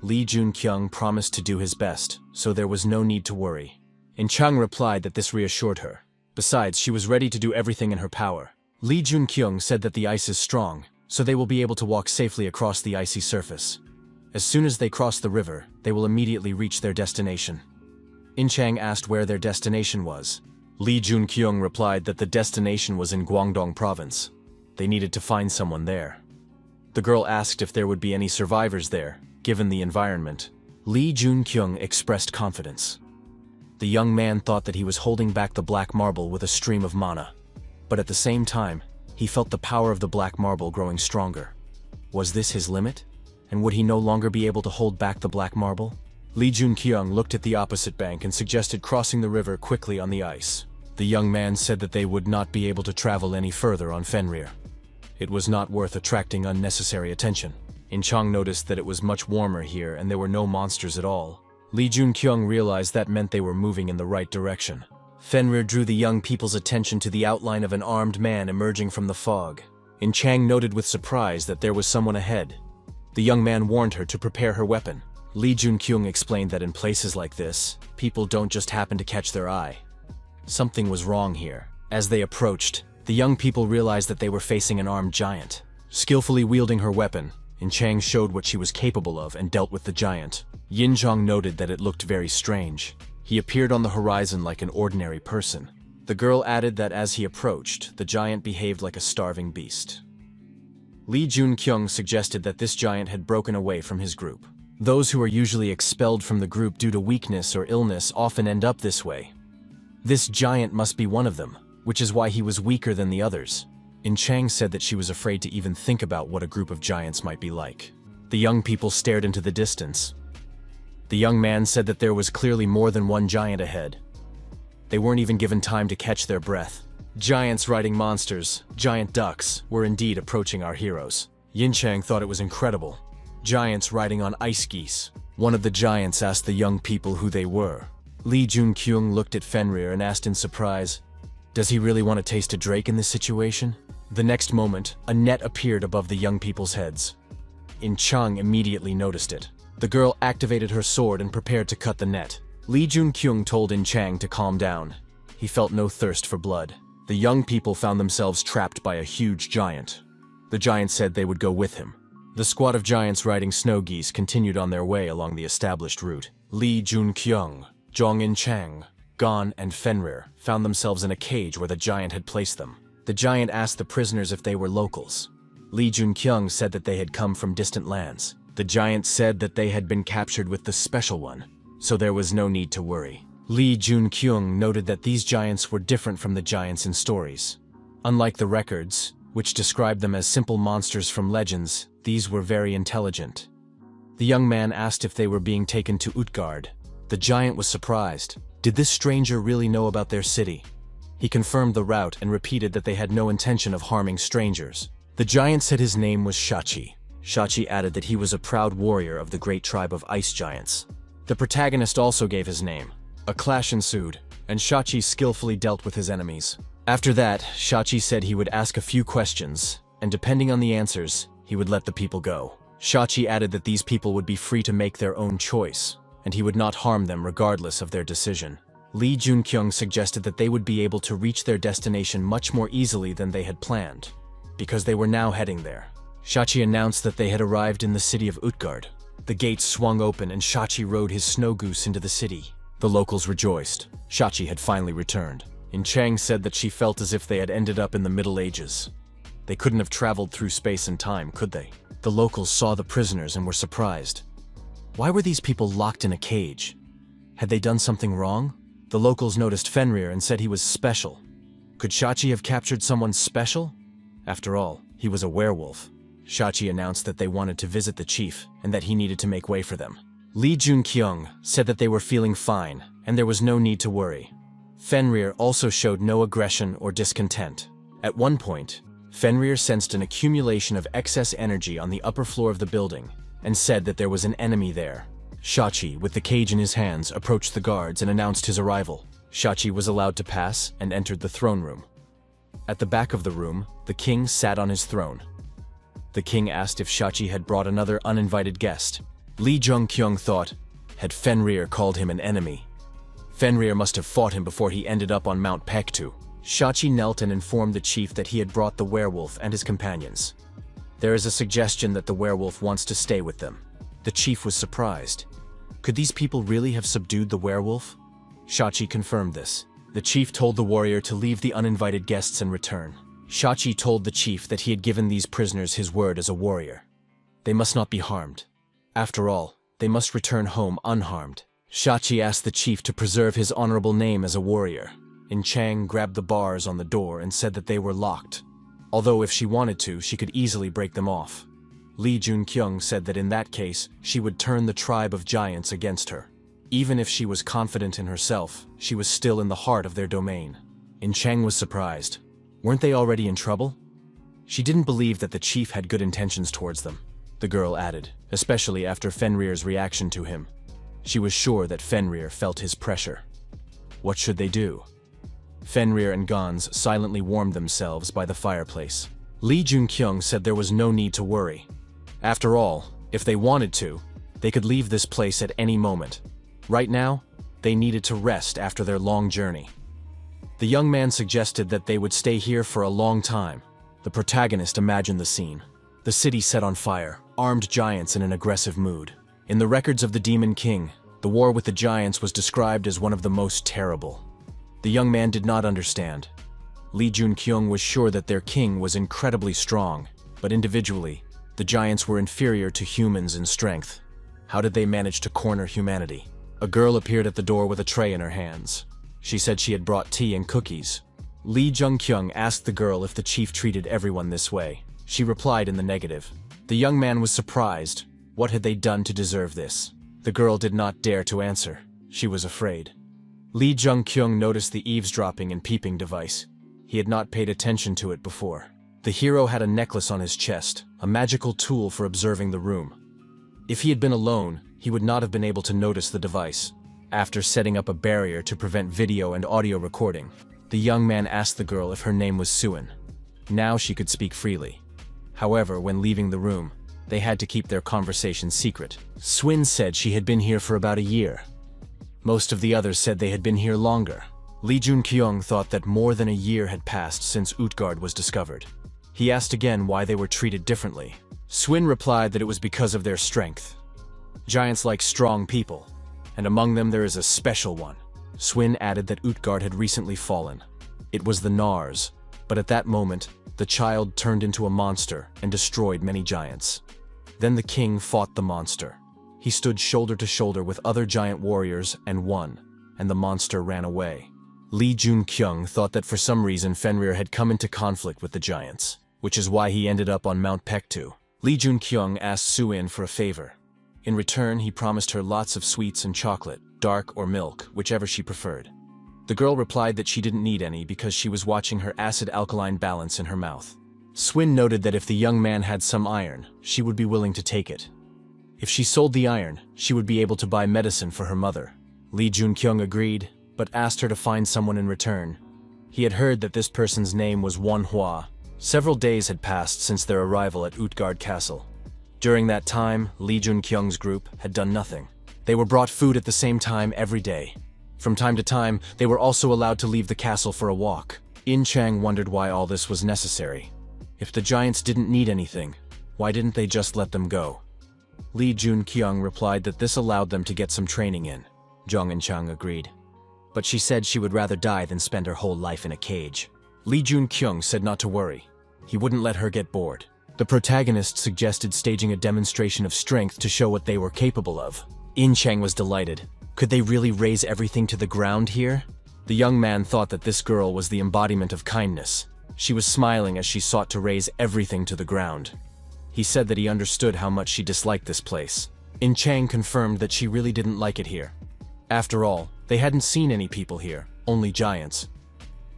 Lee Jun-kyung promised to do his best, so there was no need to worry. In-chang replied that this reassured her. Besides, she was ready to do everything in her power. Lee Jun-kyung said that the ice is strong, so they will be able to walk safely across the icy surface. As soon as they cross the river, they will immediately reach their destination. In-chang asked where their destination was. Lee Jun-kyung replied that the destination was in Guangdong province. They needed to find someone there. The girl asked if there would be any survivors there, given the environment. Lee Jun-kyung expressed confidence. The young man thought that he was holding back the black marble with a stream of mana. But at the same time, he felt the power of the black marble growing stronger. Was this his limit? And would he no longer be able to hold back the black marble? Lee Jun-kyung looked at the opposite bank and suggested crossing the river quickly on the ice. The young man said that they would not be able to travel any further on Fenrir. It was not worth attracting unnecessary attention. In-chang noticed that it was much warmer here and there were no monsters at all. Lee Jun-kyung realized that meant they were moving in the right direction. Fenrir drew the young people's attention to the outline of an armed man emerging from the fog. In-chang noted with surprise that there was someone ahead. The young man warned her to prepare her weapon. Lee Jun-kyung explained that in places like this, people don't just happen to catch their eye. Something was wrong here. As they approached, the young people realized that they were facing an armed giant. Skillfully wielding her weapon, In-chang showed what she was capable of and dealt with the giant. Yin-chang noted that it looked very strange. He appeared on the horizon like an ordinary person. The girl added that as he approached, the giant behaved like a starving beast. Lee Jun-kyung suggested that this giant had broken away from his group. Those who are usually expelled from the group due to weakness or illness often end up this way. This giant must be one of them, which is why he was weaker than the others. In-chang said that she was afraid to even think about what a group of giants might be like. The young people stared into the distance. The young man said that there was clearly more than one giant ahead. They weren't even given time to catch their breath. Giants riding monsters, giant ducks, were indeed approaching our heroes. Yin-chang thought it was incredible. Giants riding on ice geese. One of the giants asked the young people who they were. Lee Jun-kyung looked at Fenrir and asked in surprise, "Does he really want to taste a drake in this situation?" The next moment, a net appeared above the young people's heads. In-chang immediately noticed it. The girl activated her sword and prepared to cut the net. Lee Jun-kyung told In-chang to calm down. He felt no thirst for blood. The young people found themselves trapped by a huge giant. The giant said they would go with him. The squad of giants riding snow geese continued on their way along the established route. Lee Jun-kyung, Zhong In-chang, Gon, and Fenrir found themselves in a cage where the giant had placed them. The giant asked the prisoners if they were locals. Lee Jun-kyung said that they had come from distant lands. The giant said that they had been captured with the special one, so there was no need to worry. Lee Jun-kyung noted that these giants were different from the giants in stories. Unlike the records, which described them as simple monsters from legends, these were very intelligent. The young man asked if they were being taken to Utgard. The giant was surprised. Did this stranger really know about their city? He confirmed the route and repeated that they had no intention of harming strangers. The giant said his name was Shachi. Shachi added that he was a proud warrior of the great tribe of ice giants. The protagonist also gave his name. A clash ensued, and Shachi skillfully dealt with his enemies. After that, Shachi said he would ask a few questions, and depending on the answers, he would let the people go. Shachi added that these people would be free to make their own choice, and he would not harm them regardless of their decision. Lee Jun-kyung suggested that they would be able to reach their destination much more easily than they had planned, because they were now heading there. Shachi announced that they had arrived in the city of Utgard. The gates swung open and Shachi rode his snow goose into the city. The locals rejoiced. Shachi had finally returned. In-chang said that she felt as if they had ended up in the Middle Ages. They couldn't have traveled through space and time, could they? The locals saw the prisoners and were surprised. Why were these people locked in a cage? Had they done something wrong? The locals noticed Fenrir and said he was special. Could Shachi have captured someone special? After all, he was a werewolf. Shachi announced that they wanted to visit the chief and that he needed to make way for them. Lee Jun-kyung said that they were feeling fine and there was no need to worry. Fenrir also showed no aggression or discontent. At one point, Fenrir sensed an accumulation of excess energy on the upper floor of the building and said that there was an enemy there. Shachi, with the cage in his hands, approached the guards and announced his arrival. Shachi was allowed to pass and entered the throne room. At the back of the room, the king sat on his throne. The king asked if Shachi had brought another uninvited guest. Lee Jung-kyung thought, had Fenrir called him an enemy? Fenrir must have fought him before he ended up on Mount Paektu. Shachi knelt and informed the chief that he had brought the werewolf and his companions. There is a suggestion that the werewolf wants to stay with them. The chief was surprised. Could these people really have subdued the werewolf? Shachi confirmed this. The chief told the warrior to leave the uninvited guests and return. Shachi told the chief that he had given these prisoners his word as a warrior. They must not be harmed. After all, they must return home unharmed. Shachi asked the chief to preserve his honorable name as a warrior. In Chang grabbed the bars on the door and said that they were locked. Although if she wanted to, she could easily break them off. Lee Jun-kyung said that in that case, she would turn the tribe of giants against her. Even if she was confident in herself, she was still in the heart of their domain. In Chang was surprised. Weren't they already in trouble? She didn't believe that the chief had good intentions towards them, the girl added, especially after Fenrir's reaction to him. She was sure that Fenrir felt his pressure. What should they do? Fenrir and Gons silently warmed themselves by the fireplace. Lee Jun-kyung said there was no need to worry. After all, if they wanted to, they could leave this place at any moment. Right now, they needed to rest after their long journey. The young man suggested that they would stay here for a long time. The protagonist imagined the scene. The city set on fire, armed giants in an aggressive mood. In the records of the Demon King, the war with the giants was described as one of the most terrible. The young man did not understand. Lee Jun-kyung was sure that their king was incredibly strong, but individually, the giants were inferior to humans in strength. How did they manage to corner humanity? A girl appeared at the door with a tray in her hands. She said she had brought tea and cookies. Lee Jung-kyung asked the girl if the chief treated everyone this way. She replied in the negative. The young man was surprised. What had they done to deserve this? The girl did not dare to answer. She was afraid. Lee Jung-kyung noticed the eavesdropping and peeping device. He had not paid attention to it before. The hero had a necklace on his chest, a magical tool for observing the room. If he had been alone, he would not have been able to notice the device. After setting up a barrier to prevent video and audio recording, the young man asked the girl if her name was Suin. Now she could speak freely. However, when leaving the room, they had to keep their conversation secret. Swin said she had been here for about a year. Most of the others said they had been here longer. Lee Jun-kyung thought that more than a year had passed since Utgard was discovered. He asked again why they were treated differently. Swin replied that it was because of their strength. Giants like strong people, and among them there is a special one. Swin added that Utgard had recently fallen. It was the Nars, but at that moment, the child turned into a monster and destroyed many giants. Then the king fought the monster. He stood shoulder to shoulder with other giant warriors and won, and the monster ran away. Lee Jun-kyung thought that for some reason Fenrir had come into conflict with the giants, which is why he ended up on Mount Paektu. Lee Jun-kyung asked Suin for a favor. In return, he promised her lots of sweets and chocolate, dark or milk, whichever she preferred. The girl replied that she didn't need any because she was watching her acid-alkaline balance in her mouth. Swin noted that if the young man had some iron, she would be willing to take it. If she sold the iron, she would be able to buy medicine for her mother. Lee Jun-kyung agreed, but asked her to find someone in return. He had heard that this person's name was Manhwa. Several days had passed since their arrival at Utgard Castle. During that time, Lee Jun-kyung's group had done nothing. They were brought food at the same time every day. From time to time, they were also allowed to leave the castle for a walk. In Chang wondered why all this was necessary. If the giants didn't need anything, why didn't they just let them go? Lee Jun-kyung replied that this allowed them to get some training in. Jung and Chang agreed. But she said she would rather die than spend her whole life in a cage. Lee Jun-kyung said not to worry. He wouldn't let her get bored. The protagonist suggested staging a demonstration of strength to show what they were capable of. In Chang was delighted. Could they really raise everything to the ground here? The young man thought that this girl was the embodiment of kindness. She was smiling as she sought to raise everything to the ground. He said that he understood how much she disliked this place. In Chang confirmed that she really didn't like it here. After all, they hadn't seen any people here, only giants.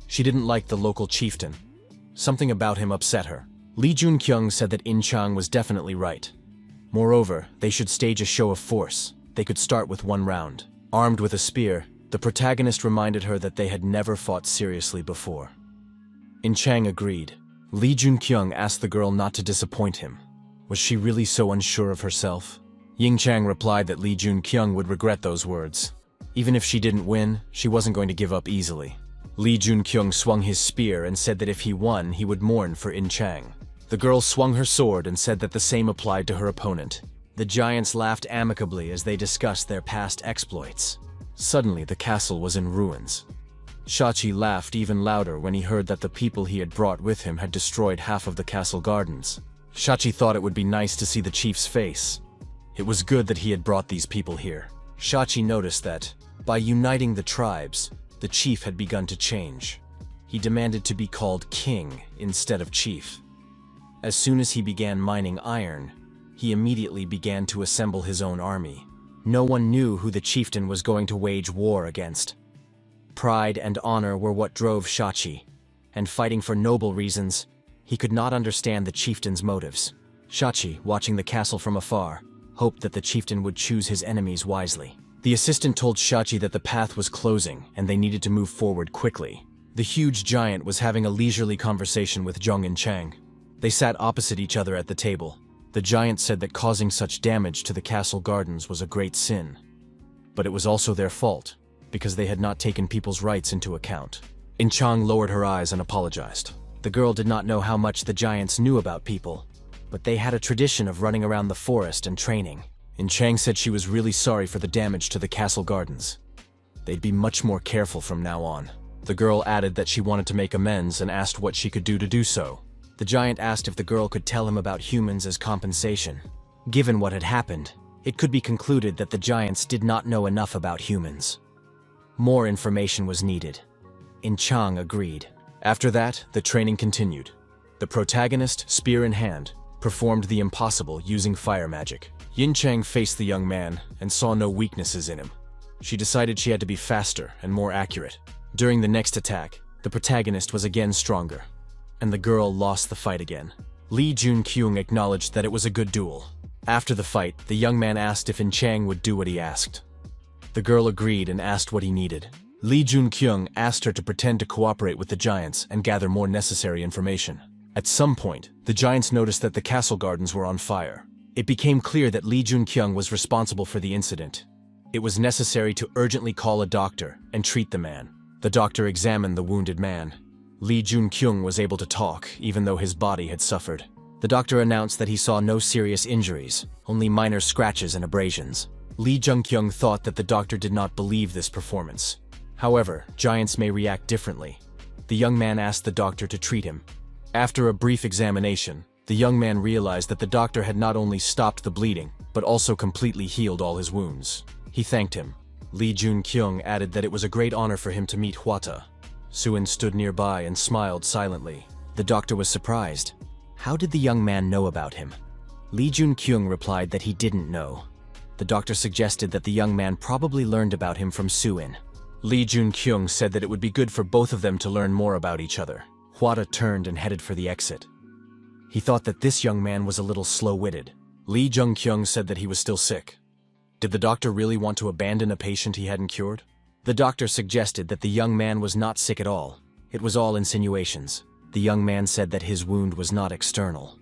She didn't like the local chieftain. Something about him upset her. Lee Junkyung said that In Chang was definitely right. Moreover, they should stage a show of force. They could start with one round. Armed with a spear, the protagonist reminded her that they had never fought seriously before. In Chang agreed. Lee Junkyung asked the girl not to disappoint him. Was she really so unsure of herself? Ying Chang replied that Lee Junkyung would regret those words. Even if she didn't win, she wasn't going to give up easily. Lee Junkyung swung his spear and said that if he won, he would mourn for In Chang. The girl swung her sword and said that the same applied to her opponent. The giants laughed amicably as they discussed their past exploits. Suddenly, the castle was in ruins. Shachi laughed even louder when he heard that the people he had brought with him had destroyed half of the castle gardens. Shachi thought it would be nice to see the chief's face. It was good that he had brought these people here. Shachi noticed that, by uniting the tribes, the chief had begun to change. He demanded to be called king instead of chief. As soon as he began mining iron, he immediately began to assemble his own army. No one knew who the chieftain was going to wage war against. Pride and honor were what drove Shachi, and fighting for noble reasons, he could not understand the chieftain's motives. Shachi, watching the castle from afar, hoped that the chieftain would choose his enemies wisely. The assistant told Shachi that the path was closing and they needed to move forward quickly. The huge giant was having a leisurely conversation with Zhong and Chang. They sat opposite each other at the table. The giant said that causing such damage to the castle gardens was a great sin. But it was also their fault, because they had not taken people's rights into account. In Chang lowered her eyes and apologized. The girl did not know how much the giants knew about people, but they had a tradition of running around the forest and training. In Chang said she was really sorry for the damage to the castle gardens. They'd be much more careful from now on. The girl added that she wanted to make amends and asked what she could do to do so. The giant asked if the girl could tell him about humans as compensation. Given what had happened, it could be concluded that the giants did not know enough about humans. More information was needed. In Chang agreed. After that, the training continued. The protagonist, spear in hand, performed the impossible using fire magic. Yin Chang faced the young man and saw no weaknesses in him. She decided she had to be faster and more accurate. During the next attack, the protagonist was again stronger, and the girl lost the fight again. Lee Junkyung acknowledged that it was a good duel. After the fight, the young man asked if In Chang would do what he asked. The girl agreed and asked what he needed. Lee Junkyung asked her to pretend to cooperate with the giants and gather more necessary information. At some point, the giants noticed that the castle gardens were on fire. It became clear that Lee Junkyung was responsible for the incident. It was necessary to urgently call a doctor and treat the man. The doctor examined the wounded man. Lee Junkyung was able to talk, even though his body had suffered. The doctor announced that he saw no serious injuries, only minor scratches and abrasions. Lee Junkyung thought that the doctor did not believe this performance. However, giants may react differently. The young man asked the doctor to treat him. After a brief examination, the young man realized that the doctor had not only stopped the bleeding, but also completely healed all his wounds. He thanked him. Lee Junkyung added that it was a great honor for him to meet Hwata. Suin stood nearby and smiled silently. The doctor was surprised. How did the young man know about him? Lee Junkyung replied that he didn't know. The doctor suggested that the young man probably learned about him from Suin. Lee Junkyung said that it would be good for both of them to learn more about each other. Hwata turned and headed for the exit. He thought that this young man was a little slow-witted. Lee Junkyung said that he was still sick. Did the doctor really want to abandon a patient he hadn't cured? The doctor suggested that the young man was not sick at all. It was all insinuations. The young man said that his wound was not external.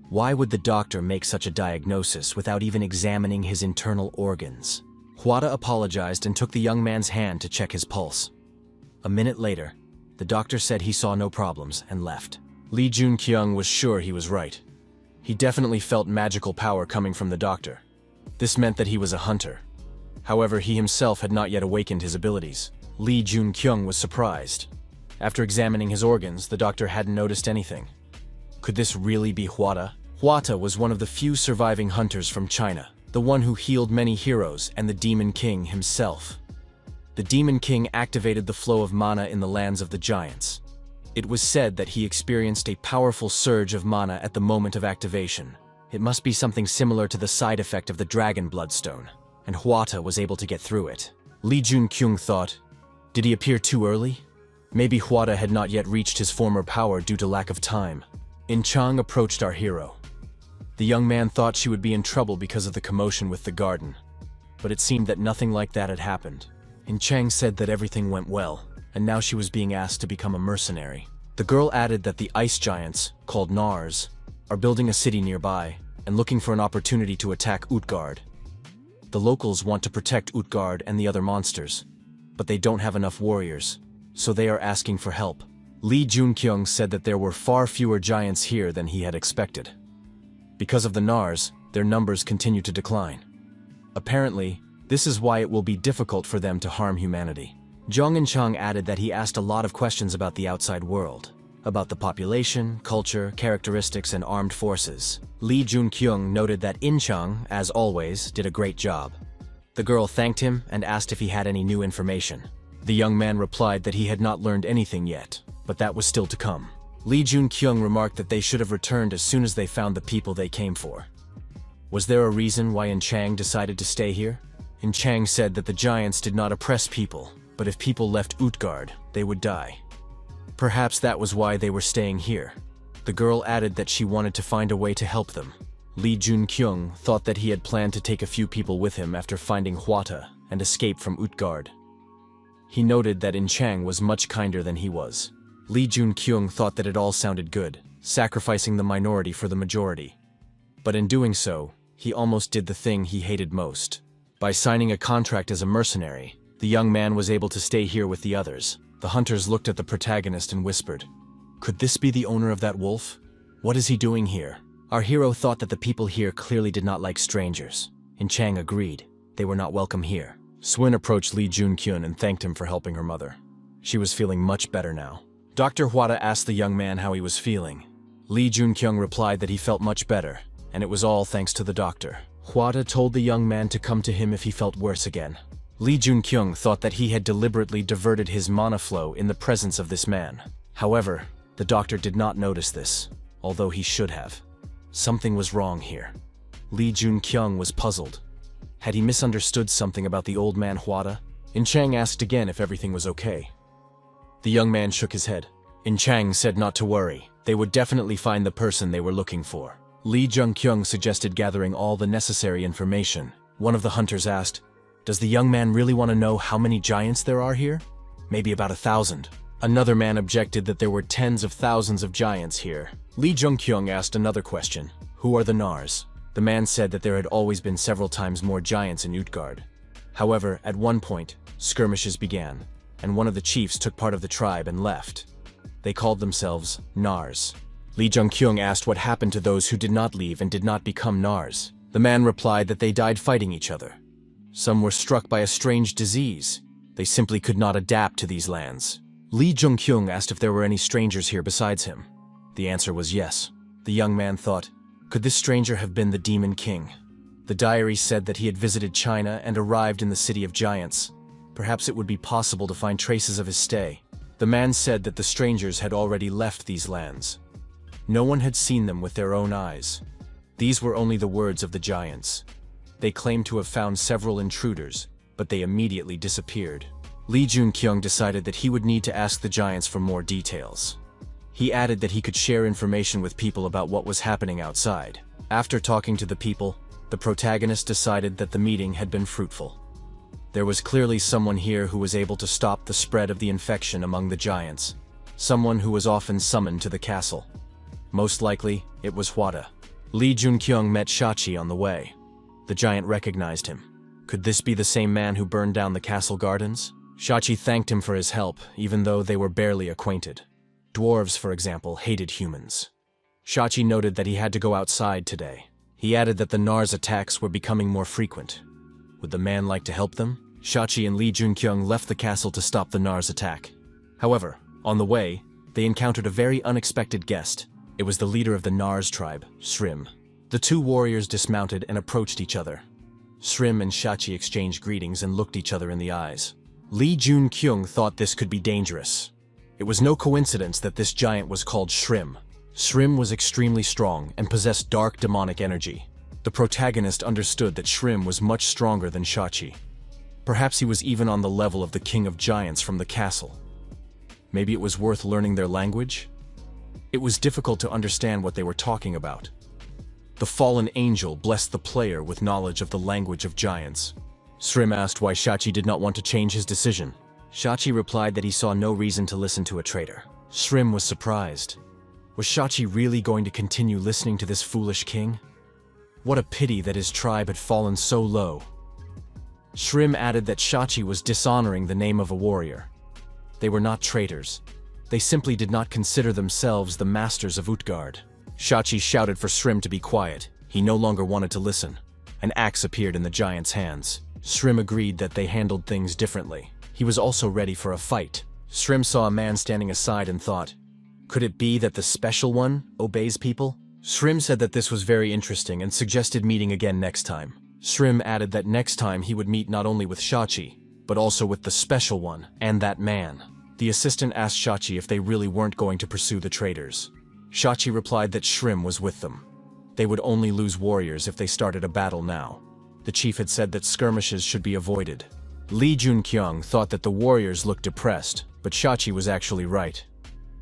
Why would the doctor make such a diagnosis without even examining his internal organs? Hwata apologized and took the young man's hand to check his pulse. A minute later, the doctor said he saw no problems and left. Lee Junkyung was sure he was right. He definitely felt magical power coming from the doctor. This meant that he was a hunter. However, he himself had not yet awakened his abilities. Lee Junkyung was surprised. After examining his organs, the doctor hadn't noticed anything. Could this really be Hwata? Hwata was one of the few surviving hunters from China, the one who healed many heroes and the Demon King himself. The Demon King activated the flow of mana in the lands of the giants. It was said that he experienced a powerful surge of mana at the moment of activation. It must be something similar to the side effect of the Dragon Bloodstone, and Hwata was able to get through it. Li Junkyung thought. Did he appear too early? Maybe Hwada had not yet reached his former power due to lack of time. In Chang approached our hero. The young man thought she would be in trouble because of the commotion with the garden, but it seemed that nothing like that had happened. In Chang said that everything went well, and now she was being asked to become a mercenary. The girl added that the ice giants, called Nars, are building a city nearby and looking for an opportunity to attack Utgard. The locals want to protect Utgard and the other monsters, but they don't have enough warriors, so they are asking for help. Li Junkyung said that there were far fewer giants here than he had expected. Because of the Nars, their numbers continue to decline. Apparently, this is why it will be difficult for them to harm humanity. Zhang Inchang added that he asked a lot of questions about the outside world, about the population, culture, characteristics, and armed forces. Li Junkyung noted that Inchang, as always, did a great job. The girl thanked him and asked if he had any new information. The young man replied that he had not learned anything yet, but that was still to come. Li Junkyung remarked that they should have returned as soon as they found the people they came for. Was there a reason why Inchang decided to stay here? Inchang said that the giants did not oppress people, but if people left Utgard, they would die. Perhaps that was why they were staying here. The girl added that she wanted to find a way to help them. Li Junkyung thought that he had planned to take a few people with him after finding Hwata and escape from Utgard. He noted that Inchang was much kinder than he was. Li Junkyung thought that it all sounded good, sacrificing the minority for the majority. But in doing so, he almost did the thing he hated most. By signing a contract as a mercenary, the young man was able to stay here with the others. The hunters looked at the protagonist and whispered, "Could this be the owner of that wolf? What is he doing here?" Our hero thought that the people here clearly did not like strangers. Inchang agreed. They were not welcome here. Swin approached Li Junkyun and thanked him for helping her mother. She was feeling much better now. Dr. Hwada asked the young man how he was feeling. Li Junkyung replied that he felt much better, and it was all thanks to the doctor. Hwada told the young man to come to him if he felt worse again. Li Junkyung thought that he had deliberately diverted his mana flow in the presence of this man. However, the doctor did not notice this, although he should have. Something was wrong here. Li Junkyung was puzzled. Had he misunderstood something about the old man Hwada? Inchang asked again if everything was okay. The young man shook his head. Inchang said not to worry. They would definitely find the person they were looking for. Li Junkyung suggested gathering all the necessary information. One of the hunters asked, "Does the young man really want to know how many giants there are here? Maybe about 1,000. Another man objected that there were tens of thousands of giants here. Li Junkyung asked another question. Who are the Nars? The man said that there had always been several times more giants in Utgard. However, at one point, skirmishes began, and one of the chiefs took part of the tribe and left. They called themselves Nars. Li Junkyung asked what happened to those who did not leave and did not become Nars. The man replied that they died fighting each other. Some were struck by a strange disease. They simply could not adapt to these lands. Li Junkyung asked if there were any strangers here besides him. The answer was yes. The young man thought, could this stranger have been the Demon King? The diary said that he had visited China and arrived in the City of Giants. Perhaps it would be possible to find traces of his stay. The man said that the strangers had already left these lands. No one had seen them with their own eyes. These were only the words of the giants. They claimed to have found several intruders, but they immediately disappeared. Li Junkyung decided that he would need to ask the giants for more details. He added that he could share information with people about what was happening outside. After talking to the people, the protagonist decided that the meeting had been fruitful. There was clearly someone here who was able to stop the spread of the infection among the giants. Someone who was often summoned to the castle. Most likely, it was Hwada. Li Junkyung met Shachi on the way. The giant recognized him. Could this be the same man who burned down the castle gardens? Shachi thanked him for his help, even though they were barely acquainted. Dwarves, for example, hated humans. Shachi noted that he had to go outside today. He added that the Nars attacks were becoming more frequent. Would the man like to help them? Shachi and Li Junkyung left the castle to stop the Nars attack. However, on the way, they encountered a very unexpected guest. It was the leader of the Nars tribe, Shrim. The two warriors dismounted and approached each other. Shrim and Shachi exchanged greetings and looked each other in the eyes. Li Junkyung thought this could be dangerous. It was no coincidence that this giant was called Shrim. Shrim was extremely strong and possessed dark demonic energy. The protagonist understood that Shrim was much stronger than Shachi. Perhaps he was even on the level of the king of giants from the castle. Maybe it was worth learning their language? It was difficult to understand what they were talking about. The fallen angel blessed the player with knowledge of the language of giants. Srim asked why Shachi did not want to change his decision. Shachi replied that he saw no reason to listen to a traitor. Srim was surprised. Was Shachi really going to continue listening to this foolish king? What a pity that his tribe had fallen so low. Shrim added that Shachi was dishonoring the name of a warrior. They were not traitors. They simply did not consider themselves the masters of Utgard. Shachi shouted for Shrim to be quiet. He no longer wanted to listen. An axe appeared in the giant's hands. Shrim agreed that they handled things differently. He was also ready for a fight. Shrim saw a man standing aside and thought, could it be that the special one obeys people? Shrim said that this was very interesting and suggested meeting again next time. Shrim added that next time he would meet not only with Shachi, but also with the special one and that man. The assistant asked Shachi if they really weren't going to pursue the traitors. Shachi replied that Shrim was with them. They would only lose warriors if they started a battle now. The chief had said that skirmishes should be avoided. Lee Junkyung thought that the warriors looked depressed, but Shachi was actually right.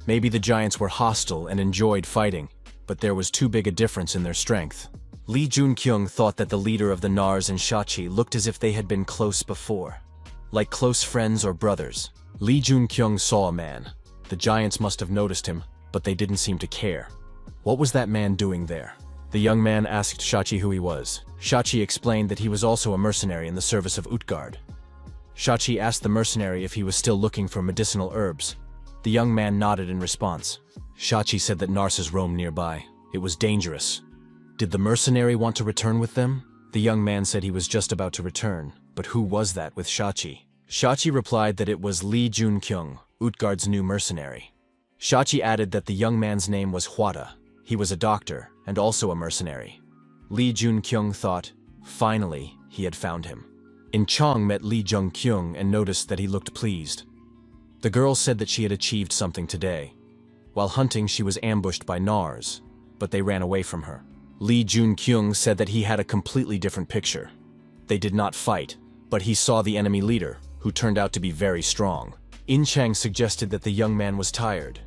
Maybe the giants were hostile and enjoyed fighting, but there was too big a difference in their strength. Lee Junkyung thought that the leader of the Nars and Shachi looked as if they had been close before. Like close friends or brothers. Lee Junkyung saw a man. The giants must have noticed him, but they didn't seem to care. What was that man doing there? The young man asked Shachi who he was. Shachi explained that he was also a mercenary in the service of Utgard. Shachi asked the mercenary if he was still looking for medicinal herbs. The young man nodded in response. Shachi said that Narses roamed nearby. It was dangerous. Did the mercenary want to return with them? The young man said he was just about to return, but who was that with Shachi? Shachi replied that it was Lee Junkyung, Utgard's new mercenary. Shachi added that the young man's name was Hwada. He was a doctor and also a mercenary. Lee Junkyung thought, finally, he had found him. In Chong met Lee Junkyung and noticed that he looked pleased. The girl said that she had achieved something today. While hunting, she was ambushed by Nars, but they ran away from her. Lee Junkyung said that he had a completely different picture. They did not fight, but he saw the enemy leader, who turned out to be very strong. In Chang suggested that the young man was tired.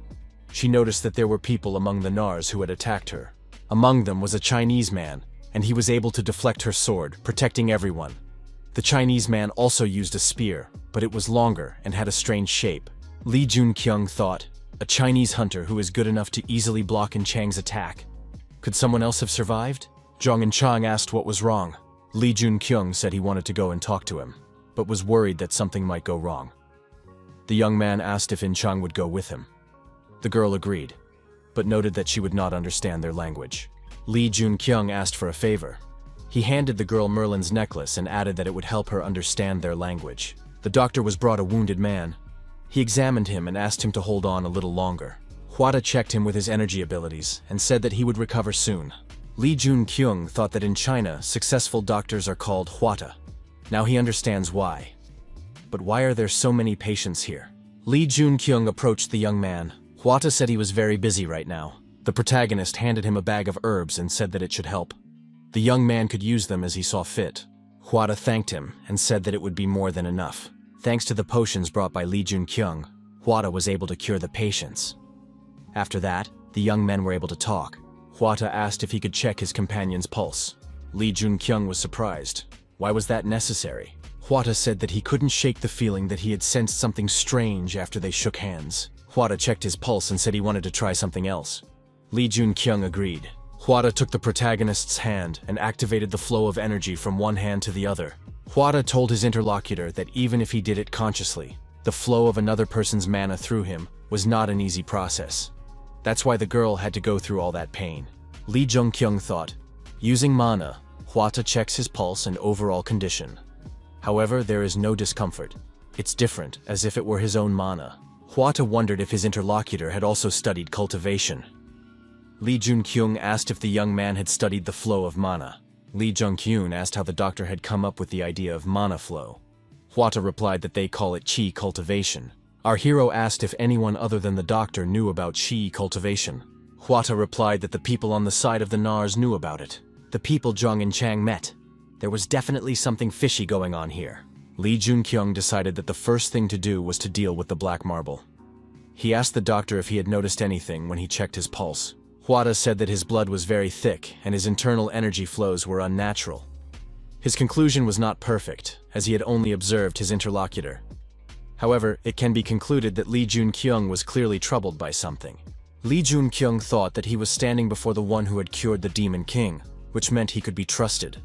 She noticed that there were people among the Nars who had attacked her. Among them was a Chinese man, and he was able to deflect her sword, protecting everyone. The Chinese man also used a spear, but it was longer and had a strange shape. Lee Junkyung thought, a Chinese hunter who is good enough to easily block In Chang's attack. Could someone else have survived? Zhang and Chang asked what was wrong. Lee Junkyung said he wanted to go and talk to him, but was worried that something might go wrong. The young man asked if In Chang would go with him. The girl agreed, but noted that she would not understand their language. Lee Junkyung asked for a favor. He handed the girl Merlin's necklace and added that it would help her understand their language. The doctor was brought a wounded man. He examined him and asked him to hold on a little longer. Hwada checked him with his energy abilities and said that he would recover soon. Lee Junkyung thought that in China, successful doctors are called Hwada. Now he understands why. But why are there so many patients here? Lee Junkyung approached the young man. Hwada said he was very busy right now. The protagonist handed him a bag of herbs and said that it should help. The young man could use them as he saw fit. Hwada thanked him and said that it would be more than enough. Thanks to the potions brought by Lee Junkyung, Hwada was able to cure the patients. After that, the young men were able to talk. Hwada asked if he could check his companion's pulse. Lee Junkyung was surprised. Why was that necessary? Hwada said that he couldn't shake the feeling that he had sensed something strange after they shook hands. Hwada checked his pulse and said he wanted to try something else. Lee Junkyung agreed. Hwada took the protagonist's hand and activated the flow of energy from one hand to the other. Hwada told his interlocutor that even if he did it consciously, the flow of another person's mana through him was not an easy process. That's why the girl had to go through all that pain. Lee Junkyung thought, using mana, Hwada checks his pulse and overall condition. However, there is no discomfort. It's different, as if it were his own mana. Hwada wondered if his interlocutor had also studied cultivation. Lee Junkyung asked if the young man had studied the flow of mana. Lee Junkyung asked how the doctor had come up with the idea of mana flow. Hwada replied that they call it chi cultivation. Our hero asked if anyone other than the doctor knew about chi cultivation. Hwada replied that the people on the side of the Nars knew about it. The people Zhang and Chang met. There was definitely something fishy going on here. Lee Junkyung decided that the first thing to do was to deal with the black marble. He asked the doctor if he had noticed anything when he checked his pulse. Hwada said that his blood was very thick and his internal energy flows were unnatural. His conclusion was not perfect, as he had only observed his interlocutor. However, it can be concluded that Lee Junkyung was clearly troubled by something. Lee Junkyung thought that he was standing before the one who had cured the Demon King, which meant he could be trusted.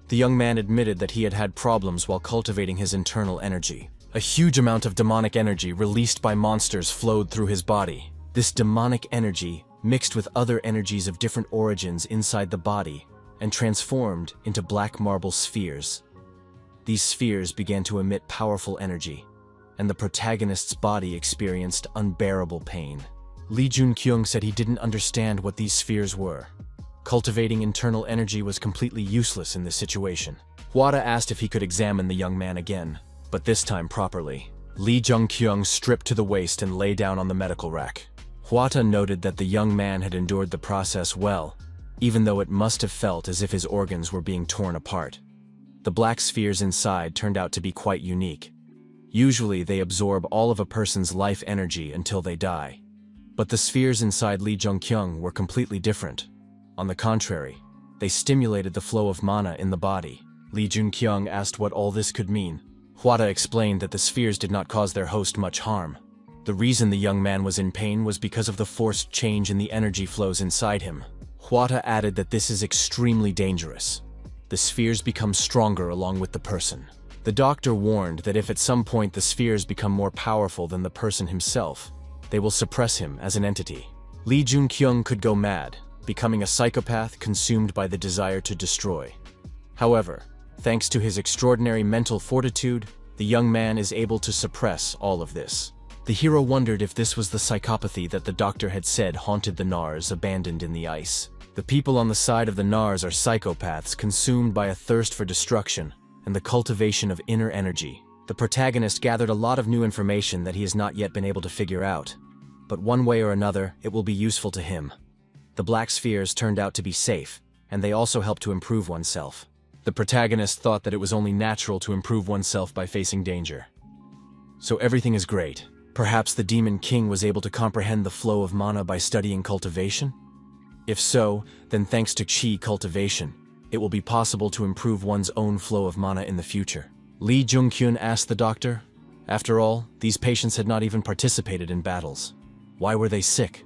The young man admitted that he had had problems while cultivating his internal energy. A huge amount of demonic energy released by monsters flowed through his body. This demonic energy mixed with other energies of different origins inside the body and transformed into black marble spheres. These spheres began to emit powerful energy, and the protagonist's body experienced unbearable pain. Lee Junkyung said he didn't understand what these spheres were. Cultivating internal energy was completely useless in this situation. Hwada asked if he could examine the young man again, but this time properly. Lee Junkyung stripped to the waist and lay down on the medical rack. Hwada noted that the young man had endured the process well, even though it must have felt as if his organs were being torn apart. The black spheres inside turned out to be quite unique. Usually they absorb all of a person's life energy until they die. But the spheres inside Lee Junkyung were completely different. On the contrary, they stimulated the flow of mana in the body. Lee Junkyung asked what all this could mean. Hwada explained that the spheres did not cause their host much harm. The reason the young man was in pain was because of the forced change in the energy flows inside him. Hwada added that this is extremely dangerous. The spheres become stronger along with the person. The doctor warned that if at some point the spheres become more powerful than the person himself, they will suppress him as an entity. Lee Junkyung could go mad, becoming a psychopath consumed by the desire to destroy. However, thanks to his extraordinary mental fortitude, the young man is able to suppress all of this. The hero wondered if this was the psychopathy that the doctor had said haunted the Nars abandoned in the ice. The people on the side of the Nars are psychopaths consumed by a thirst for destruction and the cultivation of inner energy. The protagonist gathered a lot of new information that he has not yet been able to figure out, but one way or another, it will be useful to him. The black spheres turned out to be safe, and they also help to improve oneself. The protagonist thought that it was only natural to improve oneself by facing danger. So everything is great. Perhaps the Demon King was able to comprehend the flow of mana by studying cultivation? If so, then thanks to Qi cultivation, it will be possible to improve one's own flow of mana in the future. Lee Junkyun asked the doctor. After all, these patients had not even participated in battles. Why were they sick?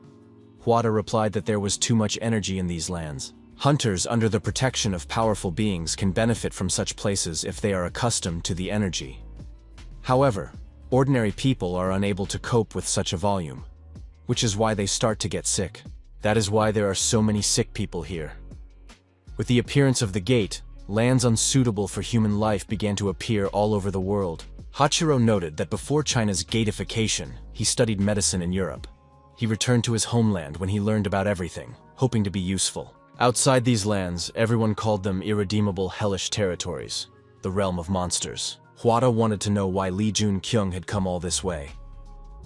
Hwada replied that there was too much energy in these lands. Hunters under the protection of powerful beings can benefit from such places if they are accustomed to the energy. However, ordinary people are unable to cope with such a volume, which is why they start to get sick. That is why there are so many sick people here. With the appearance of the gate, lands unsuitable for human life began to appear all over the world. Hachiro noted that before China's gatification, he studied medicine in Europe. He returned to his homeland when he learned about everything, hoping to be useful. Outside these lands, everyone called them irredeemable hellish territories, the realm of monsters. Hwada wanted to know why Lee Junkyung had come all this way.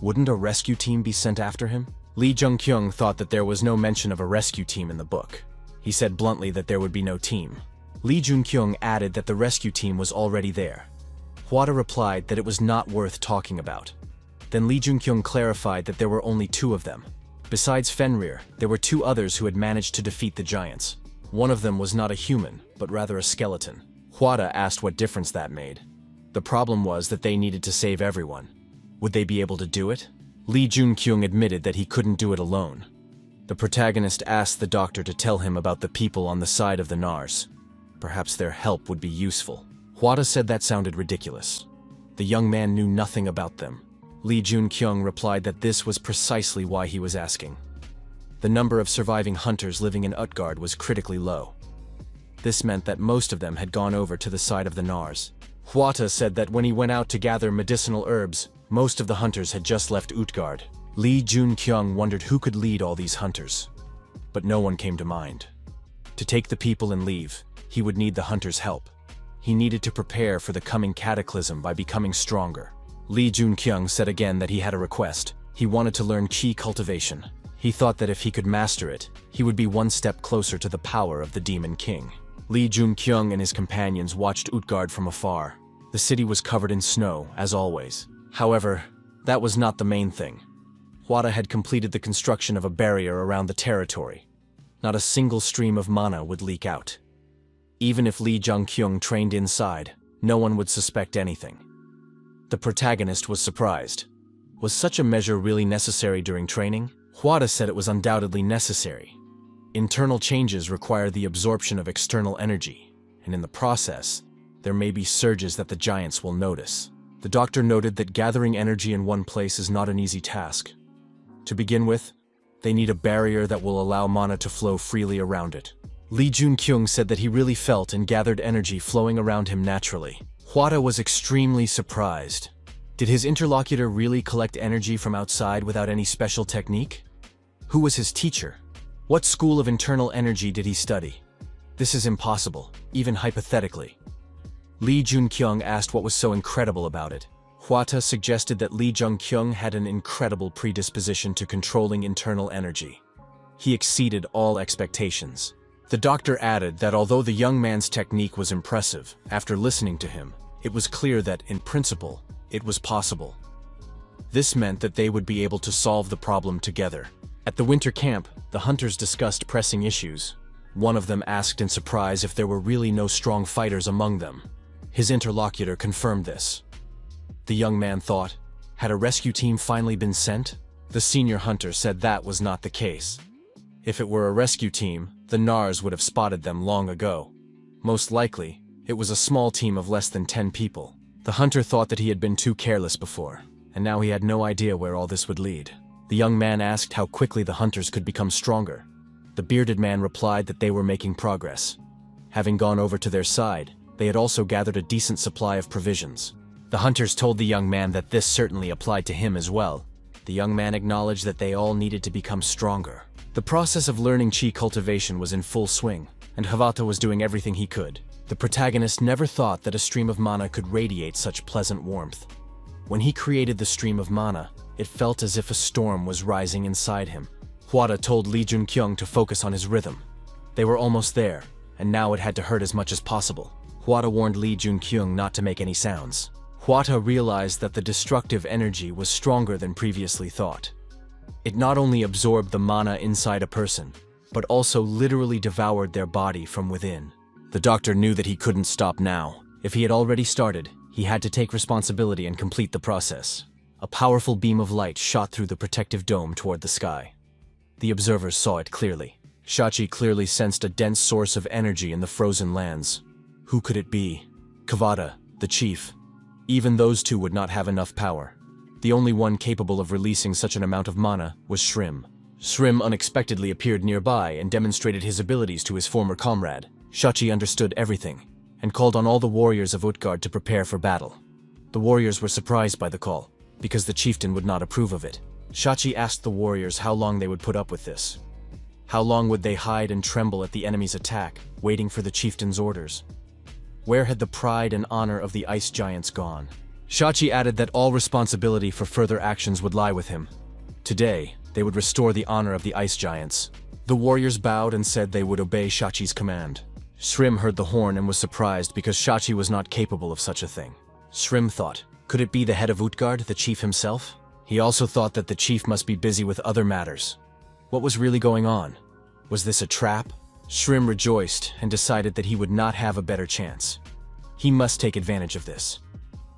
Wouldn't a rescue team be sent after him? Lee Junkyung thought that there was no mention of a rescue team in the book. He said bluntly that there would be no team. Lee Junkyung added that the rescue team was already there. Hwada replied that it was not worth talking about. Then Lee Junkyung clarified that there were only 2 of them. Besides Fenrir, there were 2 others who had managed to defeat the giants. One of them was not a human, but rather a skeleton. Hwada asked what difference that made. The problem was that they needed to save everyone. Would they be able to do it? Lee Junkyung admitted that he couldn't do it alone. The protagonist asked the doctor to tell him about the people on the side of the Nars. Perhaps their help would be useful. Hwada said that sounded ridiculous. The young man knew nothing about them. Lee Junkyung replied that this was precisely why he was asking. The number of surviving hunters living in Utgard was critically low. This meant that most of them had gone over to the side of the Nars. Hwada said that when he went out to gather medicinal herbs, most of the hunters had just left Utgard. Lee Junkyung wondered who could lead all these hunters, but no one came to mind. To take the people and leave, he would need the hunters' help. He needed to prepare for the coming cataclysm by becoming stronger. Lee Junkyung said again that he had a request. He wanted to learn Qi cultivation. He thought that if he could master it, he would be one step closer to the power of the Demon King. Lee Junkyung and his companions watched Utgard from afar. The city was covered in snow, as always. However, that was not the main thing. Hwada had completed the construction of a barrier around the territory. Not a single stream of mana would leak out. Even if Lee Jung-kyung trained inside, no one would suspect anything. The protagonist was surprised. Was such a measure really necessary during training? Hwada said it was undoubtedly necessary. Internal changes require the absorption of external energy, and in the process, there may be surges that the giants will notice. The doctor noted that gathering energy in one place is not an easy task. To begin with, they need a barrier that will allow mana to flow freely around it. Lee Jun-kyung said that he really felt and gathered energy flowing around him naturally. Hwada was extremely surprised. Did his interlocutor really collect energy from outside without any special technique? Who was his teacher? What school of internal energy did he study? This is impossible, even hypothetically. Lee Jun-kyung asked what was so incredible about it. Hwada suggested that Lee Jung-kyung had an incredible predisposition to controlling internal energy. He exceeded all expectations. The doctor added that although the young man's technique was impressive, after listening to him, it was clear that, in principle, it was possible. This meant that they would be able to solve the problem together. At the winter camp, the hunters discussed pressing issues. One of them asked in surprise if there were really no strong fighters among them. His interlocutor confirmed this. The young man thought, had a rescue team finally been sent? The senior hunter said that was not the case. If it were a rescue team, the Nars would have spotted them long ago. Most likely, it was a small team of less than 10 people. The hunter thought that he had been too careless before, and now he had no idea where all this would lead. The young man asked how quickly the hunters could become stronger. The bearded man replied that they were making progress. Having gone over to their side, they had also gathered a decent supply of provisions. The hunters told the young man that this certainly applied to him as well. The young man acknowledged that they all needed to become stronger. The process of learning chi cultivation was in full swing, and Hwada was doing everything he could. The protagonist never thought that a stream of mana could radiate such pleasant warmth. When he created the stream of mana, it felt as if a storm was rising inside him. Hwada told Lee Jun-kyung to focus on his rhythm. They were almost there, and now it had to hurt as much as possible. Hwada warned Lee Jun-kyung not to make any sounds. Hwada realized that the destructive energy was stronger than previously thought. It not only absorbed the mana inside a person, but also literally devoured their body from within. The doctor knew that he couldn't stop now. If he had already started, he had to take responsibility and complete the process. A powerful beam of light shot through the protective dome toward the sky. The observers saw it clearly. Shachi clearly sensed a dense source of energy in the frozen lands. Who could it be? Kavada, the chief. Even those two would not have enough power. The only one capable of releasing such an amount of mana was Shrim. Shrim unexpectedly appeared nearby and demonstrated his abilities to his former comrade. Shachi understood everything, and called on all the warriors of Utgard to prepare for battle. The warriors were surprised by the call, because the chieftain would not approve of it. Shachi asked the warriors how long they would put up with this. How long would they hide and tremble at the enemy's attack, waiting for the chieftain's orders? Where had the pride and honor of the ice giants gone? Shachi added that all responsibility for further actions would lie with him. Today, they would restore the honor of the ice giants. The warriors bowed and said they would obey Shachi's command. Shrim heard the horn and was surprised because Shachi was not capable of such a thing. Shrim thought, could it be the head of Utgard, the chief himself? He also thought that the chief must be busy with other matters. What was really going on? Was this a trap? Shrim rejoiced and decided that he would not have a better chance. He must take advantage of this.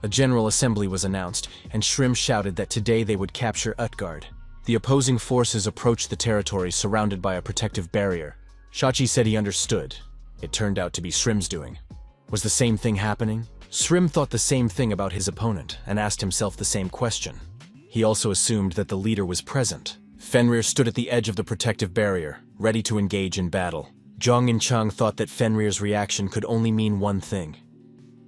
A general assembly was announced, and Shrim shouted that today they would capture Utgard. The opposing forces approached the territory surrounded by a protective barrier. Shachi said he understood. It turned out to be Shrim's doing. Was the same thing happening? Shrim thought the same thing about his opponent and asked himself the same question. He also assumed that the leader was present. Fenrir stood at the edge of the protective barrier, ready to engage in battle. Jong and Chung thought that Fenrir's reaction could only mean one thing.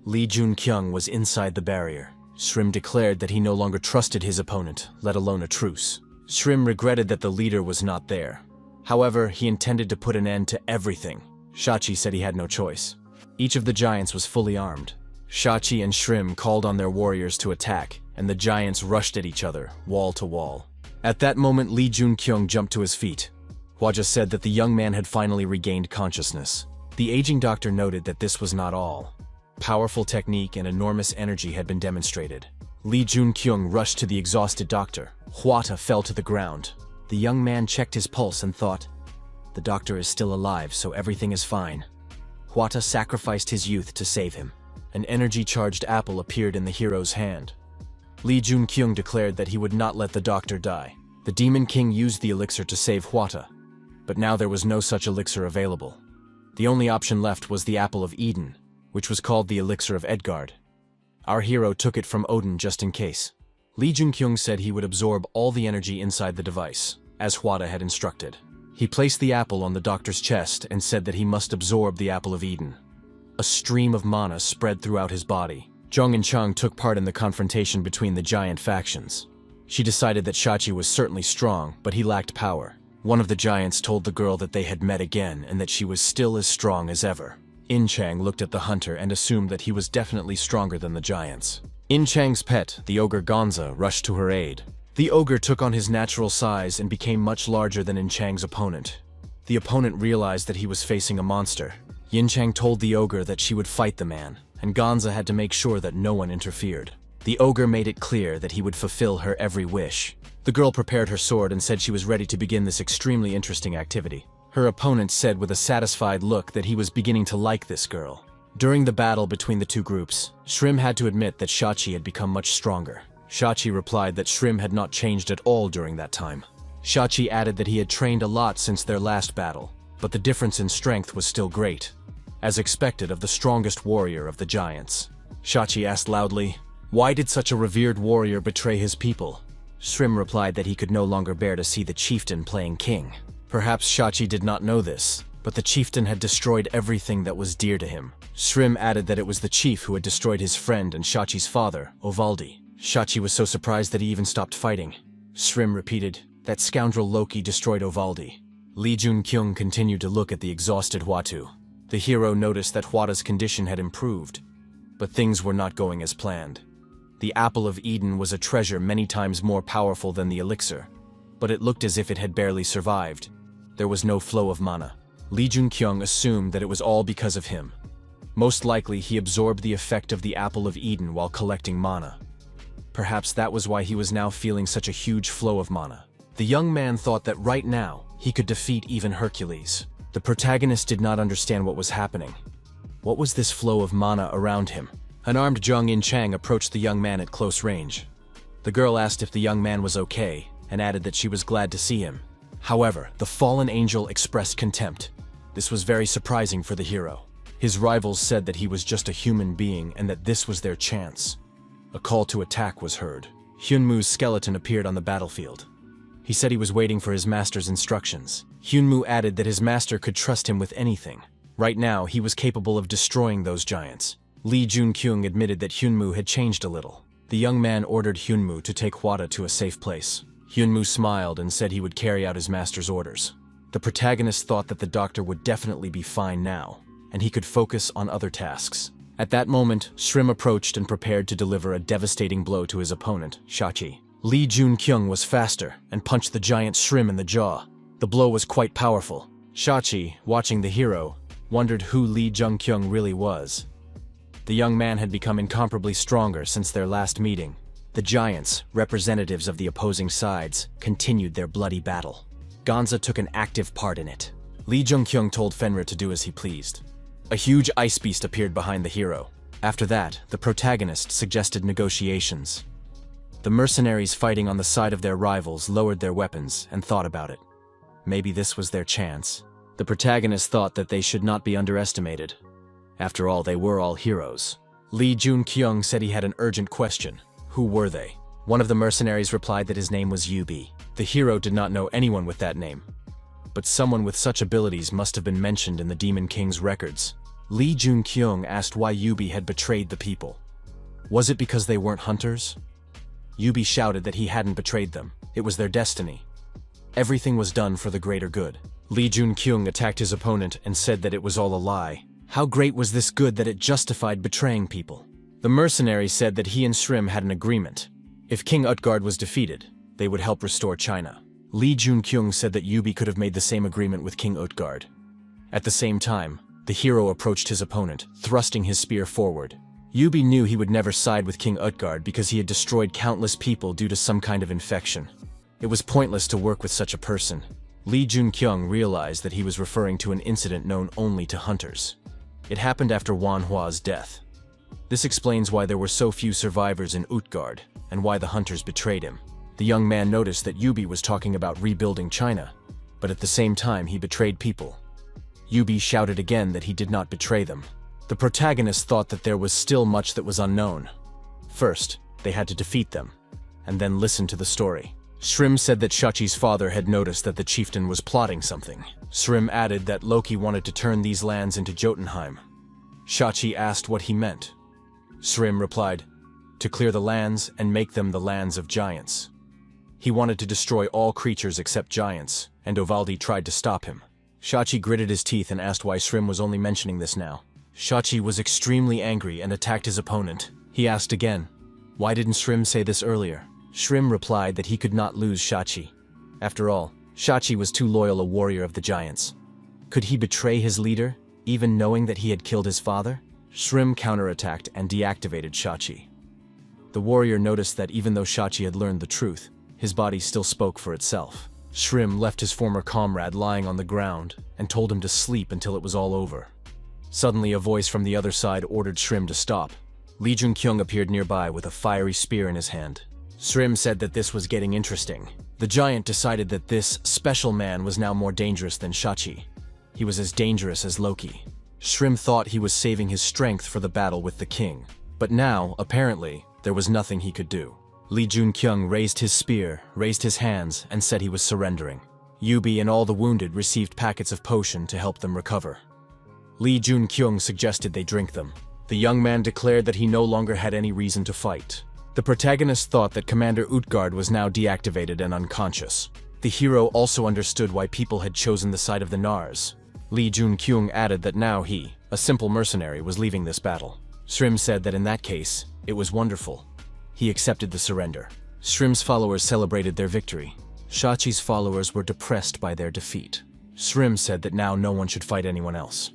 Lee Jun-kyung was inside the barrier. Shrim declared that he no longer trusted his opponent, let alone a truce. Shrim regretted that the leader was not there. However, he intended to put an end to everything. Shachi said he had no choice. Each of the giants was fully armed. Shachi and Shrim called on their warriors to attack, and the giants rushed at each other, wall to wall. At that moment, Lee Jun-kyung jumped to his feet. Hwaja said that the young man had finally regained consciousness. The aging doctor noted that this was not all. Powerful technique and enormous energy had been demonstrated. Li Junkyung rushed to the exhausted doctor. Hwata fell to the ground. The young man checked his pulse and thought, "The doctor is still alive, so everything is fine." Hwata sacrificed his youth to save him. An energy-charged apple appeared in the hero's hand. Li Junkyung declared that he would not let the doctor die. The Demon King used the elixir to save Hwata, but now there was no such elixir available. The only option left was the Apple of Eden, which was called the Elixir of Edgard. Our hero took it from Odin just in case. Li Junkyung said he would absorb all the energy inside the device, as Hwata had instructed. He placed the apple on the doctor's chest and said that he must absorb the Apple of Eden. A stream of mana spread throughout his body. Zhong and Chang took part in the confrontation between the giant factions. She decided that Shachi was certainly strong, but he lacked power. One of the giants told the girl that they had met again and that she was still as strong as ever. In Chang looked at the hunter and assumed that he was definitely stronger than the giants. In Chang's pet, the ogre Gonza, rushed to her aid. The ogre took on his natural size and became much larger than In Chang's opponent. The opponent realized that he was facing a monster. Yin Chang told the ogre that she would fight the man, and Gonza had to make sure that no one interfered. The ogre made it clear that he would fulfill her every wish. The girl prepared her sword and said she was ready to begin this extremely interesting activity. Her opponent said with a satisfied look that he was beginning to like this girl. During the battle between the two groups, Shrim had to admit that Shachi had become much stronger. Shachi replied that Shrim had not changed at all during that time. Shachi added that he had trained a lot since their last battle, but the difference in strength was still great, as expected of the strongest warrior of the giants. Shachi asked loudly, "Why did such a revered warrior betray his people?" Shrim replied that he could no longer bear to see the chieftain playing king. Perhaps Shachi did not know this, but the chieftain had destroyed everything that was dear to him. Shrim added that it was the chief who had destroyed his friend and Shachi's father, Ovaldi. Shachi was so surprised that he even stopped fighting. Shrim repeated, "That scoundrel Loki destroyed Ovaldi." Li Junkyung continued to look at the exhausted Hwatu. The hero noticed that Hwata's condition had improved, but things were not going as planned. The Apple of Eden was a treasure many times more powerful than the elixir, but it looked as if it had barely survived. There was no flow of mana. Li Junkyung assumed that it was all because of him. Most likely he absorbed the effect of the Apple of Eden while collecting mana. Perhaps that was why he was now feeling such a huge flow of mana. The young man thought that right now, he could defeat even Hercules. The protagonist did not understand what was happening. What was this flow of mana around him? An armed Zhong In Chang approached the young man at close range. The girl asked if the young man was okay, and added that she was glad to see him. However, the fallen angel expressed contempt. This was very surprising for the hero. His rivals said that he was just a human being and that this was their chance. A call to attack was heard. Hyunmu's skeleton appeared on the battlefield. He said he was waiting for his master's instructions. Hyunmu added that his master could trust him with anything. Right now, he was capable of destroying those giants. Li Junkyung admitted that Hyunmu had changed a little. The young man ordered Hyunmu to take Hwata to a safe place. Hyunmu smiled and said he would carry out his master's orders. The protagonist thought that the doctor would definitely be fine now, and he could focus on other tasks. At that moment, Shrim approached and prepared to deliver a devastating blow to his opponent, Shachi. Li Junkyung was faster and punched the giant Shrim in the jaw. The blow was quite powerful. Shachi, watching the hero, wondered who Li Junkyung really was. The young man had become incomparably stronger since their last meeting. The giants, representatives of the opposing sides, continued their bloody battle. Gonza took an active part in it. Li Junkyung told Fenrir to do as he pleased. A huge ice beast appeared behind the hero. After that, the protagonist suggested negotiations. The mercenaries fighting on the side of their rivals lowered their weapons and thought about it. Maybe this was their chance. The protagonist thought that they should not be underestimated. After all, they were all heroes. Li Junkyung said he had an urgent question. Who were they? One of the mercenaries replied that his name was Yubi. The hero did not know anyone with that name, but someone with such abilities must have been mentioned in the Demon King's records. Li Junkyung asked why Yubi had betrayed the people. Was it because they weren't hunters? Yubi shouted that he hadn't betrayed them. It was their destiny. Everything was done for the greater good. Li Junkyung attacked his opponent and said that it was all a lie. How great was this good that it justified betraying people? The mercenary said that he and Shrim had an agreement. If King Utgard was defeated, they would help restore China. Li Junkyung said that Yubi could have made the same agreement with King Utgard. At the same time, The hero approached his opponent, thrusting his spear forward. Yubi knew he would never side with King Utgard because he had destroyed countless people due to some kind of infection. It was pointless to work with such a person. Lee Jun-kyung realized that he was referring to an incident known only to hunters. It happened after Wanhua's death. This explains why there were so few survivors in Utgard, and why the hunters betrayed him. The young man noticed that Yubi was talking about rebuilding China, but at the same time he betrayed people. Yubi shouted again that he did not betray them. The protagonist thought that there was still much that was unknown. First, they had to defeat them, and then listen to the story. Shrim said that Shachi's father had noticed that the chieftain was plotting something. Shrim added that Loki wanted to turn these lands into Jotunheim. Shachi asked what he meant. Shrim replied, to clear the lands and make them the lands of giants. He wanted to destroy all creatures except giants, and Ovaldi tried to stop him. Shachi gritted his teeth and asked why Shrim was only mentioning this now. Shachi was extremely angry and attacked his opponent. He asked again, why didn't Shrim say this earlier? Shrim replied that he could not lose Shachi. After all, Shachi was too loyal a warrior of the giants. Could he betray his leader, even knowing that he had killed his father? Shrim counterattacked and deactivated Shachi. The warrior noticed that even though Shachi had learned the truth, his body still spoke for itself. Shrim left his former comrade lying on the ground and told him to sleep until it was all over. Suddenly, a voice from the other side ordered Shrim to stop. Lee Jun-kyung appeared nearby with a fiery spear in his hand. Shrim said that this was getting interesting. The giant decided that this special man was now more dangerous than Shachi. He was as dangerous as Loki. Shrim thought he was saving his strength for the battle with the king. But now, apparently, there was nothing he could do. Lee Jun-kyung raised his spear, raised his hands, and said he was surrendering. Yubi and all the wounded received packets of potion to help them recover. Lee Jun-kyung suggested they drink them. The young man declared that he no longer had any reason to fight. The protagonist thought that Commander Utgard was now deactivated and unconscious. The hero also understood why people had chosen the side of the Nars. Lee Jun-kyung added that now he, a simple mercenary, was leaving this battle. Shrim said that in that case, it was wonderful. He accepted the surrender. Shrim's followers celebrated their victory. Shachi's followers were depressed by their defeat. Shrim said that now no one should fight anyone else.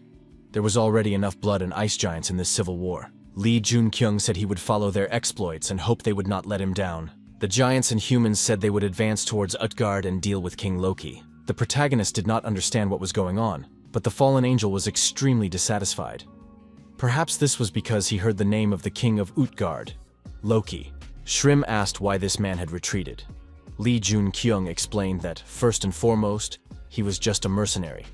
There was already enough blood and ice giants in this civil war. Lee Jun-kyung said he would follow their exploits and hoped they would not let him down. The giants and humans said they would advance towards Utgard and deal with King Loki. The protagonist did not understand what was going on, but the fallen angel was extremely dissatisfied. Perhaps this was because he heard the name of the king of Utgard, Loki. Shrim asked why this man had retreated. Lee Jun-kyung explained that, first and foremost, he was just a mercenary.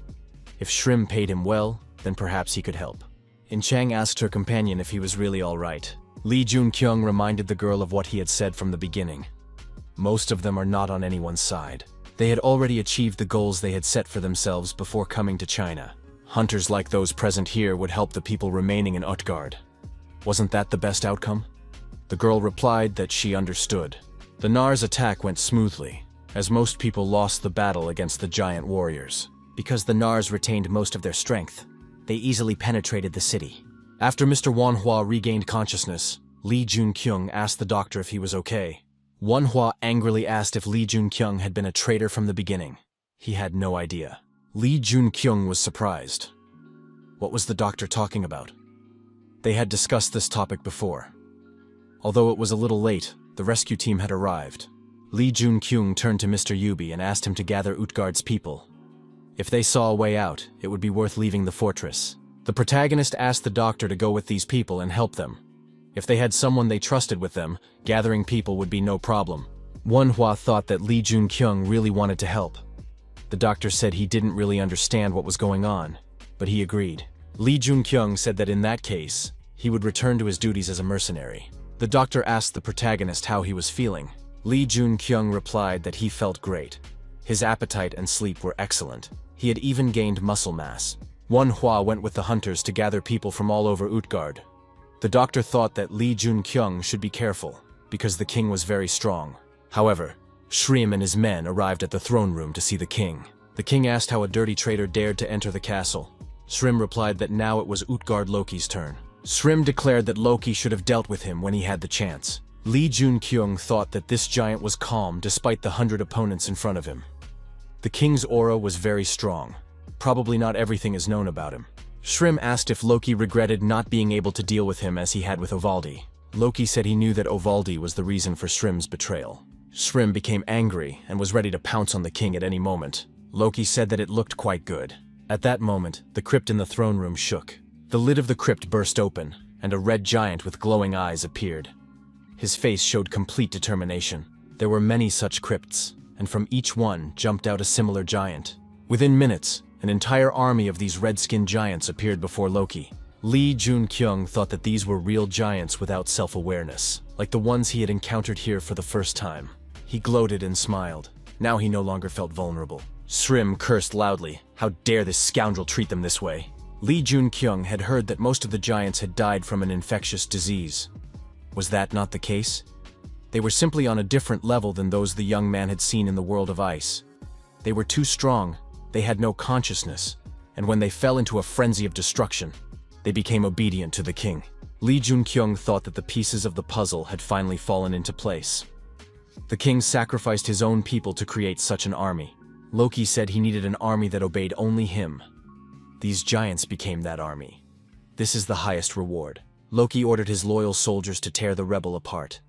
If Shrim paid him well, then perhaps he could help. In Chang asked her companion if he was really all right. Lee Jun-kyung reminded the girl of what he had said from the beginning. Most of them are not on anyone's side. They had already achieved the goals they had set for themselves before coming to China. Hunters like those present here would help the people remaining in Utgard. Wasn't that the best outcome? The girl replied that she understood. The Nars' attack went smoothly, as most people lost the battle against the giant warriors. Because the Nars retained most of their strength, they easily penetrated the city. After Mr. Wanhua regained consciousness, Lee Jun-kyung asked the doctor if he was okay. Wanhua angrily asked if Lee Jun-kyung had been a traitor from the beginning. He had no idea. Lee Jun-kyung was surprised. What was the doctor talking about? They had discussed this topic before. Although it was a little late, the rescue team had arrived. Lee Jun-kyung turned to Mr. Yubi and asked him to gather Utgard's people. If they saw a way out, it would be worth leaving the fortress. The protagonist asked the doctor to go with these people and help them. If they had someone they trusted with them, gathering people would be no problem. Wanhua thought that Lee Jun-kyung really wanted to help. The doctor said he didn't really understand what was going on, but he agreed. Lee Jun-kyung said that in that case, he would return to his duties as a mercenary. The doctor asked the protagonist how he was feeling. Lee Jun-kyung replied that he felt great. His appetite and sleep were excellent. He had even gained muscle mass. Wanhua went with the hunters to gather people from all over Utgard. The doctor thought that Lee Jun-kyung should be careful, because the king was very strong. However, Shrim and his men arrived at the throne room to see the king. The king asked how a dirty traitor dared to enter the castle. Shrim replied that now it was Utgard Loki's turn. Shrim declared that Loki should have dealt with him when he had the chance. Lee Jun-kyung thought that this giant was calm despite the 100 opponents in front of him. The king's aura was very strong. Probably not everything is known about him. Shrim asked if Loki regretted not being able to deal with him as he had with Ovaldi. Loki said he knew that Ovaldi was the reason for Shrim's betrayal. Shrim became angry and was ready to pounce on the king at any moment. Loki said that it looked quite good. At that moment, the crypt in the throne room shook. The lid of the crypt burst open, and a red giant with glowing eyes appeared. His face showed complete determination. There were many such crypts, and from each one jumped out a similar giant. Within minutes, an entire army of these red-skinned giants appeared before Loki. Lee Jun-kyung thought that these were real giants without self-awareness, like the ones he had encountered here for the first time. He gloated and smiled. Now he no longer felt vulnerable. Shrim cursed loudly. How dare this scoundrel treat them this way? Lee Jun-kyung had heard that most of the giants had died from an infectious disease. Was that not the case? They were simply on a different level than those the young man had seen in the world of ice. They were too strong, they had no consciousness, and when they fell into a frenzy of destruction, they became obedient to the king. Lee Jun-kyung thought that the pieces of the puzzle had finally fallen into place. The king sacrificed his own people to create such an army. Loki said he needed an army that obeyed only him. These giants became that army. This is the highest reward. Loki ordered his loyal soldiers to tear the rebel apart.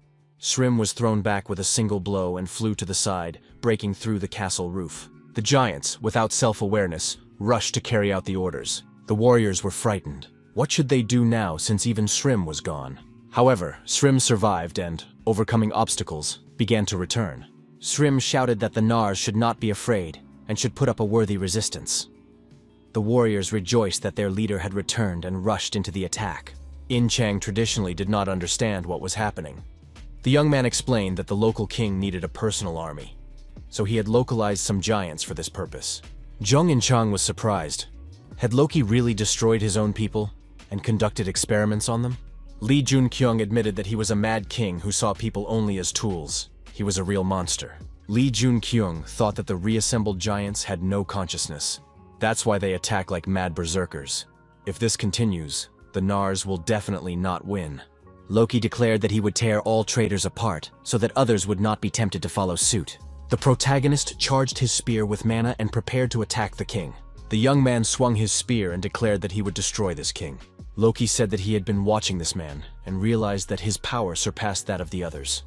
Shrim was thrown back with a single blow and flew to the side, breaking through the castle roof. The giants, without self-awareness, rushed to carry out the orders. The warriors were frightened. What should they do now since even Shrim was gone? However, Shrim survived and, overcoming obstacles, began to return. Shrim shouted that the Nars should not be afraid and should put up a worthy resistance. The warriors rejoiced that their leader had returned and rushed into the attack. In Chang traditionally did not understand what was happening. The young man explained that the local king needed a personal army, so he had localized some giants for this purpose. Jung In Chang was surprised. Had Loki really destroyed his own people and conducted experiments on them? Lee Jun-kyung admitted that he was a mad king who saw people only as tools. He was a real monster. Lee Jun-kyung thought that the reassembled giants had no consciousness. That's why they attack like mad berserkers. If this continues, the Nars will definitely not win. Loki declared that he would tear all traitors apart so that others would not be tempted to follow suit. The protagonist charged his spear with mana and prepared to attack the king. The young man swung his spear and declared that he would destroy this king. Loki said that he had been watching this man and realized that his power surpassed that of the others.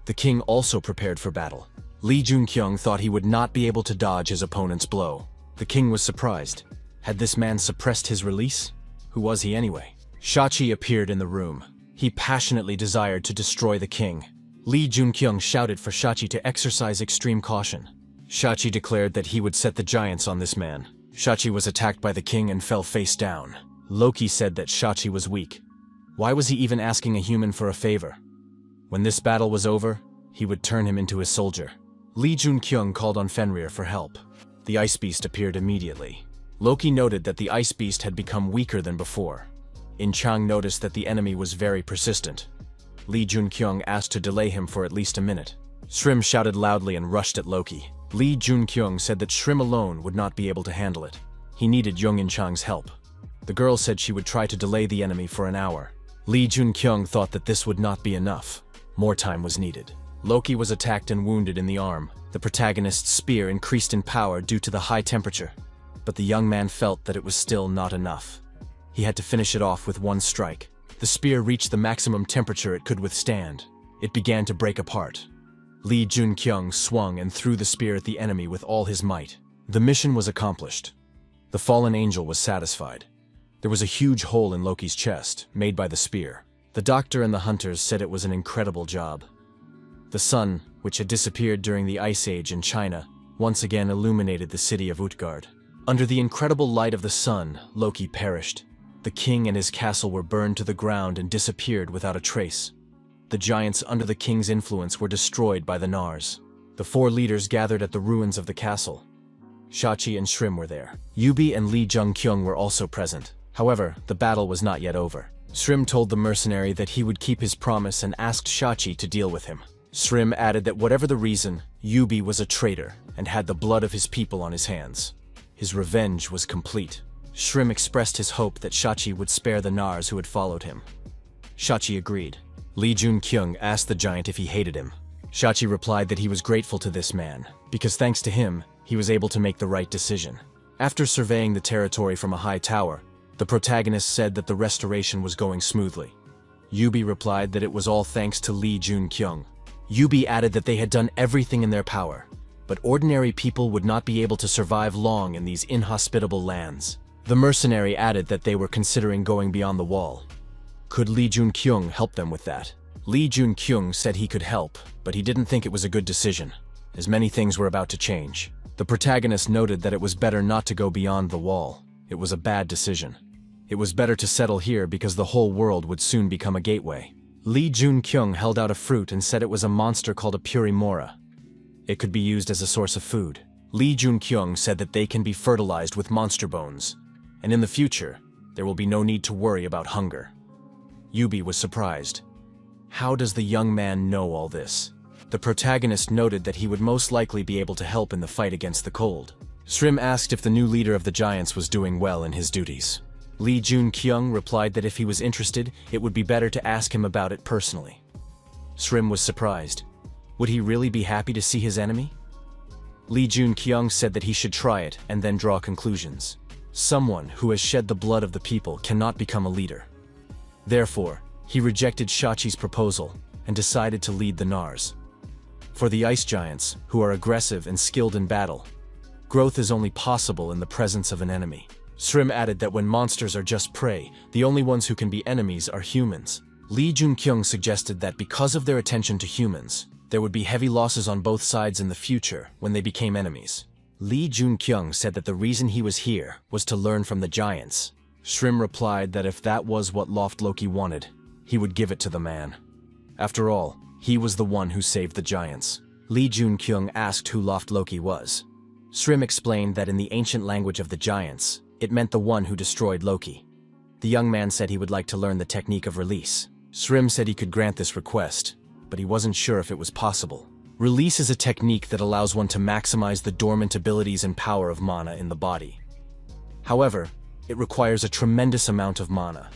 The king also prepared for battle. Lee Jun-kyung thought he would not be able to dodge his opponent's blow. The king was surprised. Had this man suppressed his release? Who was he anyway? Shachi appeared in the room. He passionately desired to destroy the king. Lee Jun-kyung shouted for Shachi to exercise extreme caution. Shachi declared that he would set the giants on this man. Shachi was attacked by the king and fell face down. Loki said that Shachi was weak. Why was he even asking a human for a favor? When this battle was over, he would turn him into his soldier. Lee Jun-kyung called on Fenrir for help. The ice beast appeared immediately. Loki noted that the ice beast had become weaker than before. In Chang noticed that the enemy was very persistent. Lee Jun-kyung asked to delay him for at least a minute. Shrim shouted loudly and rushed at Loki. Lee Jun-kyung said that Shrim alone would not be able to handle it. He needed Jung In Chang's help. The girl said she would try to delay the enemy for an hour. Lee Jun-kyung thought that this would not be enough. More time was needed. Loki was attacked and wounded in the arm. The protagonist's spear increased in power due to the high temperature, but the young man felt that it was still not enough. He had to finish it off with one strike. The spear reached the maximum temperature it could withstand. It began to break apart. Lee Jun-kyung swung and threw the spear at the enemy with all his might. The mission was accomplished. The fallen angel was satisfied. There was a huge hole in Loki's chest, made by the spear. The doctor and the hunters said it was an incredible job. The sun, which had disappeared during the Ice Age in China, once again illuminated the city of Utgard. Under the incredible light of the sun, Loki perished. The king and his castle were burned to the ground and disappeared without a trace. The giants under the king's influence were destroyed by the Nars. The four leaders gathered at the ruins of the castle. Shachi and Shrim were there. Yubi and Lee Jun-kyung were also present. However, the battle was not yet over. Shrim told the mercenary that he would keep his promise and asked Shachi to deal with him. Shrim added that whatever the reason, Yubi was a traitor and had the blood of his people on his hands. His revenge was complete. Shrim expressed his hope that Shachi would spare the Nars who had followed him. Shachi agreed. Lee Jun-kyung asked the giant if he hated him. Shachi replied that he was grateful to this man, because thanks to him, he was able to make the right decision. After surveying the territory from a high tower, The protagonist said that the restoration was going smoothly. Yubi replied that it was all thanks to Lee Jun-kyung. Yubi added that they had done everything in their power, but ordinary people would not be able to survive long in these inhospitable lands. The mercenary added that they were considering going beyond the wall. Could Lee Jun-kyung help them with that? Lee Jun-kyung said he could help, but he didn't think it was a good decision, as many things were about to change. The protagonist noted that it was better not to go beyond the wall. It was a bad decision. It was better to settle here because the whole world would soon become a gateway. Lee Jun-kyung held out a fruit and said it was a monster called a purimora. It could be used as a source of food. Lee Jun-kyung said that they can be fertilized with monster bones, and in the future, there will be no need to worry about hunger. Yubi was surprised. How does the young man know all this? The protagonist noted that he would most likely be able to help in the fight against the cold. Shrim asked if the new leader of the giants was doing well in his duties. Lee Jun-kyung replied that if he was interested, it would be better to ask him about it personally. Shrim was surprised. Would he really be happy to see his enemy? Lee Jun-kyung said that he should try it and then draw conclusions. Someone who has shed the blood of the people cannot become a leader. Therefore, he rejected Shachi's proposal and decided to lead the Nars. For the ice giants, who are aggressive and skilled in battle, growth is only possible in the presence of an enemy. Shrim added that when monsters are just prey, the only ones who can be enemies are humans. Lee Jun-kyung suggested that because of their attention to humans, there would be heavy losses on both sides in the future when they became enemies. Lee Jun-kyung said that the reason he was here was to learn from the giants. Shrim replied that if that was what Loft Loki wanted, he would give it to the man. After all, he was the one who saved the giants. Lee Jun-kyung asked who Loft Loki was. Shrim explained that in the ancient language of the giants, it meant the one who destroyed Loki. The young man said he would like to learn the technique of release. Shrim said he could grant this request, but he wasn't sure if it was possible. Release is a technique that allows one to maximize the dormant abilities and power of mana in the body. However, it requires a tremendous amount of mana.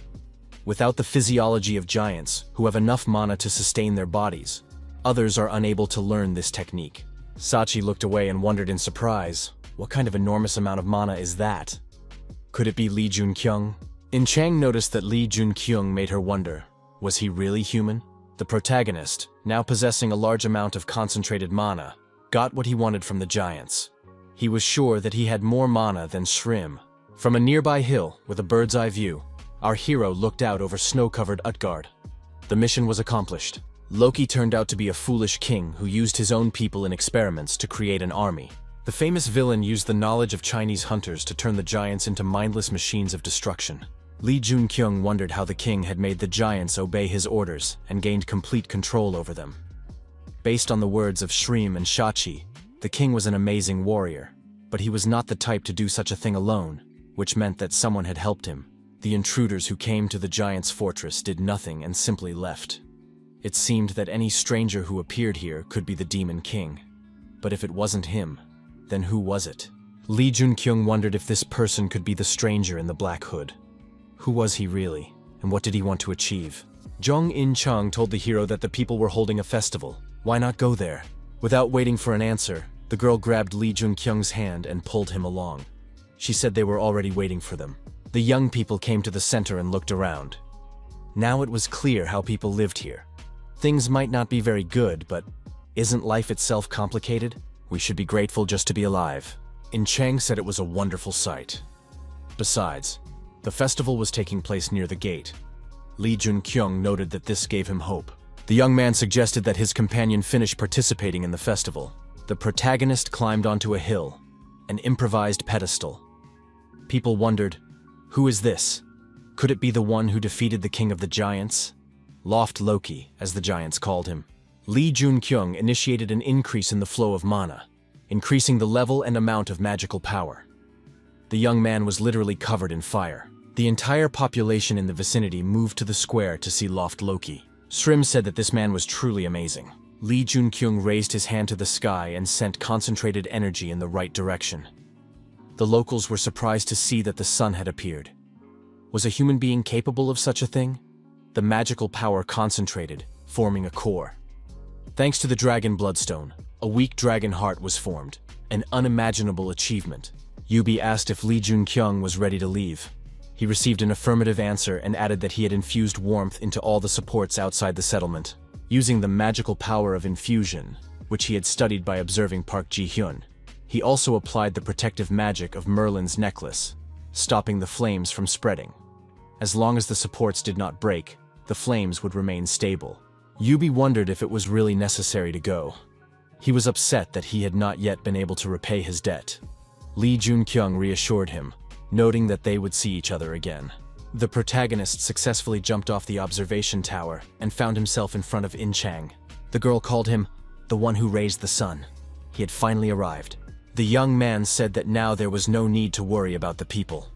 Without the physiology of giants, who have enough mana to sustain their bodies, others are unable to learn this technique. Sachi looked away and wondered in surprise, what kind of enormous amount of mana is that? Could it be Lee Jun-kyung? In Chang noticed that Lee Jun-kyung made her wonder, was he really human? The protagonist, now possessing a large amount of concentrated mana, got what he wanted from the giants. He was sure that he had more mana than Shrim. From a nearby hill, with a bird's eye view, our hero looked out over snow-covered Utgard. The mission was accomplished. Loki turned out to be a foolish king who used his own people in experiments to create an army. The famous villain used the knowledge of Chinese hunters to turn the giants into mindless machines of destruction. Lee Jun-kyung wondered how the king had made the giants obey his orders and gained complete control over them. Based on the words of Shrim and Shachi, the king was an amazing warrior, but he was not the type to do such a thing alone, which meant that someone had helped him. The intruders who came to the giants' fortress did nothing and simply left. It seemed that any stranger who appeared here could be the Demon King. But if it wasn't him, then who was it? Lee Jun-kyung wondered if this person could be the stranger in the black hood. Who was he really, and what did he want to achieve? Jong In-chang told the hero that the people were holding a festival. Why not go there? Without waiting for an answer, the girl grabbed Lee Jun-kyung's hand and pulled him along. She said they were already waiting for them. The young people came to the center and looked around. Now it was clear how people lived here. Things might not be very good, but isn't life itself complicated? We should be grateful just to be alive. In Chang said it was a wonderful sight. Besides, the festival was taking place near the gate. Lee Jun-kyung noted that this gave him hope. The young man suggested that his companion finish participating in the festival. The protagonist climbed onto a hill, an improvised pedestal. People wondered, who is this? Could it be the one who defeated the king of the giants? Loft Loki, as the giants called him. Lee Jun-kyung initiated an increase in the flow of mana, increasing the level and amount of magical power. The young man was literally covered in fire. The entire population in the vicinity moved to the square to see Loft Loki. Shrim said that this man was truly amazing. Lee Jun-kyung raised his hand to the sky and sent concentrated energy in the right direction. The locals were surprised to see that the sun had appeared. Was a human being capable of such a thing? The magical power concentrated, forming a core. Thanks to the dragon bloodstone, a weak dragon heart was formed, an unimaginable achievement. Yubi asked if Lee Jun-kyung was ready to leave. He received an affirmative answer and added that he had infused warmth into all the supports outside the settlement. Using the magical power of infusion, which he had studied by observing Park Ji-hyun, he also applied the protective magic of Merlin's necklace, stopping the flames from spreading. As long as the supports did not break, the flames would remain stable. Yubi wondered if it was really necessary to go. He was upset that he had not yet been able to repay his debt. Lee Jun-kyung reassured him, noting that they would see each other again. The protagonist successfully jumped off the observation tower and found himself in front of In Chang. The girl called him the one who raised the sun. He had finally arrived. The young man said that now there was no need to worry about the people.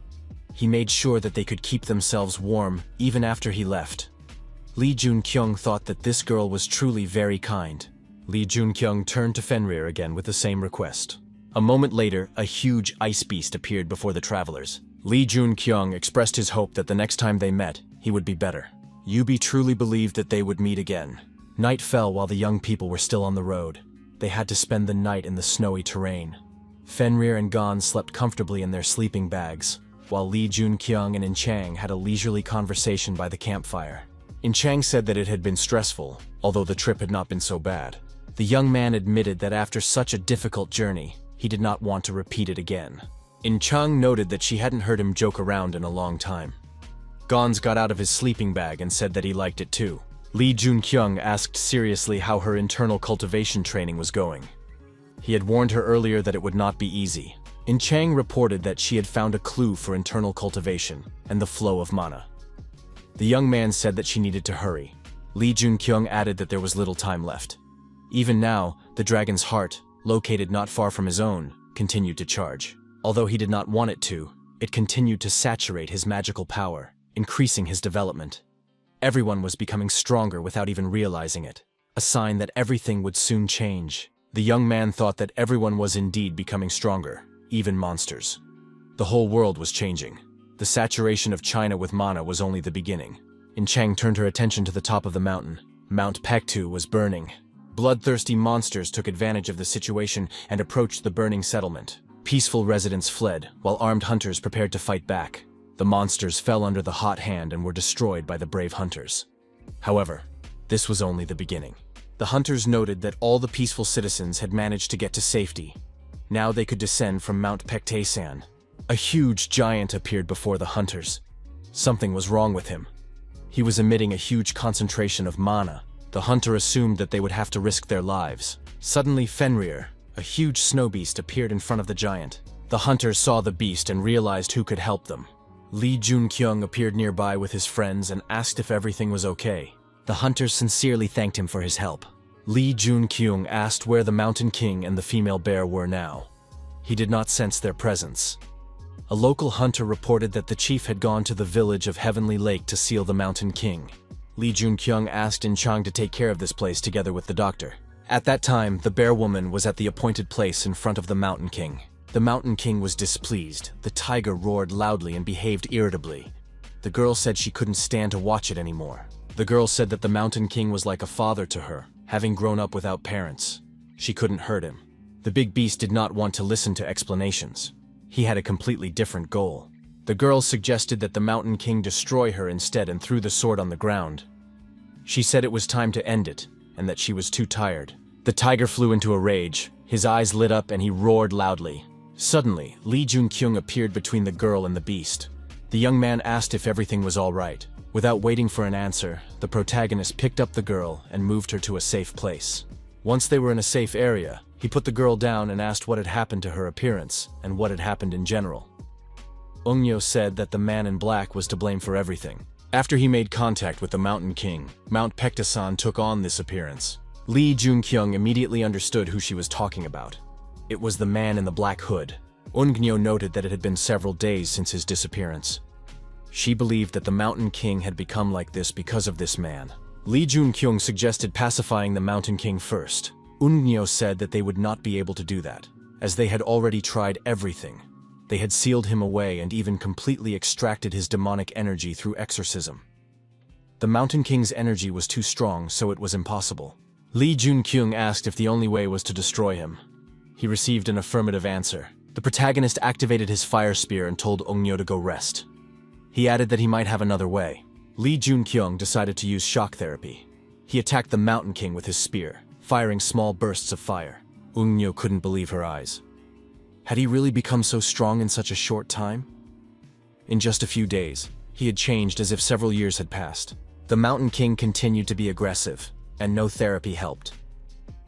He made sure that they could keep themselves warm even after he left. Lee Jun-kyung thought that this girl was truly very kind. Lee Jun-kyung turned to Fenrir again with the same request. A moment later, a huge ice beast appeared before the travelers. Lee Jun-kyung expressed his hope that the next time they met, he would be better. Yubi truly believed that they would meet again. Night fell while the young people were still on the road. They had to spend the night in the snowy terrain. Fenrir and Gon slept comfortably in their sleeping bags, while Lee Jun-kyung and In Chang had a leisurely conversation by the campfire. In Chang said that it had been stressful, although the trip had not been so bad. The young man admitted that after such a difficult journey, he did not want to repeat it again. In Chang noted that she hadn't heard him joke around in a long time. Gons got out of his sleeping bag and said that he liked it too. Lee Jun-kyung asked seriously how her internal cultivation training was going. He had warned her earlier that it would not be easy. In Chang reported that she had found a clue for internal cultivation and the flow of mana. The young man said that she needed to hurry. Lee Jun-kyung added that there was little time left. Even now, the dragon's heart, located not far from his own, continued to charge. Although he did not want it to, it continued to saturate his magical power, increasing his development. Everyone was becoming stronger without even realizing it, a sign that everything would soon change. The young man thought that everyone was indeed becoming stronger, even monsters. The whole world was changing. The saturation of China with mana was only the beginning. In Chang turned her attention to the top of the mountain. Mount Paektu was burning. Bloodthirsty monsters took advantage of the situation and approached the burning settlement. Peaceful residents fled, while armed hunters prepared to fight back. The monsters fell under the hot hand and were destroyed by the brave hunters. However, this was only the beginning. The hunters noted that all the peaceful citizens had managed to get to safety. Now they could descend from Mount Paektaesan. A huge giant appeared before the hunters. Something was wrong with him. He was emitting a huge concentration of mana. The hunter assumed that they would have to risk their lives. Suddenly Fenrir, a huge snow beast, appeared in front of the giant. The hunters saw the beast and realized who could help them. Lee Jun-kyung appeared nearby with his friends and asked if everything was okay. The hunters sincerely thanked him for his help. Lee Jun-kyung asked where the Mountain King and the female bear were now. He did not sense their presence. A local hunter reported that the chief had gone to the village of Heavenly Lake to seal the Mountain King. Lee Jun-kyung asked In Chang to take care of this place together with the doctor. At that time, the bear woman was at the appointed place in front of the Mountain King. The Mountain King was displeased. The tiger roared loudly and behaved irritably. The girl said she couldn't stand to watch it anymore. The girl said that the Mountain King was like a father to her, having grown up without parents. She couldn't hurt him. The big beast did not want to listen to explanations. He had a completely different goal. The girl suggested that the Mountain King destroy her instead and threw the sword on the ground. She said it was time to end it, and that she was too tired. The tiger flew into a rage. His eyes lit up and he roared loudly. Suddenly, Lee Jun-kyung appeared between the girl and the beast. The young man asked if everything was all right. Without waiting for an answer, the protagonist picked up the girl and moved her to a safe place. Once they were in a safe area, he put the girl down and asked what had happened to her appearance and what had happened in general. Eungnyo said that the man in black was to blame for everything. After he made contact with the Mountain King, Mount Paektaesan took on this appearance. Lee Jun-kyung immediately understood who she was talking about. It was the man in the black hood. Eungnyo noted that it had been several days since his disappearance. She believed that the Mountain King had become like this because of this man. Lee Jun-kyung suggested pacifying the Mountain King first. Eungnyo said that they would not be able to do that, as they had already tried everything. They had sealed him away and even completely extracted his demonic energy through exorcism. The Mountain King's energy was too strong, so it was impossible. Lee Jun-kyung asked if the only way was to destroy him. He received an affirmative answer. The protagonist activated his fire spear and told Eungnyo to go rest. He added that he might have another way. Lee Junkyung decided to use shock therapy. He attacked the Mountain King with his spear, firing small bursts of fire. Ungnyo couldn't believe her eyes. Had he really become so strong in such a short time? In just a few days, he had changed as if several years had passed. The Mountain King continued to be aggressive, and no therapy helped.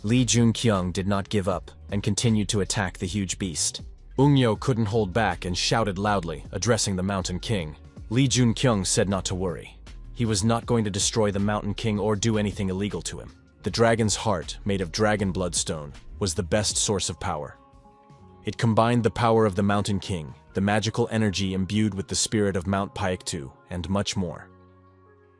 Lee Junkyung did not give up and continued to attack the huge beast. Ungnyo couldn't hold back and shouted loudly, addressing the Mountain King. Lee Junkyung said not to worry. He was not going to destroy the Mountain King or do anything illegal to him. The dragon's heart, made of dragon bloodstone, was the best source of power. It combined the power of the Mountain King, the magical energy imbued with the spirit of Mount Paektu, and much more.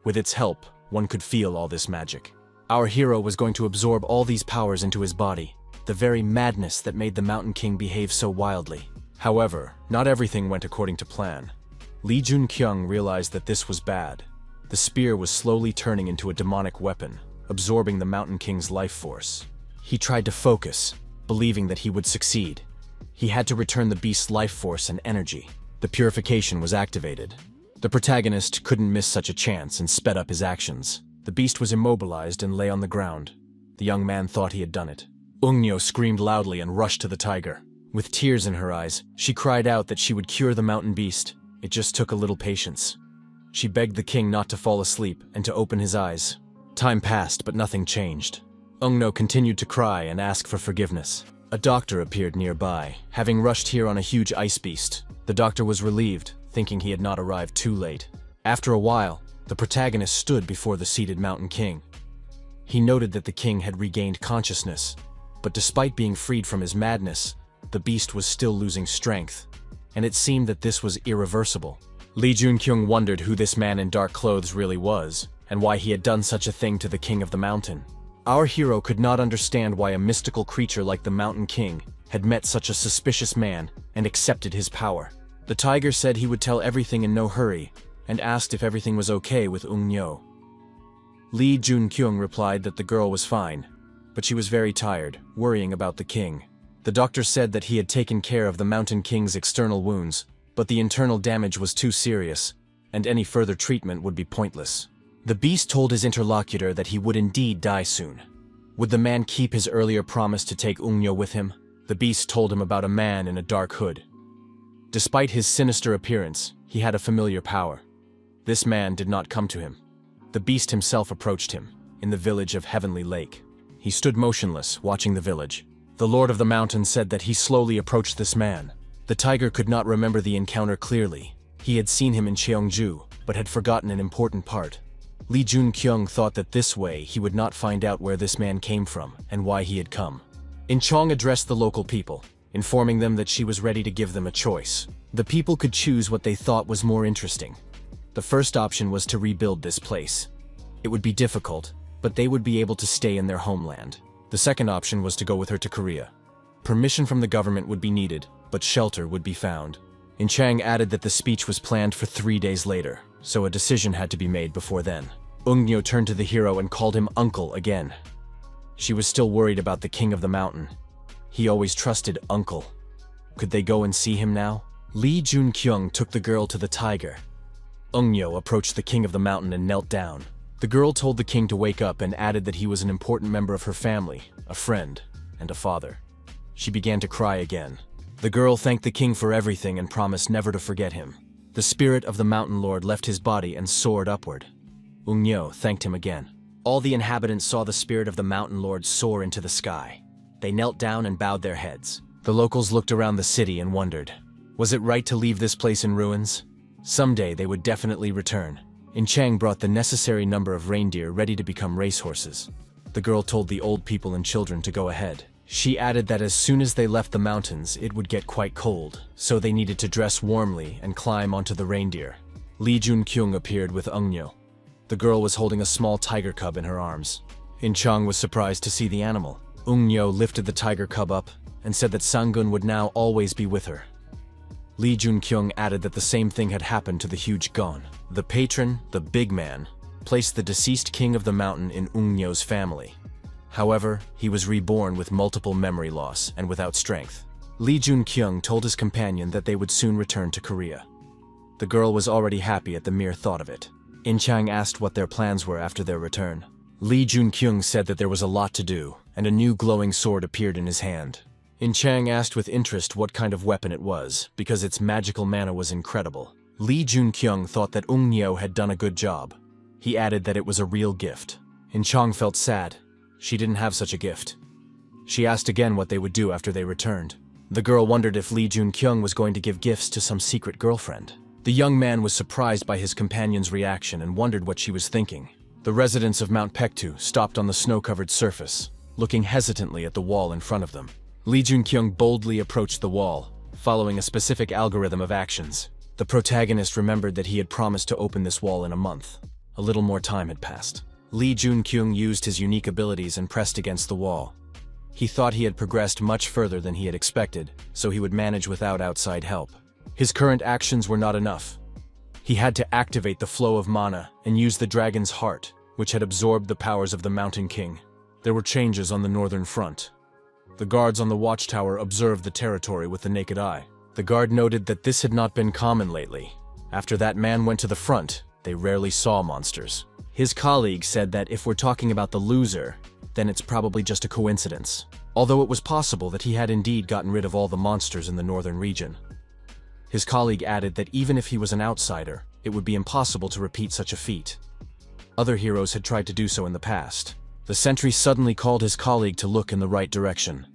With its help, one could feel all this magic. Our hero was going to absorb all these powers into his body, the very madness that made the Mountain King behave so wildly. However, not everything went according to plan. Lee Junkyung realized that this was bad. The spear was slowly turning into a demonic weapon, absorbing the Mountain King's life force. He tried to focus, believing that he would succeed. He had to return the beast's life force and energy. The purification was activated. The protagonist couldn't miss such a chance and sped up his actions. The beast was immobilized and lay on the ground. The young man thought he had done it. Ungnyo screamed loudly and rushed to the tiger. With tears in her eyes, she cried out that she would cure the mountain beast. It just took a little patience. She begged the king not to fall asleep and to open his eyes. Time passed, but nothing changed. Ungnyo continued to cry and ask for forgiveness. A doctor appeared nearby, having rushed here on a huge ice beast. The doctor was relieved, thinking he had not arrived too late. After a while, the protagonist stood before the seated Mountain King. He noted that the king had regained consciousness, but despite being freed from his madness, the beast was still losing strength, and it seemed that this was irreversible. Lee Junkyung wondered who this man in dark clothes really was, and why he had done such a thing to the king of the mountain. Our hero could not understand why a mystical creature like the Mountain King had met such a suspicious man and accepted his power. The tiger said he would tell everything in no hurry, and asked if everything was okay with Ungnyo. Lee Junkyung replied that the girl was fine, but she was very tired, worrying about the king. The doctor said that he had taken care of the Mountain King's external wounds, but the internal damage was too serious, and any further treatment would be pointless. The beast told his interlocutor that he would indeed die soon. Would the man keep his earlier promise to take Ungnyo with him? The beast told him about a man in a dark hood. Despite his sinister appearance, he had a familiar power. This man did not come to him. The beast himself approached him, in the village of Heavenly Lake. He stood motionless, watching the village. The Lord of the Mountain said that he slowly approached this man. The tiger could not remember the encounter clearly. He had seen him in Cheongju, but had forgotten an important part. Lee Junkyung thought that this way he would not find out where this man came from and why he had come. In Chong addressed the local people, informing them that she was ready to give them a choice. The people could choose what they thought was more interesting. The first option was to rebuild this place. It would be difficult, but they would be able to stay in their homeland. The second option was to go with her to Korea. Permission from the government would be needed, but shelter would be found. In Chang added that the speech was planned for 3 days later, so a decision had to be made before then. Ungnyo turned to the hero and called him uncle again. She was still worried about the king of the mountain. He always trusted uncle. Could they go and see him now? Lee Junkyung took the girl to the tiger. Ungnyo approached the king of the mountain and knelt down. The girl told the king to wake up and added that he was an important member of her family, a friend, and a father. She began to cry again. The girl thanked the king for everything and promised never to forget him. The spirit of the mountain lord left his body and soared upward. Ungnyo thanked him again. All the inhabitants saw the spirit of the mountain lord soar into the sky. They knelt down and bowed their heads. The locals looked around the city and wondered, was it right to leave this place in ruins? Someday they would definitely return. In Chang brought the necessary number of reindeer ready to become racehorses. The girl told the old people and children to go ahead. She added that as soon as they left the mountains, it would get quite cold, so they needed to dress warmly and climb onto the reindeer. Lee Junkyung appeared with Ungnyo. The girl was holding a small tiger cub in her arms. In Chang was surprised to see the animal. Ungnyo lifted the tiger cub up and said that Sangun would now always be with her. Lee Junkyung added that the same thing had happened to the huge Gon. The patron, the big man, placed the deceased king of the mountain in Ungnyo's family. However, he was reborn with multiple memory loss and without strength. Lee Junkyung told his companion that they would soon return to Korea. The girl was already happy at the mere thought of it. In Chang asked what their plans were after their return. Li Junkyung said that there was a lot to do, and a new glowing sword appeared in his hand. In Chang asked with interest what kind of weapon it was, because its magical mana was incredible. Li Junkyung thought that Ungnyo had done a good job. He added that it was a real gift. In Chang felt sad. She didn't have such a gift. She asked again what they would do after they returned. The girl wondered if Li Junkyung was going to give gifts to some secret girlfriend. The young man was surprised by his companion's reaction and wondered what she was thinking. The residents of Mount Pektu stopped on the snow-covered surface, looking hesitantly at the wall in front of them. Li Junkyung boldly approached the wall, following a specific algorithm of actions. The protagonist remembered that he had promised to open this wall in a month. A little more time had passed. Li Junkyung used his unique abilities and pressed against the wall. He thought he had progressed much further than he had expected, so he would manage without outside help. His current actions were not enough. He had to activate the flow of mana and use the dragon's heart, which had absorbed the powers of the Mountain King. There were changes on the northern front. The guards on the watchtower observed the territory with the naked eye. The guard noted that this had not been common lately. After that man went to the front, they rarely saw monsters. His colleague said that if we're talking about the loser, then it's probably just a coincidence, although it was possible that he had indeed gotten rid of all the monsters in the northern region. His colleague added that even if he was an outsider, it would be impossible to repeat such a feat. Other heroes had tried to do so in the past. The sentry suddenly called his colleague to look in the right direction.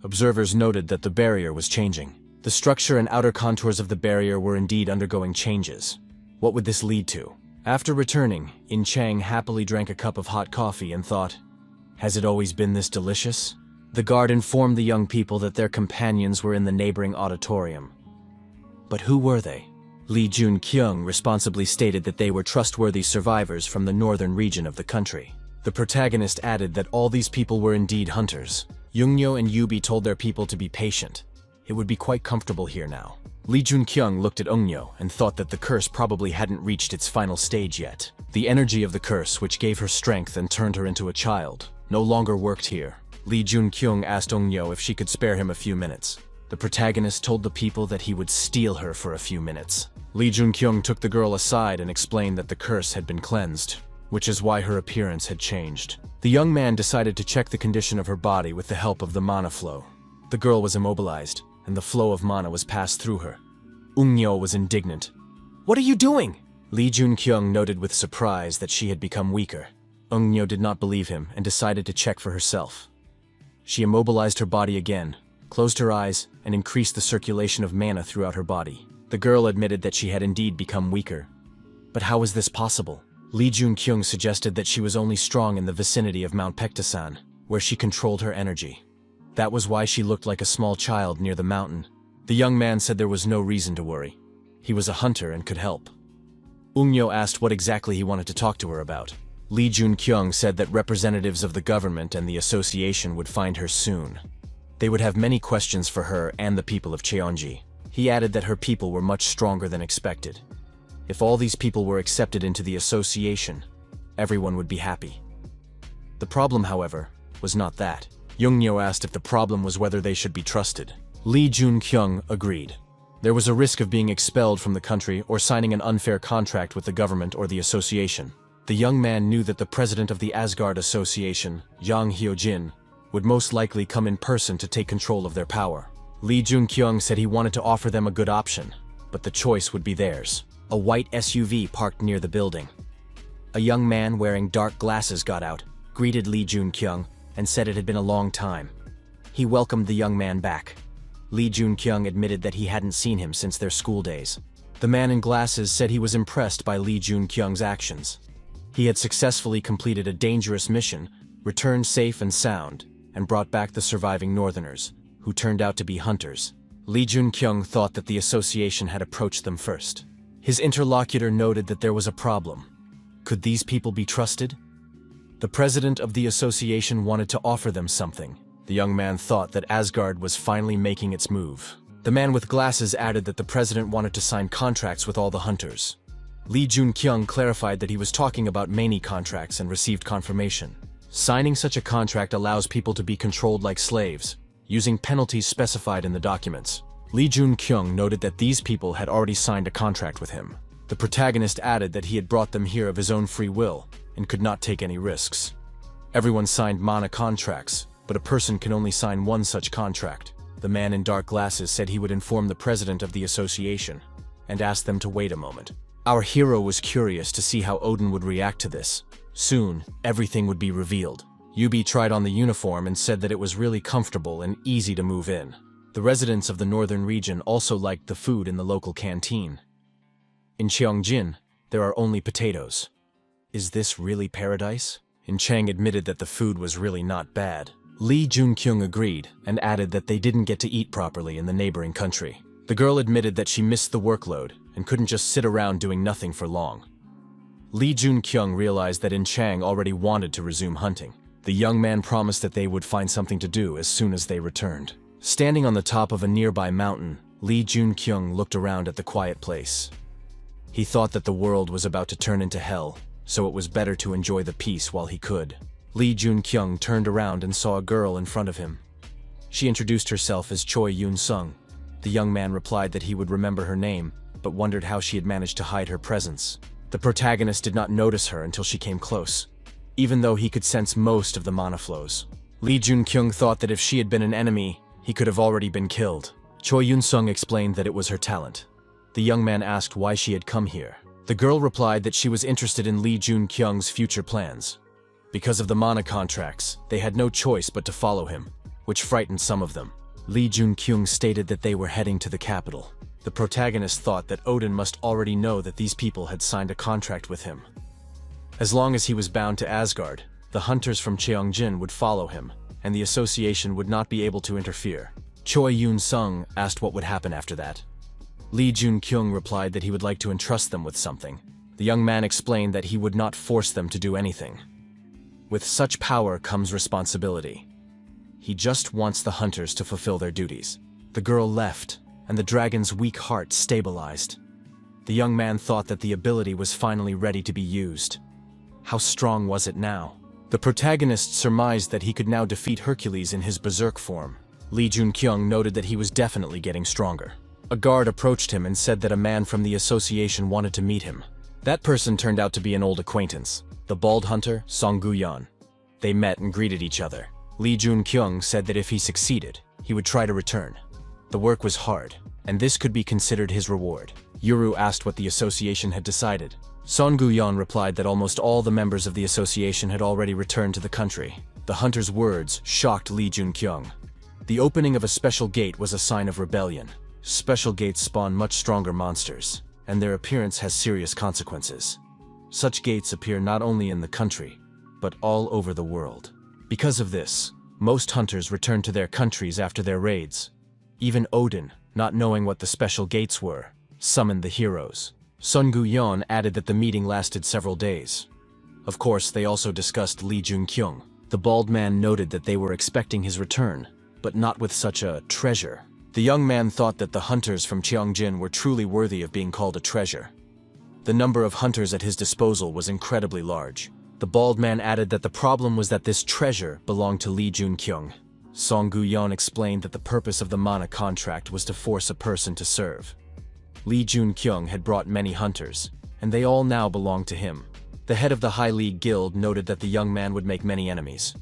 Observers noted that the barrier was changing. The structure and outer contours of the barrier were indeed undergoing changes. What would this lead to? After returning, In Chang happily drank a cup of hot coffee and thought, "Has it always been this delicious?" The guard informed the young people that their companions were in the neighboring auditorium. But who were they? Li Junkyung responsibly stated that they were trustworthy survivors from the northern region of the country. The protagonist added that all these people were indeed hunters. Jungnyo and Yubi told their people to be patient. It would be quite comfortable here now. Li Junkyung looked at Ungnyo and thought that the curse probably hadn't reached its final stage yet. The energy of the curse, which gave her strength and turned her into a child, no longer worked here. Li Junkyung asked Ungnyo if she could spare him a few minutes. The protagonist told the people that he would steal her for a few minutes. Li Junkyung took the girl aside and explained that the curse had been cleansed, which is why her appearance had changed. The young man decided to check the condition of her body with the help of the mana flow. The girl was immobilized, and the flow of mana was passed through her. Ungnyo was indignant. "What are you doing?" Li Junkyung noted with surprise that she had become weaker. Ungnyo did not believe him and decided to check for herself. She immobilized her body again, closed her eyes, and increased the circulation of mana throughout her body. The girl admitted that she had indeed become weaker. But how was this possible? Li Junkyung suggested that she was only strong in the vicinity of Mount Pektasan, where she controlled her energy. That was why she looked like a small child near the mountain. The young man said there was no reason to worry. He was a hunter and could help. Ungnyo asked what exactly he wanted to talk to her about. Li Junkyung said that representatives of the government and the association would find her soon. They would have many questions for her and the people of Cheonji. He added that her people were much stronger than expected. If all these people were accepted into the association, everyone would be happy. The problem, however, was not that. Ungnyo asked if the problem was whether they should be trusted. Li Junkyung agreed. There was a risk of being expelled from the country or signing an unfair contract with the government or the association. The young man knew that the president of the Asgard Association, Yang Hyojin, would most likely come in person to take control of their power. Li Junkyung said he wanted to offer them a good option, but the choice would be theirs. A white SUV parked near the building. A young man wearing dark glasses got out, greeted Li Junkyung, and said it had been a long time. He welcomed the young man back. Li Junkyung admitted that he hadn't seen him since their school days. The man in glasses said he was impressed by Li Junkyung's actions. He had successfully completed a dangerous mission, returned safe and sound, and brought back the surviving northerners, who turned out to be hunters. Li Junkyung thought that the association had approached them first. His interlocutor noted that there was a problem. Could these people be trusted? The president of the association wanted to offer them something. The young man thought that Asgard was finally making its move. The man with glasses added that the president wanted to sign contracts with all the hunters. Li Junkyung clarified that he was talking about many contracts and received confirmation. Signing such a contract allows people to be controlled like slaves, using penalties specified in the documents. Lee Jun-kyung noted that these people had already signed a contract with him. The protagonist added that he had brought them here of his own free will and could not take any risks. Everyone signed mana contracts, but a person can only sign one such contract. The man in dark glasses said he would inform the president of the association and asked them to wait a moment. Our hero was curious to see how Odin would react to this. Soon, everything would be revealed. Yubi tried on the uniform and said that it was really comfortable and easy to move in. The residents of the northern region also liked the food in the local canteen. In Cheongjin, there are only potatoes. Is this really paradise? In Chang admitted that the food was really not bad. Lee Jun-kyung agreed and added that they didn't get to eat properly in the neighboring country. The girl admitted that she missed the workload and couldn't just sit around doing nothing for long. Lee Jun-kyung realized that In Chang already wanted to resume hunting. The young man promised that they would find something to do as soon as they returned. Standing on the top of a nearby mountain, Lee Jun-kyung looked around at the quiet place. He thought that the world was about to turn into hell, so it was better to enjoy the peace while he could. Lee Jun-kyung turned around and saw a girl in front of him. She introduced herself as Choi Yoon-sung. The young man replied that he would remember her name, but wondered how she had managed to hide her presence. The protagonist did not notice her until she came close, even though he could sense most of the mana flows. Lee Jun-kyung thought that if she had been an enemy, he could have already been killed. Choi Yoon-sung explained that it was her talent. The young man asked why she had come here. The girl replied that she was interested in Lee Jun-kyung's future plans. Because of the mana contracts, they had no choice but to follow him, which frightened some of them. Lee Jun-kyung stated that they were heading to the capital. The protagonist thought that Odin must already know that these people had signed a contract with him. As long as he was bound to Asgard, the hunters from Cheongjin would follow him, and the association would not be able to interfere. Choi Yoon-sung asked what would happen after that. Lee Jun-kyung replied that he would like to entrust them with something. The young man explained that he would not force them to do anything. With such power comes responsibility. He just wants the hunters to fulfill their duties. The girl left, and the dragon's weak heart stabilized. The young man thought that the ability was finally ready to be used. How strong was it now? The protagonist surmised that he could now defeat Hercules in his berserk form. Lee Jun-kyung noted that he was definitely getting stronger. A guard approached him and said that a man from the association wanted to meet him. That person turned out to be an old acquaintance, the bald hunter, Song Gu-yeon. They met and greeted each other. Lee Jun-kyung said that if he succeeded, he would try to return. The work was hard, and this could be considered his reward. Yuru asked what the association had decided. Song Gu-yeon replied that almost all the members of the association had already returned to the country. The hunter's words shocked Lee Jun-kyung. The opening of a special gate was a sign of rebellion. Special gates spawn much stronger monsters, and their appearance has serious consequences. Such gates appear not only in the country, but all over the world. Because of this, most hunters return to their countries after their raids. Even Odin, not knowing what the special gates were, summoned the heroes. Song Gu-yeon added that the meeting lasted several days. Of course, they also discussed Lee Jun-kyung. The bald man noted that they were expecting his return, but not with such a treasure. The young man thought that the hunters from Cheongjin were truly worthy of being called a treasure. The number of hunters at his disposal was incredibly large. The bald man added that the problem was that this treasure belonged to Lee Jun-kyung. Song Gu-yeon explained that the purpose of the mana contract was to force a person to serve. Lee Jun-kyung had brought many hunters, and they all now belonged to him. The head of the High League Guild noted that the young man would make many enemies.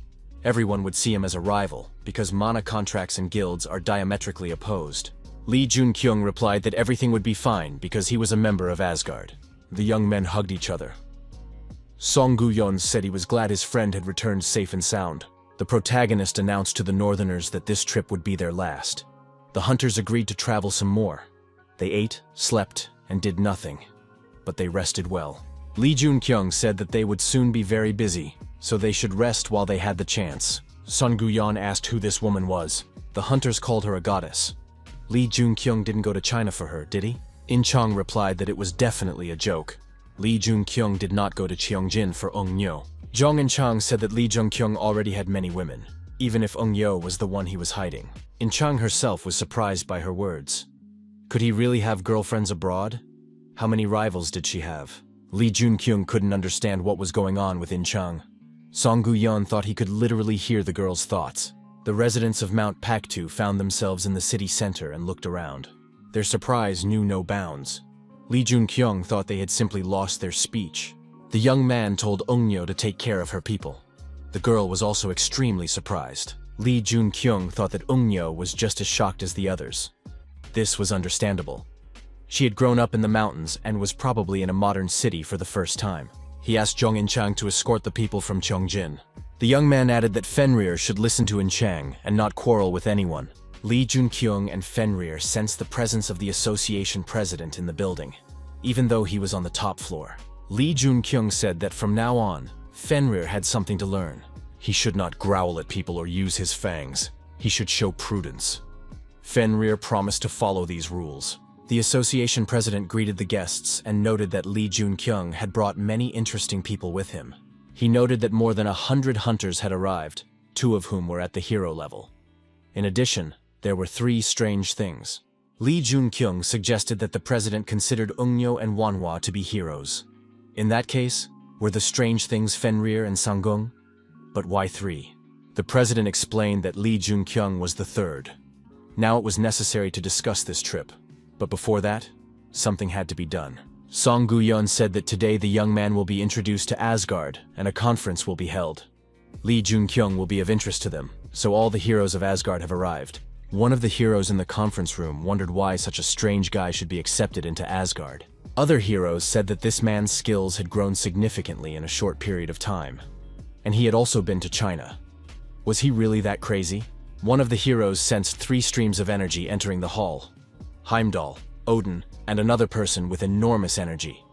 Everyone would see him as a rival, because mana contracts and guilds are diametrically opposed. Lee Jun-kyung replied that everything would be fine because he was a member of Asgard. The young men hugged each other. Song Gu-yeon said he was glad his friend had returned safe and sound. The protagonist announced to the Northerners that this trip would be their last. The hunters agreed to travel some more. They ate, slept, and did nothing, but they rested well. Lee Jun-kyung said that they would soon be very busy, so they should rest while they had the chance. Song Gu-yeon asked who this woman was. The hunters called her a goddess. Lee Jun-kyung didn't go to China for her, did he? In Chang replied that it was definitely a joke. Lee Jun-kyung did not go to Cheongjin for Eun-yo. Jong and Chang said that Lee Jun-kyung already had many women, even if Eun-yo was the one he was hiding. In Chang herself was surprised by her words. Could he really have girlfriends abroad? How many rivals did she have? Lee Jun-kyung couldn't understand what was going on with In Chang. Song Gu-yeon thought he could literally hear the girl's thoughts. The residents of Mount Paktu found themselves in the city center and looked around. Their surprise knew no bounds. Lee Junkyung thought they had simply lost their speech. The young man told Eungnyo to take care of her people. The girl was also extremely surprised. Lee Junkyung thought that Eungnyo was just as shocked as the others. This was understandable. She had grown up in the mountains and was probably in a modern city for the first time. He asked Jong In-chang to escort the people from Cheongjin. The young man added that Fenrir should listen to In-chang and not quarrel with anyone. Lee Junkyung and Fenrir sensed the presence of the association president in the building, even though he was on the top floor. Lee Junkyung said that from now on, Fenrir had something to learn. He should not growl at people or use his fangs. He should show prudence. Fenrir promised to follow these rules. The association president greeted the guests and noted that Lee Junkyung had brought many interesting people with him. He noted that more than 100 hunters had arrived, 2 of whom were at the hero level. In addition, there were 3 strange things. Lee Junkyung suggested that the president considered Eungnyo and Manhwa to be heroes. In that case, were the strange things Fenrir and Sangung? But why 3? The president explained that Lee Junkyung was the 3rd. Now it was necessary to discuss this trip. But before that, something had to be done. Song Gu-yeon said that today the young man will be introduced to Asgard and a conference will be held. Lee Junkyung will be of interest to them, so all the heroes of Asgard have arrived. One of the heroes in the conference room wondered why such a strange guy should be accepted into Asgard. Other heroes said that this man's skills had grown significantly in a short period of time. And he had also been to China. Was he really that crazy? One of the heroes sensed 3 streams of energy entering the hall. Heimdall, Odin, and another person with enormous energy.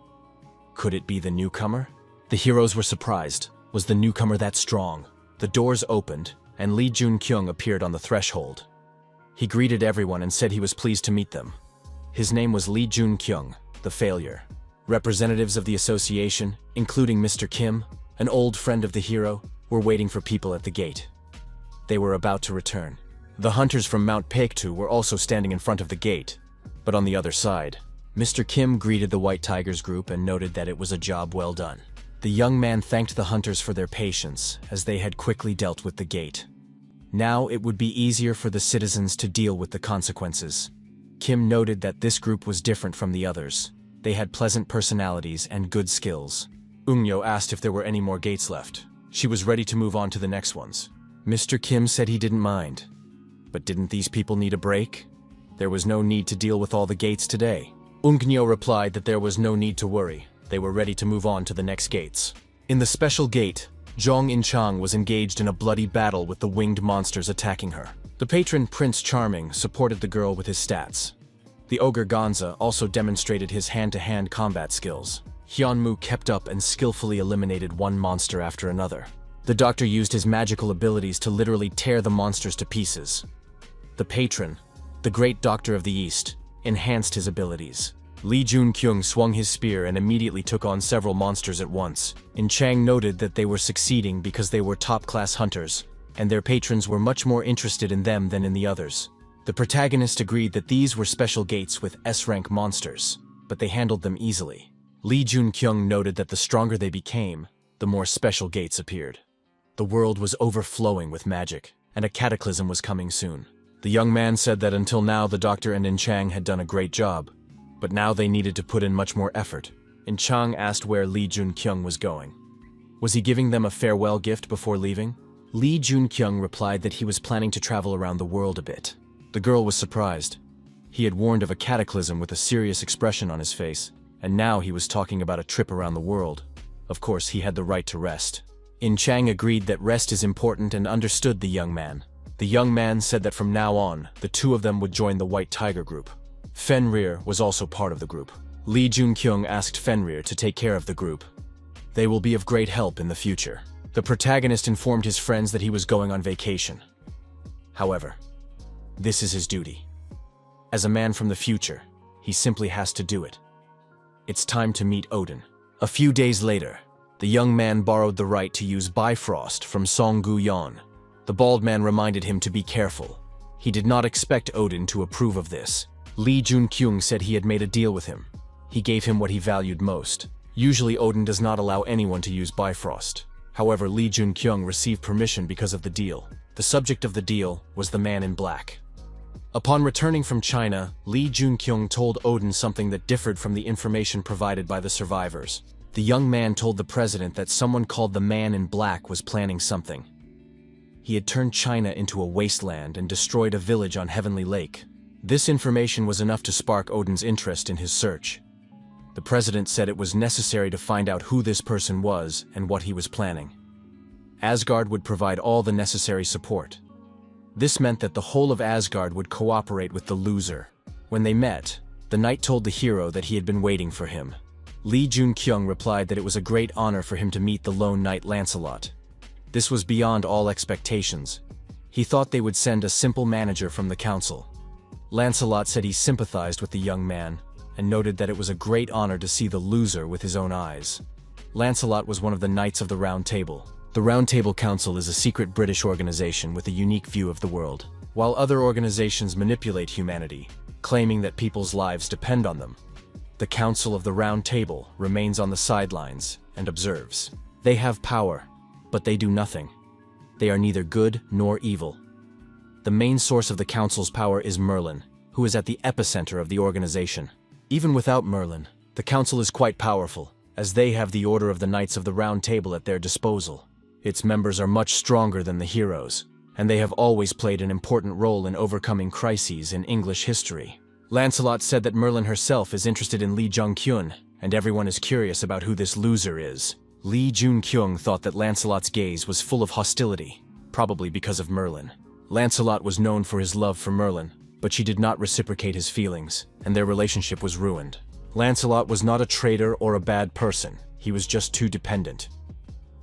Could it be the newcomer? The heroes were surprised. Was the newcomer that strong? The doors opened, and Lee Junkyung appeared on the threshold. He greeted everyone and said he was pleased to meet them. His name was Lee Junkyung, the failure. Representatives of the association, including Mr. Kim, an old friend of the hero, were waiting for people at the gate. They were about to return. The hunters from Mount Paktu were also standing in front of the gate. But on the other side, Mr. Kim greeted the White Tigers group and noted that it was a job well done. The young man thanked the hunters for their patience, as they had quickly dealt with the gate. Now it would be easier for the citizens to deal with the consequences. Kim noted that this group was different from the others. They had pleasant personalities and good skills. Eungnyo asked if there were any more gates left. She was ready to move on to the next ones. Mr. Kim said he didn't mind. But didn't these people need a break? There was no need to deal with all the gates today. Eungnyo replied that there was no need to worry. They were ready to move on to the next gates. In the special gate, Jong In-chang was engaged in a bloody battle with the winged monsters attacking her. The patron Prince Charming supported the girl with his stats. The ogre Gonza also demonstrated his hand-to-hand combat skills. Hyunmoo kept up and skillfully eliminated one monster after another. The doctor used his magical abilities to literally tear the monsters to pieces. The patron, the great doctor of the East, enhanced his abilities. Lee Junkyung swung his spear and immediately took on several monsters at once. In-chang noted that they were succeeding because they were top-class hunters, and their patrons were much more interested in them than in the others. The protagonist agreed that these were special gates with S-rank monsters, but they handled them easily. Lee Junkyung noted that the stronger they became, the more special gates appeared. The world was overflowing with magic, and a cataclysm was coming soon. The young man said that until now the doctor and In-chang had done a great job, but now they needed to put in much more effort. In-chang asked where Lee Junkyung was going. Was he giving them a farewell gift before leaving? Lee Junkyung replied that he was planning to travel around the world a bit. The girl was surprised. He had warned of a cataclysm with a serious expression on his face, and now he was talking about a trip around the world. Of course, he had the right to rest. In-chang agreed that rest is important and understood the young man. The young man said that from now on, the 2 of them would join the White Tiger group. Fenrir was also part of the group. Lee Junkyung asked Fenrir to take care of the group. They will be of great help in the future. The protagonist informed his friends that he was going on vacation. However, this is his duty. As a man from the future, he simply has to do it. It's time to meet Odin. A few days later, the young man borrowed the right to use Bifrost from Song Gu-yeon. The bald man reminded him to be careful. He did not expect Odin to approve of this. Lee Junkyung said he had made a deal with him. He gave him what he valued most. Usually Odin does not allow anyone to use Bifrost. However, Lee Junkyung received permission because of the deal. The subject of the deal was the man in black. Upon returning from China, Lee Junkyung told Odin something that differed from the information provided by the survivors. The young man told the president that someone called the man in black was planning something. He had turned China into a wasteland and destroyed a village on Heavenly Lake. This information was enough to spark Odin's interest in his search. The president said it was necessary to find out who this person was and what he was planning. Asgard would provide all the necessary support. This meant that the whole of Asgard would cooperate with the loser. When they met, the knight told the hero that he had been waiting for him. Lee Junkyung replied that it was a great honor for him to meet the lone knight Lancelot. This was beyond all expectations. He thought they would send a simple manager from the council. Lancelot said he sympathized with the young man, and noted that it was a great honor to see the loser with his own eyes. Lancelot was one of the Knights of the Round Table. The Round Table Council is a secret British organization with a unique view of the world. While other organizations manipulate humanity, claiming that people's lives depend on them, the Council of the Round Table remains on the sidelines and observes. They have power, but they do nothing. They are neither good nor evil. The main source of the Council's power is Merlin, who is at the epicenter of the organization. Even without Merlin, the Council is quite powerful, as they have the Order of the Knights of the Round Table at their disposal. Its members are much stronger than the heroes, and they have always played an important role in overcoming crises in English history. Lancelot said that Merlin herself is interested in Lee Junkyung, and everyone is curious about who this loser is. Lee Junkyung thought that Lancelot's gaze was full of hostility, probably because of Merlin. Lancelot was known for his love for Merlin, but she did not reciprocate his feelings, and their relationship was ruined. Lancelot was not a traitor or a bad person, he was just too dependent.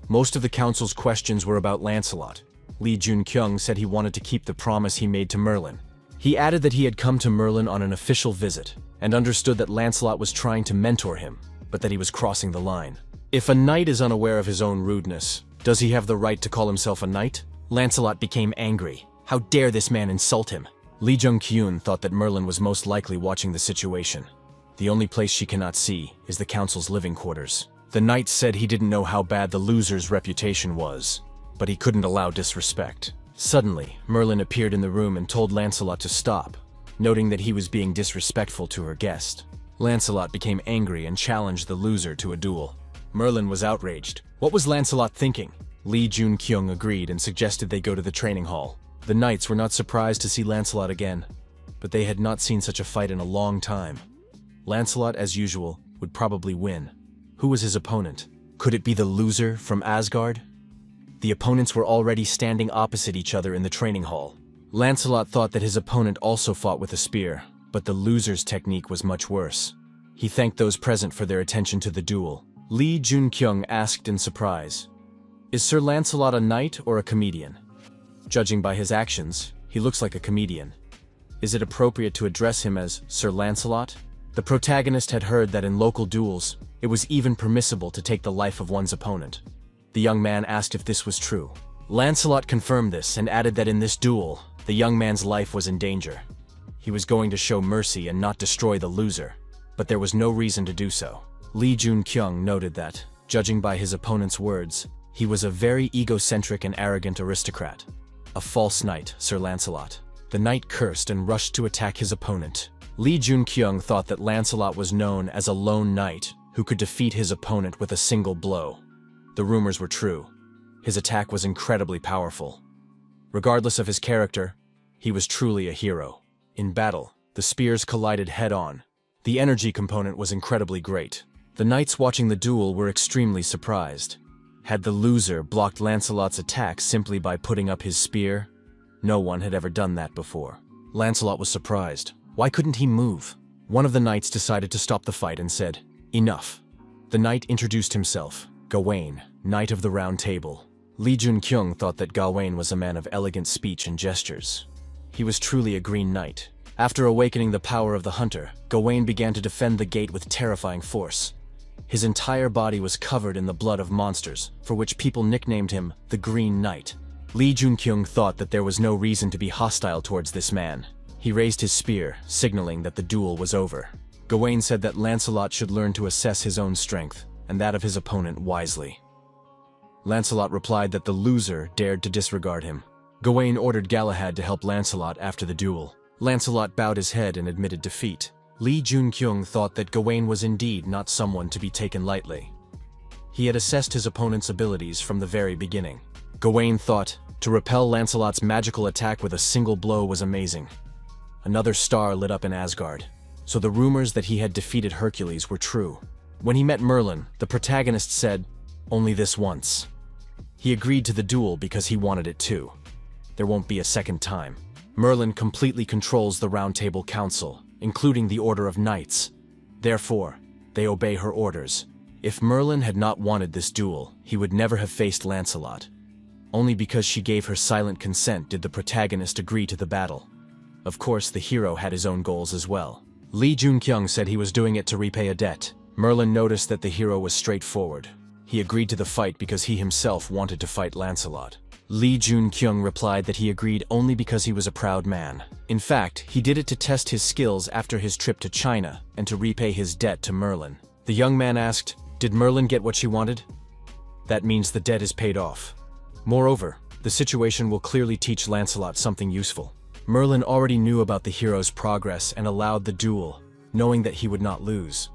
Most of the council's questions were about Lancelot. Lee Junkyung said he wanted to keep the promise he made to Merlin. He added that he had come to Merlin on an official visit, and understood that Lancelot was trying to mentor him, but that he was crossing the line. If a knight is unaware of his own rudeness, does he have the right to call himself a knight? Lancelot became angry. How dare this man insult him? Lee Junkyung thought that Merlin was most likely watching the situation. The only place she cannot see is the council's living quarters. The knight said he didn't know how bad the loser's reputation was, but he couldn't allow disrespect. Suddenly, Merlin appeared in the room and told Lancelot to stop, noting that he was being disrespectful to her guest. Lancelot became angry and challenged the loser to a duel. Merlin was outraged. What was Lancelot thinking? Lee Junkyung agreed and suggested they go to the training hall. The knights were not surprised to see Lancelot again, but they had not seen such a fight in a long time. Lancelot, as usual, would probably win. Who was his opponent? Could it be the loser from Asgard? The opponents were already standing opposite each other in the training hall. Lancelot thought that his opponent also fought with a spear, but the loser's technique was much worse. He thanked those present for their attention to the duel. Lee Junkyung asked in surprise, "Is Sir Lancelot a knight or a comedian? Judging by his actions, he looks like a comedian. Is it appropriate to address him as Sir Lancelot?" The protagonist had heard that in local duels, it was even permissible to take the life of one's opponent. The young man asked if this was true. Lancelot confirmed this and added that in this duel, the young man's life was in danger. He was going to show mercy and not destroy the loser, but there was no reason to do so. Lee Junkyung noted that, judging by his opponent's words, he was a very egocentric and arrogant aristocrat. A false knight, Sir Lancelot. The knight cursed and rushed to attack his opponent. Lee Junkyung thought that Lancelot was known as a lone knight who could defeat his opponent with a single blow. The rumors were true. His attack was incredibly powerful. Regardless of his character, he was truly a hero. In battle, the spears collided head-on. The energy component was incredibly great. The knights watching the duel were extremely surprised. Had the loser blocked Lancelot's attack simply by putting up his spear? No one had ever done that before. Lancelot was surprised. Why couldn't he move? One of the knights decided to stop the fight and said, "Enough." The knight introduced himself, Gawain, Knight of the Round Table. Lee Junkyung thought that Gawain was a man of elegant speech and gestures. He was truly a Green Knight. After awakening the power of the hunter, Gawain began to defend the gate with terrifying force. His entire body was covered in the blood of monsters, for which people nicknamed him the Green Knight. Lee Junkyung thought that there was no reason to be hostile towards this man. He raised his spear, signaling that the duel was over. Gawain said that Lancelot should learn to assess his own strength, and that of his opponent wisely. Lancelot replied that the loser dared to disregard him. Gawain ordered Galahad to help Lancelot after the duel. Lancelot bowed his head and admitted defeat. Li Junkyung thought that Gawain was indeed not someone to be taken lightly. He had assessed his opponent's abilities from the very beginning. Gawain thought to repel Lancelot's magical attack with a single blow was amazing. Another star lit up in Asgard. So the rumors that he had defeated Hercules were true. When he met Merlin, the protagonist said, "Only this once." He agreed to the duel because he wanted it too. There won't be a second time. Merlin completely controls the Round Table Council, including the Order of Knights. Therefore, they obey her orders. If Merlin had not wanted this duel, he would never have faced Lancelot. Only because she gave her silent consent did the protagonist agree to the battle. Of course, the hero had his own goals as well. Li Junkyung said he was doing it to repay a debt. Merlin noticed that the hero was straightforward. He agreed to the fight because he himself wanted to fight Lancelot. Li Junkyung replied that he agreed only because he was a proud man. In fact, he did it to test his skills after his trip to China and to repay his debt to Merlin. The young man asked, "Did Merlin get what she wanted?" That means the debt is paid off. Moreover, the situation will clearly teach Lancelot something useful. Merlin already knew about the hero's progress and allowed the duel, knowing that he would not lose.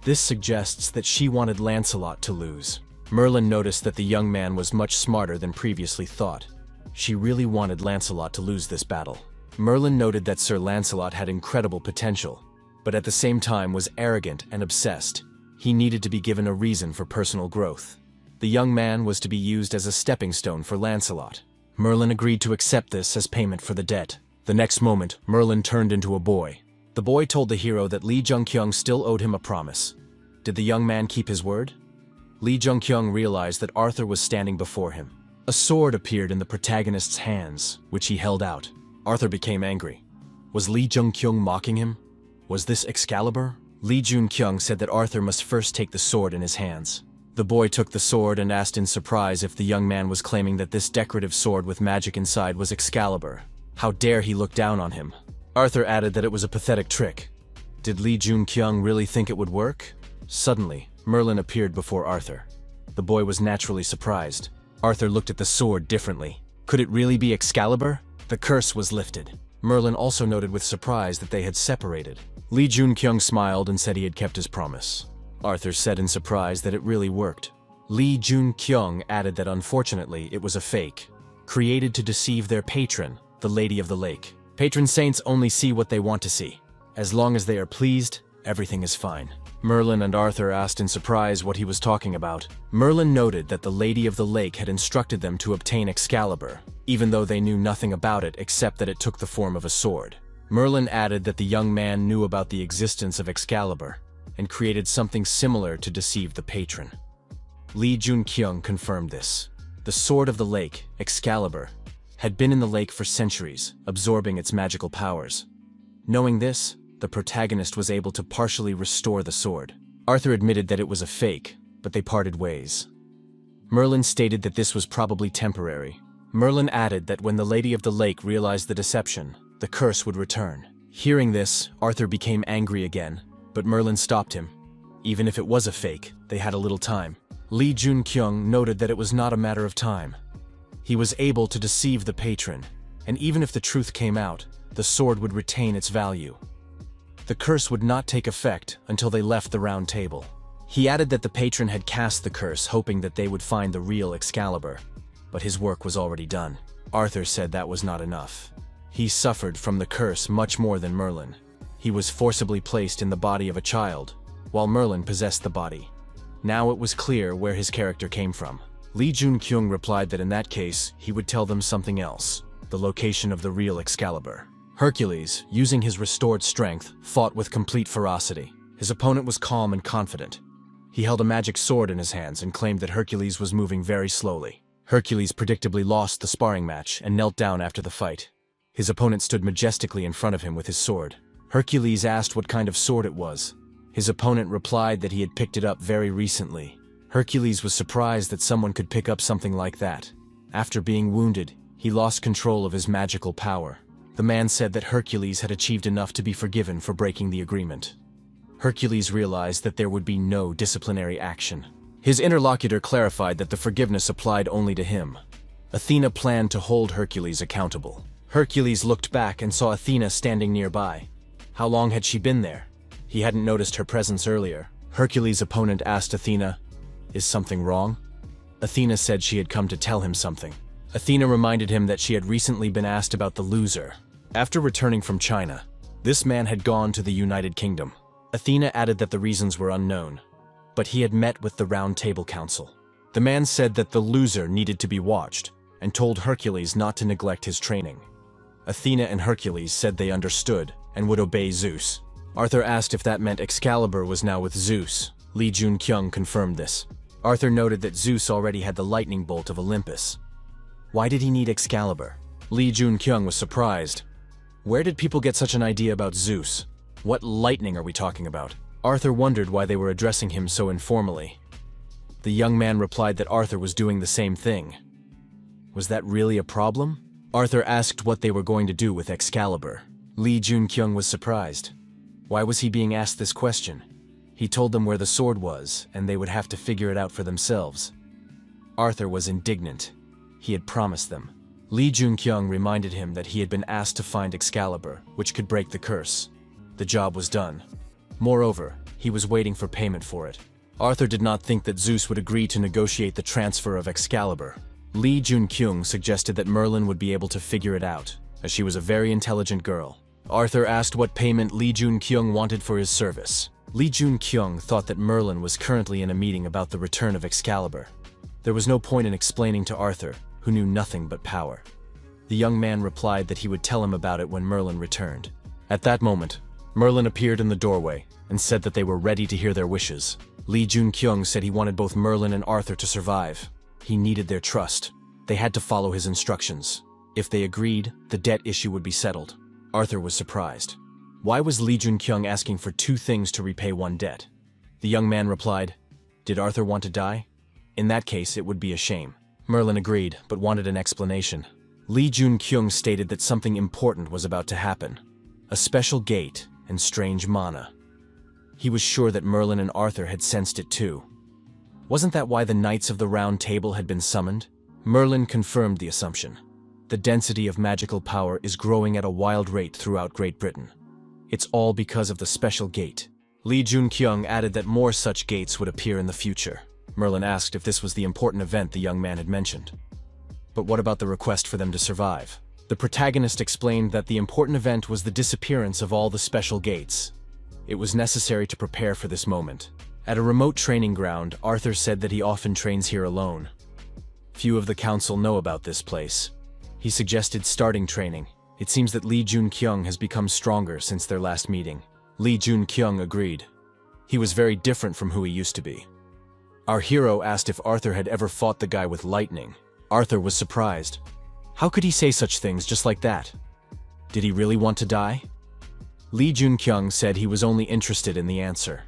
This suggests that she wanted Lancelot to lose. Merlin noticed that the young man was much smarter than previously thought. She really wanted Lancelot to lose this battle. Merlin noted that Sir Lancelot had incredible potential, but at the same time was arrogant and obsessed. He needed to be given a reason for personal growth. The young man was to be used as a stepping stone for Lancelot. Merlin agreed to accept this as payment for the debt. The next moment, Merlin turned into a boy. The boy told the hero that Li Junkyung still owed him a promise. Did the young man keep his word? Li Junkyung realized that Arthur was standing before him. A sword appeared in the protagonist's hands, which he held out. Arthur became angry. Was Li Junkyung mocking him? Was this Excalibur? Li Junkyung said that Arthur must first take the sword in his hands. The boy took the sword and asked in surprise if the young man was claiming that this decorative sword with magic inside was Excalibur. How dare he look down on him? Arthur added that it was a pathetic trick. Did Li Junkyung really think it would work? Suddenly, Merlin appeared before Arthur. The boy was naturally surprised. Arthur looked at the sword differently. Could it really be Excalibur? The curse was lifted. Merlin also noted with surprise that they had separated. Li Junkyung smiled and said he had kept his promise. Arthur said in surprise that it really worked. Li Junkyung added that unfortunately it was a fake, created to deceive their patron, the Lady of the Lake. Patron saints only see what they want to see. As long as they are pleased, everything is fine. Merlin and Arthur asked in surprise what he was talking about. Merlin noted that the Lady of the Lake had instructed them to obtain Excalibur, even though they knew nothing about it except that it took the form of a sword. Merlin added that the young man knew about the existence of Excalibur and created something similar to deceive the patron. Li Junkyung confirmed this. The Sword of the Lake, Excalibur, had been in the lake for centuries, absorbing its magical powers. Knowing this, the protagonist was able to partially restore the sword. Arthur admitted that it was a fake, but they parted ways. Merlin stated that this was probably temporary. Merlin added that when the Lady of the Lake realized the deception, the curse would return. Hearing this, Arthur became angry again, but Merlin stopped him. Even if it was a fake, they had a little time. Li Junkyung noted that it was not a matter of time. He was able to deceive the patron, and even if the truth came out, the sword would retain its value. The curse would not take effect until they left the Round Table. He added that the patron had cast the curse hoping that they would find the real Excalibur, but his work was already done. Arthur said that was not enough. He suffered from the curse much more than Merlin. He was forcibly placed in the body of a child, while Merlin possessed the body. Now it was clear where his character came from. Li Junkyung replied that in that case, he would tell them something else, the location of the real Excalibur. Hercules, using his restored strength, fought with complete ferocity. His opponent was calm and confident. He held a magic sword in his hands and claimed that Hercules was moving very slowly. Hercules predictably lost the sparring match and knelt down after the fight. His opponent stood majestically in front of him with his sword. Hercules asked what kind of sword it was. His opponent replied that he had picked it up very recently. Hercules was surprised that someone could pick up something like that. After being wounded, he lost control of his magical power. The man said that Hercules had achieved enough to be forgiven for breaking the agreement. Hercules realized that there would be no disciplinary action. His interlocutor clarified that the forgiveness applied only to him. Athena planned to hold Hercules accountable. Hercules looked back and saw Athena standing nearby. How long had she been there? He hadn't noticed her presence earlier. Hercules' opponent asked Athena, "Is something wrong?" Athena said she had come to tell him something. Athena reminded him that she had recently been asked about the loser. After returning from China, this man had gone to the United Kingdom. Athena added that the reasons were unknown, but he had met with the Round Table Council. The man said that the loser needed to be watched and told Hercules not to neglect his training. Athena and Hercules said they understood and would obey Zeus. Arthur asked if that meant Excalibur was now with Zeus. Lee Jun-kyung confirmed this. Arthur noted that Zeus already had the lightning bolt of Olympus. Why did he need Excalibur? Lee Jun-kyung was surprised. Where did people get such an idea about Zeus? What lightning are we talking about? Arthur wondered why they were addressing him so informally. The young man replied that Arthur was doing the same thing. Was that really a problem? Arthur asked what they were going to do with Excalibur. Lee Jun-kyung was surprised. Why was he being asked this question? He told them where the sword was, and they would have to figure it out for themselves. Arthur was indignant. He had promised them. Lee Jun-kyung reminded him that he had been asked to find Excalibur, which could break the curse. The job was done. Moreover, he was waiting for payment for it. Arthur did not think that Zeus would agree to negotiate the transfer of Excalibur. Lee Jun-kyung suggested that Merlin would be able to figure it out, as she was a very intelligent girl. Arthur asked what payment Lee Jun-kyung wanted for his service. Lee Jun-kyung thought that Merlin was currently in a meeting about the return of Excalibur. There was no point in explaining to Arthur, who knew nothing but power. The young man replied that he would tell him about it when Merlin returned. At that moment, Merlin appeared in the doorway and said that they were ready to hear their wishes. Lee Jun-kyung said he wanted both Merlin and Arthur to survive. He needed their trust. They had to follow his instructions. If they agreed, the debt issue would be settled. Arthur was surprised. Why was Lee Jun-kyung asking for two things to repay one debt? The young man replied, "Did Arthur want to die? In that case, it would be a shame." Merlin agreed, but wanted an explanation. Lee Jun-kyung stated that something important was about to happen. A special gate and strange mana. He was sure that Merlin and Arthur had sensed it too. Wasn't that why the Knights of the Round Table had been summoned? Merlin confirmed the assumption. The density of magical power is growing at a wild rate throughout Great Britain. It's all because of the special gate. Lee Jun-kyung added that more such gates would appear in the future. Merlin asked if this was the important event the young man had mentioned. But what about the request for them to survive? The protagonist explained that the important event was the disappearance of all the special gates. It was necessary to prepare for this moment. At a remote training ground, Arthur said that he often trains here alone. Few of the council know about this place. He suggested starting training. It seems that Lee Jun-kyung has become stronger since their last meeting. Lee Jun-kyung agreed. He was very different from who he used to be. Our hero asked if Arthur had ever fought the guy with lightning. Arthur was surprised. How could he say such things just like that? Did he really want to die? Lee Jun-kyung said he was only interested in the answer.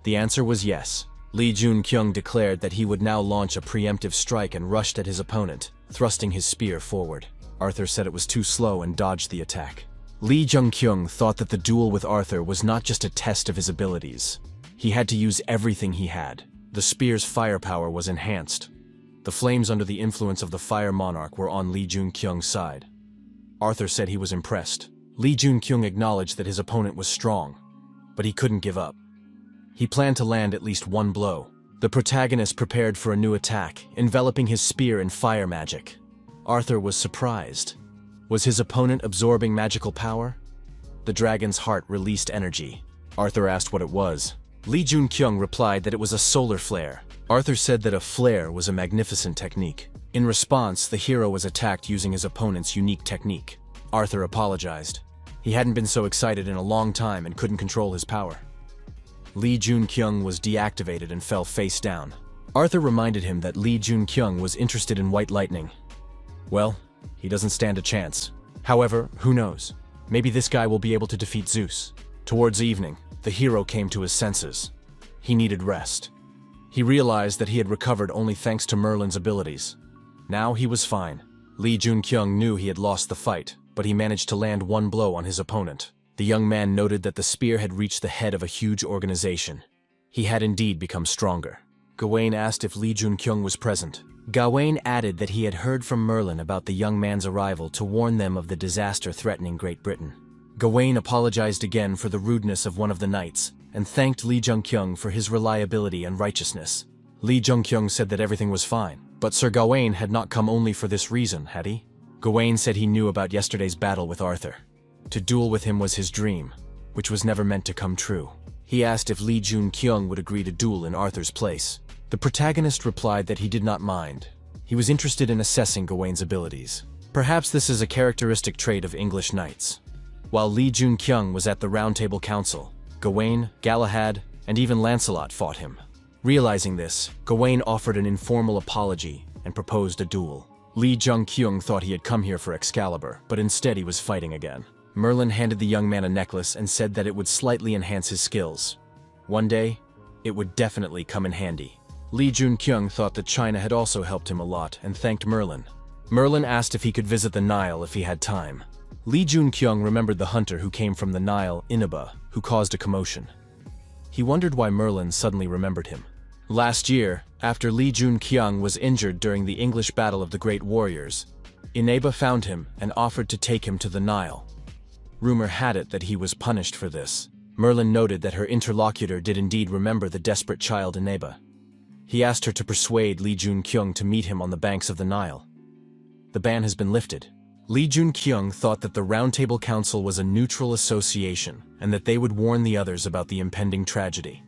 The answer was yes. Lee Jun-kyung declared that he would now launch a preemptive strike and rushed at his opponent, thrusting his spear forward. Arthur said it was too slow and dodged the attack. Lee Jun-kyung thought that the duel with Arthur was not just a test of his abilities. He had to use everything he had. The spear's firepower was enhanced. The flames under the influence of the Fire Monarch were on Lee Jun-kyung's side. Arthur said he was impressed. Lee Jun-kyung acknowledged that his opponent was strong, but he couldn't give up. He planned to land at least one blow. The protagonist prepared for a new attack, enveloping his spear in fire magic. Arthur was surprised. Was his opponent absorbing magical power? The dragon's heart released energy. Arthur asked what it was. Lee Jun-kyung replied that it was a solar flare. Arthur said that a flare was a magnificent technique. In response, the hero was attacked using his opponent's unique technique. Arthur apologized. He hadn't been so excited in a long time and couldn't control his power. Lee Jun-kyung was deactivated and fell face down. Arthur reminded him that Lee Jun-kyung was interested in white lightning. Well, he doesn't stand a chance. However, who knows? Maybe this guy will be able to defeat Zeus. Towards evening, the hero came to his senses. He needed rest. He realized that he had recovered only thanks to Merlin's abilities. Now he was fine. Lee Jun-kyung knew he had lost the fight, but he managed to land one blow on his opponent. The young man noted that the spear had reached the head of a huge organization. He had indeed become stronger. Gawain asked if Lee Jun-kyung was present. Gawain added that he had heard from Merlin about the young man's arrival to warn them of the disaster threatening Great Britain. Gawain apologized again for the rudeness of one of the knights and thanked Li Zhengqiang for his reliability and righteousness. Li Zhengqiang said that everything was fine, but Sir Gawain had not come only for this reason, had he? Gawain said he knew about yesterday's battle with Arthur. To duel with him was his dream, which was never meant to come true. He asked if Li Zhengqiang would agree to duel in Arthur's place. The protagonist replied that he did not mind. He was interested in assessing Gawain's abilities. Perhaps this is a characteristic trait of English knights. While Li Zhengqiang was at the Round Table Council, Gawain, Galahad, and even Lancelot fought him. Realizing this, Gawain offered an informal apology and proposed a duel. Li Zhengqiang thought he had come here for Excalibur, but instead he was fighting again. Merlin handed the young man a necklace and said that it would slightly enhance his skills. One day, it would definitely come in handy. Li Zhengqiang thought that China had also helped him a lot and thanked Merlin. Merlin asked if he could visit the Nile if he had time. Li Zhengqiang remembered the hunter who came from the Nile, Inaba, who caused a commotion. He wondered why Merlin suddenly remembered him. Last year, after Li Zhengqiang was injured during the English Battle of the Great Warriors, Inaba found him and offered to take him to the Nile. Rumor had it that he was punished for this. Merlin noted that her interlocutor did indeed remember the desperate child Inaba. He asked her to persuade Li Zhengqiang to meet him on the banks of the Nile. The ban has been lifted. Li Zhengqiang thought that the Round Table Council was a neutral association and that they would warn the others about the impending tragedy.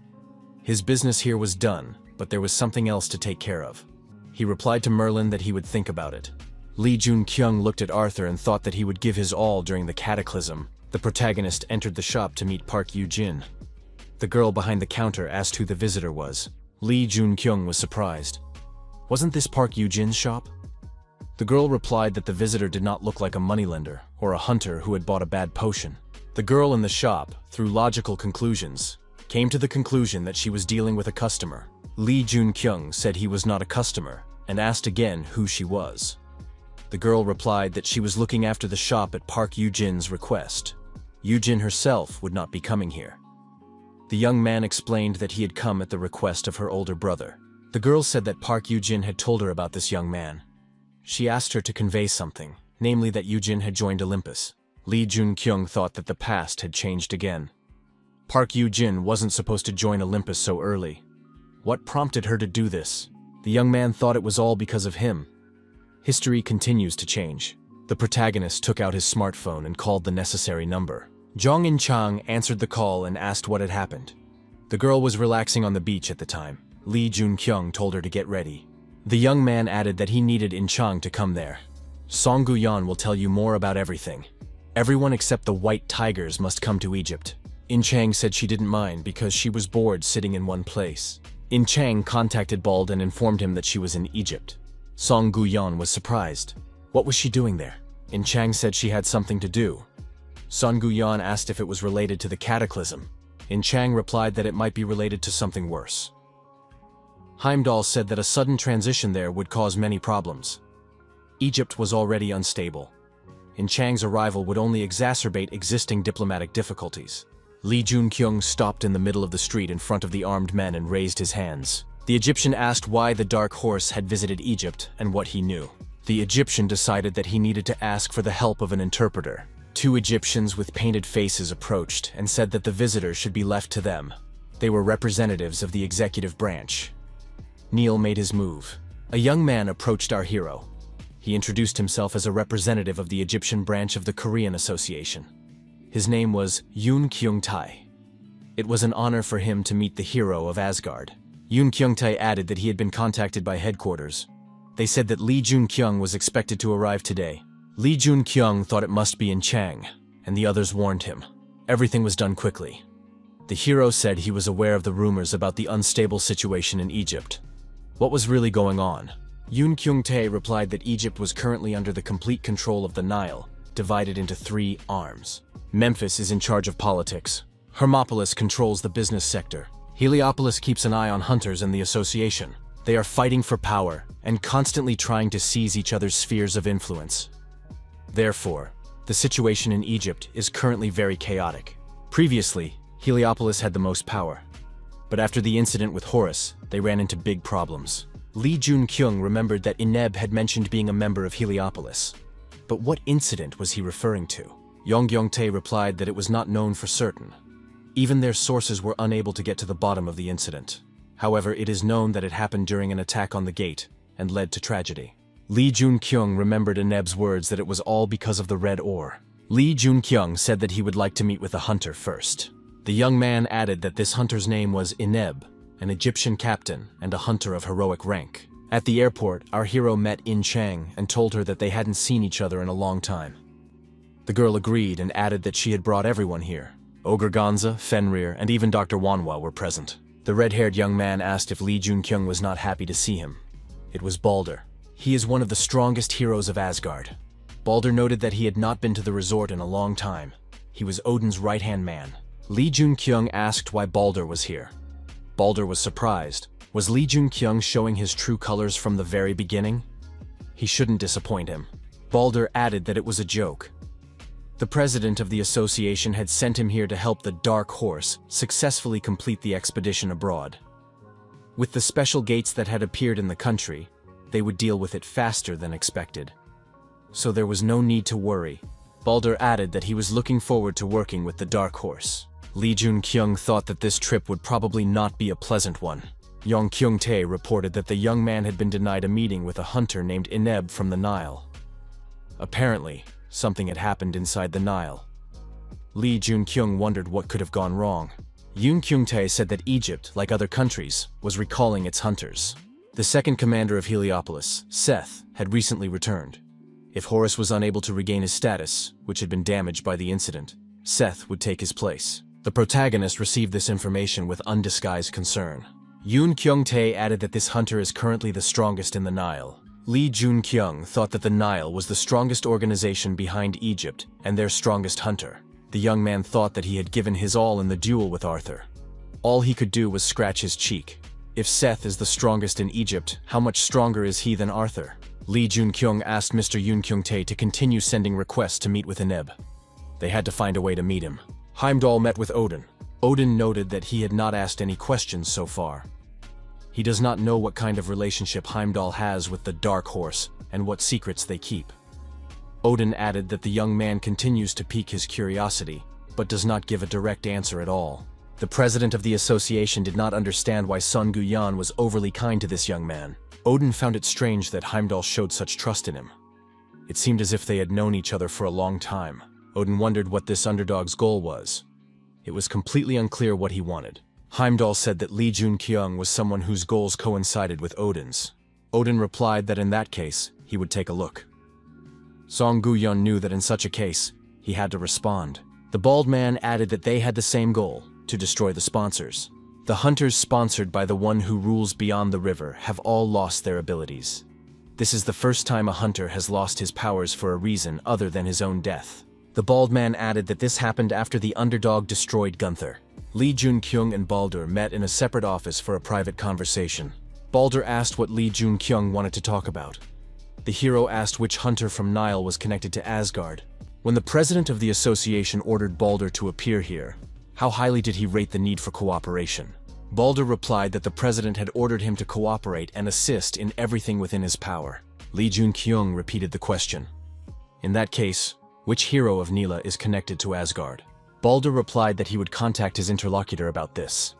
His business here was done, but there was something else to take care of. He replied to Merlin that he would think about it. Li Zhengqiang looked at Arthur and thought that he would give his all during the cataclysm. The protagonist entered the shop to meet Park Yu-jin. The girl behind the counter asked who the visitor was. Li Zhengqiang was surprised. Wasn't this Park Yu-jin's shop? The girl replied that the visitor did not look like a moneylender or a hunter who had bought a bad potion. The girl in the shop, through logical conclusions, came to the conclusion that she was dealing with a customer. Li Zhengqiang said he was not a customer and asked again who she was. The girl replied that she was looking after the shop at Park Yu-jin's request. Yu-jin herself would not be coming here. The young man explained that he had come at the request of her older brother. The girl said that Park Yu-jin had told her about this young man. She asked her to convey something, namely that Yu-jin had joined Olympus. Li Zhengqiang thought that the past had changed again. Park Yu-jin wasn't supposed to join Olympus so early. What prompted her to do this? The young man thought it was all because of him. History continues to change. The protagonist took out his smartphone and called the necessary number. Zhang In-chang answered the call and asked what had happened. The girl was relaxing on the beach at the time. Li Zhengqiang told her to get ready. The young man added that he needed In-chang to come there. Song Guyan will tell you more about everything. Everyone except the white tigers must come to Egypt. In-chang said she didn't mind because she was bored sitting in one place. In-chang contacted Bald and informed him that she was in Egypt. Song Guyan was surprised. What was she doing there? In-chang said she had something to do. Song Guyan asked if it was related to the cataclysm. In-chang replied that it might be related to something worse. Heimdall said that a sudden transition there would cause many problems. Egypt was already unstable. In-chang's arrival would only exacerbate existing diplomatic difficulties. Li Zhengqiang stopped in the middle of the street in front of the armed men and raised his hands. The Egyptian asked why the Dark Horse had visited Egypt and what he knew. The Egyptian decided that he needed to ask for the help of an interpreter. Two Egyptians with painted faces approached and said that the visitor should be left to them. They were representatives of the executive branch. Neil made his move. A young man approached our hero. He introduced himself as a representative of the Egyptian branch of the Korean Association. His name was Yoon Kyung-tae. It was an honor for him to meet the hero of Asgard. Yoon Kyung-tae added that he had been contacted by headquarters. They said that Li Zhengqiang was expected to arrive today. Li Zhengqiang thought it must be In-chang, and the others warned him. Everything was done quickly. The hero said he was aware of the rumors about the unstable situation in Egypt. What was really going on? Yoon Kyung-tae replied that Egypt was currently under the complete control of the Nile, divided into 3 arms. Memphis is in charge of politics. Hermopolis controls the business sector. Heliopolis keeps an eye on hunters and the association. They are fighting for power and constantly trying to seize each other's spheres of influence. Therefore, the situation in Egypt is currently very chaotic. Previously, Heliopolis had the most power. But after the incident with Horus, they ran into big problems. Lee Jun-kyung remembered that Ineb had mentioned being a member of Heliopolis. But what incident was he referring to? Yong-gyong-tae replied that it was not known for certain. Even their sources were unable to get to the bottom of the incident. However, it is known that it happened during an attack on the gate and led to tragedy. Lee Jun-kyung remembered Ineb's words that it was all because of the red ore. Lee Jun-kyung said that he would like to meet with a hunter first. The young man added that this hunter's name was Ineb, an Egyptian captain and a hunter of heroic rank. At the airport, our hero met In Chang and told her that they hadn't seen each other in a long time. The girl agreed and added that she had brought everyone here. Ogre Gonza, Fenrir, and even Dr. Manhwa were present. The red-haired young man asked if Lee Jun-kyung was not happy to see him. It was Balder. He is one of the strongest heroes of Asgard. Balder noted that he had not been to the resort in a long time. He was Odin's right-hand man. Lee Jun-kyung asked why Balder was here. Balder was surprised. Was Lee Jun-kyung showing his true colors from the very beginning? He shouldn't disappoint him. Balder added that it was a joke. The president of the association had sent him here to help the Dark Horse successfully complete the expedition abroad. With the special gates that had appeared in the country, they would deal with it faster than expected. So there was no need to worry. Balder added that he was looking forward to working with the Dark Horse. Lee Jun-kyung thought that this trip would probably not be a pleasant one. Yong-kyung-tae reported that the young man had been denied a meeting with a hunter named Ineb from the Nile. Apparently, something had happened inside the Nile. Lee Jun-kyung wondered what could have gone wrong. Yong-kyung-tae said that Egypt, like other countries, was recalling its hunters. The second commander of Heliopolis, Seth, had recently returned. If Horus was unable to regain his status, which had been damaged by the incident, Seth would take his place. The protagonist received this information with undisguised concern. Yoon-kyung-tae added that this hunter is currently the strongest in the Nile. Lee Jun-kyung thought that the Nile was the strongest organization behind Egypt and their strongest hunter. The young man thought that he had given his all in the duel with Arthur. All he could do was scratch his cheek. If Seth is the strongest in Egypt, how much stronger is he than Arthur? Lee Jun-kyung asked Mr. Yoon-kyung-tae to continue sending requests to meet with Ineb. They had to find a way to meet him. Heimdall met with Odin. Odin noted that he had not asked any questions so far. He does not know what kind of relationship Heimdall has with the Dark Horse and what secrets they keep. Odin added that the young man continues to pique his curiosity, but does not give a direct answer at all. The president of the association did not understand why Sun Guyan was overly kind to this young man. Odin found it strange that Heimdall showed such trust in him. It seemed as if they had known each other for a long time. Odin wondered what this underdog's goal was. It was completely unclear what he wanted. Heimdall said that Lee Jun-kyung was someone whose goals coincided with Odin's. Odin replied that in that case, he would take a look. Song Guyon knew that in such a case, he had to respond. The bald man added that they had the same goal, to destroy the sponsors. The hunters sponsored by the one who rules beyond the river have all lost their abilities. This is the first time a hunter has lost his powers for a reason other than his own death. The bald man added that this happened after the underdog destroyed Gunther. Lee Jun-kyung and Balder met in a separate office for a private conversation. Balder asked what Lee Jun-kyung wanted to talk about. The hero asked which hunter from Nile was connected to Asgard. When the president of the association ordered Balder to appear here, how highly did he rate the need for cooperation? Balder replied that the president had ordered him to cooperate and assist in everything within his power. Lee Jun-kyung repeated the question. In that case, which hero of Nila is connected to Asgard? Balder replied that he would contact his interlocutor about this.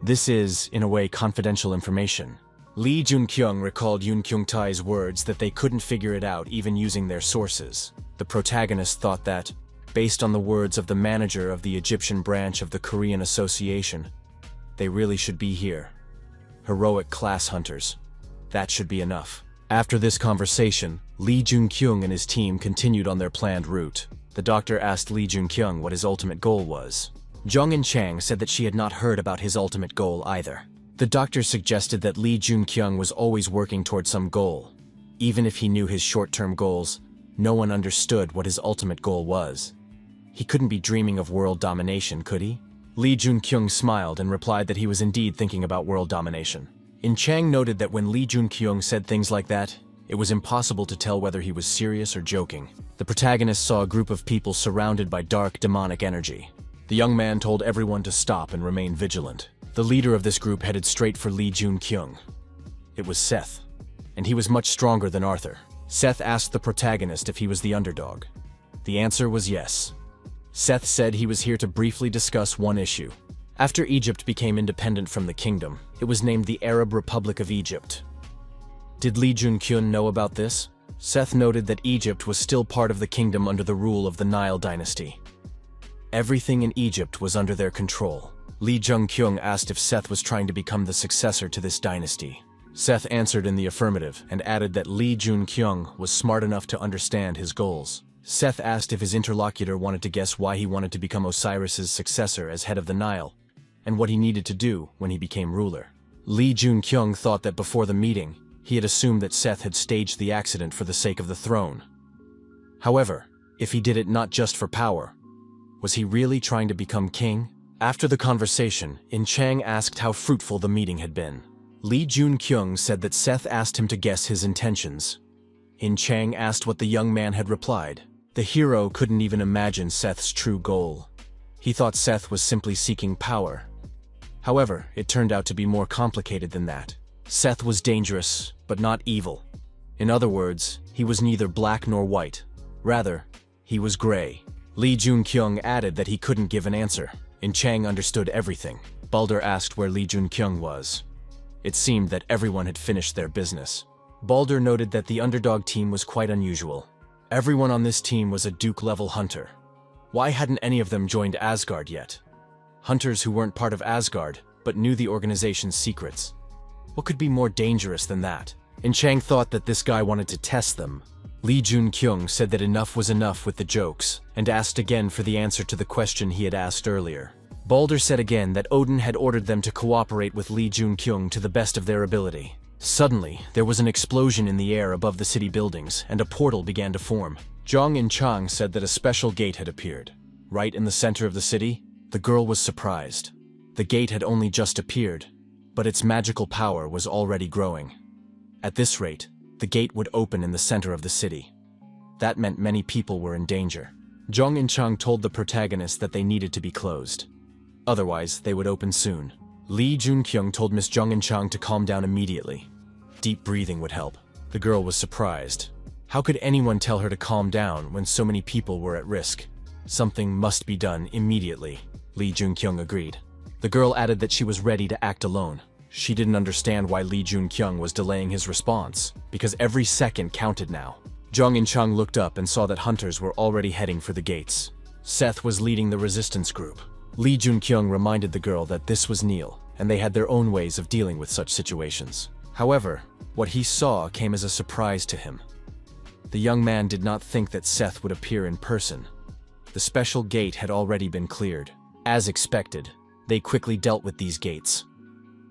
This is, in a way, confidential information. Lee Jun-kyung recalled Yoon-kyung-tae's words that they couldn't figure it out even using their sources. The protagonist thought that, based on the words of the manager of the Egyptian branch of the Korean Association, they really should be here. Heroic class hunters. That should be enough. After this conversation, Lee Jun-kyung and his team continued on their planned route. The doctor asked Lee Jun-kyung what his ultimate goal was. Jung-in Chang said that she had not heard about his ultimate goal either. The doctor suggested that Lee Jun-kyung was always working toward some goal. Even if he knew his short-term goals, no one understood what his ultimate goal was. He couldn't be dreaming of world domination, could he? Lee Jun-kyung smiled and replied that he was indeed thinking about world domination. In Chang noted that when Lee Jun-kyung said things like that, it was impossible to tell whether he was serious or joking. The protagonist saw a group of people surrounded by dark, demonic energy. The young man told everyone to stop and remain vigilant. The leader of this group headed straight for Lee Jun-kyung. It was Seth. And he was much stronger than Arthur. Seth asked the protagonist if he was the underdog. The answer was yes. Seth said he was here to briefly discuss one issue. After Egypt became independent from the kingdom, it was named the Arab Republic of Egypt. Did Lee Jun-kyun know about this? Seth noted that Egypt was still part of the kingdom under the rule of the Nile dynasty. Everything in Egypt was under their control. Lee Jun-kyung asked if Seth was trying to become the successor to this dynasty. Seth answered in the affirmative and added that Lee Jun-kyung was smart enough to understand his goals. Seth asked if his interlocutor wanted to guess why he wanted to become Osiris's successor as head of the Nile, and what he needed to do when he became ruler. Lee Jun-kyung thought that before the meeting, he had assumed that Seth had staged the accident for the sake of the throne. However, if he did it not just for power, was he really trying to become king? After the conversation, In Chang asked how fruitful the meeting had been. Lee Jun-kyung said that Seth asked him to guess his intentions. In Chang asked what the young man had replied. The hero couldn't even imagine Seth's true goal. He thought Seth was simply seeking power. However, it turned out to be more complicated than that. Seth was dangerous, but not evil. In other words, he was neither black nor white. Rather, he was gray. Lee Jun-kyung added that he couldn't give an answer. In Chang understood everything. Balder asked where Lee Jun-kyung was. It seemed that everyone had finished their business. Balder noted that the underdog team was quite unusual. Everyone on this team was a Duke-level hunter. Why hadn't any of them joined Asgard yet? Hunters who weren't part of Asgard, but knew the organization's secrets. What could be more dangerous than that? In Chang thought that this guy wanted to test them. Lee Jun-kyung said that enough was enough with the jokes, and asked again for the answer to the question he had asked earlier. Balder said again that Odin had ordered them to cooperate with Lee Jun-kyung to the best of their ability. Suddenly, there was an explosion in the air above the city buildings, and a portal began to form. Zhang In Chang said that a special gate had appeared. Right in the center of the city, the girl was surprised. The gate had only just appeared, but its magical power was already growing. At this rate, the gate would open in the center of the city. That meant many people were in danger. Zhang In Chang told the protagonist that they needed to be closed. Otherwise, they would open soon. Lee Jun-kyung told Miss Zhang In Chang to calm down immediately. Deep breathing would help. The girl was surprised. How could anyone tell her to calm down when so many people were at risk? Something must be done immediately, Lee Jun-kyung agreed. The girl added that she was ready to act alone. She didn't understand why Lee Jun-kyung was delaying his response, because every second counted now. Zhang In Chang looked up and saw that hunters were already heading for the gates. Seth was leading the resistance group. Lee Jun-kyung reminded the girl that this was Neil, and they had their own ways of dealing with such situations. However, what he saw came as a surprise to him. The young man did not think that Seth would appear in person. The special gate had already been cleared. As expected, they quickly dealt with these gates.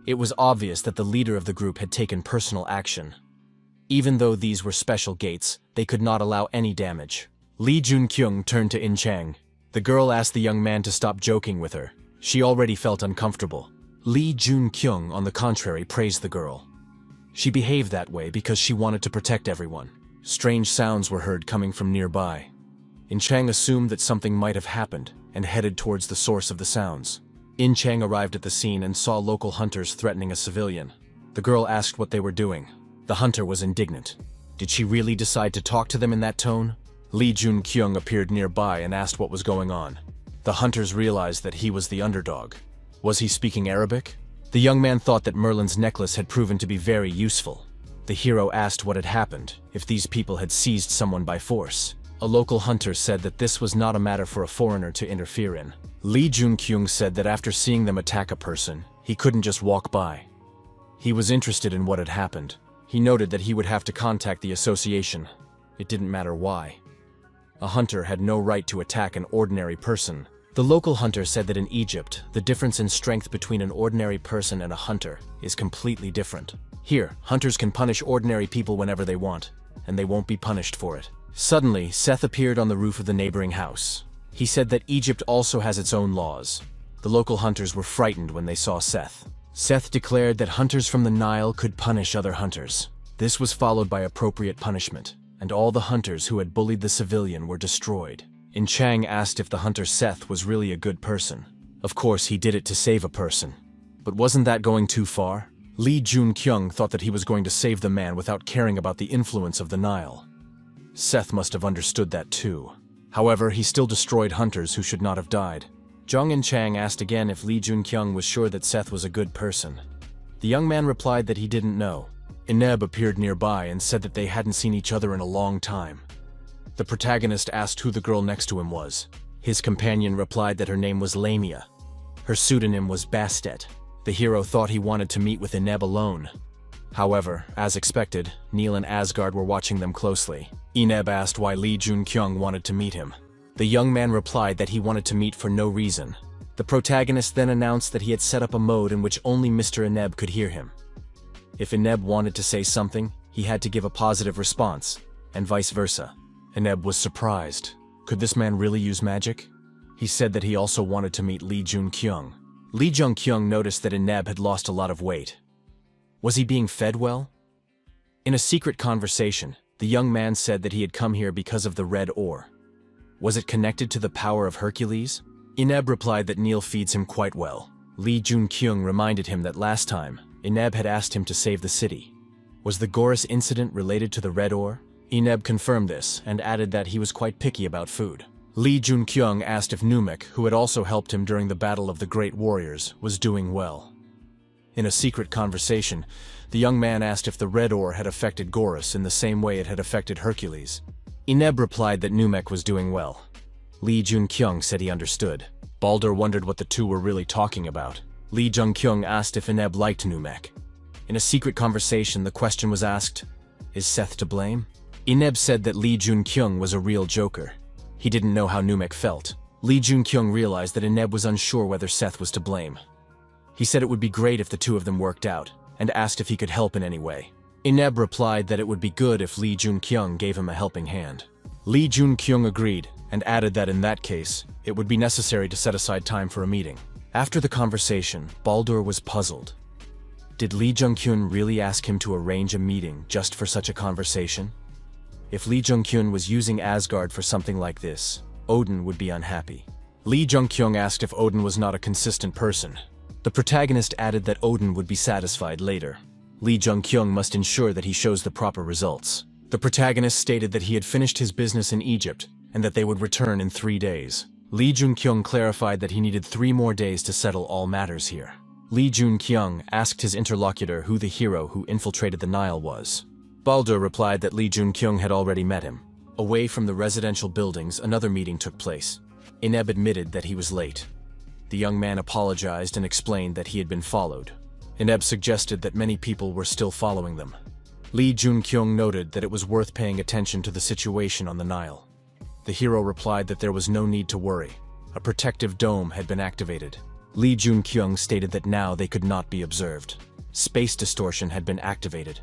It was obvious that the leader of the group had taken personal action. Even though these were special gates, they could not allow any damage. Lee Jun-kyung turned to In Chang. The girl asked the young man to stop joking with her. She already felt uncomfortable. Lee Jun-kyung, on the contrary, praised the girl. She behaved that way because she wanted to protect everyone. Strange sounds were heard coming from nearby. In Chang assumed that something might have happened and headed towards the source of the sounds. In Chang arrived at the scene and saw local hunters threatening a civilian. The girl asked what they were doing. The hunter was indignant. Did she really decide to talk to them in that tone? Lee Jun-kyung appeared nearby and asked what was going on. The hunters realized that he was the underdog. Was he speaking Arabic? The young man thought that Merlin's necklace had proven to be very useful. The hero asked what had happened, if these people had seized someone by force. A local hunter said that this was not a matter for a foreigner to interfere in. Lee Jun-kyung said that after seeing them attack a person, he couldn't just walk by. He was interested in what had happened. He noted that he would have to contact the association. It didn't matter why. A hunter had no right to attack an ordinary person. The local hunter said that in Egypt, the difference in strength between an ordinary person and a hunter is completely different. Here, hunters can punish ordinary people whenever they want, and they won't be punished for it. Suddenly, Seth appeared on the roof of the neighboring house. He said that Egypt also has its own laws. The local hunters were frightened when they saw Seth. Seth declared that hunters from the Nile could punish other hunters. This was followed by appropriate punishment, and all the hunters who had bullied the civilian were destroyed. In Chang asked if the hunter Seth was really a good person. Of course, he did it to save a person. But wasn't that going too far? Lee Jun-kyung thought that he was going to save the man without caring about the influence of the Nile. Seth must have understood that too. However, he still destroyed hunters who should not have died. Jung and Chang asked again if Lee Jun-kyung was sure that Seth was a good person. The young man replied that he didn't know. Ineb appeared nearby and said that they hadn't seen each other in a long time. The protagonist asked who the girl next to him was. His companion replied that her name was Lamia. Her pseudonym was Bastet. The hero thought he wanted to meet with Ineb alone. However, as expected, Neil and Asgard were watching them closely. Ineb asked why Lee Jun-kyung wanted to meet him. The young man replied that he wanted to meet for no reason. The protagonist then announced that he had set up a mode in which only Mr. Ineb could hear him. If Ineb wanted to say something, he had to give a positive response, and vice versa. Ineb was surprised. Could this man really use magic? He said that he also wanted to meet Lee Jun-kyung. Lee Jun-kyung noticed that Ineb had lost a lot of weight. Was he being fed well? In a secret conversation, the young man said that he had come here because of the red ore. Was it connected to the power of Hercules? Ineb replied that Neil feeds him quite well. Lee Jun-kyung reminded him that last time, Ineb had asked him to save the city. Was the Gorus incident related to the red ore? Ineb confirmed this and added that he was quite picky about food. Lee Jun-kyung asked if Numek, who had also helped him during the Battle of the Great Warriors, was doing well. In a secret conversation, the young man asked if the red ore had affected Gorus in the same way it had affected Hercules. Ineb replied that Numek was doing well. Lee Jun-kyung said he understood. Baldur wondered what the two were really talking about. Lee Jun-kyung asked if Ineb liked Numek. In a secret conversation, the question was asked, is Seth to blame? Ineb said that Lee Jun-kyung was a real joker. He didn't know how Numek felt. Lee Jun-kyung realized that Ineb was unsure whether Seth was to blame. He said it would be great if the two of them worked out, and asked if he could help in any way. Ineb replied that it would be good if Lee Jun-kyung gave him a helping hand. Lee Jun-kyung agreed, and added that in that case, it would be necessary to set aside time for a meeting. After the conversation, Baldur was puzzled. Did Lee Jun-kyung really ask him to arrange a meeting just for such a conversation? If Lee Jun-kyung was using Asgard for something like this, Odin would be unhappy. Lee Jun-kyung asked if Odin was not a consistent person. The protagonist added that Odin would be satisfied later. Lee Jun-kyung must ensure that he shows the proper results. The protagonist stated that he had finished his business in Egypt and that they would return in 3 days. Lee Jun-kyung clarified that he needed 3 more days to settle all matters here. Lee Jun-kyung asked his interlocutor who the hero who infiltrated the Nile was. Baldur replied that Lee Jun-kyung had already met him. Away from the residential buildings, another meeting took place. Ineb admitted that he was late. The young man apologized and explained that he had been followed. Ineb suggested that many people were still following them. Lee Jun-kyung noted that it was worth paying attention to the situation on the Nile. The hero replied that there was no need to worry. A protective dome had been activated. Lee Jun-kyung stated that now they could not be observed. Space distortion had been activated.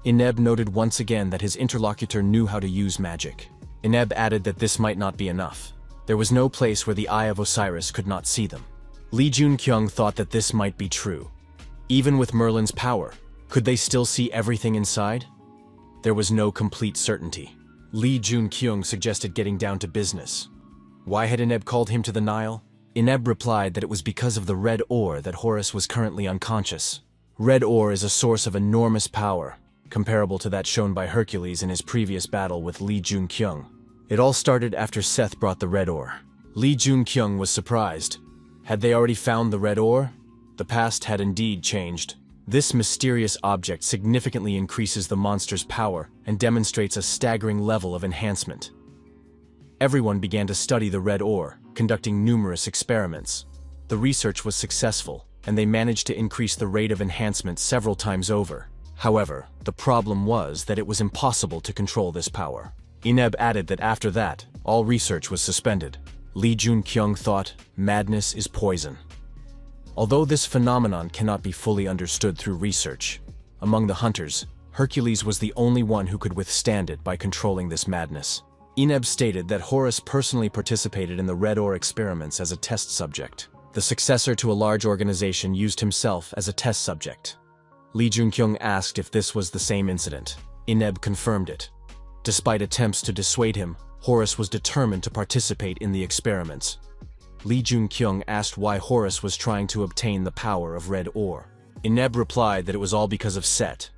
Ineb noted once again that his interlocutor knew how to use magic. Ineb added that this might not be enough. There was no place where the Eye of Osiris could not see them. Lee Jun-kyung thought that this might be true. Even with Merlin's power, could they still see everything inside? There was no complete certainty. Lee Jun-kyung suggested getting down to business. Why had Ineb called him to the Nile? Ineb replied that it was because of the red ore that Horus was currently unconscious. Red ore is a source of enormous power, comparable to that shown by Hercules in his previous battle with Lee Jun-kyung. It all started after Seth brought the red ore. Lee Jun-kyung was surprised. Had they already found the red ore? The past had indeed changed. This mysterious object significantly increases the monster's power and demonstrates a staggering level of enhancement. Everyone began to study the red ore, conducting numerous experiments. The research was successful, and they managed to increase the rate of enhancement several times over. However, the problem was that it was impossible to control this power. Ineb added that after that, all research was suspended. Lee Jun-kyung thought, madness is poison. Although this phenomenon cannot be fully understood through research, among the hunters, Hercules was the only one who could withstand it by controlling this madness. Ineb stated that Horus personally participated in the red ore experiments as a test subject. The successor to a large organization used himself as a test subject. Lee Jun-kyung asked if this was the same incident. Ineb confirmed it. Despite attempts to dissuade him, Horus was determined to participate in the experiments. Lee Jun-kyung asked why Horus was trying to obtain the power of red ore. Eneb replied that it was all because of Set.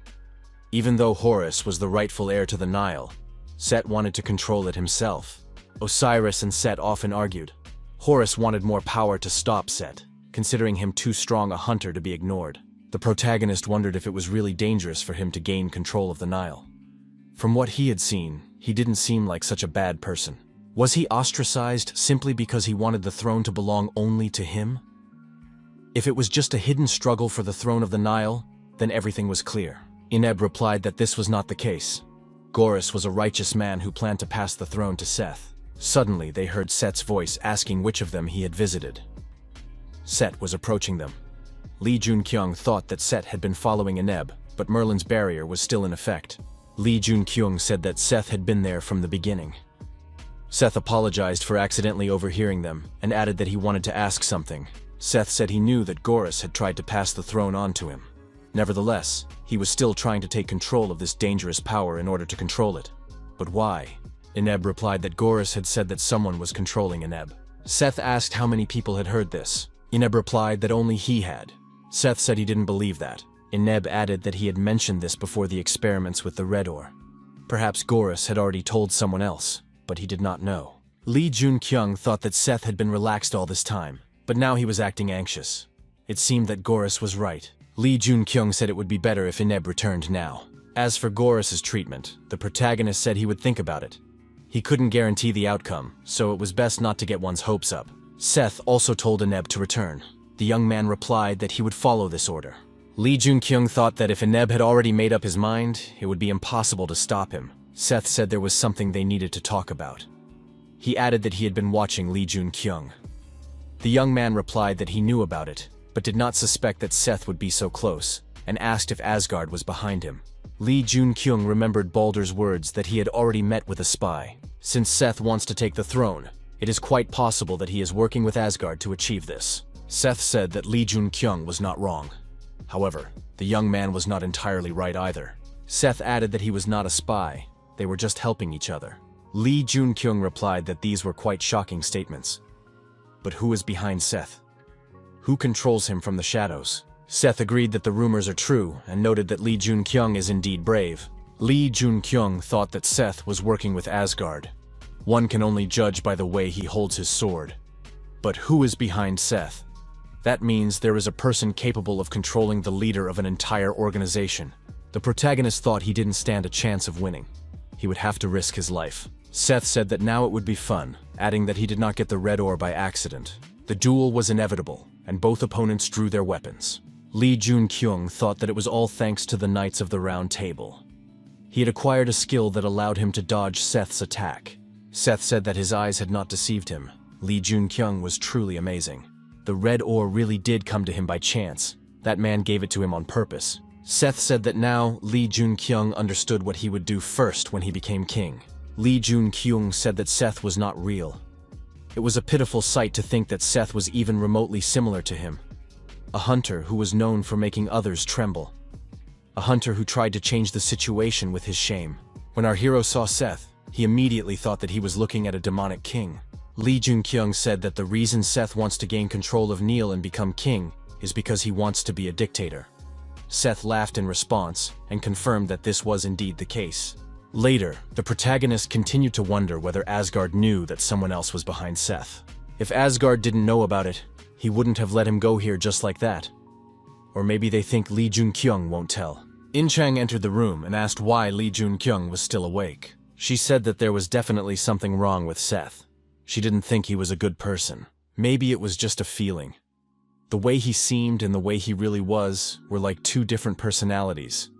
Even though Horus was the rightful heir to the Nile, Set wanted to control it himself. Osiris and Set often argued. Horus wanted more power to stop Set, considering him too strong a hunter to be ignored. The protagonist wondered if it was really dangerous for him to gain control of the Nile. From what he had seen, he didn't seem like such a bad person. Was he ostracized simply because he wanted the throne to belong only to him? If it was just a hidden struggle for the throne of the Nile, then everything was clear. Eneb replied that this was not the case. Horus was a righteous man who planned to pass the throne to Seth. Suddenly, they heard Set's voice asking which of them he had visited. Set was approaching them. Lee Jun-kyung thought that Set had been following Eneb, but Merlin's barrier was still in effect. Lee Jun-kyung said that Seth had been there from the beginning. Seth apologized for accidentally overhearing them and added that he wanted to ask something. Seth said he knew that Horus had tried to pass the throne on to him. Nevertheless, he was still trying to take control of this dangerous power in order to control it. But why? Eneb replied that Horus had said that someone was controlling Eneb. Seth asked how many people had heard this. Eneb replied that only he had. Seth said he didn't believe that. Eneb added that he had mentioned this before the experiments with the red ore. Perhaps Horus had already told someone else, but he did not know. Lee Jun-kyung thought that Seth had been relaxed all this time, but now he was acting anxious. It seemed that Horus was right. Lee Jun-kyung said it would be better if Eneb returned now. As for Horus's treatment, the protagonist said he would think about it. He couldn't guarantee the outcome, so it was best not to get one's hopes up. Seth also told Eneb to return. The young man replied that he would follow this order. Lee Jun-kyung thought that if Eneb had already made up his mind, it would be impossible to stop him. Seth said there was something they needed to talk about. He added that he had been watching Lee Jun-kyung. The young man replied that he knew about it, but did not suspect that Seth would be so close, and asked if Asgard was behind him. Lee Jun-kyung remembered Baldur's words that he had already met with a spy. Since Seth wants to take the throne, it is quite possible that he is working with Asgard to achieve this. Seth said that Lee Jun-kyung was not wrong. However, the young man was not entirely right either. Seth added that he was not a spy, they were just helping each other. Lee Jun-kyung replied that these were quite shocking statements. But who is behind Seth? Who controls him from the shadows? Seth agreed that the rumors are true and noted that Lee Jun-kyung is indeed brave. Lee Jun-kyung thought that Seth was working with Asgard. One can only judge by the way he holds his sword. But who is behind Seth? That means there is a person capable of controlling the leader of an entire organization. The protagonist thought he didn't stand a chance of winning. He would have to risk his life. Seth said that now it would be fun, adding that he did not get the red ore by accident. The duel was inevitable, and both opponents drew their weapons. Lee Jun-kyung thought that it was all thanks to the Knights of the Round Table. He had acquired a skill that allowed him to dodge Seth's attack. Seth said that his eyes had not deceived him. Lee Jun-kyung was truly amazing. The red ore really did come to him by chance. That man gave it to him on purpose. Seth said that now Lee Jun-kyung understood what he would do first when he became king. Lee Jun-kyung said that Seth was not real. It was a pitiful sight to think that Seth was even remotely similar to him. A hunter who was known for making others tremble. A hunter who tried to change the situation with his shame. When our hero saw Seth, he immediately thought that he was looking at a demonic king. Lee Jun-kyung said that the reason Seth wants to gain control of Neil and become king is because he wants to be a dictator. Seth laughed in response and confirmed that this was indeed the case. Later, the protagonist continued to wonder whether Asgard knew that someone else was behind Seth. If Asgard didn't know about it, he wouldn't have let him go here just like that. Or maybe they think Lee Jun-kyung won't tell. In Chang entered the room and asked why Lee Jun-kyung was still awake. She said that there was definitely something wrong with Seth. She didn't think he was a good person. Maybe it was just a feeling. The way he seemed and the way he really was were like two different personalities.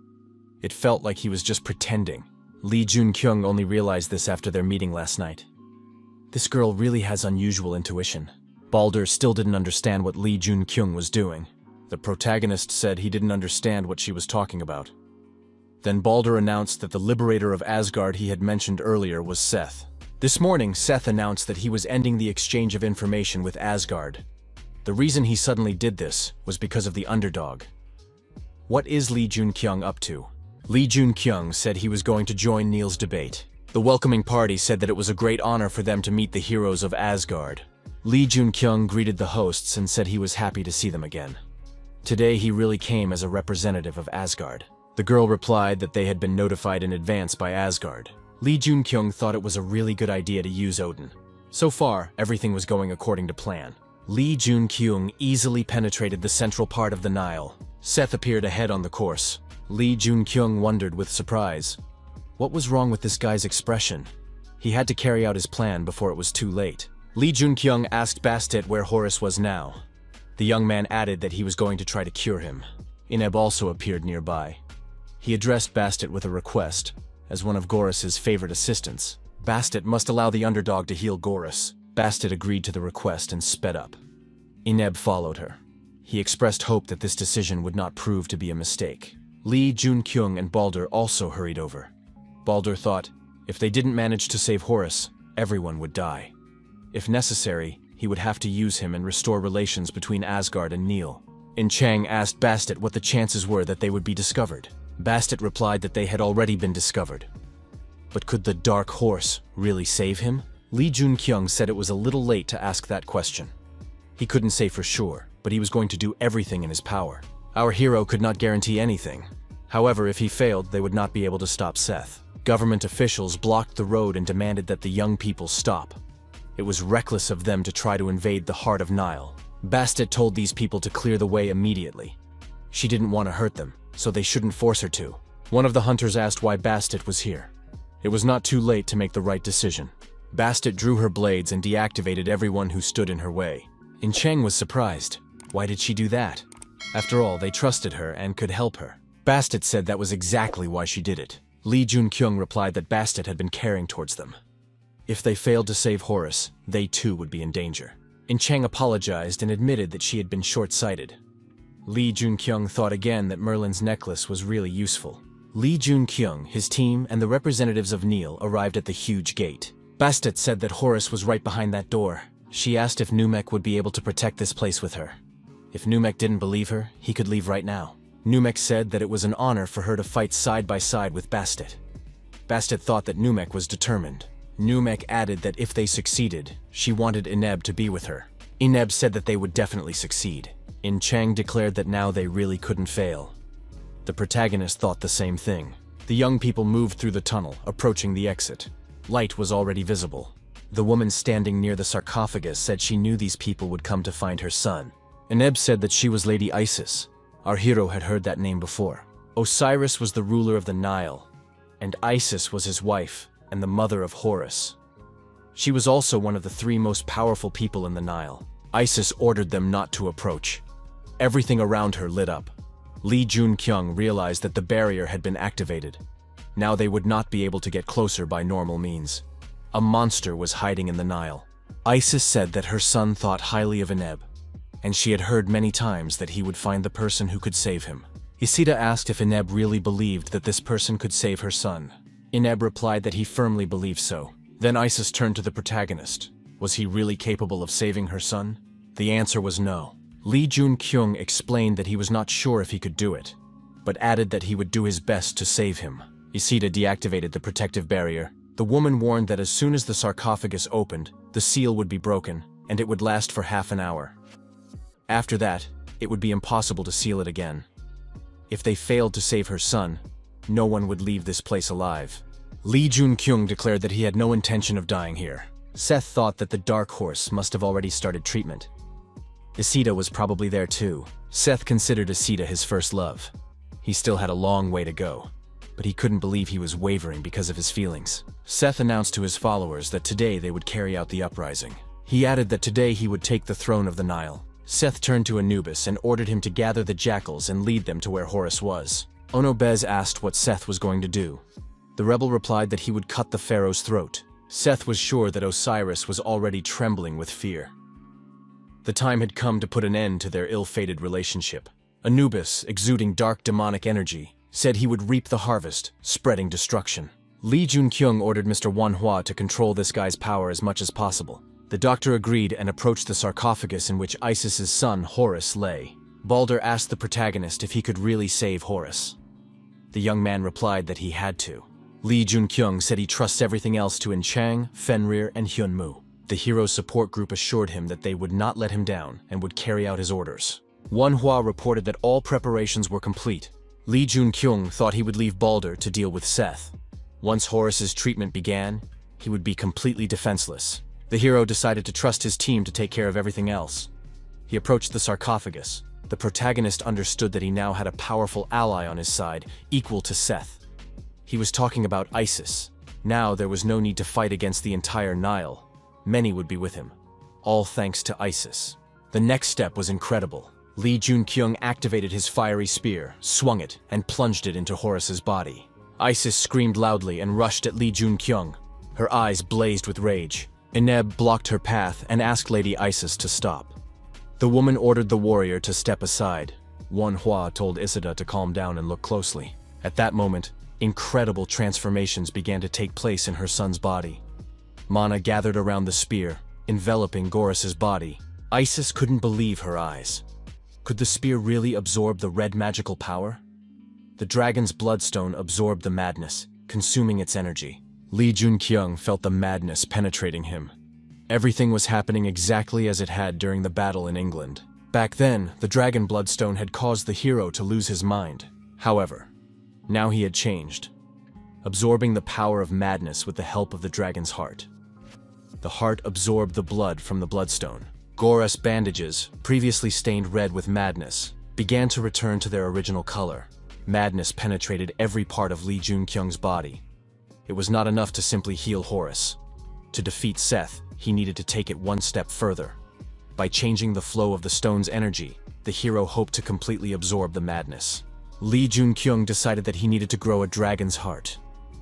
It felt like he was just pretending. Lee Jun-kyung only realized this after their meeting last night. This girl really has unusual intuition. Baldur still didn't understand what Lee Jun-kyung was doing. The protagonist said he didn't understand what she was talking about. Then Baldur announced that the liberator of Asgard he had mentioned earlier was Seth. This morning, Seth announced that he was ending the exchange of information with Asgard. The reason he suddenly did this was because of the underdog. What is Lee Jun-kyung up to? Lee Jun-kyung said he was going to join Neil's debate. The welcoming party said that it was a great honor for them to meet the heroes of Asgard. Lee Jun-kyung greeted the hosts and said he was happy to see them again. Today he really came as a representative of Asgard. The girl replied that they had been notified in advance by Asgard. Lee Jun-kyung thought it was a really good idea to use Odin. So far, everything was going according to plan. Lee Jun-kyung easily penetrated the central part of the Nile. Seth appeared ahead on the course. Lee Jun-kyung wondered with surprise. What was wrong with this guy's expression? He had to carry out his plan before it was too late. Lee Jun-kyung asked Bastet where Horus was now. The young man added that he was going to try to cure him. Ineb also appeared nearby. He addressed Bastet with a request. As one of Goros's favorite assistants, Bastet must allow the underdog to heal Goros. Bastet agreed to the request and sped up. Ineb followed her. He expressed hope that this decision would not prove to be a mistake. Lee Jun-kyung and Balder also hurried over. Balder thought, if they didn't manage to save Horus, everyone would die. If necessary, he would have to use him and restore relations between Asgard and Nil. In Chang asked Bastet what the chances were that they would be discovered. Bastet replied that they had already been discovered. But could the Dark Horse really save him? Lee Jun-kyung said it was a little late to ask that question. He couldn't say for sure, but he was going to do everything in his power. Our hero could not guarantee anything. However, if he failed, they would not be able to stop Seth. Government officials blocked the road and demanded that the young people stop. It was reckless of them to try to invade the heart of Nile. Bastet told these people to clear the way immediately. She didn't want to hurt them, so they shouldn't force her to. One of the hunters asked why Bastet was here. It was not too late to make the right decision. Bastet drew her blades and deactivated everyone who stood in her way. In Chang was surprised. Why did she do that? After all, they trusted her and could help her. Bastet said that was exactly why she did it. Lee Jun-kyung replied that Bastet had been caring towards them. If they failed to save Horus, they too would be in danger. In Chang apologized and admitted that she had been short-sighted. Lee Jun-kyung thought again that Merlin's necklace was really useful. Lee Jun-kyung, his team, and the representatives of Nil arrived at the huge gate. Bastet said that Horus was right behind that door. She asked if Numek would be able to protect this place with her. If Numek didn't believe her, he could leave right now. Numek said that it was an honor for her to fight side by side with Bastet. Bastet thought that Numek was determined. Numek added that if they succeeded, she wanted Ineb to be with her. Ineb said that they would definitely succeed. In Chang declared that now they really couldn't fail. The protagonist thought the same thing. The young people moved through the tunnel, approaching the exit. Light was already visible. The woman standing near the sarcophagus said she knew these people would come to find her son. Ineb said that she was Lady Isis. Our hero had heard that name before. Osiris was the ruler of the Nile, and Isis was his wife and the mother of Horus. She was also one of the 3 most powerful people in the Nile. Isis ordered them not to approach. Everything around her lit up. Lee Jun-kyung realized that the barrier had been activated. Now they would not be able to get closer by normal means. A monster was hiding in the Nile. Isis said that her son thought highly of Ineb, and she had heard many times that he would find the person who could save him. Isida asked if Ineb really believed that this person could save her son. Ineb replied that he firmly believed so. Then Isis turned to the protagonist. Was he really capable of saving her son? The answer was no. Lee Jun-kyung explained that he was not sure if he could do it, but added that he would do his best to save him. Isida deactivated the protective barrier. The woman warned that as soon as the sarcophagus opened, the seal would be broken, and it would last for half an hour. After that, it would be impossible to seal it again. If they failed to save her son, no one would leave this place alive. Lee Jun-kyung declared that he had no intention of dying here. Seth thought that the Dark Horse must have already started treatment. Isida was probably there too. Seth considered Isida his first love. He still had a long way to go, but he couldn't believe he was wavering because of his feelings. Seth announced to his followers that today they would carry out the uprising. He added that today he would take the throne of the Nile. Seth turned to Anubis and ordered him to gather the jackals and lead them to where Horus was. Onobez asked what Seth was going to do. The rebel replied that he would cut the pharaoh's throat. Seth was sure that Osiris was already trembling with fear. The time had come to put an end to their ill-fated relationship. Anubis, exuding dark demonic energy, said he would reap the harvest, spreading destruction. Lee Jun-kyung ordered Mr. Manhwa to control this guy's power as much as possible. The doctor agreed and approached the sarcophagus in which Isis's son, Horus, lay. Balder asked the protagonist if he could really save Horus. The young man replied that he had to. Lee Jun-kyung said he trusts everything else to Chang, Fenrir, and Hyunmoo. The hero's support group assured him that they would not let him down and would carry out his orders. Manhwa reported that all preparations were complete. Lee Jun-kyung thought he would leave Balder to deal with Seth. Once Horus's treatment began, he would be completely defenseless. The hero decided to trust his team to take care of everything else. He approached the sarcophagus. The protagonist understood that he now had a powerful ally on his side, equal to Seth. He was talking about Isis. Now there was no need to fight against the entire Nile. Many would be with him. All thanks to Isis. The next step was incredible. Lee Jun-kyung activated his fiery spear, swung it, and plunged it into Horus's body. Isis screamed loudly and rushed at Lee Jun-kyung. Her eyes blazed with rage. Eneb blocked her path and asked Lady Isis to stop. The woman ordered the warrior to step aside. Manhwa told Isida to calm down and look closely. At that moment, incredible transformations began to take place in her son's body. Mana gathered around the spear, enveloping Goros's body. Isis couldn't believe her eyes. Could the spear really absorb the red magical power? The dragon's bloodstone absorbed the madness, consuming its energy. Lee Jun-kyung felt the madness penetrating him. Everything was happening exactly as it had during the battle in England. Back then, the dragon bloodstone had caused the hero to lose his mind. However, now he had changed, absorbing the power of madness with the help of the dragon's heart. The heart absorbed the blood from the bloodstone. Goros bandages, previously stained red with madness, began to return to their original color. Madness penetrated every part of Lee Jun-kyung's body. It was not enough to simply heal Horus. To defeat Seth, he needed to take it one step further. By changing the flow of the stone's energy, the hero hoped to completely absorb the madness. Lee Jun-kyung decided that he needed to grow a dragon's heart.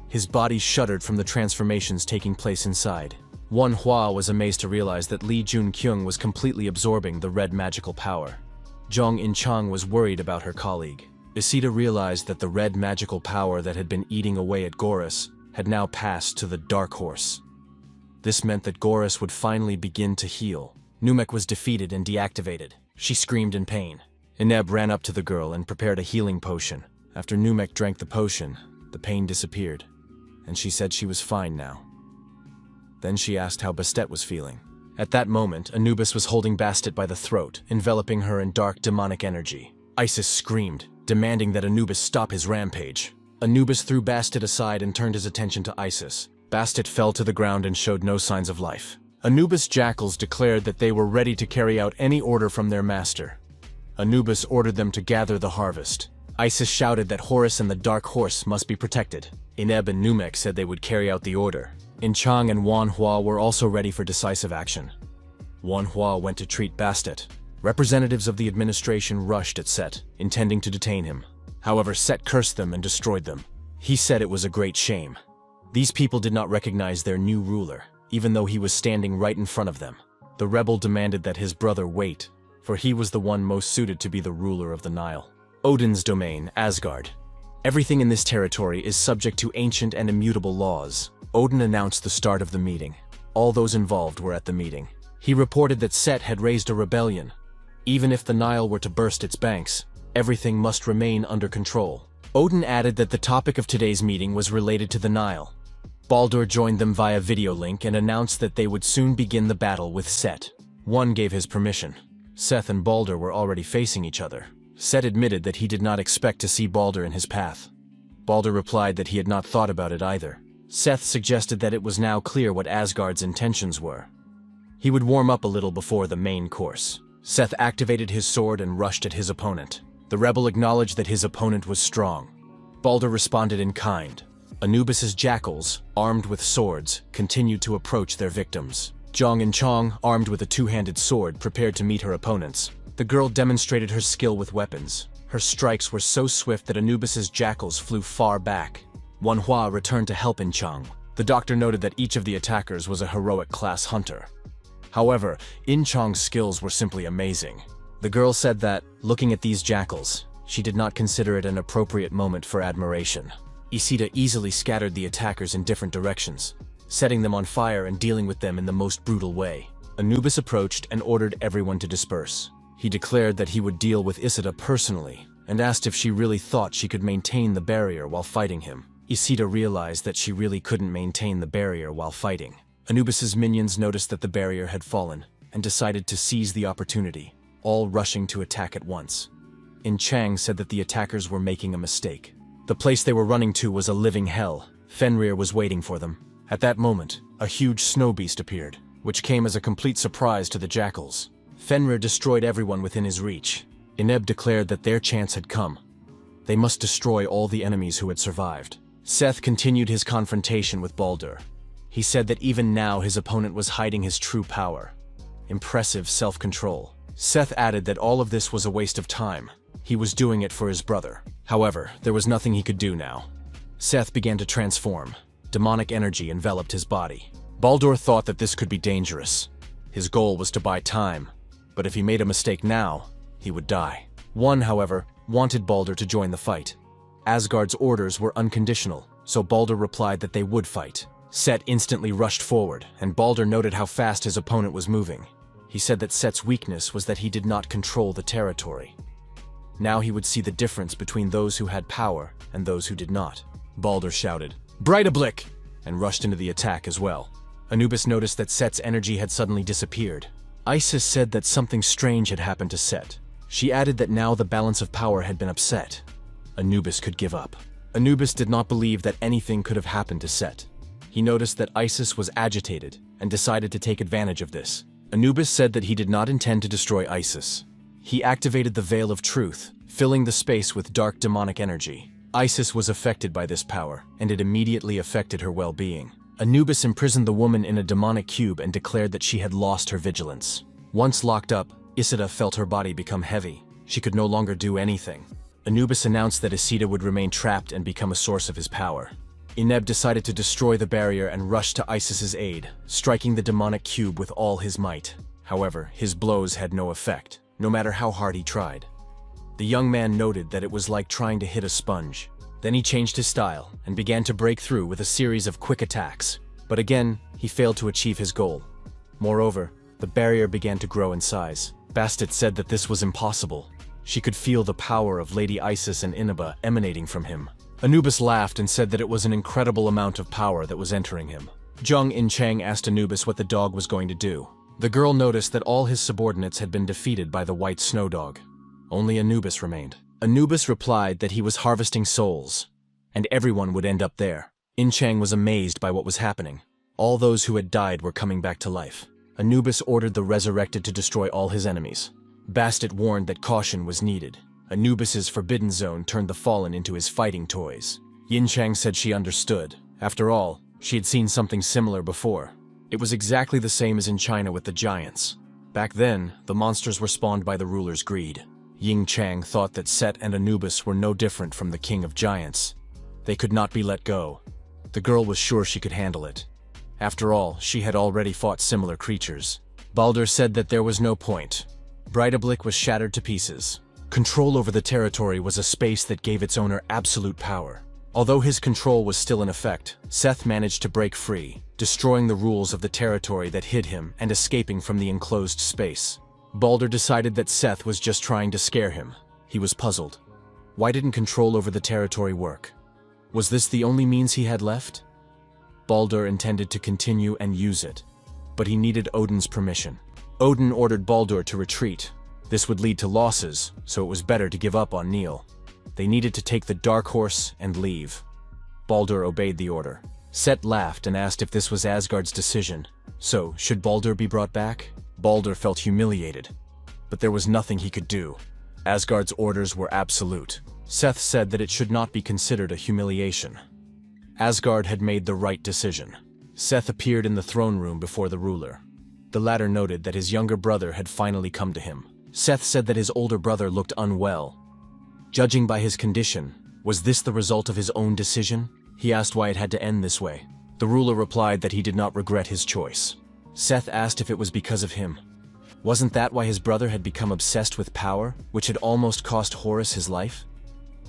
His body shuddered from the transformations taking place inside. Manhwa was amazed to realize that Lee Jun-kyung was completely absorbing the red magical power. Jong In-chang was worried about her colleague. Isida realized that the red magical power that had been eating away at Goros had now passed to the Dark Horse. This meant that Goros would finally begin to heal. Numek was defeated and deactivated. She screamed in pain. Eneb ran up to the girl and prepared a healing potion. After Numek drank the potion, the pain disappeared, and she said she was fine now. Then she asked how Bastet was feeling. At that moment, Anubis was holding Bastet by the throat, enveloping her in dark demonic energy. Isis screamed, demanding that Anubis stop his rampage. Anubis threw Bastet aside and turned his attention to Isis. Bastet fell to the ground and showed no signs of life. Anubis' jackals declared that they were ready to carry out any order from their master. Anubis ordered them to gather the harvest. Isis shouted that Horus and the Dark Horse must be protected. Eneb and Numek said they would carry out the order. In-chang and Manhwa were also ready for decisive action. Manhwa went to treat Bastet. Representatives of the administration rushed at Set, intending to detain him. However, Set cursed them and destroyed them. He said it was a great shame. These people did not recognize their new ruler, even though he was standing right in front of them. The rebel demanded that his brother wait, for he was the one most suited to be the ruler of the Nile. Odin's domain, Asgard. Everything in this territory is subject to ancient and immutable laws. Odin announced the start of the meeting. All those involved were at the meeting. He reported that Set had raised a rebellion. Even if the Nile were to burst its banks, everything must remain under control. Odin added that the topic of today's meeting was related to the Nile. Baldur joined them via video link and announced that they would soon begin the battle with Set. One gave his permission. Seth and Baldur were already facing each other. Set admitted that he did not expect to see Baldur in his path. Baldur replied that he had not thought about it either. Seth suggested that it was now clear what Asgard's intentions were. He would warm up a little before the main course. Seth activated his sword and rushed at his opponent. The rebel acknowledged that his opponent was strong. Baldur responded in kind. Anubis's jackals, armed with swords, continued to approach their victims. Jong In-chang, armed with a two-handed sword, prepared to meet her opponents. The girl demonstrated her skill with weapons. Her strikes were so swift that Anubis's jackals flew far back. Manhwa returned to help In-chang. The doctor noted that each of the attackers was a heroic class hunter. However, In-chang's skills were simply amazing. The girl said that, looking at these jackals, she did not consider it an appropriate moment for admiration. Isida easily scattered the attackers in different directions, setting them on fire and dealing with them in the most brutal way. Anubis approached and ordered everyone to disperse. He declared that he would deal with Isida personally, and asked if she really thought she could maintain the barrier while fighting him. Isida realized that she really couldn't maintain the barrier while fighting. Anubis's minions noticed that the barrier had fallen, and decided to seize the opportunity. all rushing to attack at once. In Chang said that the attackers were making a mistake. The place they were running to was a living hell. Fenrir was waiting for them. At that moment, a huge snow beast appeared, which came as a complete surprise to the jackals. Fenrir destroyed everyone within his reach. Eneb declared that their chance had come. They must destroy all the enemies who had survived. Seth continued his confrontation with Baldur. He said that even now his opponent was hiding his true power. Impressive self-control. Seth added that all of this was a waste of time. He was doing it for his brother. However, there was nothing he could do now. Seth began to transform. Demonic energy enveloped his body. Baldur thought that this could be dangerous. His goal was to buy time, but if he made a mistake now, he would die. One, however, wanted Baldur to join the fight. Asgard's orders were unconditional, so Baldur replied that they would fight. Set instantly rushed forward, and Baldur noted how fast his opponent was moving. He said that Set's weakness was that he did not control the territory. Now he would see the difference between those who had power and those who did not. Baldur shouted, "Breidablik!" and rushed into the attack as well. Anubis noticed that Set's energy had suddenly disappeared. Isis said that something strange had happened to Set. She added that now the balance of power had been upset. Anubis could give up. Anubis did not believe that anything could have happened to Set. He noticed that Isis was agitated and decided to take advantage of this. Anubis said that he did not intend to destroy Isis. He activated the Veil of Truth, filling the space with dark demonic energy. Isis was affected by this power, and it immediately affected her well-being. Anubis imprisoned the woman in a demonic cube and declared that she had lost her vigilance. Once locked up, Isida felt her body become heavy. She could no longer do anything. Anubis announced that Isida would remain trapped and become a source of his power. Eneb decided to destroy the barrier and rushed to Isis's aid, striking the demonic cube with all his might. However, his blows had no effect, no matter how hard he tried. The young man noted that it was like trying to hit a sponge. Then he changed his style and began to break through with a series of quick attacks. But again, he failed to achieve his goal. Moreover, the barrier began to grow in size. Bastet said that this was impossible. She could feel the power of Lady Isis and Inaba emanating from him. Anubis laughed and said that it was an incredible amount of power that was entering him. Jung In Chang asked Anubis what the dog was going to do. The girl noticed that all his subordinates had been defeated by the white snow dog. Only Anubis remained. Anubis replied that he was harvesting souls, and everyone would end up there. In Chang was amazed by what was happening. All those who had died were coming back to life. Anubis ordered the resurrected to destroy all his enemies. Bastet warned that caution was needed. Anubis's forbidden zone turned the fallen into his fighting toys. Yin Chang said she understood. After all, she had seen something similar before. It was exactly the same as in China with the giants. Back then, the monsters were spawned by the ruler's greed. Ying Chang thought that Set and Anubis were no different from the king of giants. They could not be let go. The girl was sure she could handle it. After all, she had already fought similar creatures. Baldur said that there was no point. Breidablik was shattered to pieces. Control over the territory was a space that gave its owner absolute power. Although his control was still in effect, Seth managed to break free, destroying the rules of the territory that hid him and escaping from the enclosed space. Baldur decided that Seth was just trying to scare him. He was puzzled. Why didn't control over the territory work? Was this the only means he had left? Baldur intended to continue and use it, but he needed Odin's permission. Odin ordered Baldur to retreat. This would lead to losses, so it was better to give up on Neil. They needed to take the Dark Horse and leave. Baldur obeyed the order. Set laughed and asked if this was Asgard's decision. So, should Baldur be brought back? Baldur felt humiliated, but there was nothing he could do. Asgard's orders were absolute. Seth said that it should not be considered a humiliation. Asgard had made the right decision. Seth appeared in the throne room before the ruler. The latter noted that his younger brother had finally come to him. Seth said that his older brother looked unwell. Judging by his condition, was this the result of his own decision? He asked why it had to end this way. The ruler replied that he did not regret his choice. Seth asked if it was because of him. Wasn't that why his brother had become obsessed with power, which had almost cost Horus his life?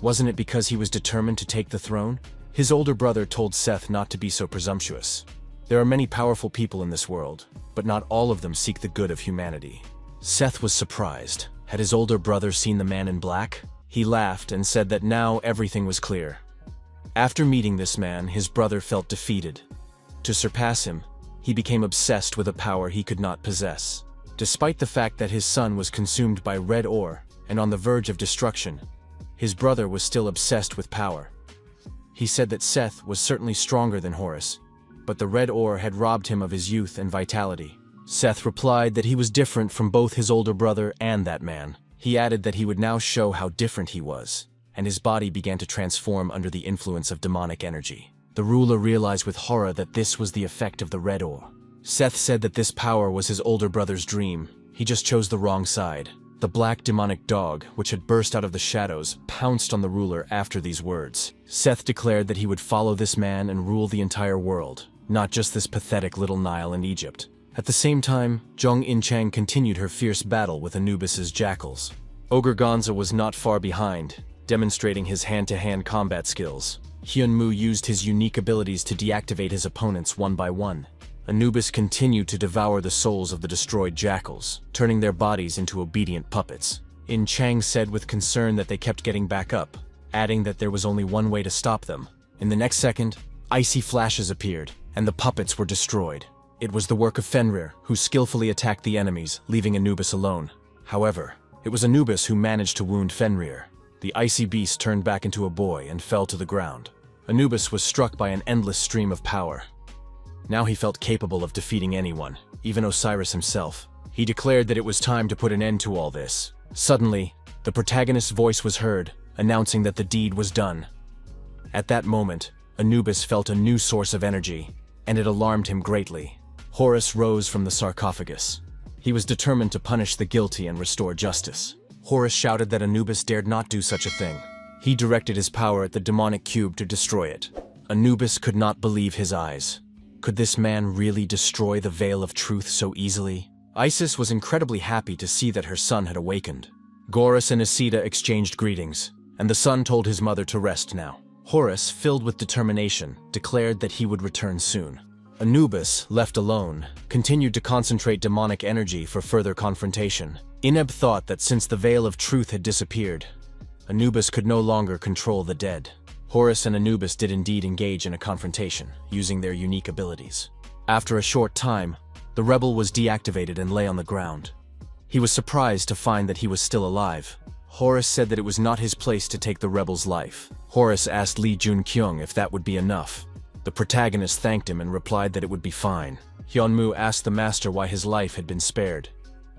Wasn't it because he was determined to take the throne? His older brother told Seth not to be so presumptuous. There are many powerful people in this world, but not all of them seek the good of humanity. Seth was surprised. Had his older brother seen the man in black? He laughed and said that now everything was clear. After meeting this man, his brother felt defeated. To surpass him, he became obsessed with a power he could not possess. Despite the fact that his son was consumed by red ore and on the verge of destruction, his brother was still obsessed with power. He said that Seth was certainly stronger than Horus, but the red ore had robbed him of his youth and vitality. Seth replied that he was different from both his older brother and that man. He added that he would now show how different he was, and his body began to transform under the influence of demonic energy. The ruler realized with horror that this was the effect of the red ore. Seth said that this power was his older brother's dream. He just chose the wrong side. The black demonic dog, which had burst out of the shadows, pounced on the ruler after these words. Seth declared that he would follow this man and rule the entire world, not just this pathetic little Nile in Egypt. At the same time, Zhong Inchang continued her fierce battle with Anubis's jackals. Ogre Gonza was not far behind, demonstrating his hand-to-hand combat skills. Hyunmu used his unique abilities to deactivate his opponents one by one. Anubis continued to devour the souls of the destroyed jackals, turning their bodies into obedient puppets. In Chang said with concern that they kept getting back up, adding that there was only one way to stop them. In the next second, icy flashes appeared, and the puppets were destroyed. It was the work of Fenrir, who skillfully attacked the enemies, leaving Anubis alone. However, it was Anubis who managed to wound Fenrir. The icy beast turned back into a boy and fell to the ground. Anubis was struck by an endless stream of power. Now he felt capable of defeating anyone, even Osiris himself. He declared that it was time to put an end to all this. Suddenly, the protagonist's voice was heard, announcing that the deed was done. At that moment, Anubis felt a new source of energy, and it alarmed him greatly. Horus rose from the sarcophagus. He was determined to punish the guilty and restore justice. Horus shouted that Anubis dared not do such a thing. He directed his power at the demonic cube to destroy it. Anubis could not believe his eyes. Could this man really destroy the veil of truth so easily? Isis was incredibly happy to see that her son had awakened. Gorus and Isida exchanged greetings, and the son told his mother to rest now. Horus, filled with determination, declared that he would return soon. Anubis, left alone, continued to concentrate demonic energy for further confrontation. Ineb thought that since the veil of truth had disappeared, Anubis could no longer control the dead. Horus and Anubis did indeed engage in a confrontation, using their unique abilities. After a short time, the rebel was deactivated and lay on the ground. He was surprised to find that he was still alive. Horus said that it was not his place to take the rebel's life. Horus asked Lee Jun-kyung if that would be enough. The protagonist thanked him and replied that it would be fine. Hyunmu asked the master why his life had been spared.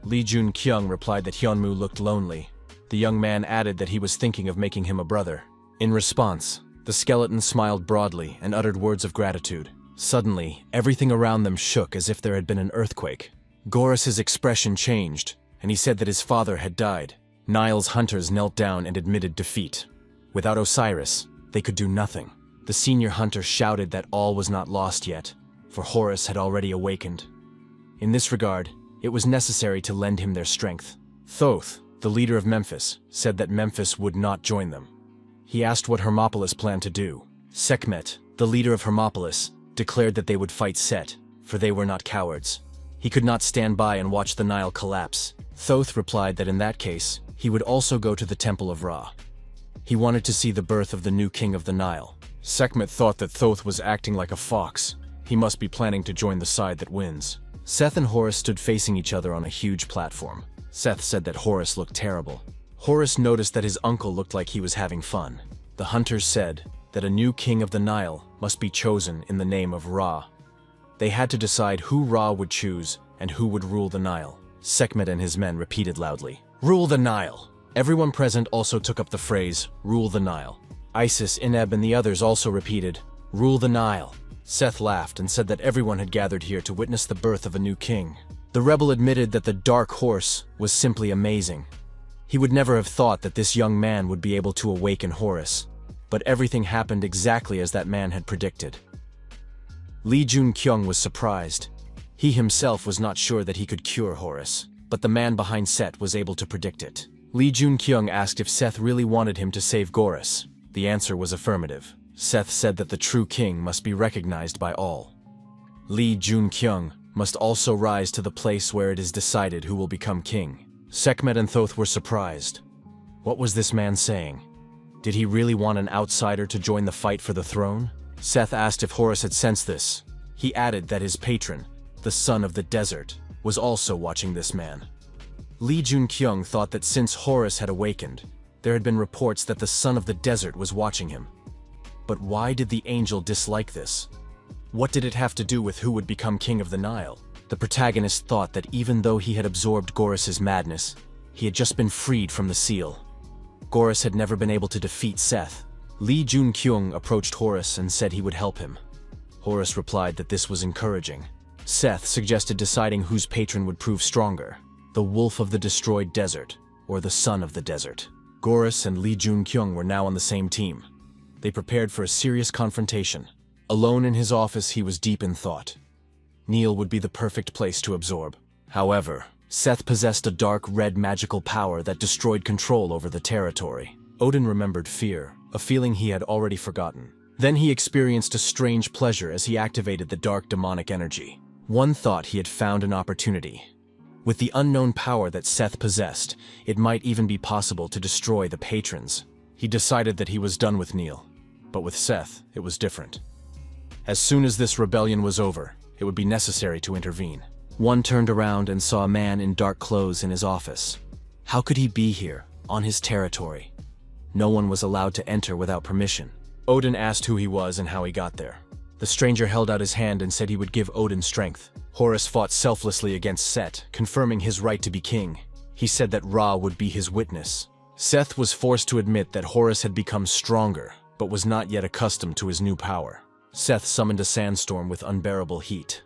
Lee Jun-kyung replied that Hyunmu looked lonely. The young man added that he was thinking of making him a brother. In response, the skeleton smiled broadly and uttered words of gratitude. Suddenly, everything around them shook as if there had been an earthquake. Gorus's expression changed, and he said that his father had died. Nile's hunters knelt down and admitted defeat. Without Osiris, they could do nothing. The senior hunter shouted that all was not lost yet, for Horus had already awakened. In this regard, it was necessary to lend him their strength. Thoth, the leader of Memphis, said that Memphis would not join them. He asked what Hermopolis planned to do. Sekhmet, the leader of Hermopolis, declared that they would fight Set, for they were not cowards. He could not stand by and watch the Nile collapse. Thoth replied that in that case, he would also go to the Temple of Ra. He wanted to see the birth of the new king of the Nile. Sekhmet thought that Thoth was acting like a fox. He must be planning to join the side that wins. Seth and Horus stood facing each other on a huge platform. Seth said that Horus looked terrible. Horus noticed that his uncle looked like he was having fun. The hunters said that a new king of the Nile must be chosen in the name of Ra. They had to decide who Ra would choose and who would rule the Nile. Sekhmet and his men repeated loudly, "Rule the Nile!" Everyone present also took up the phrase, "Rule the Nile." Isis, Ineb, and the others also repeated, "Rule the Nile." Seth laughed and said that everyone had gathered here to witness the birth of a new king. The rebel admitted that the dark horse was simply amazing. He would never have thought that this young man would be able to awaken Horus, but everything happened exactly as that man had predicted. Lee Jun-kyung was surprised. He himself was not sure that he could cure Horus, but the man behind Set was able to predict it. Lee Jun-kyung asked if Seth really wanted him to save Gorus. The answer was affirmative. Seth said that the true king must be recognized by all. Lee Jun-kyung must also rise to the place where it is decided who will become king. Sekhmet and Thoth were surprised. What was this man saying? Did he really want an outsider to join the fight for the throne? Seth asked if Horus had sensed this. He added that his patron, the son of the desert, was also watching this man. Lee Jun-kyung thought that since Horus had awakened, there had been reports that the son of the desert was watching him. But why did the angel dislike this? What did it have to do with who would become king of the Nile? The protagonist thought that even though he had absorbed Goros's madness, he had just been freed from the seal. Goros had never been able to defeat Seth. Lee Jun-kyung approached Horus and said he would help him. Horus replied that this was encouraging. Seth suggested deciding whose patron would prove stronger, the wolf of the destroyed desert, or the son of the desert. Goros and Lee Jun-kyung were now on the same team. They prepared for a serious confrontation. Alone in his office, he was deep in thought. Neil would be the perfect place to absorb. However, Seth possessed a dark red magical power that destroyed control over the territory. Odin remembered fear, a feeling he had already forgotten. Then he experienced a strange pleasure as he activated the dark demonic energy. One thought he had found an opportunity. With the unknown power that Seth possessed, it might even be possible to destroy the patrons. He decided that he was done with Neil, but with Seth, it was different. As soon as this rebellion was over, it would be necessary to intervene. One turned around and saw a man in dark clothes in his office. How could he be here, on his territory? No one was allowed to enter without permission. Odin asked who he was and how he got there. The stranger held out his hand and said he would give Odin strength. Horus fought selflessly against Set, confirming his right to be king. He said that Ra would be his witness. Seth was forced to admit that Horus had become stronger, but was not yet accustomed to his new power. Seth summoned a sandstorm with unbearable heat.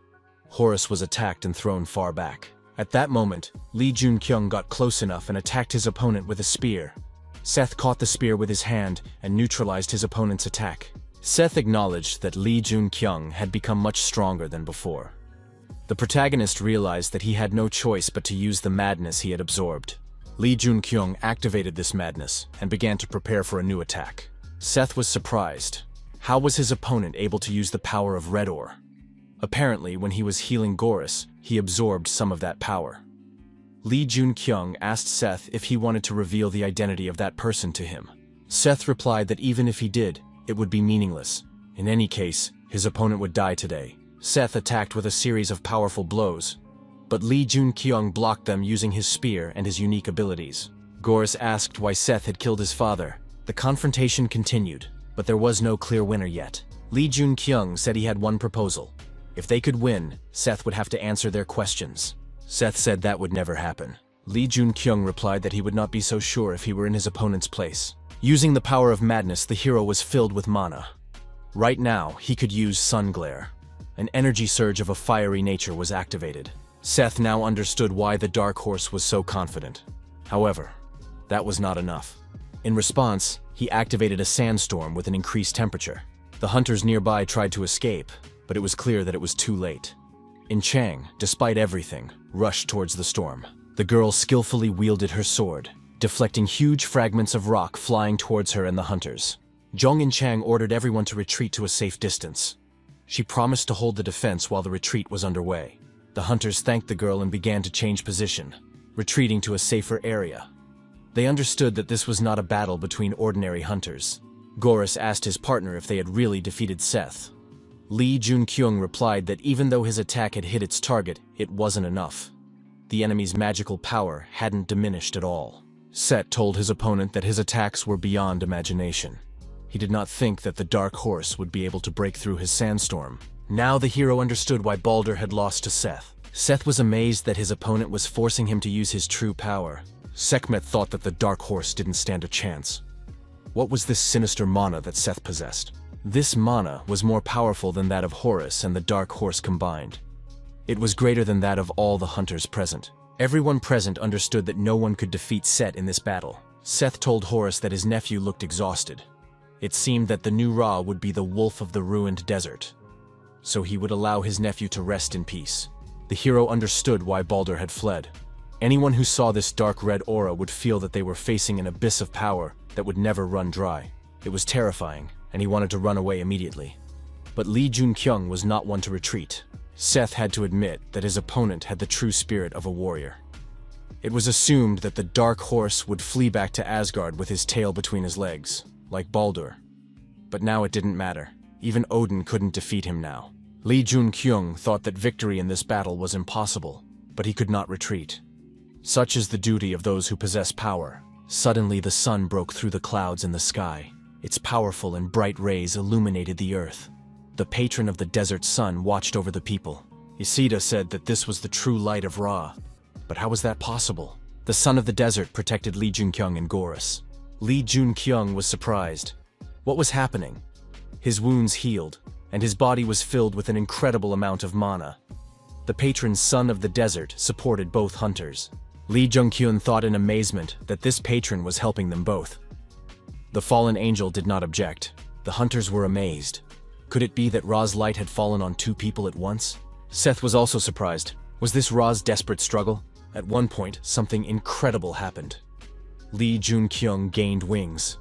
Horus was attacked and thrown far back. At that moment, Lee Jun-kyung got close enough and attacked his opponent with a spear. Seth caught the spear with his hand and neutralized his opponent's attack. Seth acknowledged that Lee Jun-kyung had become much stronger than before. The protagonist realized that he had no choice but to use the madness he had absorbed. Lee Jun-kyung activated this madness and began to prepare for a new attack. Seth was surprised. How was his opponent able to use the power of red ore? Apparently, when he was healing Goros, he absorbed some of that power. Lee Jun-kyung asked Seth if he wanted to reveal the identity of that person to him. Seth replied that even if he did, it would be meaningless. In any case, his opponent would die today. Seth attacked with a series of powerful blows, but Lee Jun-kyung blocked them using his spear and his unique abilities. Goros asked why Seth had killed his father. The confrontation continued, but there was no clear winner yet. Lee Jun-kyung said he had one proposal. If they could win, Seth would have to answer their questions. Seth said that would never happen. Lee Jun-kyung replied that he would not be so sure if he were in his opponent's place. Using the power of madness, the hero was filled with mana. Right now, he could use sun glare. An energy surge of a fiery nature was activated. Seth now understood why the Dark Horse was so confident. However, that was not enough. In response, he activated a sandstorm with an increased temperature. The hunters nearby tried to escape, but it was clear that it was too late. In Chang, despite everything, rushed towards the storm. The girl skillfully wielded her sword, deflecting huge fragments of rock flying towards her and the hunters. Zhong and Chang ordered everyone to retreat to a safe distance. She promised to hold the defense while the retreat was underway. The hunters thanked the girl and began to change position, retreating to a safer area. They understood that this was not a battle between ordinary hunters. Goros asked his partner if they had really defeated Seth. Lee Jun-kyung replied that even though his attack had hit its target, it wasn't enough. The enemy's magical power hadn't diminished at all. Set told his opponent that his attacks were beyond imagination. He did not think that the Dark Horse would be able to break through his sandstorm. Now the hero understood why Baldur had lost to Seth. Seth was amazed that his opponent was forcing him to use his true power. Sekhmet thought that the Dark Horse didn't stand a chance. What was this sinister mana that Seth possessed? This mana was more powerful than that of Horus and the Dark Horse combined. It was greater than that of all the hunters present. Everyone present understood that no one could defeat Set in this battle. Seth told Horus that his nephew looked exhausted. It seemed that the new Ra would be the wolf of the ruined desert, so he would allow his nephew to rest in peace. The hero understood why Baldur had fled. Anyone who saw this dark red aura would feel that they were facing an abyss of power that would never run dry. It was terrifying, and he wanted to run away immediately. But Lee Jun-kyung was not one to retreat. Seth had to admit that his opponent had the true spirit of a warrior. It was assumed that the Dark Horse would flee back to Asgard with his tail between his legs, like Baldur. But now it didn't matter. Even Odin couldn't defeat him now. Lee Jun-kyung thought that victory in this battle was impossible, but he could not retreat. Such is the duty of those who possess power. Suddenly the sun broke through the clouds in the sky. Its powerful and bright rays illuminated the earth. The patron of the desert sun watched over the people. Isida said that this was the true light of Ra. But how was that possible? The son of the desert protected Lee Junkyung and Gorus. Lee Junkyung was surprised. What was happening? His wounds healed, and his body was filled with an incredible amount of mana. The patron son of the desert supported both hunters. Lee Junkyun thought in amazement that this patron was helping them both. The fallen angel did not object. The hunters were amazed. Could it be that Ra's light had fallen on two people at once? Seth was also surprised. Was this Ra's desperate struggle? At one point, something incredible happened. Lee Junkyung gained wings.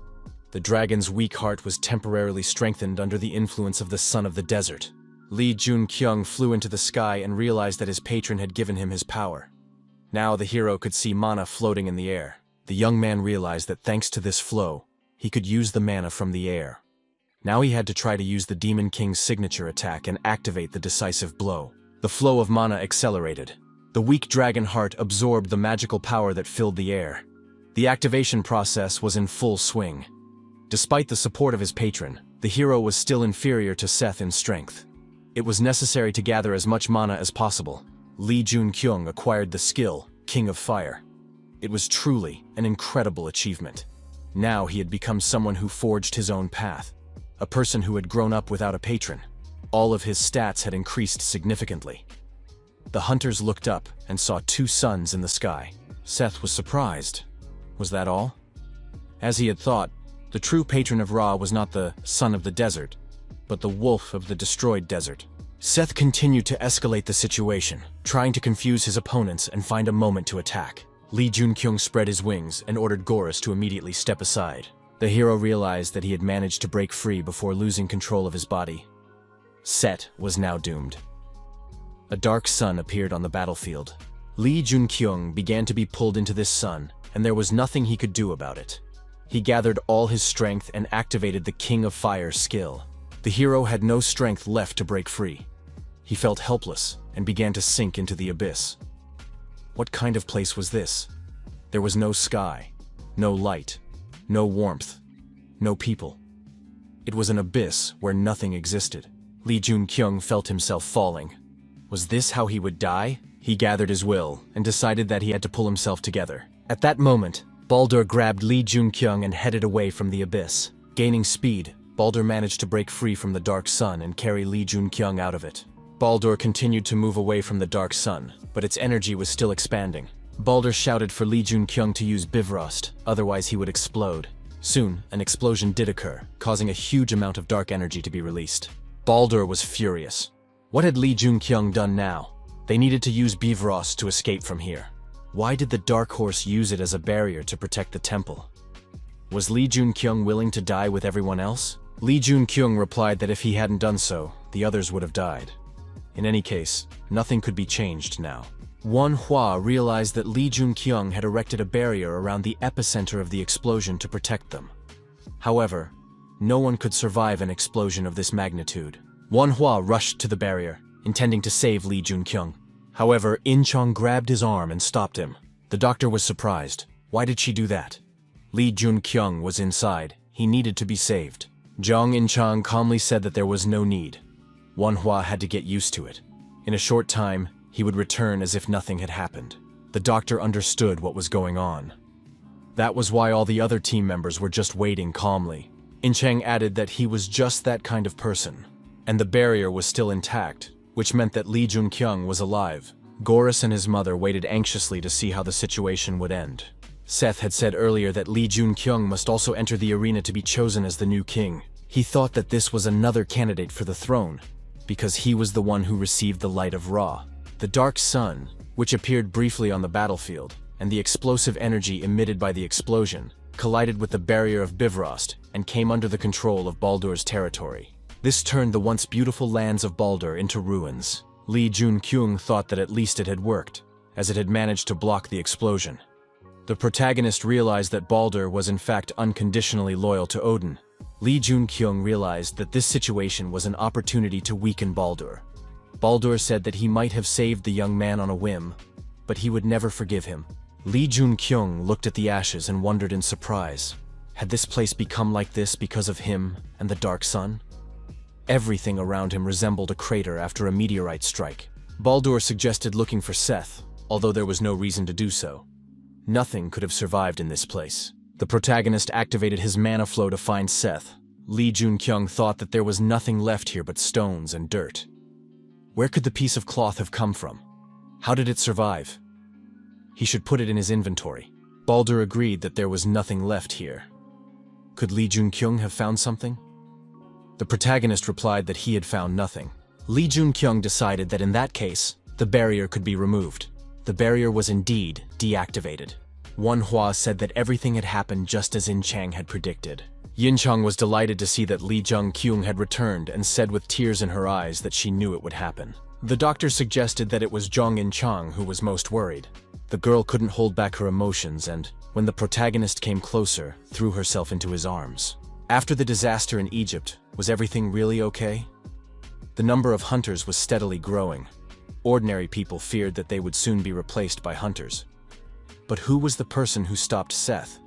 The dragon's weak heart was temporarily strengthened under the influence of the son of the desert. Lee Junkyung flew into the sky and realized that his patron had given him his power. Now the hero could see mana floating in the air. The young man realized that thanks to this flow, he could use the mana from the air. Now he had to try to use the Demon King's signature attack and activate the decisive blow. The flow of mana accelerated. The weak dragon heart absorbed the magical power that filled the air. The activation process was in full swing. Despite the support of his patron, the hero was still inferior to Seth in strength. It was necessary to gather as much mana as possible. Lee Junkyung acquired the skill, King of Fire. It was truly an incredible achievement. Now he had become someone who forged his own path. A person who had grown up without a patron. All of his stats had increased significantly. The hunters looked up and saw two suns in the sky. Seth was surprised. Was that all? As he had thought, the true patron of Ra was not the son of the desert, but the wolf of the destroyed desert. Seth continued to escalate the situation, trying to confuse his opponents and find a moment to attack. Lee Junkyung spread his wings and ordered Gorus to immediately step aside. The hero realized that he had managed to break free before losing control of his body. Seth was now doomed. A dark sun appeared on the battlefield. Lee Junkyung began to be pulled into this sun, and there was nothing he could do about it. He gathered all his strength and activated the King of Fire skill. The hero had no strength left to break free. He felt helpless and began to sink into the abyss. What kind of place was this? There was no sky, no light, no warmth, no people. It was an abyss where nothing existed. Lee Junkyung felt himself falling. Was this how he would die? He gathered his will and decided that he had to pull himself together. At that moment, Baldur grabbed Lee Junkyung and headed away from the abyss. Gaining speed, Baldur managed to break free from the dark sun and carry Lee Junkyung out of it. Baldur continued to move away from the dark sun, but its energy was still expanding. Baldur shouted for Lee Junkyung to use Bifrost, otherwise he would explode. Soon, an explosion did occur, causing a huge amount of dark energy to be released. Baldur was furious. What had Lee Junkyung done now? They needed to use Bifrost to escape from here. Why did the Dark Horse use it as a barrier to protect the temple? Was Lee Junkyung willing to die with everyone else? Lee Junkyung replied that if he hadn't done so, the others would have died. In any case, nothing could be changed now. Manhwa realized that Lee Junkyung had erected a barrier around the epicenter of the explosion to protect them. However, no one could survive an explosion of this magnitude. Manhwa rushed to the barrier, intending to save Lee Junkyung. However, In-chong grabbed his arm and stopped him. The doctor was surprised. Why did she do that? Lee Junkyung was inside. He needed to be saved. Jong In-chong calmly said that there was no need. Manhwa had to get used to it. In a short time, he would return as if nothing had happened. The doctor understood what was going on. That was why all the other team members were just waiting calmly. In-chang added that he was just that kind of person. And the barrier was still intact, which meant that Lee Junkyung was alive. Gorus and his mother waited anxiously to see how the situation would end. Seth had said earlier that Lee Junkyung must also enter the arena to be chosen as the new king. He thought that this was another candidate for the throne, because he was the one who received the light of Ra. The dark sun, which appeared briefly on the battlefield, and the explosive energy emitted by the explosion, collided with the barrier of Bifrost and came under the control of Baldur's territory. This turned the once beautiful lands of Baldur into ruins. Lee Junkyung thought that at least it had worked, as it had managed to block the explosion. The protagonist realized that Baldur was in fact unconditionally loyal to Odin. Lee Junkyung realized that this situation was an opportunity to weaken Baldur. Baldur said that he might have saved the young man on a whim, but he would never forgive him. Lee Jun-kyung looked at the ashes and wondered in surprise. Had this place become like this because of him and the Dark Sun? Everything around him resembled a crater after a meteorite strike. Baldur suggested looking for Seth, although there was no reason to do so. Nothing could have survived in this place. The protagonist activated his mana flow to find Seth. Lee Jun-kyung thought that there was nothing left here but stones and dirt. Where could the piece of cloth have come from? How did it survive? He should put it in his inventory. Baldur agreed that there was nothing left here. Could Lee Jun-kyung have found something? The protagonist replied that he had found nothing. Lee Jun-kyung decided that in that case, the barrier could be removed. The barrier was indeed deactivated. Manhwa said that everything had happened just as In Chang had predicted. Yin Chang was delighted to see that Lee Jun-kyung had returned and said with tears in her eyes that she knew it would happen. The doctor suggested that it was Jong In Chang who was most worried. The girl couldn't hold back her emotions and, when the protagonist came closer, threw herself into his arms. After the disaster in Egypt, was everything really okay? The number of hunters was steadily growing. Ordinary people feared that they would soon be replaced by hunters. But who was the person who stopped Seth?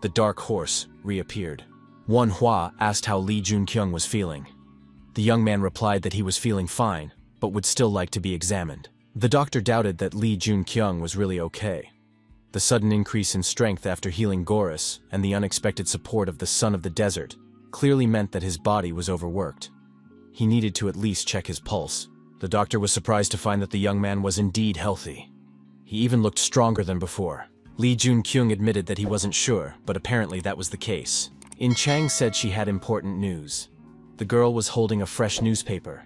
The dark horse reappeared. Manhwa asked how Lee Jun-kyung was feeling. The young man replied that he was feeling fine, but would still like to be examined. The doctor doubted that Lee Jun-kyung was really okay. The sudden increase in strength after healing Gorus and the unexpected support of the Son of the Desert clearly meant that his body was overworked. He needed to at least check his pulse. The doctor was surprised to find that the young man was indeed healthy. He even looked stronger than before. Lee Jun-kyung admitted that he wasn't sure, but apparently that was the case. In Chang said she had important news. The girl was holding a fresh newspaper.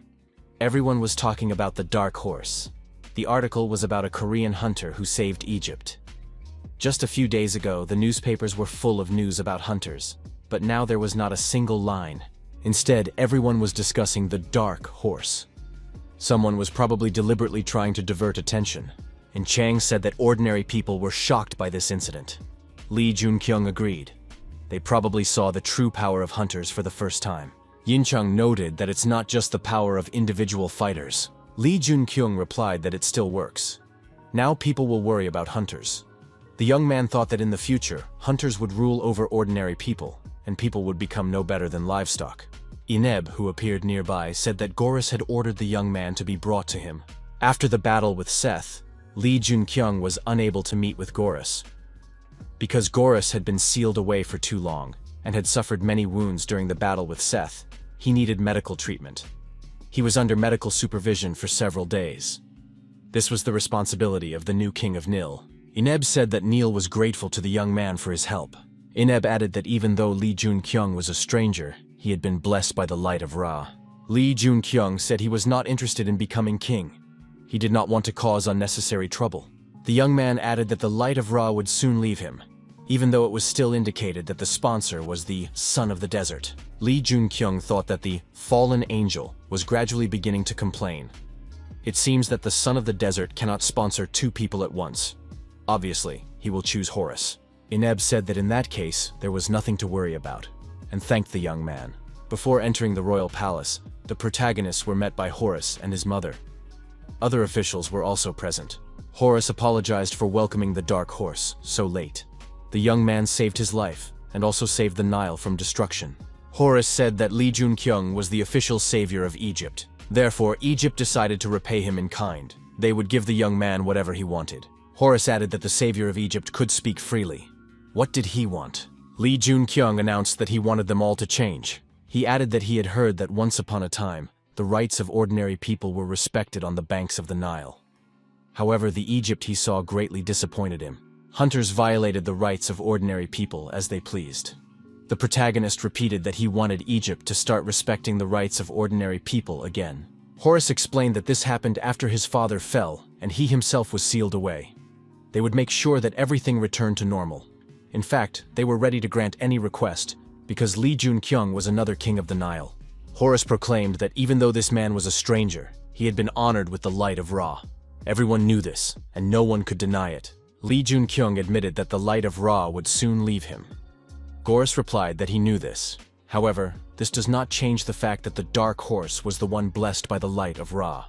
Everyone was talking about the Dark Horse. The article was about a Korean hunter who saved Egypt. Just a few days ago, the newspapers were full of news about hunters, but now there was not a single line. Instead, everyone was discussing the Dark Horse. Someone was probably deliberately trying to divert attention. And Chang said that ordinary people were shocked by this incident. Lee Jun-kyung agreed. They probably saw the true power of hunters for the first time. Yin Chang noted that it's not just the power of individual fighters. Lee Jun-kyung replied that it still works. Now people will worry about hunters. The young man thought that in the future, hunters would rule over ordinary people, and people would become no better than livestock. Ineb, who appeared nearby, said that Gorus had ordered the young man to be brought to him. After the battle with Seth, Lee Jun-kyung was unable to meet with Gorus. Because Gorus had been sealed away for too long, and had suffered many wounds during the battle with Seth, he needed medical treatment. He was under medical supervision for several days. This was the responsibility of the new king of Nil. Ineb said that Nil was grateful to the young man for his help. Ineb added that even though Lee Jun-kyung was a stranger, he had been blessed by the light of Ra. Lee Jun-kyung said he was not interested in becoming king. He did not want to cause unnecessary trouble. The young man added that the light of Ra would soon leave him, even though it was still indicated that the sponsor was the Son of the Desert. Lee Jun-kyung thought that the fallen angel was gradually beginning to complain. It seems that the Son of the Desert cannot sponsor two people at once. Obviously, he will choose Horus. Ineb said that in that case, there was nothing to worry about, and thanked the young man. Before entering the royal palace, the protagonists were met by Horus and his mother. Other officials were also present. Horus apologized for welcoming the Dark Horse so late. The young man saved his life, and also saved the Nile from destruction. Horus said that Lee Jun-kyung was the official savior of Egypt. Therefore, Egypt decided to repay him in kind. They would give the young man whatever he wanted. Horus added that the savior of Egypt could speak freely. What did he want? Lee Jun-kyung announced that he wanted them all to change. He added that he had heard that once upon a time, the rights of ordinary people were respected on the banks of the Nile. However, the Egypt he saw greatly disappointed him. Hunters violated the rights of ordinary people as they pleased. The protagonist repeated that he wanted Egypt to start respecting the rights of ordinary people again. Horus explained that this happened after his father fell and he himself was sealed away. They would make sure that everything returned to normal. In fact, they were ready to grant any request because Lee Jun-kyung was another king of the Nile. Horus proclaimed that even though this man was a stranger, he had been honored with the light of Ra. Everyone knew this, and no one could deny it. Lee Jun-kyung admitted that the light of Ra would soon leave him. Gorus replied that he knew this. However, this does not change the fact that the Dark Horse was the one blessed by the light of Ra.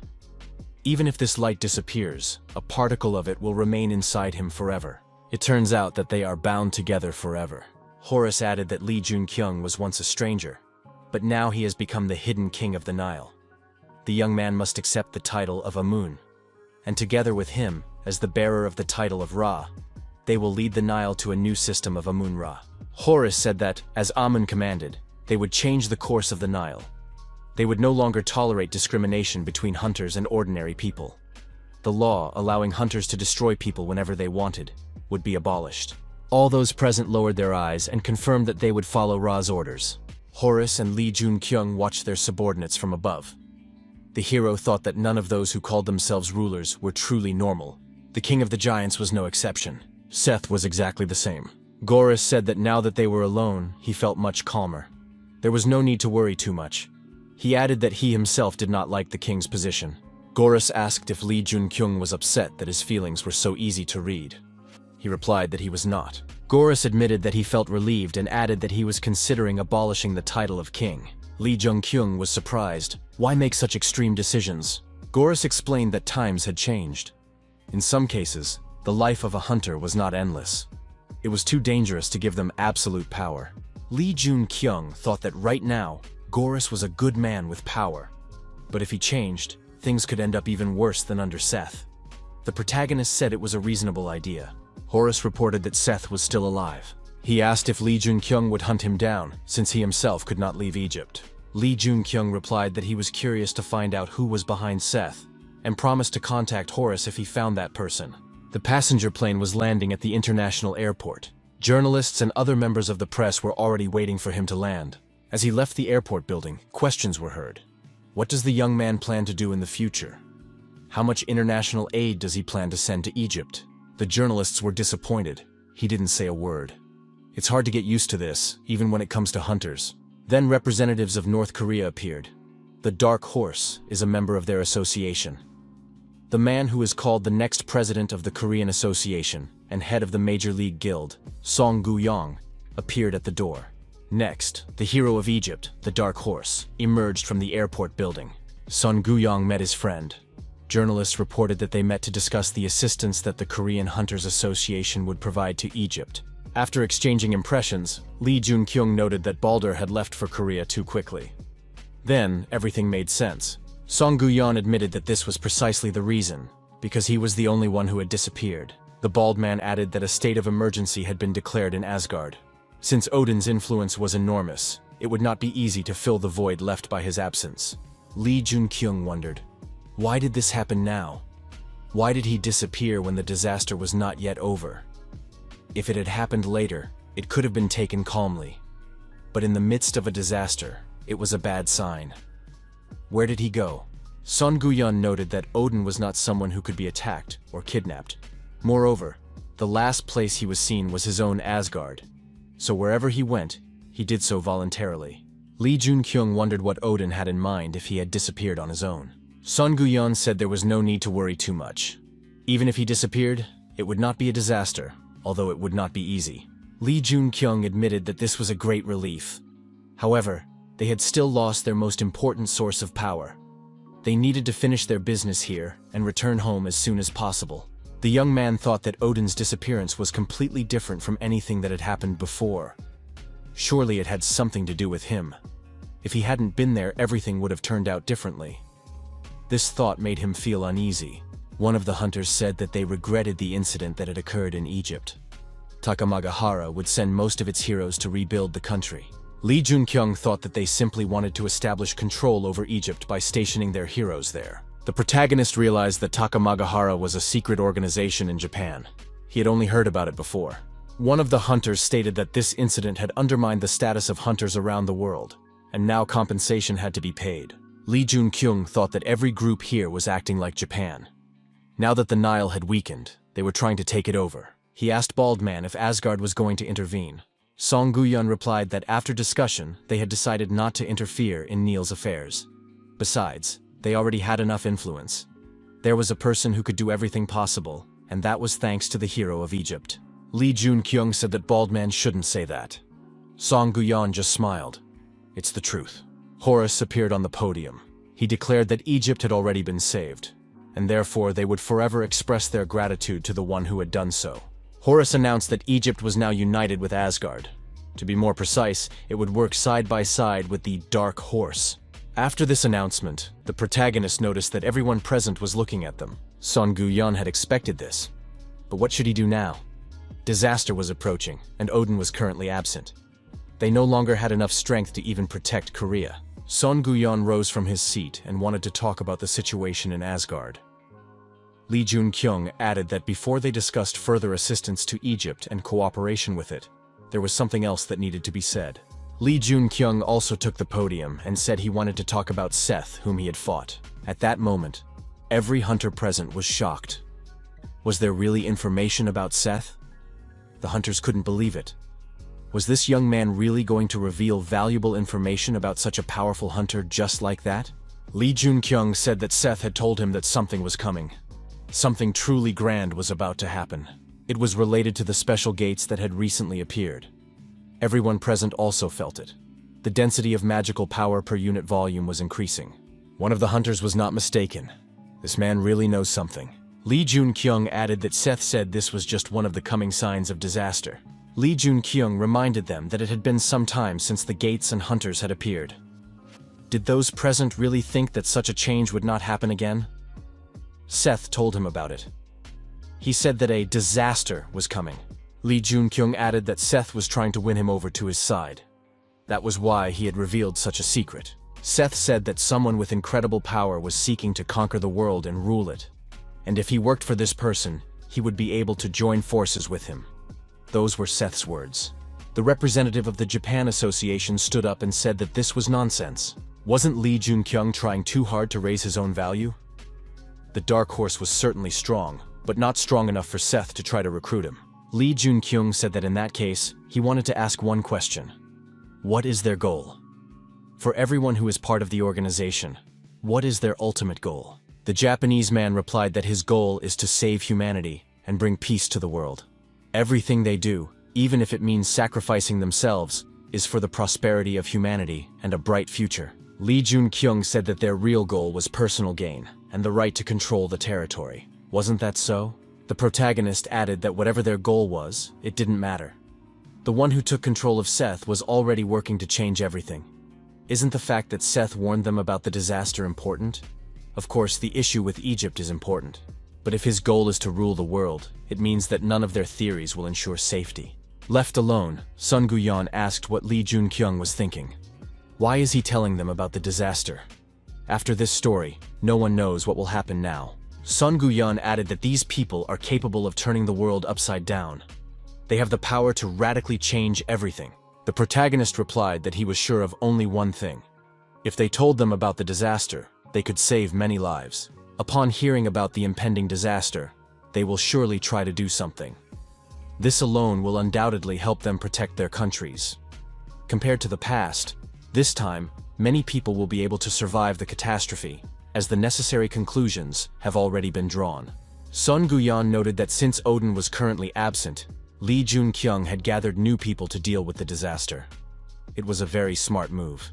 Even if this light disappears, a particle of it will remain inside him forever. It turns out that they are bound together forever. Horus added that Lee Jun-kyung was once a stranger, but now he has become the hidden king of the Nile. The young man must accept the title of Amun, and together with him, as the bearer of the title of Ra, they will lead the Nile to a new system of Amun-Ra. Horus said that, as Amun commanded, they would change the course of the Nile. They would no longer tolerate discrimination between hunters and ordinary people. The law allowing hunters to destroy people whenever they wanted would be abolished. All those present lowered their eyes and confirmed that they would follow Ra's orders. Horus and Lee Jun-kyung watched their subordinates from above. The hero thought that none of those who called themselves rulers were truly normal. The king of the giants was no exception. Seth was exactly the same. Gorys said that now that they were alone, he felt much calmer. There was no need to worry too much. He added that he himself did not like the king's position. Gorys asked if Lee Jun-kyung was upset that his feelings were so easy to read. He replied that he was not. Gorys admitted that he felt relieved and added that he was considering abolishing the title of king. Lee Jun-kyung was surprised. Why make such extreme decisions? Gorys explained that times had changed. In some cases, the life of a hunter was not endless. It was too dangerous to give them absolute power. Lee Jun-kyung thought that right now, Gorys was a good man with power. But if he changed, things could end up even worse than under Seth. The protagonist said it was a reasonable idea. Horus reported that Seth was still alive. He asked if Lee Jun-kyung would hunt him down, since he himself could not leave Egypt. Lee Jun-kyung replied that he was curious to find out who was behind Seth, and promised to contact Horus if he found that person. The passenger plane was landing at the international airport. Journalists and other members of the press were already waiting for him to land. As he left the airport building, questions were heard. What does the young man plan to do in the future? How much international aid does he plan to send to Egypt? The journalists were disappointed. He didn't say a word. It's hard to get used to this, even when it comes to hunters. Then representatives of North Korea appeared. The Dark Horse is a member of their association. The man who is called the next president of the Korean Association and head of the Major League Guild, Song Gu-yong, appeared at the door. Next, the hero of Egypt, the Dark Horse, emerged from the airport building. Song Gu-yong met his friend. Journalists reported that they met to discuss the assistance that the Korean Hunters Association would provide to Egypt. After exchanging impressions, Lee Jun-kyung noted that Baldur had left for Korea too quickly. Then, everything made sense. Song Gu-yeon admitted that this was precisely the reason, because he was the only one who had disappeared. The bald man added that a state of emergency had been declared in Asgard. Since Odin's influence was enormous, it would not be easy to fill the void left by his absence. Lee Jun-kyung wondered, why did this happen now? Why did he disappear when the disaster was not yet over? If it had happened later, it could have been taken calmly. But in the midst of a disaster, it was a bad sign. Where did he go? Son Gu-yeon noted that Odin was not someone who could be attacked or kidnapped. Moreover, the last place he was seen was his own Asgard. So wherever he went, he did so voluntarily. Lee Jun-kyung wondered what Odin had in mind if he had disappeared on his own. Son Gu-yeon said there was no need to worry too much. Even if he disappeared, it would not be a disaster, although it would not be easy. Lee Jun-kyung admitted that this was a great relief. However, they had still lost their most important source of power. They needed to finish their business here and return home as soon as possible. The young man thought that Odin's disappearance was completely different from anything that had happened before. Surely it had something to do with him. If he hadn't been there, everything would have turned out differently. This thought made him feel uneasy. One of the hunters said that they regretted the incident that had occurred in Egypt. Takamagahara would send most of its heroes to rebuild the country. Lee Jun-kyung thought that they simply wanted to establish control over Egypt by stationing their heroes there. The protagonist realized that Takamagahara was a secret organization in Japan. He had only heard about it before. One of the hunters stated that this incident had undermined the status of hunters around the world, and now compensation had to be paid. Lee Jun-kyung thought that every group here was acting like Japan. Now that the Nile had weakened, they were trying to take it over. He asked Baldman if Asgard was going to intervene. Song Gu-yeon replied that after discussion, they had decided not to interfere in Neil's affairs. Besides, they already had enough influence. There was a person who could do everything possible, and that was thanks to the hero of Egypt. Lee Jun-kyung said that Baldman shouldn't say that. Song Gu-yeon just smiled. It's the truth. Horus appeared on the podium. He declared that Egypt had already been saved. and therefore they would forever express their gratitude to the one who had done so. Horus announced that Egypt was now united with Asgard. To be more precise, it would work side by side with the Dark Horse. After this announcement, the protagonist noticed that everyone present was looking at them. Son Gohan had expected this. But what should he do now? Disaster was approaching, and Odin was currently absent. They no longer had enough strength to even protect Korea. Son Gohan rose from his seat and wanted to talk about the situation in Asgard. Lee Jun-kyung added that before they discussed further assistance to Egypt and cooperation with it, there was something else that needed to be said. Lee Jun-kyung also took the podium and said he wanted to talk about Seth, whom he had fought. At that moment, every hunter present was shocked. Was there really information about Seth? The hunters couldn't believe it. Was this young man really going to reveal valuable information about such a powerful hunter just like that? Lee Jun-kyung said that Seth had told him that something was coming. Something truly grand was about to happen. It was related to the special gates that had recently appeared. Everyone present also felt it. The density of magical power per unit volume was increasing. One of the hunters was not mistaken. This man really knows something. Lee Jun-kyung added that Seth said this was just one of the coming signs of disaster. Lee Jun-kyung reminded them that it had been some time since the gates and hunters had appeared. Did those present really think that such a change would not happen again? Seth told him about it. He said that a disaster was coming. Lee Jun-kyung added that Seth was trying to win him over to his side. That was why he had revealed such a secret. Seth said that someone with incredible power was seeking to conquer the world and rule it. And if he worked for this person, he would be able to join forces with him. Those were Seth's words. The representative of the Japan Association stood up and said that this was nonsense. Wasn't Lee Jun-kyung trying too hard to raise his own value? The Dark Horse was certainly strong, but not strong enough for Seth to try to recruit him. Lee Jun-kyung said that in that case, he wanted to ask one question. What is their goal? For everyone who is part of the organization, what is their ultimate goal? The Japanese man replied that his goal is to save humanity and bring peace to the world. Everything they do, even if it means sacrificing themselves, is for the prosperity of humanity and a bright future. Lee Jun-kyung said that their real goal was personal gain and the right to control the territory. Wasn't that so? The protagonist added that whatever their goal was, it didn't matter. The one who took control of Seth was already working to change everything. Isn't the fact that Seth warned them about the disaster important? Of course, the issue with Egypt is important. But if his goal is to rule the world, it means that none of their theories will ensure safety. Left alone, Son Gohan asked what Lee Jun-kyung was thinking. Why is he telling them about the disaster? After this story, no one knows what will happen now. Son Gohan added that these people are capable of turning the world upside down. They have the power to radically change everything. The protagonist replied that he was sure of only one thing. If they told them about the disaster, they could save many lives. Upon hearing about the impending disaster, they will surely try to do something. This alone will undoubtedly help them protect their countries. Compared to the past, this time, many people will be able to survive the catastrophe, as the necessary conclusions have already been drawn. Son Gohan noted that since Odin was currently absent, Lee Jun-kyung had gathered new people to deal with the disaster. It was a very smart move.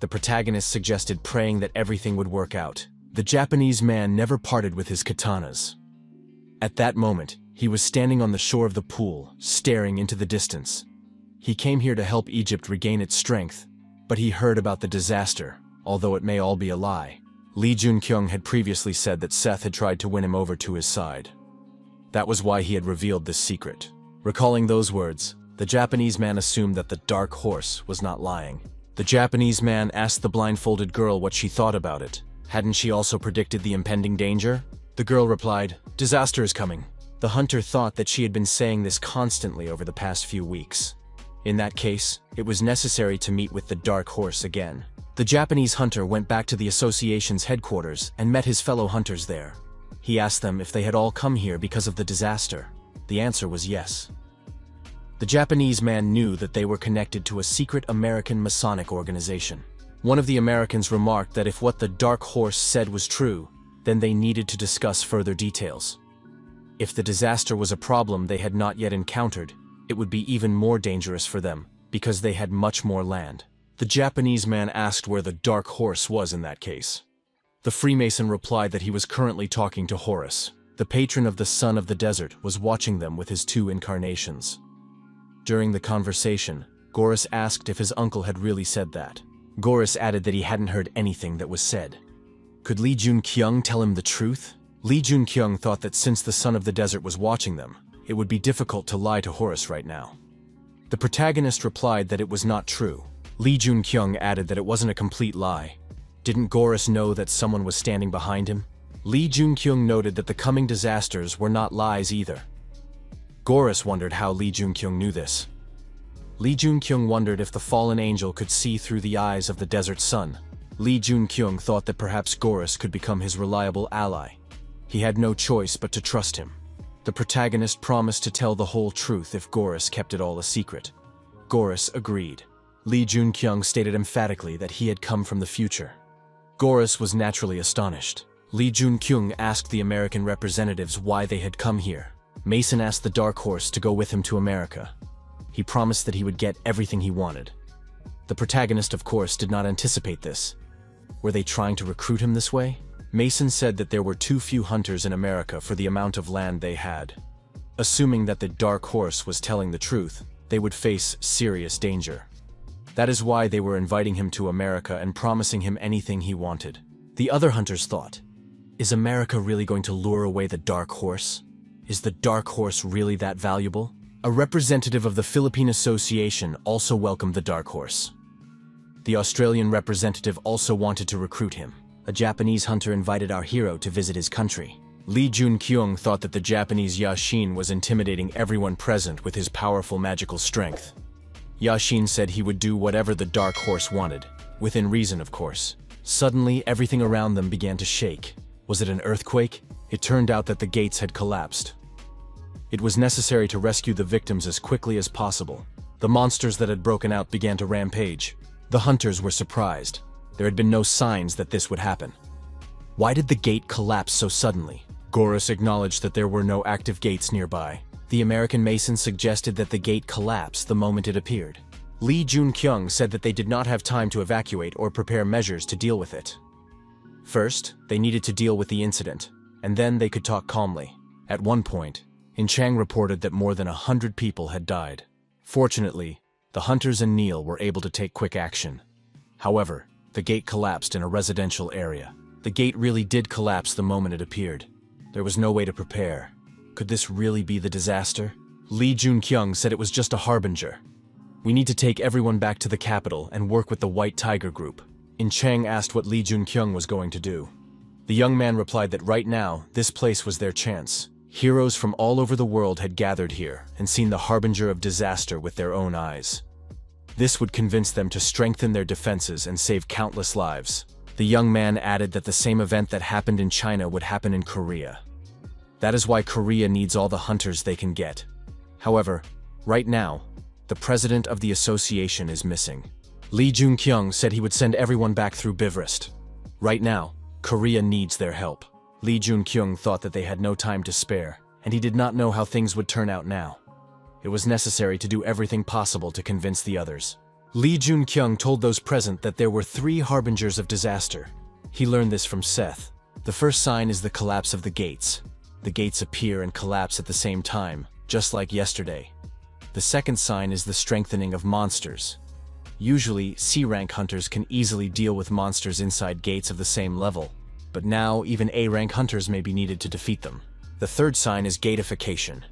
The protagonist suggested praying that everything would work out. The Japanese man never parted with his katanas. At that moment, he was standing on the shore of the pool, staring into the distance. He came here to help Egypt regain its strength, but he heard about the disaster, although it may all be a lie. Lee Jun-kyung had previously said that Seth had tried to win him over to his side. That was why he had revealed this secret. Recalling those words, the Japanese man assumed that the Dark Horse was not lying. The Japanese man asked the blindfolded girl what she thought about it. Hadn't she also predicted the impending danger? The girl replied, "Disaster is coming." The hunter thought that she had been saying this constantly over the past few weeks. In that case, it was necessary to meet with the Dark Horse again. The Japanese hunter went back to the association's headquarters and met his fellow hunters there. He asked them if they had all come here because of the disaster. The answer was yes. The Japanese man knew that they were connected to a secret American Masonic organization. One of the Americans remarked that if what the Dark Horse said was true, then they needed to discuss further details. If the disaster was a problem they had not yet encountered, it would be even more dangerous for them, because they had much more land. The Japanese man asked where the Dark Horse was in that case. The Freemason replied that he was currently talking to Horus. The patron of the Son of the Desert was watching them with his two incarnations. During the conversation, Gorus asked if his uncle had really said that. Gorus added that he hadn't heard anything that was said. Could Li Junqiang tell him the truth? Li Junqiang thought that since the Son of the Desert was watching them, it would be difficult to lie to Horus right now. The protagonist replied that it was not true. Li Junqiang added that it wasn't a complete lie. Didn't Gorus know that someone was standing behind him? Li Junqiang noted that the coming disasters were not lies either. Gorus wondered how Li Junqiang knew this. Li Junqiang wondered if the fallen angel could see through the eyes of the desert sun. Li Junqiang thought that perhaps Gorus could become his reliable ally. He had no choice but to trust him. The protagonist promised to tell the whole truth if Gorus kept it all a secret. Gorus agreed. Li Junqiang stated emphatically that he had come from the future. Gorus was naturally astonished. Li Junqiang asked the American representatives why they had come here. Mason asked the Dark Horse to go with him to America. He promised that he would get everything he wanted. The protagonist, of course, did not anticipate this. Were they trying to recruit him this way? Mason said that there were too few hunters in America for the amount of land they had. Assuming that the Dark Horse was telling the truth, they would face serious danger. That is why they were inviting him to America and promising him anything he wanted. The other hunters thought, is America really going to lure away the Dark Horse? Is the Dark Horse really that valuable? A representative of the Philippine Association also welcomed the Dark Horse. The Australian representative also wanted to recruit him. A Japanese hunter invited our hero to visit his country. Li Junqiang thought that the Japanese Yashin was intimidating everyone present with his powerful magical strength. Yashin said he would do whatever the Dark Horse wanted, within reason, of course. Suddenly, everything around them began to shake. Was it an earthquake? It turned out that the gates had collapsed. It was necessary to rescue the victims as quickly as possible. The monsters that had broken out began to rampage. The hunters were surprised. There had been no signs that this would happen. Why did the gate collapse so suddenly? Gorus acknowledged that there were no active gates nearby. The American Mason suggested that the gate collapse the moment it appeared. Li Junqiang said that they did not have time to evacuate or prepare measures to deal with it. First, they needed to deal with the incident, and then they could talk calmly. At one point, Chang reported that more than 100 people had died. Fortunately, the hunters and Neil were able to take quick action. However, the gate collapsed in a residential area. The gate really did collapse the moment it appeared. There was no way to prepare. Could this really be the disaster? Li Junqiang said it was just a harbinger. We need to take everyone back to the capital and work with the White Tiger group. Chang asked what Li Junqiang was going to do. The young man replied that right now, this place was their chance. Heroes from all over the world had gathered here and seen the harbinger of disaster with their own eyes. This would convince them to strengthen their defenses and save countless lives. The young man added that the same event that happened in China would happen in Korea. That is why Korea needs all the hunters they can get. However, right now, the president of the association is missing. Li Junqiang said he would send everyone back through Bivrist. Right now, Korea needs their help. Li Junqiang thought that they had no time to spare, and he did not know how things would turn out now. It was necessary to do everything possible to convince the others. Li Junqiang told those present that there were 3 harbingers of disaster. He learned this from Seth. The first sign is the collapse of the gates. The gates appear and collapse at the same time, just like yesterday. The second sign is the strengthening of monsters. Usually, C-rank hunters can easily deal with monsters inside gates of the same level, but now even A-rank hunters may be needed to defeat them. The third sign is gatification.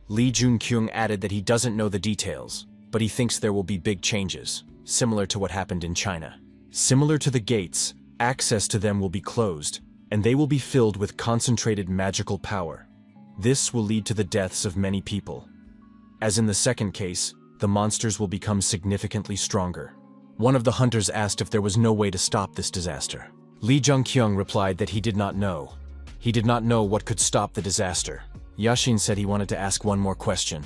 Li Junqiang added that he doesn't know the details, but he thinks there will be big changes, similar to what happened in China. Similar to the gates, access to them will be closed, and they will be filled with concentrated magical power. This will lead to the deaths of many people. As in the second case, the monsters will become significantly stronger. One of the hunters asked if there was no way to stop this disaster. Li Junqiang replied that he did not know. He did not know what could stop the disaster. Yashin said he wanted to ask one more question.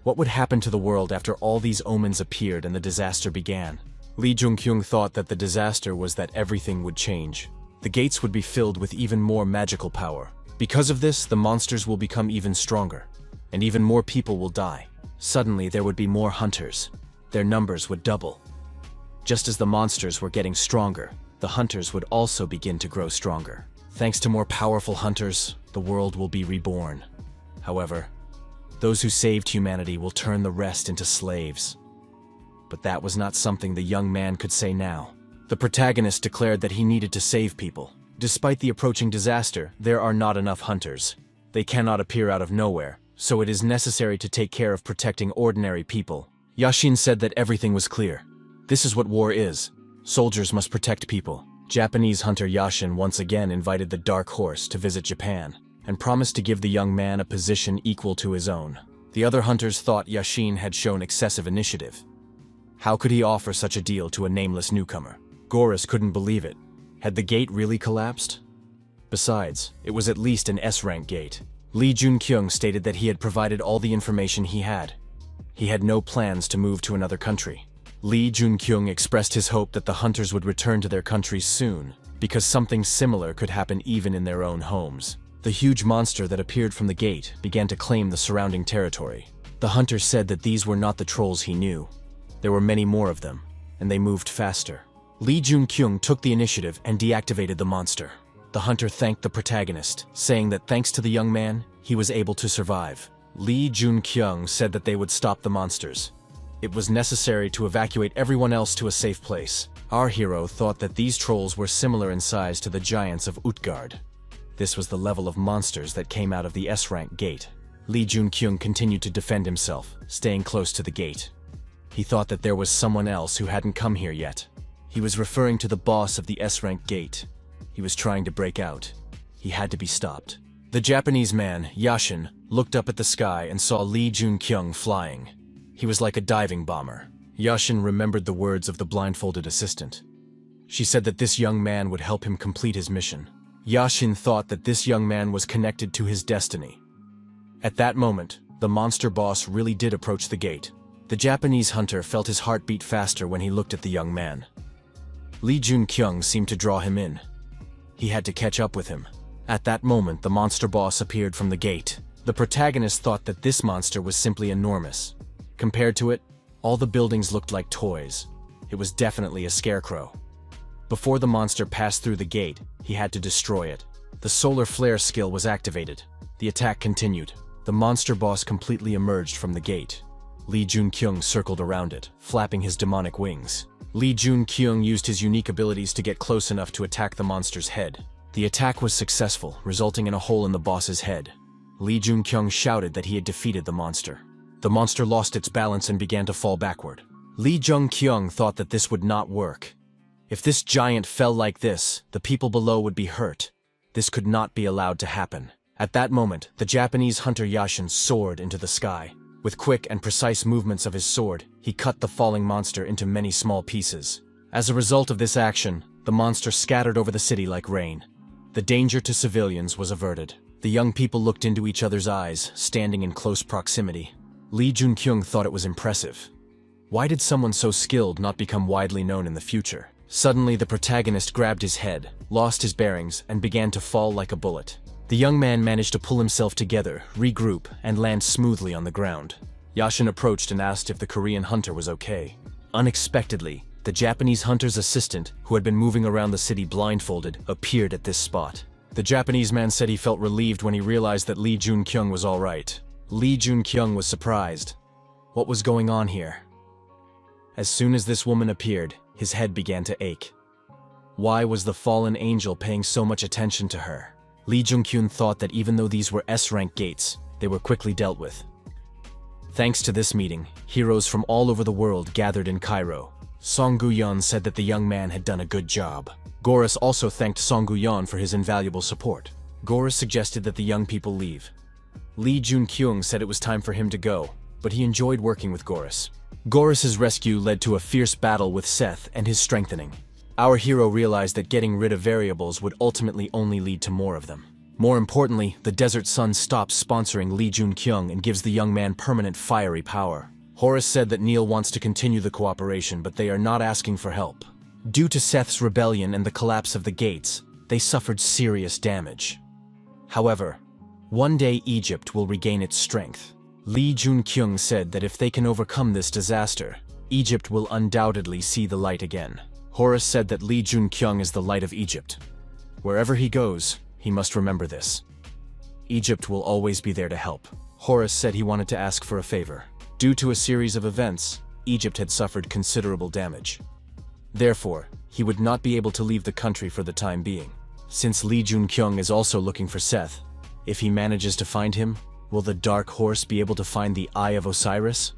What would happen to the world after all these omens appeared and the disaster began? Li Junqiang thought that the disaster was that everything would change. The gates would be filled with even more magical power. Because of this, the monsters will become even stronger, and even more people will die. Suddenly, there would be more hunters. Their numbers would double. Just as the monsters were getting stronger, the hunters would also begin to grow stronger. Thanks to more powerful hunters, the world will be reborn. However, those who saved humanity will turn the rest into slaves. But that was not something the young man could say now. The protagonist declared that he needed to save people. Despite the approaching disaster, there are not enough hunters. They cannot appear out of nowhere, so it is necessary to take care of protecting ordinary people. Yashin said that everything was clear. This is what war is. Soldiers must protect people. Japanese hunter Yashin once again invited the Dark Horse to visit Japan, and promised to give the young man a position equal to his own. The other hunters thought Yashin had shown excessive initiative. How could he offer such a deal to a nameless newcomer? Goris couldn't believe it. Had the gate really collapsed? Besides, it was at least an S-rank gate. Lee Junkyung stated that he had provided all the information he had. He had no plans to move to another country. Lee Junkyung expressed his hope that the hunters would return to their countries soon, because something similar could happen even in their own homes. The huge monster that appeared from the gate began to claim the surrounding territory. The hunter said that these were not the trolls he knew. There were many more of them, and they moved faster. Lee Junkyung took the initiative and deactivated the monster. The hunter thanked the protagonist, saying that thanks to the young man, he was able to survive. Lee Junkyung said that they would stop the monsters. It was necessary to evacuate everyone else to a safe place. Our hero thought that these trolls were similar in size to the giants of Utgard. This was the level of monsters that came out of the S-rank gate. Lee Junkyung continued to defend himself, staying close to the gate. He thought that there was someone else who hadn't come here yet. He was referring to the boss of the S-rank gate. He was trying to break out. He had to be stopped. The Japanese man, Yashin, looked up at the sky and saw Lee Junkyung flying. He was like a diving bomber. Yashin remembered the words of the blindfolded assistant. She said that this young man would help him complete his mission. Yashin thought that this young man was connected to his destiny. At that moment, the monster boss really did approach the gate. The Japanese hunter felt his heart beat faster when he looked at the young man. Lee Junkyung seemed to draw him in. He had to catch up with him. At that moment, the monster boss appeared from the gate. The protagonist thought that this monster was simply enormous. Compared to it, all the buildings looked like toys. It was definitely a scarecrow. Before the monster passed through the gate, he had to destroy it. The solar flare skill was activated. The attack continued. The monster boss completely emerged from the gate. Lee Junkyung circled around it, flapping his demonic wings. Lee Junkyung used his unique abilities to get close enough to attack the monster's head. The attack was successful, resulting in a hole in the boss's head. Lee Junkyung shouted that he had defeated the monster. The monster lost its balance and began to fall backward. Lee Junkyung thought that this would not work. If this giant fell like this, the people below would be hurt. This could not be allowed to happen. At that moment, the Japanese hunter Yashin soared into the sky. With quick and precise movements of his sword, he cut the falling monster into many small pieces. As a result of this action, the monster scattered over the city like rain. The danger to civilians was averted. The young people looked into each other's eyes, standing in close proximity. Lee Junkyung thought it was impressive. Why did someone so skilled not become widely known in the future? Suddenly, the protagonist grabbed his head, lost his bearings, and began to fall like a bullet. The young man managed to pull himself together, regroup, and land smoothly on the ground. Yashin approached and asked if the Korean hunter was okay. Unexpectedly, the Japanese hunter's assistant, who had been moving around the city blindfolded, appeared at this spot. The Japanese man said he felt relieved when he realized that Lee Junkyung was all right. Lee Junkyung was surprised. What was going on here? As soon as this woman appeared, his head began to ache. Why was the fallen angel paying so much attention to her? Lee Junkyung thought that even though these were S-rank gates, they were quickly dealt with. Thanks to this meeting, heroes from all over the world gathered in Cairo. Song Guyon said that the young man had done a good job. Goris also thanked Song Guyon for his invaluable support. Goris suggested that the young people leave. Lee Junkyung said it was time for him to go, but he enjoyed working with Goris. Goris's rescue led to a fierce battle with Seth and his strengthening. Our hero realized that getting rid of variables would ultimately only lead to more of them. More importantly, the Desert Sun stops sponsoring Lee Junkyung and gives the young man permanent fiery power. Horace said that Neil wants to continue the cooperation, but they are not asking for help. Due to Seth's rebellion and the collapse of the gates, they suffered serious damage. However, one day Egypt will regain its strength. Lee Junkyung said that if they can overcome this disaster, Egypt will undoubtedly see the light again. Horus said that Lee Jun-kyung is the light of Egypt. Wherever he goes, he must remember this. Egypt will always be there to help. Horus said he wanted to ask for a favor. Due to a series of events, Egypt had suffered considerable damage. Therefore, he would not be able to leave the country for the time being. Since Lee Jun-kyung is also looking for Seth, if he manages to find him, will the Dark Horse be able to find the Eye of Osiris?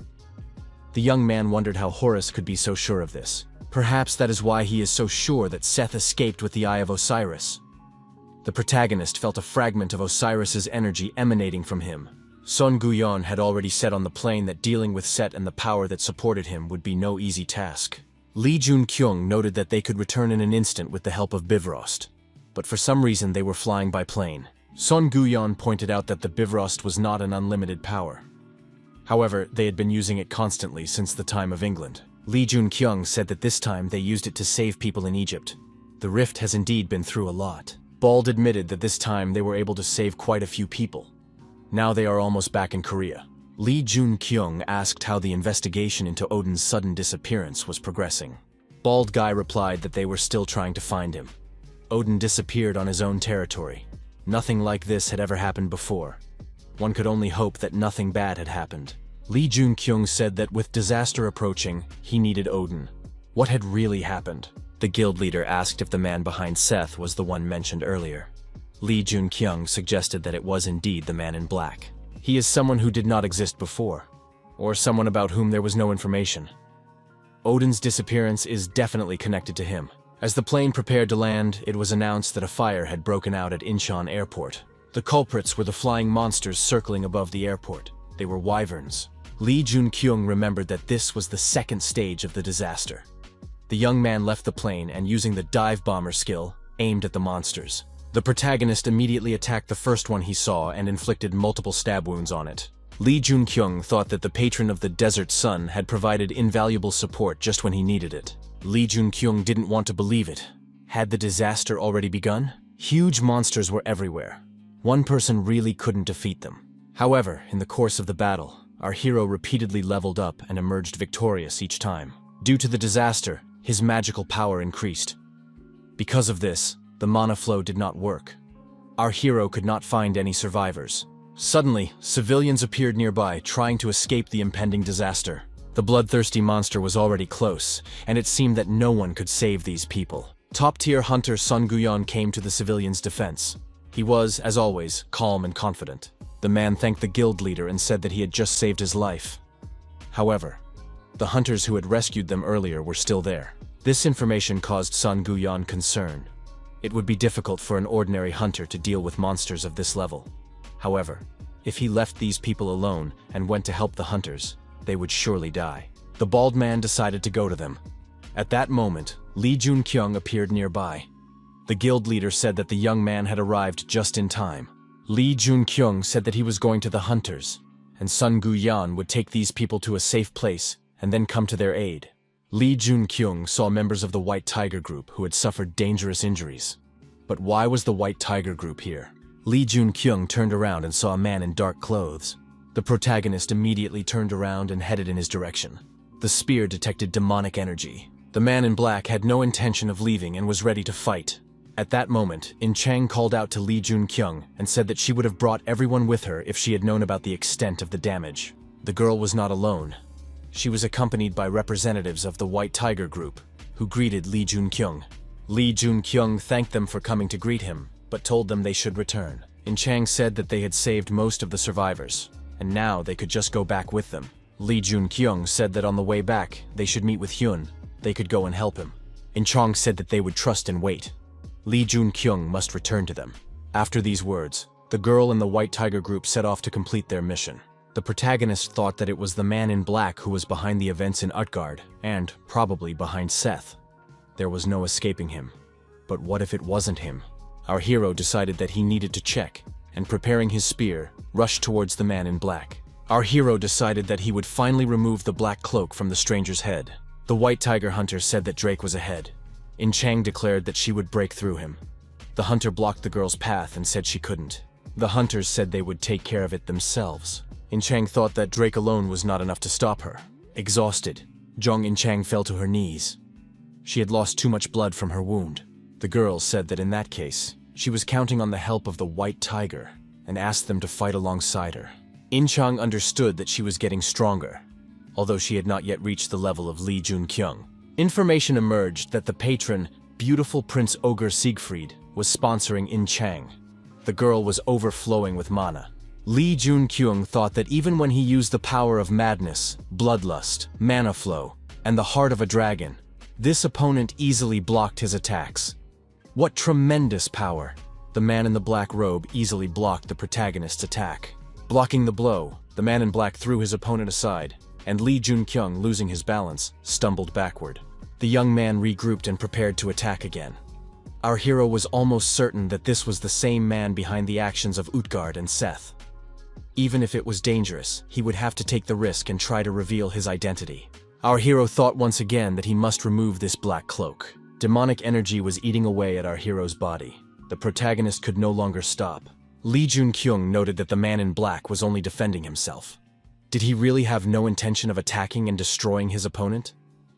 The young man wondered how Horus could be so sure of this. Perhaps that is why he is so sure that Seth escaped with the Eye of Osiris. The protagonist felt a fragment of Osiris's energy emanating from him. Son Guyon had already said on the plane that dealing with Set and the power that supported him would be no easy task. Lee Jun-kyung noted that they could return in an instant with the help of Bifrost, but for some reason they were flying by plane. Son Guyon pointed out that the Bifrost was not an unlimited power. However, they had been using it constantly since the time of England. Lee Jun-kyung said that this time they used it to save people in Egypt. The rift has indeed been through a lot. Bald admitted that this time they were able to save quite a few people. Now they are almost back in Korea. Lee Jun-kyung asked how the investigation into Odin's sudden disappearance was progressing. Bald Guy replied that they were still trying to find him. Odin disappeared on his own territory. Nothing like this had ever happened before. One could only hope that nothing bad had happened. Lee Jun-kyung said that with disaster approaching, he needed Odin. What had really happened? The guild leader asked if the man behind Seth was the one mentioned earlier. Lee Jun-kyung suggested that it was indeed the man in black. He is someone who did not exist before, or someone about whom there was no information. Odin's disappearance is definitely connected to him. As the plane prepared to land, it was announced that a fire had broken out at Incheon Airport. The culprits were the flying monsters circling above the airport. They were wyverns. Lee Jun-kyung remembered that this was the second stage of the disaster. The young man left the plane and, using the dive bomber skill, aimed at the monsters. The protagonist immediately attacked the first one he saw and inflicted multiple stab wounds on it. Lee Jun-kyung thought that the patron of the desert sun had provided invaluable support just when he needed it. Lee Jun-kyung didn't want to believe it. Had the disaster already begun? Huge monsters were everywhere. One person really couldn't defeat them. However, in the course of the battle, our hero repeatedly leveled up and emerged victorious each time. Due to the disaster, his magical power increased. Because of this, the mana flow did not work. Our hero could not find any survivors. Suddenly, civilians appeared nearby, trying to escape the impending disaster. The bloodthirsty monster was already close, and it seemed that no one could save these people. Top-tier hunter Son Guyon came to the civilians' defense. He was, as always, calm and confident. The man thanked the guild leader and said that he had just saved his life. However, the hunters who had rescued them earlier were still there. This information caused Son Guyon concern. It would be difficult for an ordinary hunter to deal with monsters of this level. However, if he left these people alone and went to help the hunters, they would surely die. The bald man decided to go to them. At that moment, Lee Jun-kyung appeared nearby. The guild leader said that the young man had arrived just in time. Lee Jun-kyung said that he was going to the hunters, and Son Guyon would take these people to a safe place and then come to their aid. Lee Jun-kyung saw members of the White Tiger Group who had suffered dangerous injuries. But why was the White Tiger Group here? Lee Jun-kyung turned around and saw a man in dark clothes. The protagonist immediately turned around and headed in his direction. The spear detected demonic energy. The man in black had no intention of leaving and was ready to fight. At that moment, In Chang called out to Lee Jun-kyung and said that she would have brought everyone with her if she had known about the extent of the damage. The girl was not alone. She was accompanied by representatives of the White Tiger Group, who greeted Lee Jun-kyung. Lee Jun-kyung thanked them for coming to greet him, but told them they should return. In Chang said that they had saved most of the survivors, and now they could just go back with them. Lee Jun-kyung said that on the way back, they should meet with Hyun. They could go and help him. In Chang said that they would trust and wait. Lee Jun-kyung must return to them. After these words, the girl and the White Tiger Group set off to complete their mission. The protagonist thought that it was the man in black who was behind the events in Utgard, and probably behind Seth. There was no escaping him. But what if it wasn't him? Our hero decided that he needed to check, and preparing his spear, rushed towards the man in black. Our hero decided that he would finally remove the black cloak from the stranger's head. The White Tiger hunter said that Drake was ahead. In Chang declared that she would break through him. The hunter blocked the girl's path and said she couldn't. The hunters said they would take care of it themselves. In Chang thought that Drake alone was not enough to stop her. Exhausted, Jong In Chang fell to her knees. She had lost too much blood from her wound. The girl said that in that case, she was counting on the help of the White Tiger and asked them to fight alongside her. In-chang understood that she was getting stronger, although she had not yet reached the level of Lee Jun-kyung. Information emerged that the patron, beautiful Prince Ogre Siegfried, was sponsoring In-chang. The girl was overflowing with mana. Lee Jun-kyung thought that even when he used the power of madness, bloodlust, mana flow, and the heart of a dragon, this opponent easily blocked his attacks. What tremendous power! The man in the black robe easily blocked the protagonist's attack. Blocking the blow, the man in black threw his opponent aside, and Lee Jun-kyung, losing his balance, stumbled backward. The young man regrouped and prepared to attack again. Our hero was almost certain that this was the same man behind the actions of Utgard and Seth. Even if it was dangerous, he would have to take the risk and try to reveal his identity. Our hero thought once again that he must remove this black cloak. Demonic energy was eating away at our hero's body. The protagonist could no longer stop. Lee Jun-kyung noted that the man in black was only defending himself. Did he really have no intention of attacking and destroying his opponent?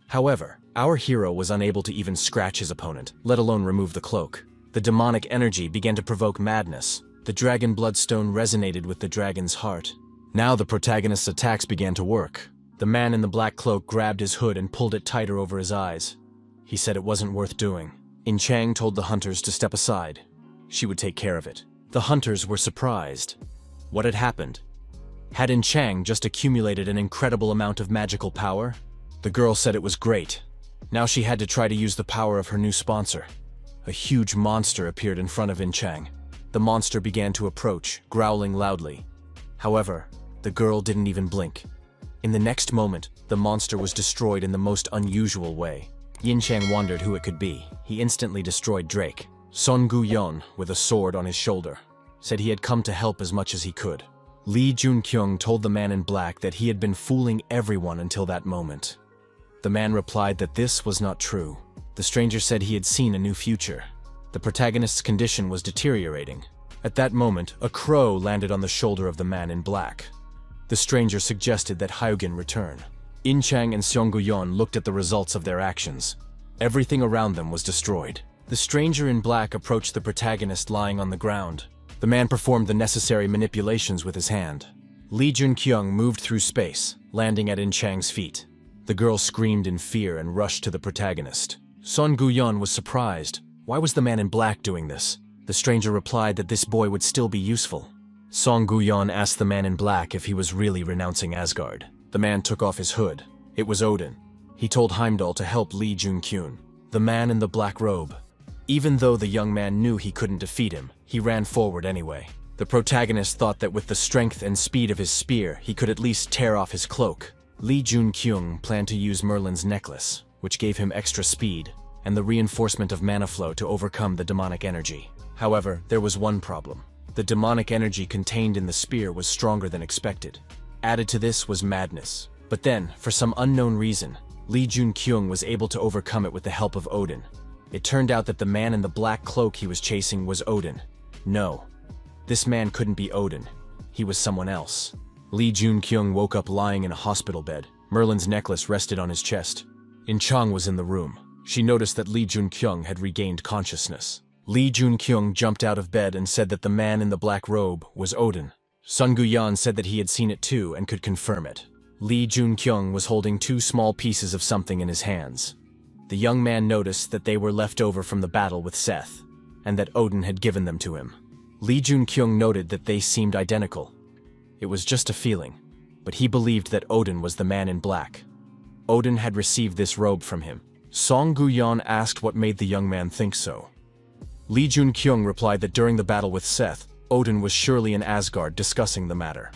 However, our hero was unable to even scratch his opponent, let alone remove the cloak. The demonic energy began to provoke madness. The dragon bloodstone resonated with the dragon's heart. Now the protagonist's attacks began to work. The man in the black cloak grabbed his hood and pulled it tighter over his eyes. He said it wasn't worth doing. In-chang told the hunters to step aside. She would take care of it. The hunters were surprised. What had happened? Had In-chang just accumulated an incredible amount of magical power? The girl said it was great. Now she had to try to use the power of her new sponsor. A huge monster appeared in front of In-chang. The monster began to approach, growling loudly. However, the girl didn't even blink. In the next moment, the monster was destroyed in the most unusual way. In-chang wondered who it could be. He instantly destroyed Drake. Son Gu-yeon, with a sword on his shoulder, said he had come to help as much as he could. Lee Jun-kyung told the man in black that he had been fooling everyone until that moment. The man replied that this was not true. The stranger said he had seen a new future. The protagonist's condition was deteriorating. At that moment, a crow landed on the shoulder of the man in black. The stranger suggested that Hyugen return. In-chang and Seong Gu-yeon looked at the results of their actions. Everything around them was destroyed. The stranger in black approached the protagonist lying on the ground. The man performed the necessary manipulations with his hand. Lee Jun-kyung moved through space, landing at In-chang's feet. The girl screamed in fear and rushed to the protagonist. Son Gu-yeon was surprised. Why was the man in black doing this? The stranger replied that this boy would still be useful. Song Gu-yeon asked the man in black if he was really renouncing Asgard. The man took off his hood. It was Odin. He told Heimdall to help Lee Jun-kyung, the man in the black robe. Even though the young man knew he couldn't defeat him, he ran forward anyway. The protagonist thought that with the strength and speed of his spear, he could at least tear off his cloak. Lee Jun-kyung planned to use Merlin's necklace, which gave him extra speed, and the reinforcement of mana flow to overcome the demonic energy. However, there was one problem. The demonic energy contained in the spear was stronger than expected. Added to this was madness. But then, for some unknown reason, Lee Jun-kyung was able to overcome it with the help of Odin. It turned out that the man in the black cloak he was chasing was Odin. No, this man couldn't be Odin. He was someone else. Lee Jun-kyung woke up lying in a hospital bed. Merlin's necklace rested on his chest. In-chang was in the room. She noticed that Lee Jun-kyung had regained consciousness. Lee Jun-kyung jumped out of bed and said that the man in the black robe was Odin. Sun Gu-yeon said that he had seen it too and could confirm it. Lee Jun-kyung was holding two small pieces of something in his hands. The young man noticed that they were left over from the battle with Seth, and that Odin had given them to him. Lee Jun-kyung noted that they seemed identical. It was just a feeling, but he believed that Odin was the man in black. Odin had received this robe from him. Song Gu-yeon asked what made the young man think so. Lee Jun-kyung replied that during the battle with Seth, Odin was surely in Asgard discussing the matter.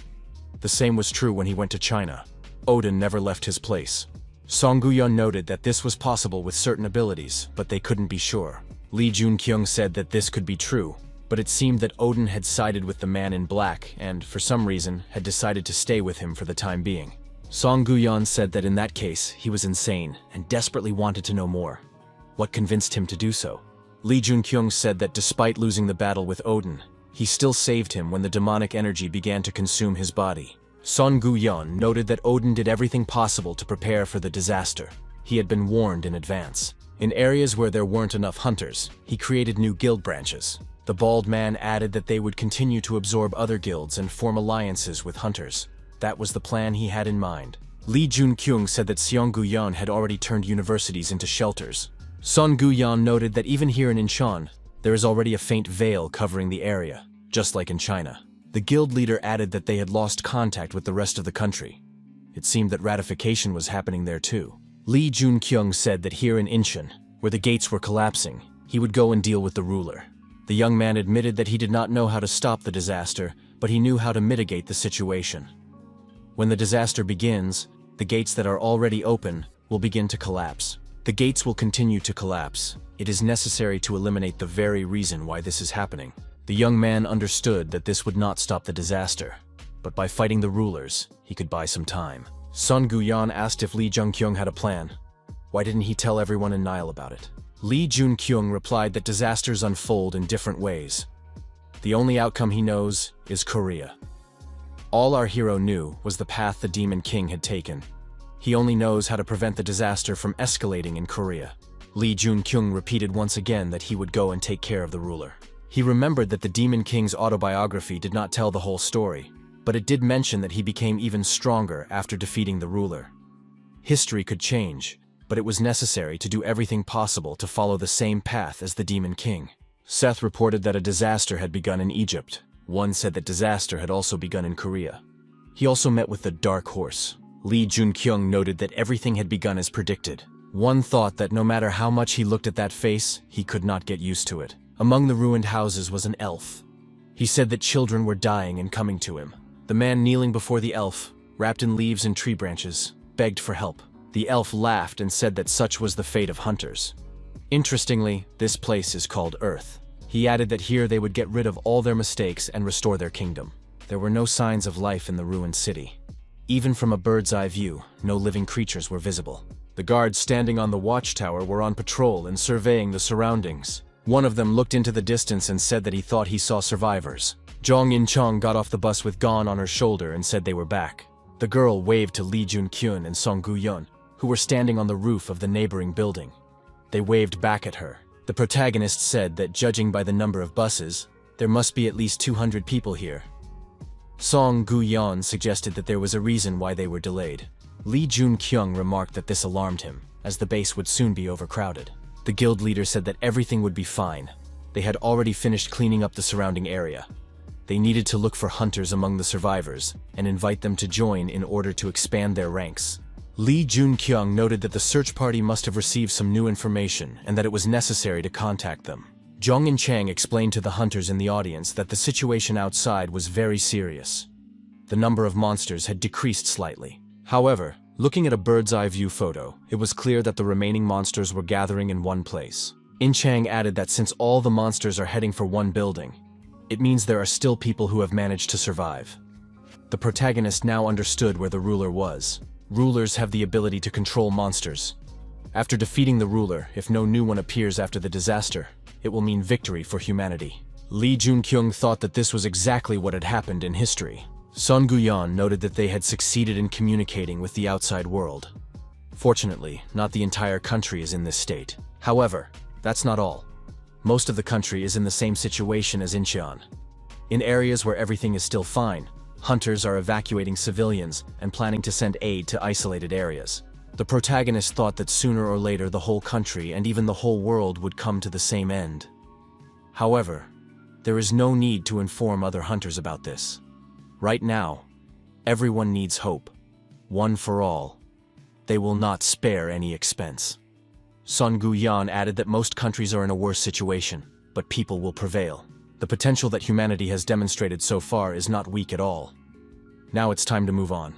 The same was true when he went to China. Odin never left his place. Song Gu-yeon noted that this was possible with certain abilities, but they couldn't be sure. Lee Jun-kyung said that this could be true, but it seemed that Odin had sided with the man in black and, for some reason, had decided to stay with him for the time being. Song Gu-yeon said that in that case, he was insane and desperately wanted to know more. What convinced him to do so? Lee Jun-kyung said that despite losing the battle with Odin, he still saved him when the demonic energy began to consume his body. Son Gu-yeon noted that Odin did everything possible to prepare for the disaster. He had been warned in advance. In areas where there weren't enough hunters, he created new guild branches. The bald man added that they would continue to absorb other guilds and form alliances with hunters. That was the plan he had in mind. Li Junkyung said that Seongguyeon had already turned universities into shelters. Son Guyan noted that even here in Incheon, there is already a faint veil covering the area, just like in China. The guild leader added that they had lost contact with the rest of the country. It seemed that ratification was happening there too. Li Junkyung said that here in Incheon, where the gates were collapsing, he would go and deal with the ruler. The young man admitted that he did not know how to stop the disaster, but he knew how to mitigate the situation. When the disaster begins, the gates that are already open will begin to collapse. The gates will continue to collapse. It is necessary to eliminate the very reason why this is happening. The young man understood that this would not stop the disaster, but by fighting the rulers, he could buy some time. Son Guyan asked if Li Junkyung had a plan. Why didn't he tell everyone in Nile about it? Li Junkyung replied that disasters unfold in different ways. The only outcome he knows is Korea. All our hero knew was the path the Demon King had taken. He only knows how to prevent the disaster from escalating in Korea. Li Junkyung repeated once again that he would go and take care of the ruler. He remembered that the Demon King's autobiography did not tell the whole story, but it did mention that he became even stronger after defeating the ruler. History could change, but it was necessary to do everything possible to follow the same path as the Demon King. Seth reported that a disaster had begun in Egypt. One said that disaster had also begun in Korea. He also met with the Dark Horse. Li Junkyung noted that everything had begun as predicted. One thought that no matter how much he looked at that face, he could not get used to it. Among the ruined houses was an elf. He said that children were dying and coming to him. The man kneeling before the elf, wrapped in leaves and tree branches, begged for help. The elf laughed and said that such was the fate of hunters. Interestingly, this place is called Earth. He added that here they would get rid of all their mistakes and restore their kingdom. There were no signs of life in the ruined city. Even from a bird's eye view, no living creatures were visible. The guards standing on the watchtower were on patrol and surveying the surroundings. One of them looked into the distance and said that he thought he saw survivors. Jong In-chong got off the bus with Gon on her shoulder and said they were back. The girl waved to Li Junkyun and Song Guyeon, who were standing on the roof of the neighboring building. They waved back at her. The protagonist said that judging by the number of buses, there must be at least 200 people here. Song Guyeon suggested that there was a reason why they were delayed. Li Junkyung remarked that this alarmed him, as the base would soon be overcrowded. The guild leader said that everything would be fine. They had already finished cleaning up the surrounding area. They needed to look for hunters among the survivors and invite them to join in order to expand their ranks. Li Junkyung noted that the search party must have received some new information and that it was necessary to contact them. Zhong and Chang explained to the hunters in the audience that the situation outside was very serious. The number of monsters had decreased slightly. However, looking at a bird's-eye view photo, it was clear that the remaining monsters were gathering in one place. In Chang added that since all the monsters are heading for one building, it means there are still people who have managed to survive. The protagonist now understood where the ruler was. Rulers have the ability to control monsters. After defeating the ruler, if no new one appears after the disaster, it will mean victory for humanity. Li Junkyung thought that this was exactly what had happened in history. Son Guyan noted that they had succeeded in communicating with the outside world. Fortunately, not the entire country is in this state. However, that's not all. Most of the country is in the same situation as Incheon. In areas where everything is still fine, hunters are evacuating civilians and planning to send aid to isolated areas. The protagonist thought that sooner or later the whole country and even the whole world would come to the same end. However, there is no need to inform other hunters about this. Right now, everyone needs hope. One for all. They will not spare any expense. Son Guyan added that most countries are in a worse situation, but people will prevail. The potential that humanity has demonstrated so far is not weak at all. Now it's time to move on,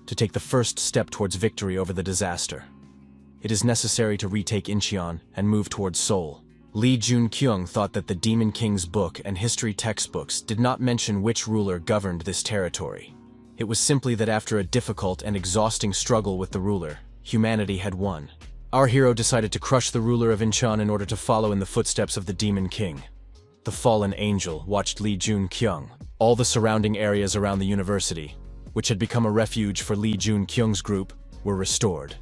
to take the first step towards victory over the disaster. It is necessary to retake Incheon and move towards Seoul. Li Junkyung thought that the Demon King's book and history textbooks did not mention which ruler governed this territory. It was simply that after a difficult and exhausting struggle with the ruler, humanity had won. Our hero decided to crush the ruler of Incheon in order to follow in the footsteps of the Demon King. The fallen angel watched Li Junkyung. All the surrounding areas around the university, which had become a refuge for Li Junkyung's group, were restored.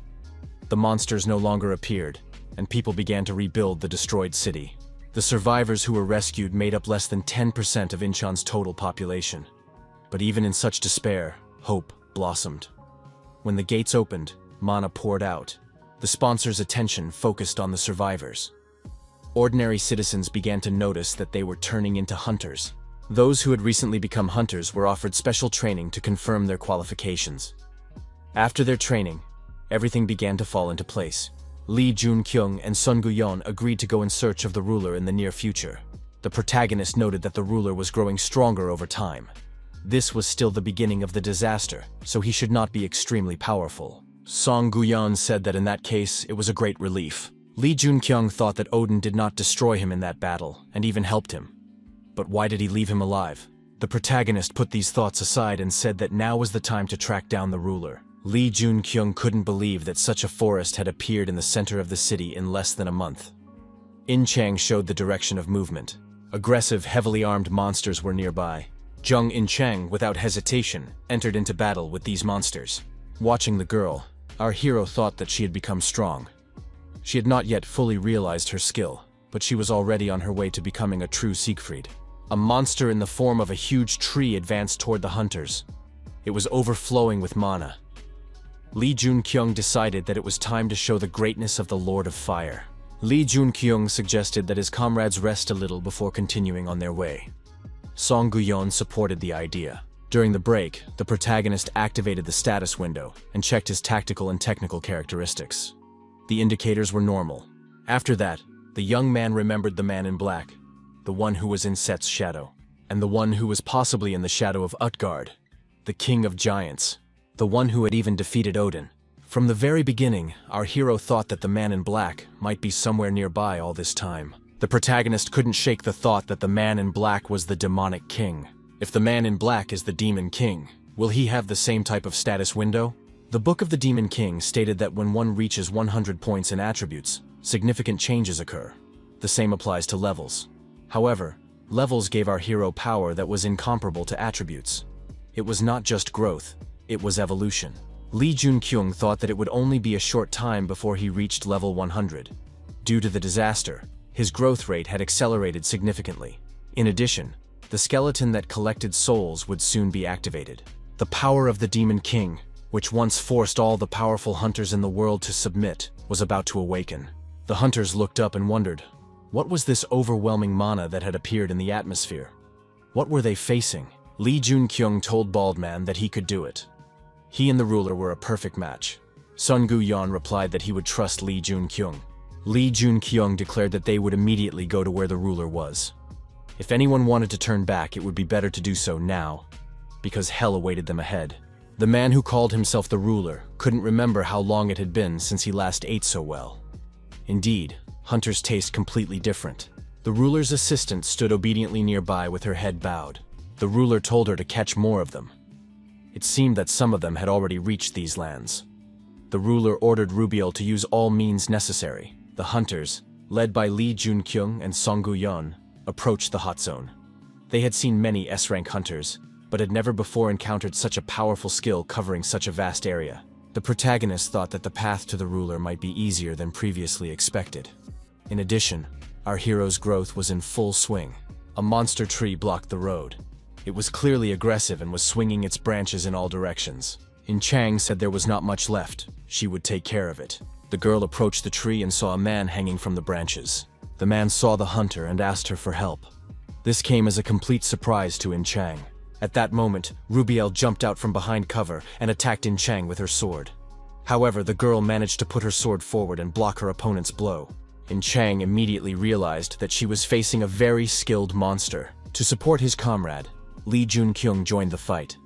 The monsters no longer appeared, and people began to rebuild the destroyed city. The survivors who were rescued made up less than 10% of Incheon's total population. But even in such despair, hope blossomed. When the gates opened, mana poured out. The sponsors' attention focused on the survivors. Ordinary citizens began to notice that they were turning into hunters. Those who had recently become hunters were offered special training to confirm their qualifications. After their training, everything began to fall into place. Lee Jun-kyung and Sun Gu-yeon agreed to go in search of the ruler in the near future. The protagonist noted that the ruler was growing stronger over time. This was still the beginning of the disaster, so he should not be extremely powerful. Song Gu-yeon said that in that case, it was a great relief. Lee Jun-kyung thought that Odin did not destroy him in that battle, and even helped him. But why did he leave him alive? The protagonist put these thoughts aside and said that now was the time to track down the ruler. Lee Jun-kyung couldn't believe that such a forest had appeared in the center of the city in less than a month. In-chang showed the direction of movement. Aggressive, heavily armed monsters were nearby. Jung In-chang, without hesitation, entered into battle with these monsters. Watching the girl, our hero thought that she had become strong. She had not yet fully realized her skill, but she was already on her way to becoming a true Siegfried. A monster in the form of a huge tree advanced toward the hunters. It was overflowing with mana. Lee Jun-kyung decided that it was time to show the greatness of the Lord of Fire. Lee Jun-kyung suggested that his comrades rest a little before continuing on their way. Song Gu-yeon supported the idea. During the break, the protagonist activated the status window and checked his tactical and technical characteristics. The indicators were normal. After that, the young man remembered the man in black, the one who was in Set's shadow, and the one who was possibly in the shadow of Utgard, the king of giants, the one who had even defeated Odin. From the very beginning, our hero thought that the man in black might be somewhere nearby all this time. The protagonist couldn't shake the thought that the man in black was the demonic king. If the man in black is the demon king, will he have the same type of status window? The Book of the Demon King stated that when one reaches 100 points in attributes, significant changes occur. The same applies to levels. However, levels gave our hero power that was incomparable to attributes. It was not just growth, it was evolution. Lee Jun-kyung thought that it would only be a short time before he reached level 100. Due to the disaster, his growth rate had accelerated significantly. In addition, the skeleton that collected souls would soon be activated. The power of the Demon King, which once forced all the powerful hunters in the world to submit, was about to awaken. The hunters looked up and wondered, what was this overwhelming mana that had appeared in the atmosphere? What were they facing? Lee Jun-kyung told Baldman that he could do it. He and the ruler were a perfect match. Sun Gu-yeon replied that he would trust Lee Jun-kyung. Lee Jun-kyung declared that they would immediately go to where the ruler was. If anyone wanted to turn back, it would be better to do so now, because hell awaited them ahead. The man who called himself the ruler couldn't remember how long it had been since he last ate so well. Indeed, hunters taste completely different. The ruler's assistant stood obediently nearby with her head bowed. The ruler told her to catch more of them. It seemed that some of them had already reached these lands. The ruler ordered Rubiel to use all means necessary. The hunters, led by Lee Jun-kyung and Song Gu-yeon, approached the hot zone. They had seen many S-rank hunters, but had never before encountered such a powerful skill covering such a vast area. The protagonist thought that the path to the ruler might be easier than previously expected. In addition, our hero's growth was in full swing. A monster tree blocked the road. It was clearly aggressive and was swinging its branches in all directions. In-chang said there was not much left. She would take care of it. The girl approached the tree and saw a man hanging from the branches. The man saw the hunter and asked her for help. This came as a complete surprise to In-chang. At that moment, Rubiel jumped out from behind cover and attacked In-chang with her sword. However, the girl managed to put her sword forward and block her opponent's blow. In-chang immediately realized that she was facing a very skilled monster. To support his comrade, Lee Jun-kyung joined the fight.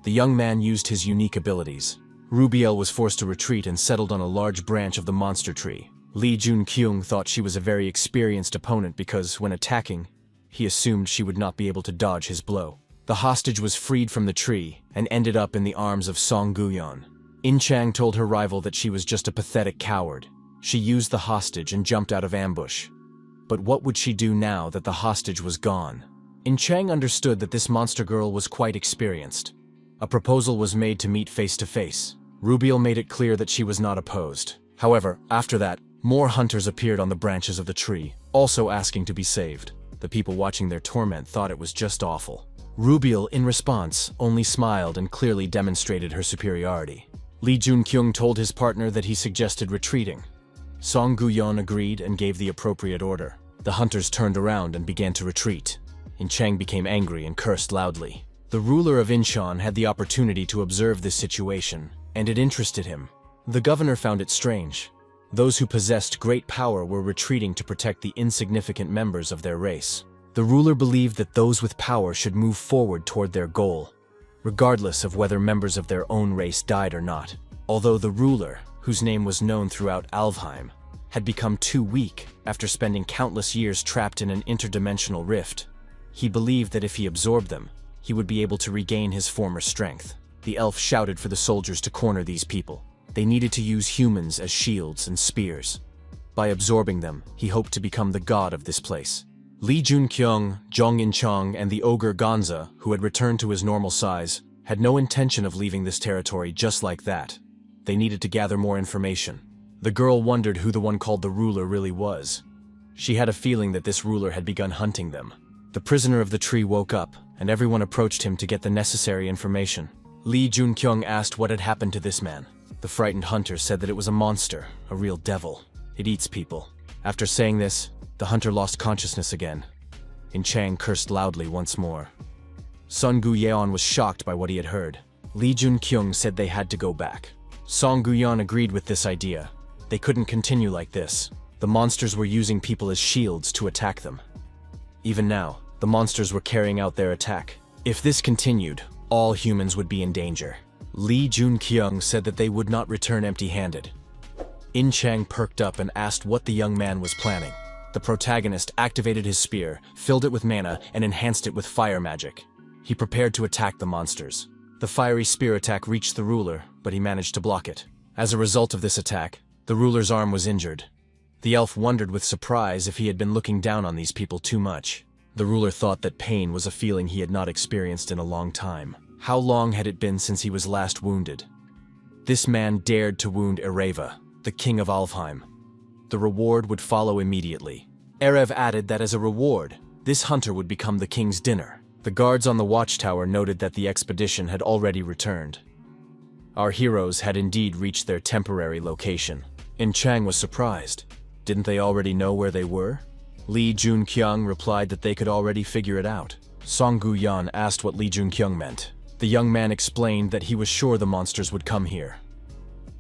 The young man used his unique abilities. Rubiel was forced to retreat and settled on a large branch of the monster tree. Lee Jun-kyung thought she was a very experienced opponent because, when attacking, he assumed she would not be able to dodge his blow. The hostage was freed from the tree and ended up in the arms of Song Gu-yeon. In-chang told her rival that she was just a pathetic coward. She used the hostage and jumped out of ambush. But what would she do now that the hostage was gone? In-chang understood that this monster girl was quite experienced. A proposal was made to meet face to face. Rubiel made it clear that she was not opposed. However, after that, more hunters appeared on the branches of the tree, also asking to be saved. The people watching their torment thought it was just awful. Rubiel, in response, only smiled and clearly demonstrated her superiority. Lee Jun-kyung told his partner that he suggested retreating. Song Gu-yeon agreed and gave the appropriate order. The hunters turned around and began to retreat. In Chang became angry and cursed loudly. The ruler of Incheon had the opportunity to observe this situation, and it interested him. The governor found it strange. Those who possessed great power were retreating to protect the insignificant members of their race. The ruler believed that those with power should move forward toward their goal, regardless of whether members of their own race died or not. Although the ruler, whose name was known throughout Alfheim, had become too weak after spending countless years trapped in an interdimensional rift, he believed that if he absorbed them, he would be able to regain his former strength. The elf shouted for the soldiers to corner these people. They needed to use humans as shields and spears. By absorbing them, he hoped to become the god of this place. Lee Jun-kyung, Jong In-chong, and the ogre Gonza, who had returned to his normal size, had no intention of leaving this territory just like that. They needed to gather more information. The girl wondered who the one called the ruler really was. She had a feeling that this ruler had begun hunting them. The prisoner of the tree woke up, and everyone approached him to get the necessary information. Lee Jun-kyung asked what had happened to this man. The frightened hunter said that it was a monster, a real devil. It eats people. After saying this, the hunter lost consciousness again. In Chang cursed loudly once more. Sun Gu-yeon was shocked by what he had heard. Lee Jun-kyung said they had to go back. Song Gu-yeon agreed with this idea. They couldn't continue like this. The monsters were using people as shields to attack them. Even now, the monsters were carrying out their attack. If this continued, all humans would be in danger. Lee Jun-kyung said that they would not return empty-handed. In Chang perked up and asked what the young man was planning. The protagonist activated his spear, filled it with mana, and enhanced it with fire magic. He prepared to attack the monsters. The fiery spear attack reached the ruler, but he managed to block it. As a result of this attack, the ruler's arm was injured. The elf wondered with surprise if he had been looking down on these people too much. The ruler thought that pain was a feeling he had not experienced in a long time. How long had it been since he was last wounded? This man dared to wound Ereva, the king of Alfheim. The reward would follow immediately. Erev added that as a reward, this hunter would become the king's dinner. The guards on the watchtower noted that the expedition had already returned. Our heroes had indeed reached their temporary location. In Chang was surprised. Didn't they already know where they were? Lee Jun-kyung replied that they could already figure it out. Song Gu-yeon asked what Lee Jun-kyung meant. The young man explained that he was sure the monsters would come here.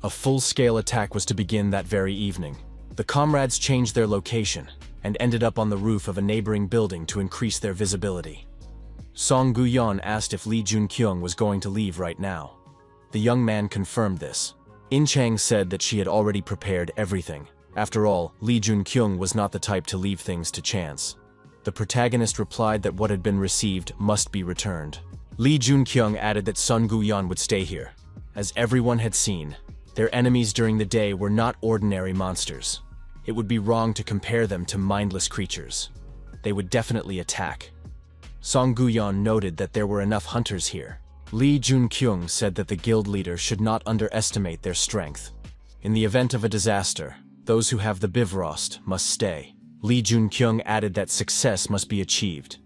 A full-scale attack was to begin that very evening. The comrades changed their location and ended up on the roof of a neighboring building to increase their visibility. Song Gu-yeon asked if Lee Jun-kyung was going to leave right now. The young man confirmed this. In Chang said that she had already prepared everything. After all, Lee Jun-kyung was not the type to leave things to chance. The protagonist replied that what had been received must be returned. Lee Jun-kyung added that Sun Gu-yeon would stay here. As everyone had seen, their enemies during the day were not ordinary monsters. It would be wrong to compare them to mindless creatures. They would definitely attack. Song Gu-yeon noted that there were enough hunters here. Lee Jun-kyung said that the guild leader should not underestimate their strength. In the event of a disaster, those who have the Bifrost must stay. Lee Jun-kyung added that success must be achieved.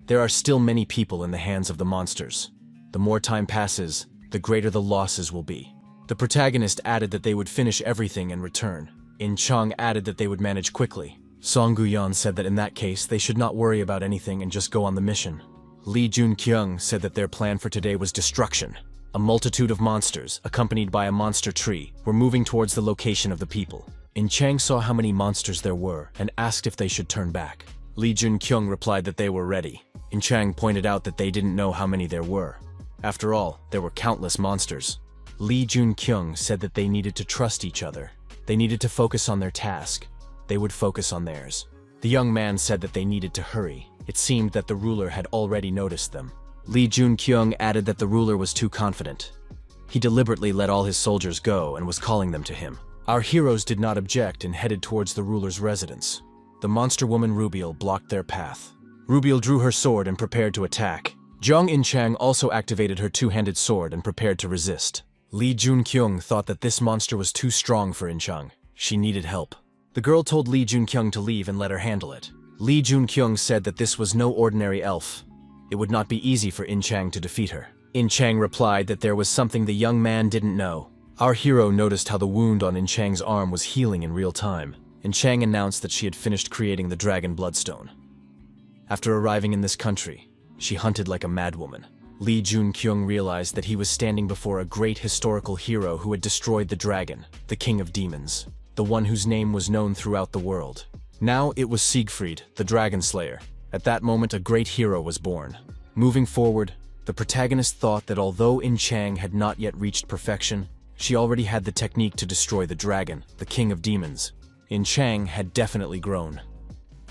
There are still many people in the hands of the monsters. The more time passes, the greater the losses will be. The protagonist added that they would finish everything and return. In Chang added that they would manage quickly. Song Gu-yeon said that in that case, they should not worry about anything and just go on the mission. Lee Jun-kyung said that their plan for today was destruction. A multitude of monsters, accompanied by a monster tree, were moving towards the location of the people. In Chang saw how many monsters there were and asked if they should turn back. Lee Jun-kyung replied that they were ready. In Chang pointed out that they didn't know how many there were. After all, there were countless monsters. Lee Jun-kyung said that they needed to trust each other. They needed to focus on their task. They would focus on theirs. The young man said that they needed to hurry. It seemed that the ruler had already noticed them. Lee Jun-kyung added that the ruler was too confident. He deliberately let all his soldiers go and was calling them to him. Our heroes did not object and headed towards the ruler's residence. The monster woman Rubiel blocked their path. Rubiel drew her sword and prepared to attack. Jong In-chang also activated her two-handed sword and prepared to resist. Lee Jun-kyung thought that this monster was too strong for In-chang. She needed help. The girl told Lee Junkyung to leave and let her handle it. Lee Junkyung said that this was no ordinary elf. It would not be easy for In Chang to defeat her. In Chang replied that there was something the young man didn't know. Our hero noticed how the wound on In Chang's arm was healing in real time. In Chang announced that she had finished creating the dragon bloodstone. After arriving in this country, she hunted like a madwoman. Lee Junkyung realized that he was standing before a great historical hero who had destroyed the dragon, the king of demons, the one whose name was known throughout the world. Now it was Siegfried, the dragon slayer. At that moment, a great hero was born. Moving forward, the protagonist thought that although In Chang had not yet reached perfection, she already had the technique to destroy the dragon, the king of demons. In Chang had definitely grown.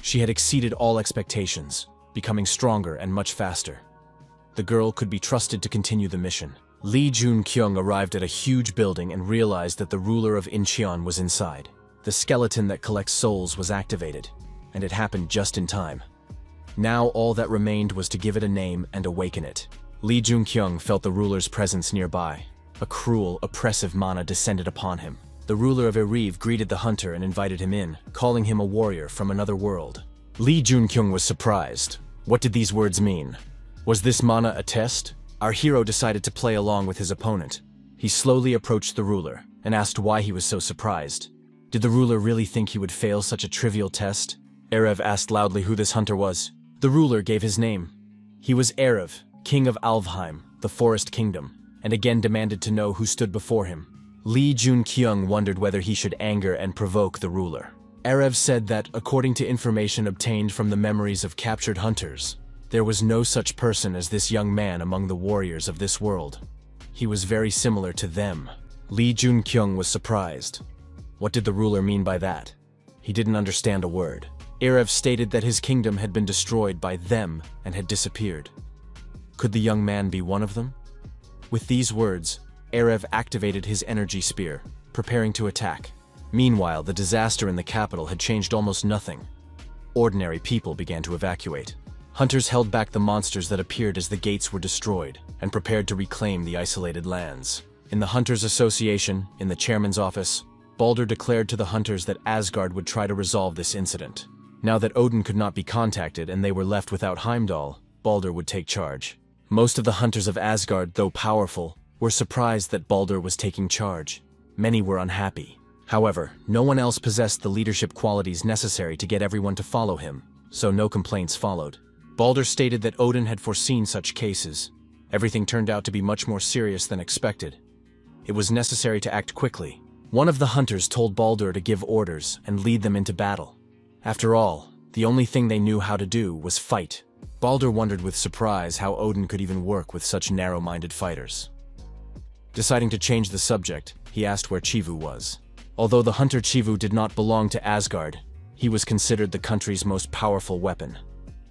She had exceeded all expectations, becoming stronger and much faster. The girl could be trusted to continue the mission. Lee Junkyung arrived at a huge building and realized that the ruler of Incheon was inside. The skeleton that collects souls was activated, and it happened just in time. Now all that remained was to give it a name and awaken it. Lee Junkyung felt the ruler's presence nearby. A cruel, oppressive mana descended upon him. The ruler of Erive greeted the hunter and invited him in, calling him a warrior from another world. Lee Junkyung was surprised. What did these words mean? Was this mana a test? Our hero decided to play along with his opponent. He slowly approached the ruler and asked why he was so surprised. Did the ruler really think he would fail such a trivial test? Erev asked loudly who this hunter was. The ruler gave his name. He was Erev, king of Alfheim, the Forest Kingdom, and again demanded to know who stood before him. Lee Junkyung wondered whether he should anger and provoke the ruler. Erev said that, according to information obtained from the memories of captured hunters, there was no such person as this young man among the warriors of this world. He was very similar to them. Lee Junkyung was surprised. What did the ruler mean by that? He didn't understand a word. Erev stated that his kingdom had been destroyed by them and had disappeared. Could the young man be one of them? With these words, Erev activated his energy spear, preparing to attack. Meanwhile, the disaster in the capital had changed almost nothing. Ordinary people began to evacuate. Hunters held back the monsters that appeared as the gates were destroyed and prepared to reclaim the isolated lands. In the Hunters Association, in the chairman's office, Baldur declared to the hunters that Asgard would try to resolve this incident. Now that Odin could not be contacted and they were left without Heimdall, Baldur would take charge. Most of the hunters of Asgard, though powerful, were surprised that Baldur was taking charge. Many were unhappy. However, no one else possessed the leadership qualities necessary to get everyone to follow him, so no complaints followed. Baldur stated that Odin had foreseen such cases. Everything turned out to be much more serious than expected. It was necessary to act quickly. One of the hunters told Baldur to give orders and lead them into battle. After all, the only thing they knew how to do was fight. Baldur wondered with surprise how Odin could even work with such narrow-minded fighters. Deciding to change the subject, he asked where Chivu was. Although the hunter Chivu did not belong to Asgard, he was considered the country's most powerful weapon.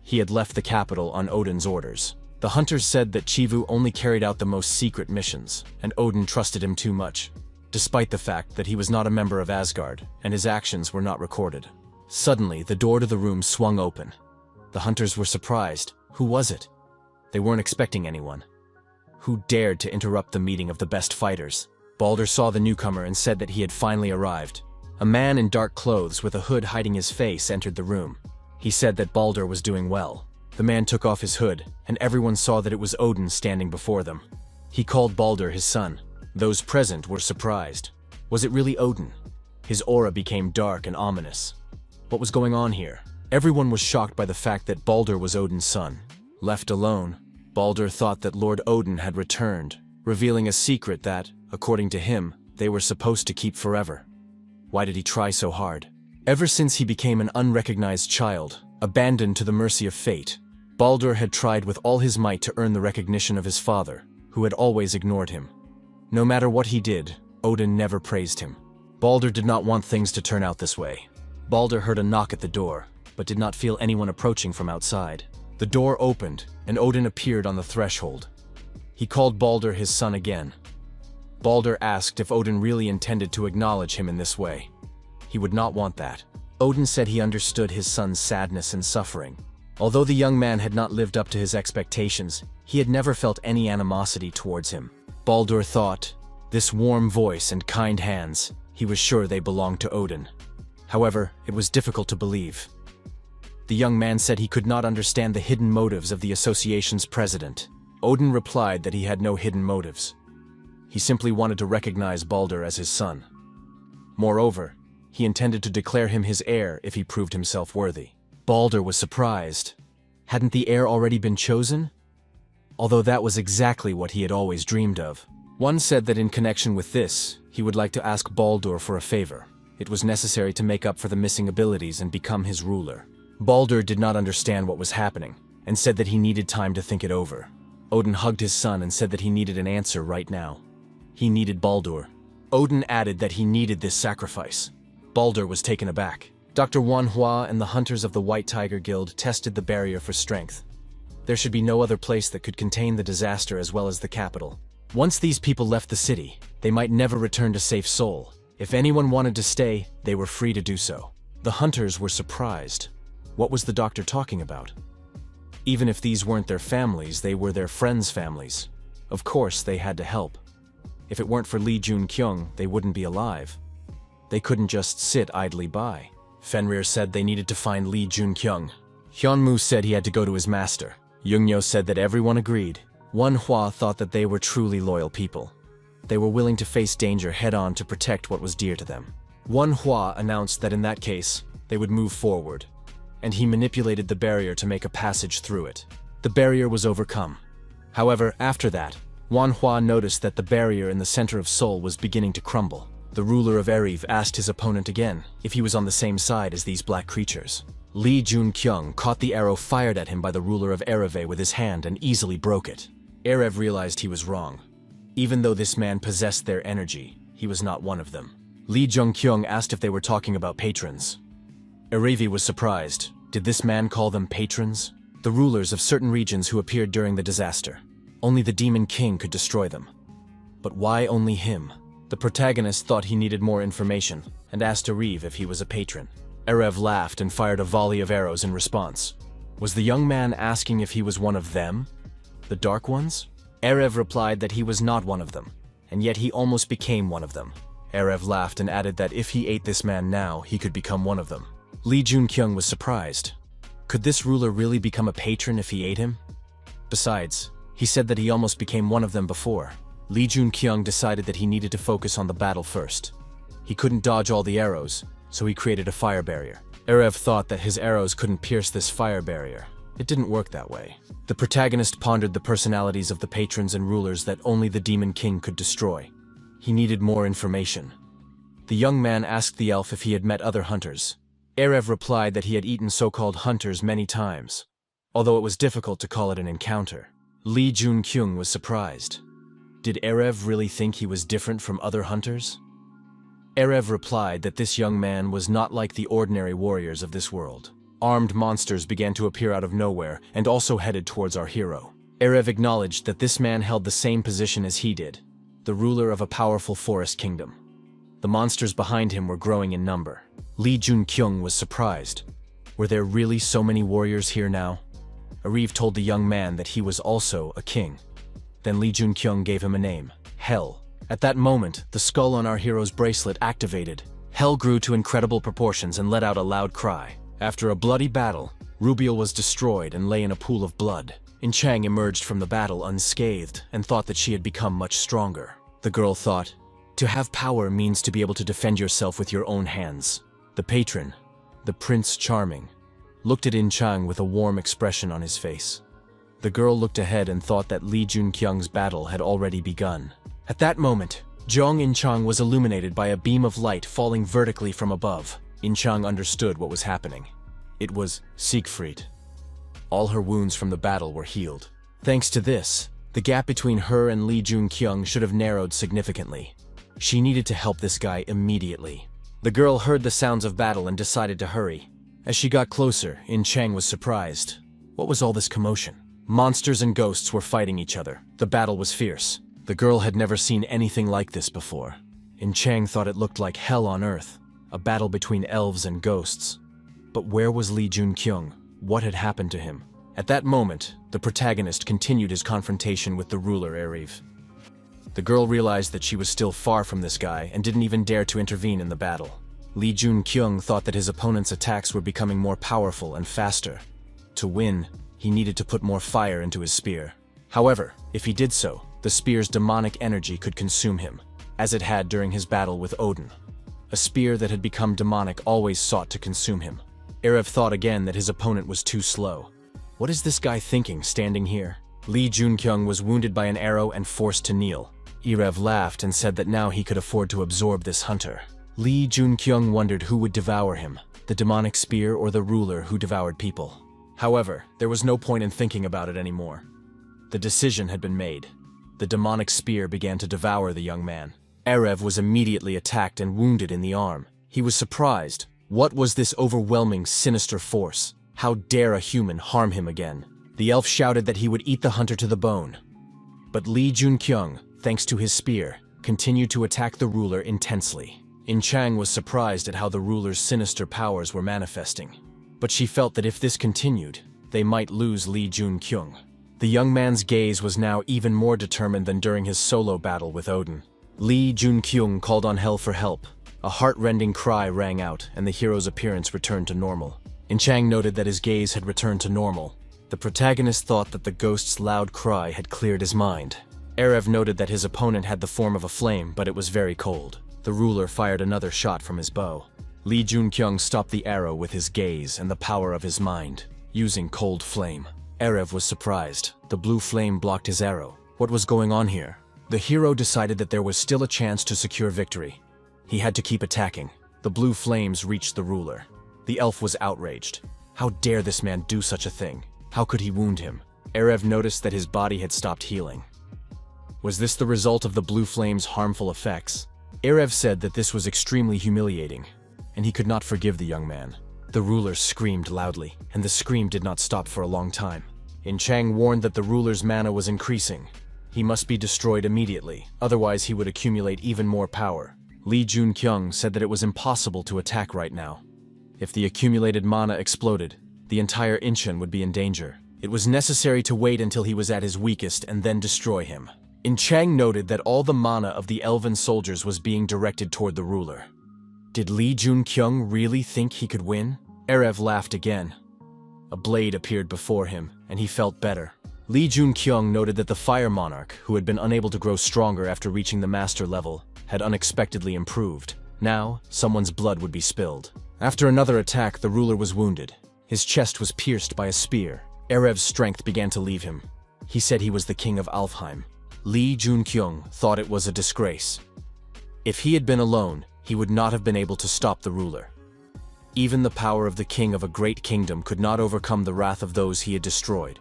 He had left the capital on Odin's orders. The hunters said that Chivu only carried out the most secret missions, and Odin trusted him too much, despite the fact that he was not a member of Asgard, and his actions were not recorded. Suddenly, the door to the room swung open. The hunters were surprised. Who was it? They weren't expecting anyone. Who dared to interrupt the meeting of the best fighters? Baldur saw the newcomer and said that he had finally arrived. A man in dark clothes with a hood hiding his face entered the room. He said that Baldur was doing well. The man took off his hood, and everyone saw that it was Odin standing before them. He called Baldur his son. Those present were surprised. Was it really Odin? His aura became dark and ominous. What was going on here? Everyone was shocked by the fact that Baldur was Odin's son. Left alone, Baldur thought that Lord Odin had returned, revealing a secret that, according to him, they were supposed to keep forever. Why did he try so hard? Ever since he became an unrecognized child, abandoned to the mercy of fate, Baldur had tried with all his might to earn the recognition of his father, who had always ignored him. No matter what he did, Odin never praised him. Baldur did not want things to turn out this way. Baldur heard a knock at the door, but did not feel anyone approaching from outside. The door opened, and Odin appeared on the threshold. He called Baldur his son again. Baldur asked if Odin really intended to acknowledge him in this way. He would not want that. Odin said he understood his son's sadness and suffering. Although the young man had not lived up to his expectations, he had never felt any animosity towards him. Baldur thought, this warm voice and kind hands, He was sure they belonged to Odin. However, it was difficult to believe. The young man said he could not understand the hidden motives of the association's president. Odin replied that he had no hidden motives. He simply wanted to recognize Baldur as his son. Moreover, he intended to declare him his heir if he proved himself worthy. Baldur was surprised. Hadn't the heir already been chosen? Although that was exactly what he had always dreamed of. One said that in connection with this, he would like to ask Baldur for a favor. It was necessary to make up for the missing abilities and become his ruler. Baldur did not understand what was happening, and said that he needed time to think it over. Odin hugged his son and said that he needed an answer right now. He needed Baldur. Odin added that he needed this sacrifice. Baldur was taken aback. Dr. Manhwa and the hunters of the White Tiger Guild tested the barrier for strength. There should be no other place that could contain the disaster as well as the capital. Once these people left the city, they might never return to Safe Soul. If anyone wanted to stay, they were free to do so. The hunters were surprised. What was the doctor talking about? Even if these weren't their families, they were their friends' families. Of course, they had to help. If it weren't for Lee Jun-kyung, they wouldn't be alive. They couldn't just sit idly by. Fenrir said they needed to find Lee Jun-kyung. Hyunmoo said he had to go to his master. Yoongnyo said that everyone agreed. Wonhwa thought that they were truly loyal people. They were willing to face danger head-on to protect what was dear to them. Wonhwa announced that in that case, they would move forward, and he manipulated the barrier to make a passage through it. The barrier was overcome. However, after that, Wonhwa noticed that the barrier in the center of Seoul was beginning to crumble. The ruler of Eriv asked his opponent again if he was on the same side as these black creatures. Lee Jun-kyung caught the arrow fired at him by the ruler of Ereve with his hand and easily broke it. Erev realized he was wrong. Even though this man possessed their energy, he was not one of them. Lee Jun-kyung asked if they were talking about patrons. Erevi was surprised. Did this man call them patrons? The rulers of certain regions who appeared during the disaster. Only the Demon King could destroy them. But why only him? The protagonist thought he needed more information and asked Erev if he was a patron. Erev laughed and fired a volley of arrows in response. Was the young man asking if he was one of them? The Dark Ones? Erev replied that he was not one of them, and yet he almost became one of them. Erev laughed and added that if he ate this man now, he could become one of them. Lee Jun-kyung was surprised. Could this ruler really become a patron if he ate him? Besides, he said that he almost became one of them before. Lee Jun-kyung decided that he needed to focus on the battle first. He couldn't dodge all the arrows, so he created a fire barrier. Erev thought that his arrows couldn't pierce this fire barrier. It didn't work that way. The protagonist pondered the personalities of the patrons and rulers that only the Demon King could destroy. He needed more information. The young man asked the elf if he had met other hunters. Erev replied that he had eaten so-called hunters many times, although it was difficult to call it an encounter. Lee Jun-kyung was surprised. Did Erev really think he was different from other hunters? Erev replied that this young man was not like the ordinary warriors of this world. Armed monsters began to appear out of nowhere and also headed towards our hero. Erev acknowledged that this man held the same position as he did, the ruler of a powerful forest kingdom. The monsters behind him were growing in number. Lee Jun-kyung was surprised. Were there really so many warriors here now? Erev told the young man that he was also a king. Then Lee Jun-kyung gave him a name, Hell. At that moment, the skull on our hero's bracelet activated. Hell grew to incredible proportions and let out a loud cry. After a bloody battle, Rubiel was destroyed and lay in a pool of blood. In-chang emerged from the battle unscathed and thought that she had become much stronger. The girl thought, to have power means to be able to defend yourself with your own hands. The patron, the Prince Charming, looked at In-chang with a warm expression on his face. The girl looked ahead and thought that Lee Jun-kyung's battle had already begun. At that moment, Jeong In-chang was illuminated by a beam of light falling vertically from above. In-chang understood what was happening. It was Siegfried. All her wounds from the battle were healed. Thanks to this, the gap between her and Lee Jun-kyung should have narrowed significantly. She needed to help this guy immediately. The girl heard the sounds of battle and decided to hurry. As she got closer, In-chang was surprised. What was all this commotion? Monsters and ghosts were fighting each other. The battle was fierce. The girl had never seen anything like this before. In-chang thought it looked like hell on earth, a battle between elves and ghosts. But where was Lee Jun-kyung? What had happened to him? At that moment, the protagonist continued his confrontation with the ruler Eriv. The girl realized that she was still far from this guy and didn't even dare to intervene in the battle. Lee Jun-kyung thought that his opponent's attacks were becoming more powerful and faster. To win, he needed to put more fire into his spear. However, if he did so, the spear's demonic energy could consume him, as it had during his battle with Odin. A spear that had become demonic always sought to consume him. Erev thought again that his opponent was too slow. What is this guy thinking, standing here? Lee Jun-kyung was wounded by an arrow and forced to kneel. Erev laughed and said that now he could afford to absorb this hunter. Lee Jun-kyung wondered who would devour him, the demonic spear or the ruler who devoured people. However, there was no point in thinking about it anymore. The decision had been made. The demonic spear began to devour the young man. Erev was immediately attacked and wounded in the arm. He was surprised. What was this overwhelming, sinister force? How dare a human harm him again? The elf shouted that he would eat the hunter to the bone. But Lee Jun-kyung, thanks to his spear, continued to attack the ruler intensely. In Chang was surprised at how the ruler's sinister powers were manifesting. But she felt that if this continued, they might lose Lee Jun-kyung. The young man's gaze was now even more determined than during his solo battle with Odin. Lee Jun-kyung called on Hell for help. A heart-rending cry rang out, and the hero's appearance returned to normal. In Chang noted that his gaze had returned to normal. The protagonist thought that the ghost's loud cry had cleared his mind. Erev noted that his opponent had the form of a flame, but it was very cold. The ruler fired another shot from his bow. Lee Jun-kyung stopped the arrow with his gaze and the power of his mind, using cold flame. Erev was surprised. The blue flame blocked his arrow. What was going on here? The hero decided that there was still a chance to secure victory. He had to keep attacking. The blue flames reached the ruler. The elf was outraged. How dare this man do such a thing? How could he wound him? Erev noticed that his body had stopped healing. Was this the result of the blue flame's harmful effects? Erev said that this was extremely humiliating, and he could not forgive the young man. The ruler screamed loudly, and the scream did not stop for a long time. In Chang warned that the ruler's mana was increasing. He must be destroyed immediately, otherwise he would accumulate even more power. Lee Jun-kyung said that it was impossible to attack right now. If the accumulated mana exploded, the entire Incheon would be in danger. It was necessary to wait until he was at his weakest and then destroy him. In Chang noted that all the mana of the elven soldiers was being directed toward the ruler. Did Lee Jun-kyung really think he could win? Erev laughed again. A blade appeared before him, and he felt better. Lee Jun-kyung noted that the Fire Monarch, who had been unable to grow stronger after reaching the master level, had unexpectedly improved. Now, someone's blood would be spilled. After another attack, the ruler was wounded. His chest was pierced by a spear. Erev's strength began to leave him. He said he was the king of Alfheim. Lee Jun-kyung thought it was a disgrace. If he had been alone, he would not have been able to stop the ruler. Even the power of the king of a great kingdom could not overcome the wrath of those he had destroyed.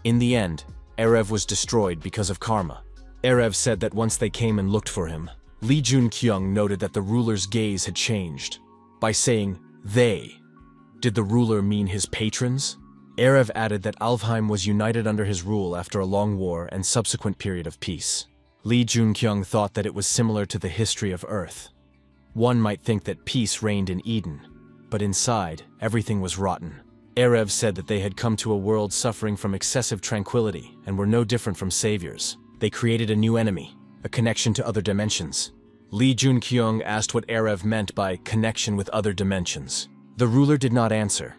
In the end, Erev was destroyed because of karma. Erev said that once they came and looked for him, Lee Jun-kyung noted that the ruler's gaze had changed. By saying, "they," did the ruler mean his patrons? Erev added that Alfheim was united under his rule after a long war and subsequent period of peace. Lee Jun-kyung thought that it was similar to the history of Earth. One might think that peace reigned in Eden, but inside, everything was rotten. Erev said that they had come to a world suffering from excessive tranquility and were no different from saviors. They created a new enemy, a connection to other dimensions. Lee Jun-kyung asked what Erev meant by connection with other dimensions. The ruler did not answer.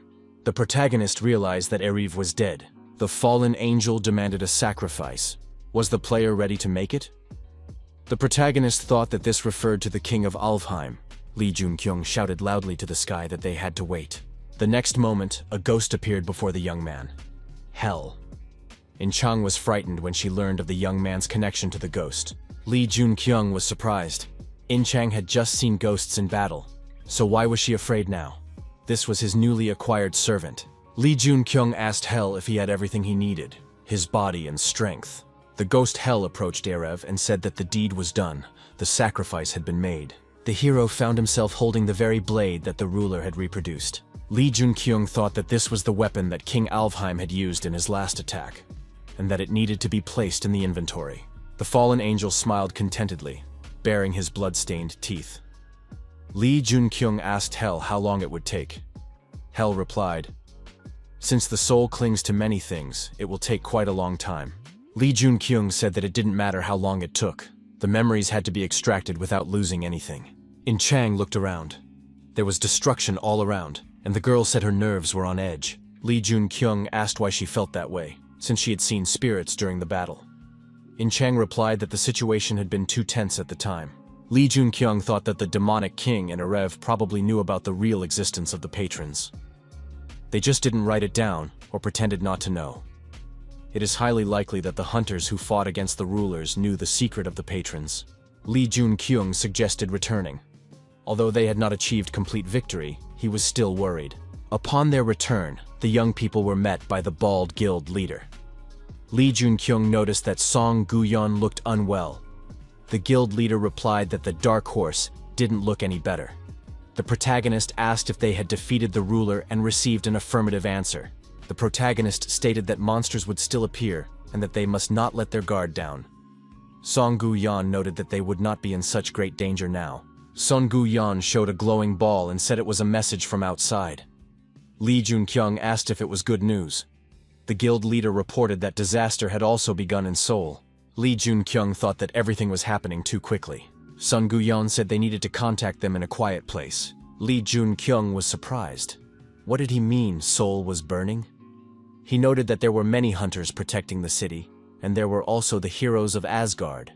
The protagonist realized that Erev was dead. The fallen angel demanded a sacrifice. Was the player ready to make it? The protagonist thought that this referred to the king of Alfheim. Lee Jun-kyung shouted loudly to the sky that they had to wait. The next moment, a ghost appeared before the young man. Hell. In Chang was frightened when she learned of the young man's connection to the ghost. Lee Jun-kyung was surprised. In Chang had just seen ghosts in battle, so why was she afraid now? This was his newly acquired servant. Lee Jun-kyung asked Hell if he had everything he needed, his body and strength. The ghost Hell approached Erev and said that the deed was done, the sacrifice had been made. The hero found himself holding the very blade that the ruler had reproduced. Lee Jun-kyung thought that this was the weapon that King Alfheim had used in his last attack, and that it needed to be placed in the inventory. The fallen angel smiled contentedly, baring his blood-stained teeth. Lee Jun-kyung asked Hell how long it would take. Hell replied, "Since the soul clings to many things, it will take quite a long time." Lee Jun-kyung said that it didn't matter how long it took. The memories had to be extracted without losing anything. In Chang looked around. There was destruction all around, and the girl said her nerves were on edge. Lee Jun-kyung asked why she felt that way, since she had seen spirits during the battle. In Chang replied that the situation had been too tense at the time. Lee Jun-kyung thought that the demonic king and Erev probably knew about the real existence of the patrons. They just didn't write it down, or pretended not to know. It is highly likely that the hunters who fought against the rulers knew the secret of the patrons. Lee Jun-kyung suggested returning. Although they had not achieved complete victory, he was still worried. Upon their return, the young people were met by the bald guild leader. Lee Jun-kyung noticed that Song Gu-yeon looked unwell. The guild leader replied that the dark horse didn't look any better. The protagonist asked if they had defeated the ruler and received an affirmative answer. The protagonist stated that monsters would still appear and that they must not let their guard down. Song Gu-yeon noted that they would not be in such great danger now. Song Gu-yeon showed a glowing ball and said it was a message from outside. Lee Jun-kyung asked if it was good news. The guild leader reported that disaster had also begun in Seoul. Lee Jun-kyung thought that everything was happening too quickly. Song Gu-yeon said they needed to contact them in a quiet place. Lee Jun-kyung was surprised. What did he mean, Seoul was burning? He noted that there were many hunters protecting the city, and there were also the heroes of Asgard.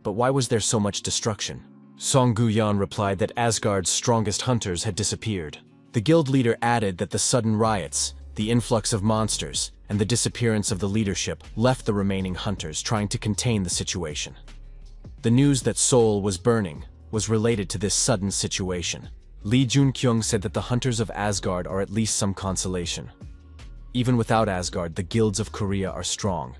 But why was there so much destruction? Song Gu-yeon replied that Asgard's strongest hunters had disappeared. The guild leader added that the sudden riots, the influx of monsters, and the disappearance of the leadership left the remaining hunters trying to contain the situation. The news that Seoul was burning was related to this sudden situation. Lee Jun-kyung said that the hunters of Asgard are at least some consolation. Even without Asgard, the guilds of Korea are strong.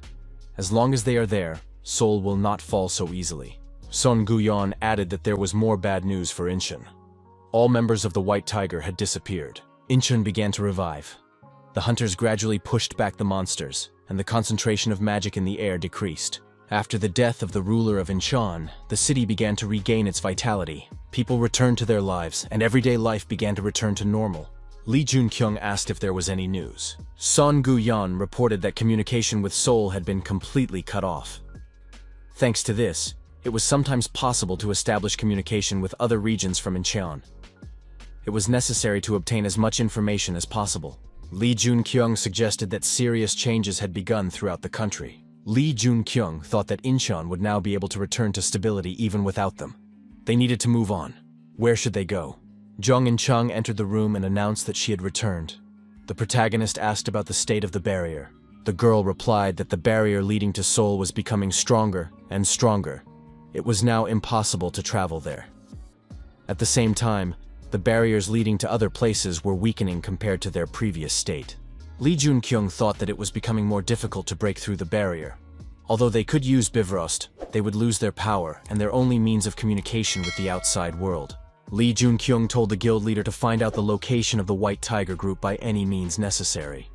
As long as they are there, Seoul will not fall so easily. Song Gu-yeon added that there was more bad news for Incheon. All members of the White Tiger had disappeared. Incheon began to revive. The hunters gradually pushed back the monsters, and the concentration of magic in the air decreased. After the death of the ruler of Incheon, the city began to regain its vitality. People returned to their lives, and everyday life began to return to normal. Lee Jun-kyung asked if there was any news. Song Gu-yeon reported that communication with Seoul had been completely cut off. Thanks to this, it was sometimes possible to establish communication with other regions from Incheon. It was necessary to obtain as much information as possible. Lee Jun-kyung suggested that serious changes had begun throughout the country. Lee Jun-kyung thought that Incheon would now be able to return to stability even without them. They needed to move on. Where should they go? Jung In-chung entered the room and announced that she had returned. The protagonist asked about the state of the barrier. The girl replied that the barrier leading to Seoul was becoming stronger and stronger. It was now impossible to travel there. At the same time, the barriers leading to other places were weakening compared to their previous state. Lee Jun-kyung thought that it was becoming more difficult to break through the barrier. Although they could use Bifrost, they would lose their power and their only means of communication with the outside world. Lee Jun-kyung told the guild leader to find out the location of the White Tiger group by any means necessary.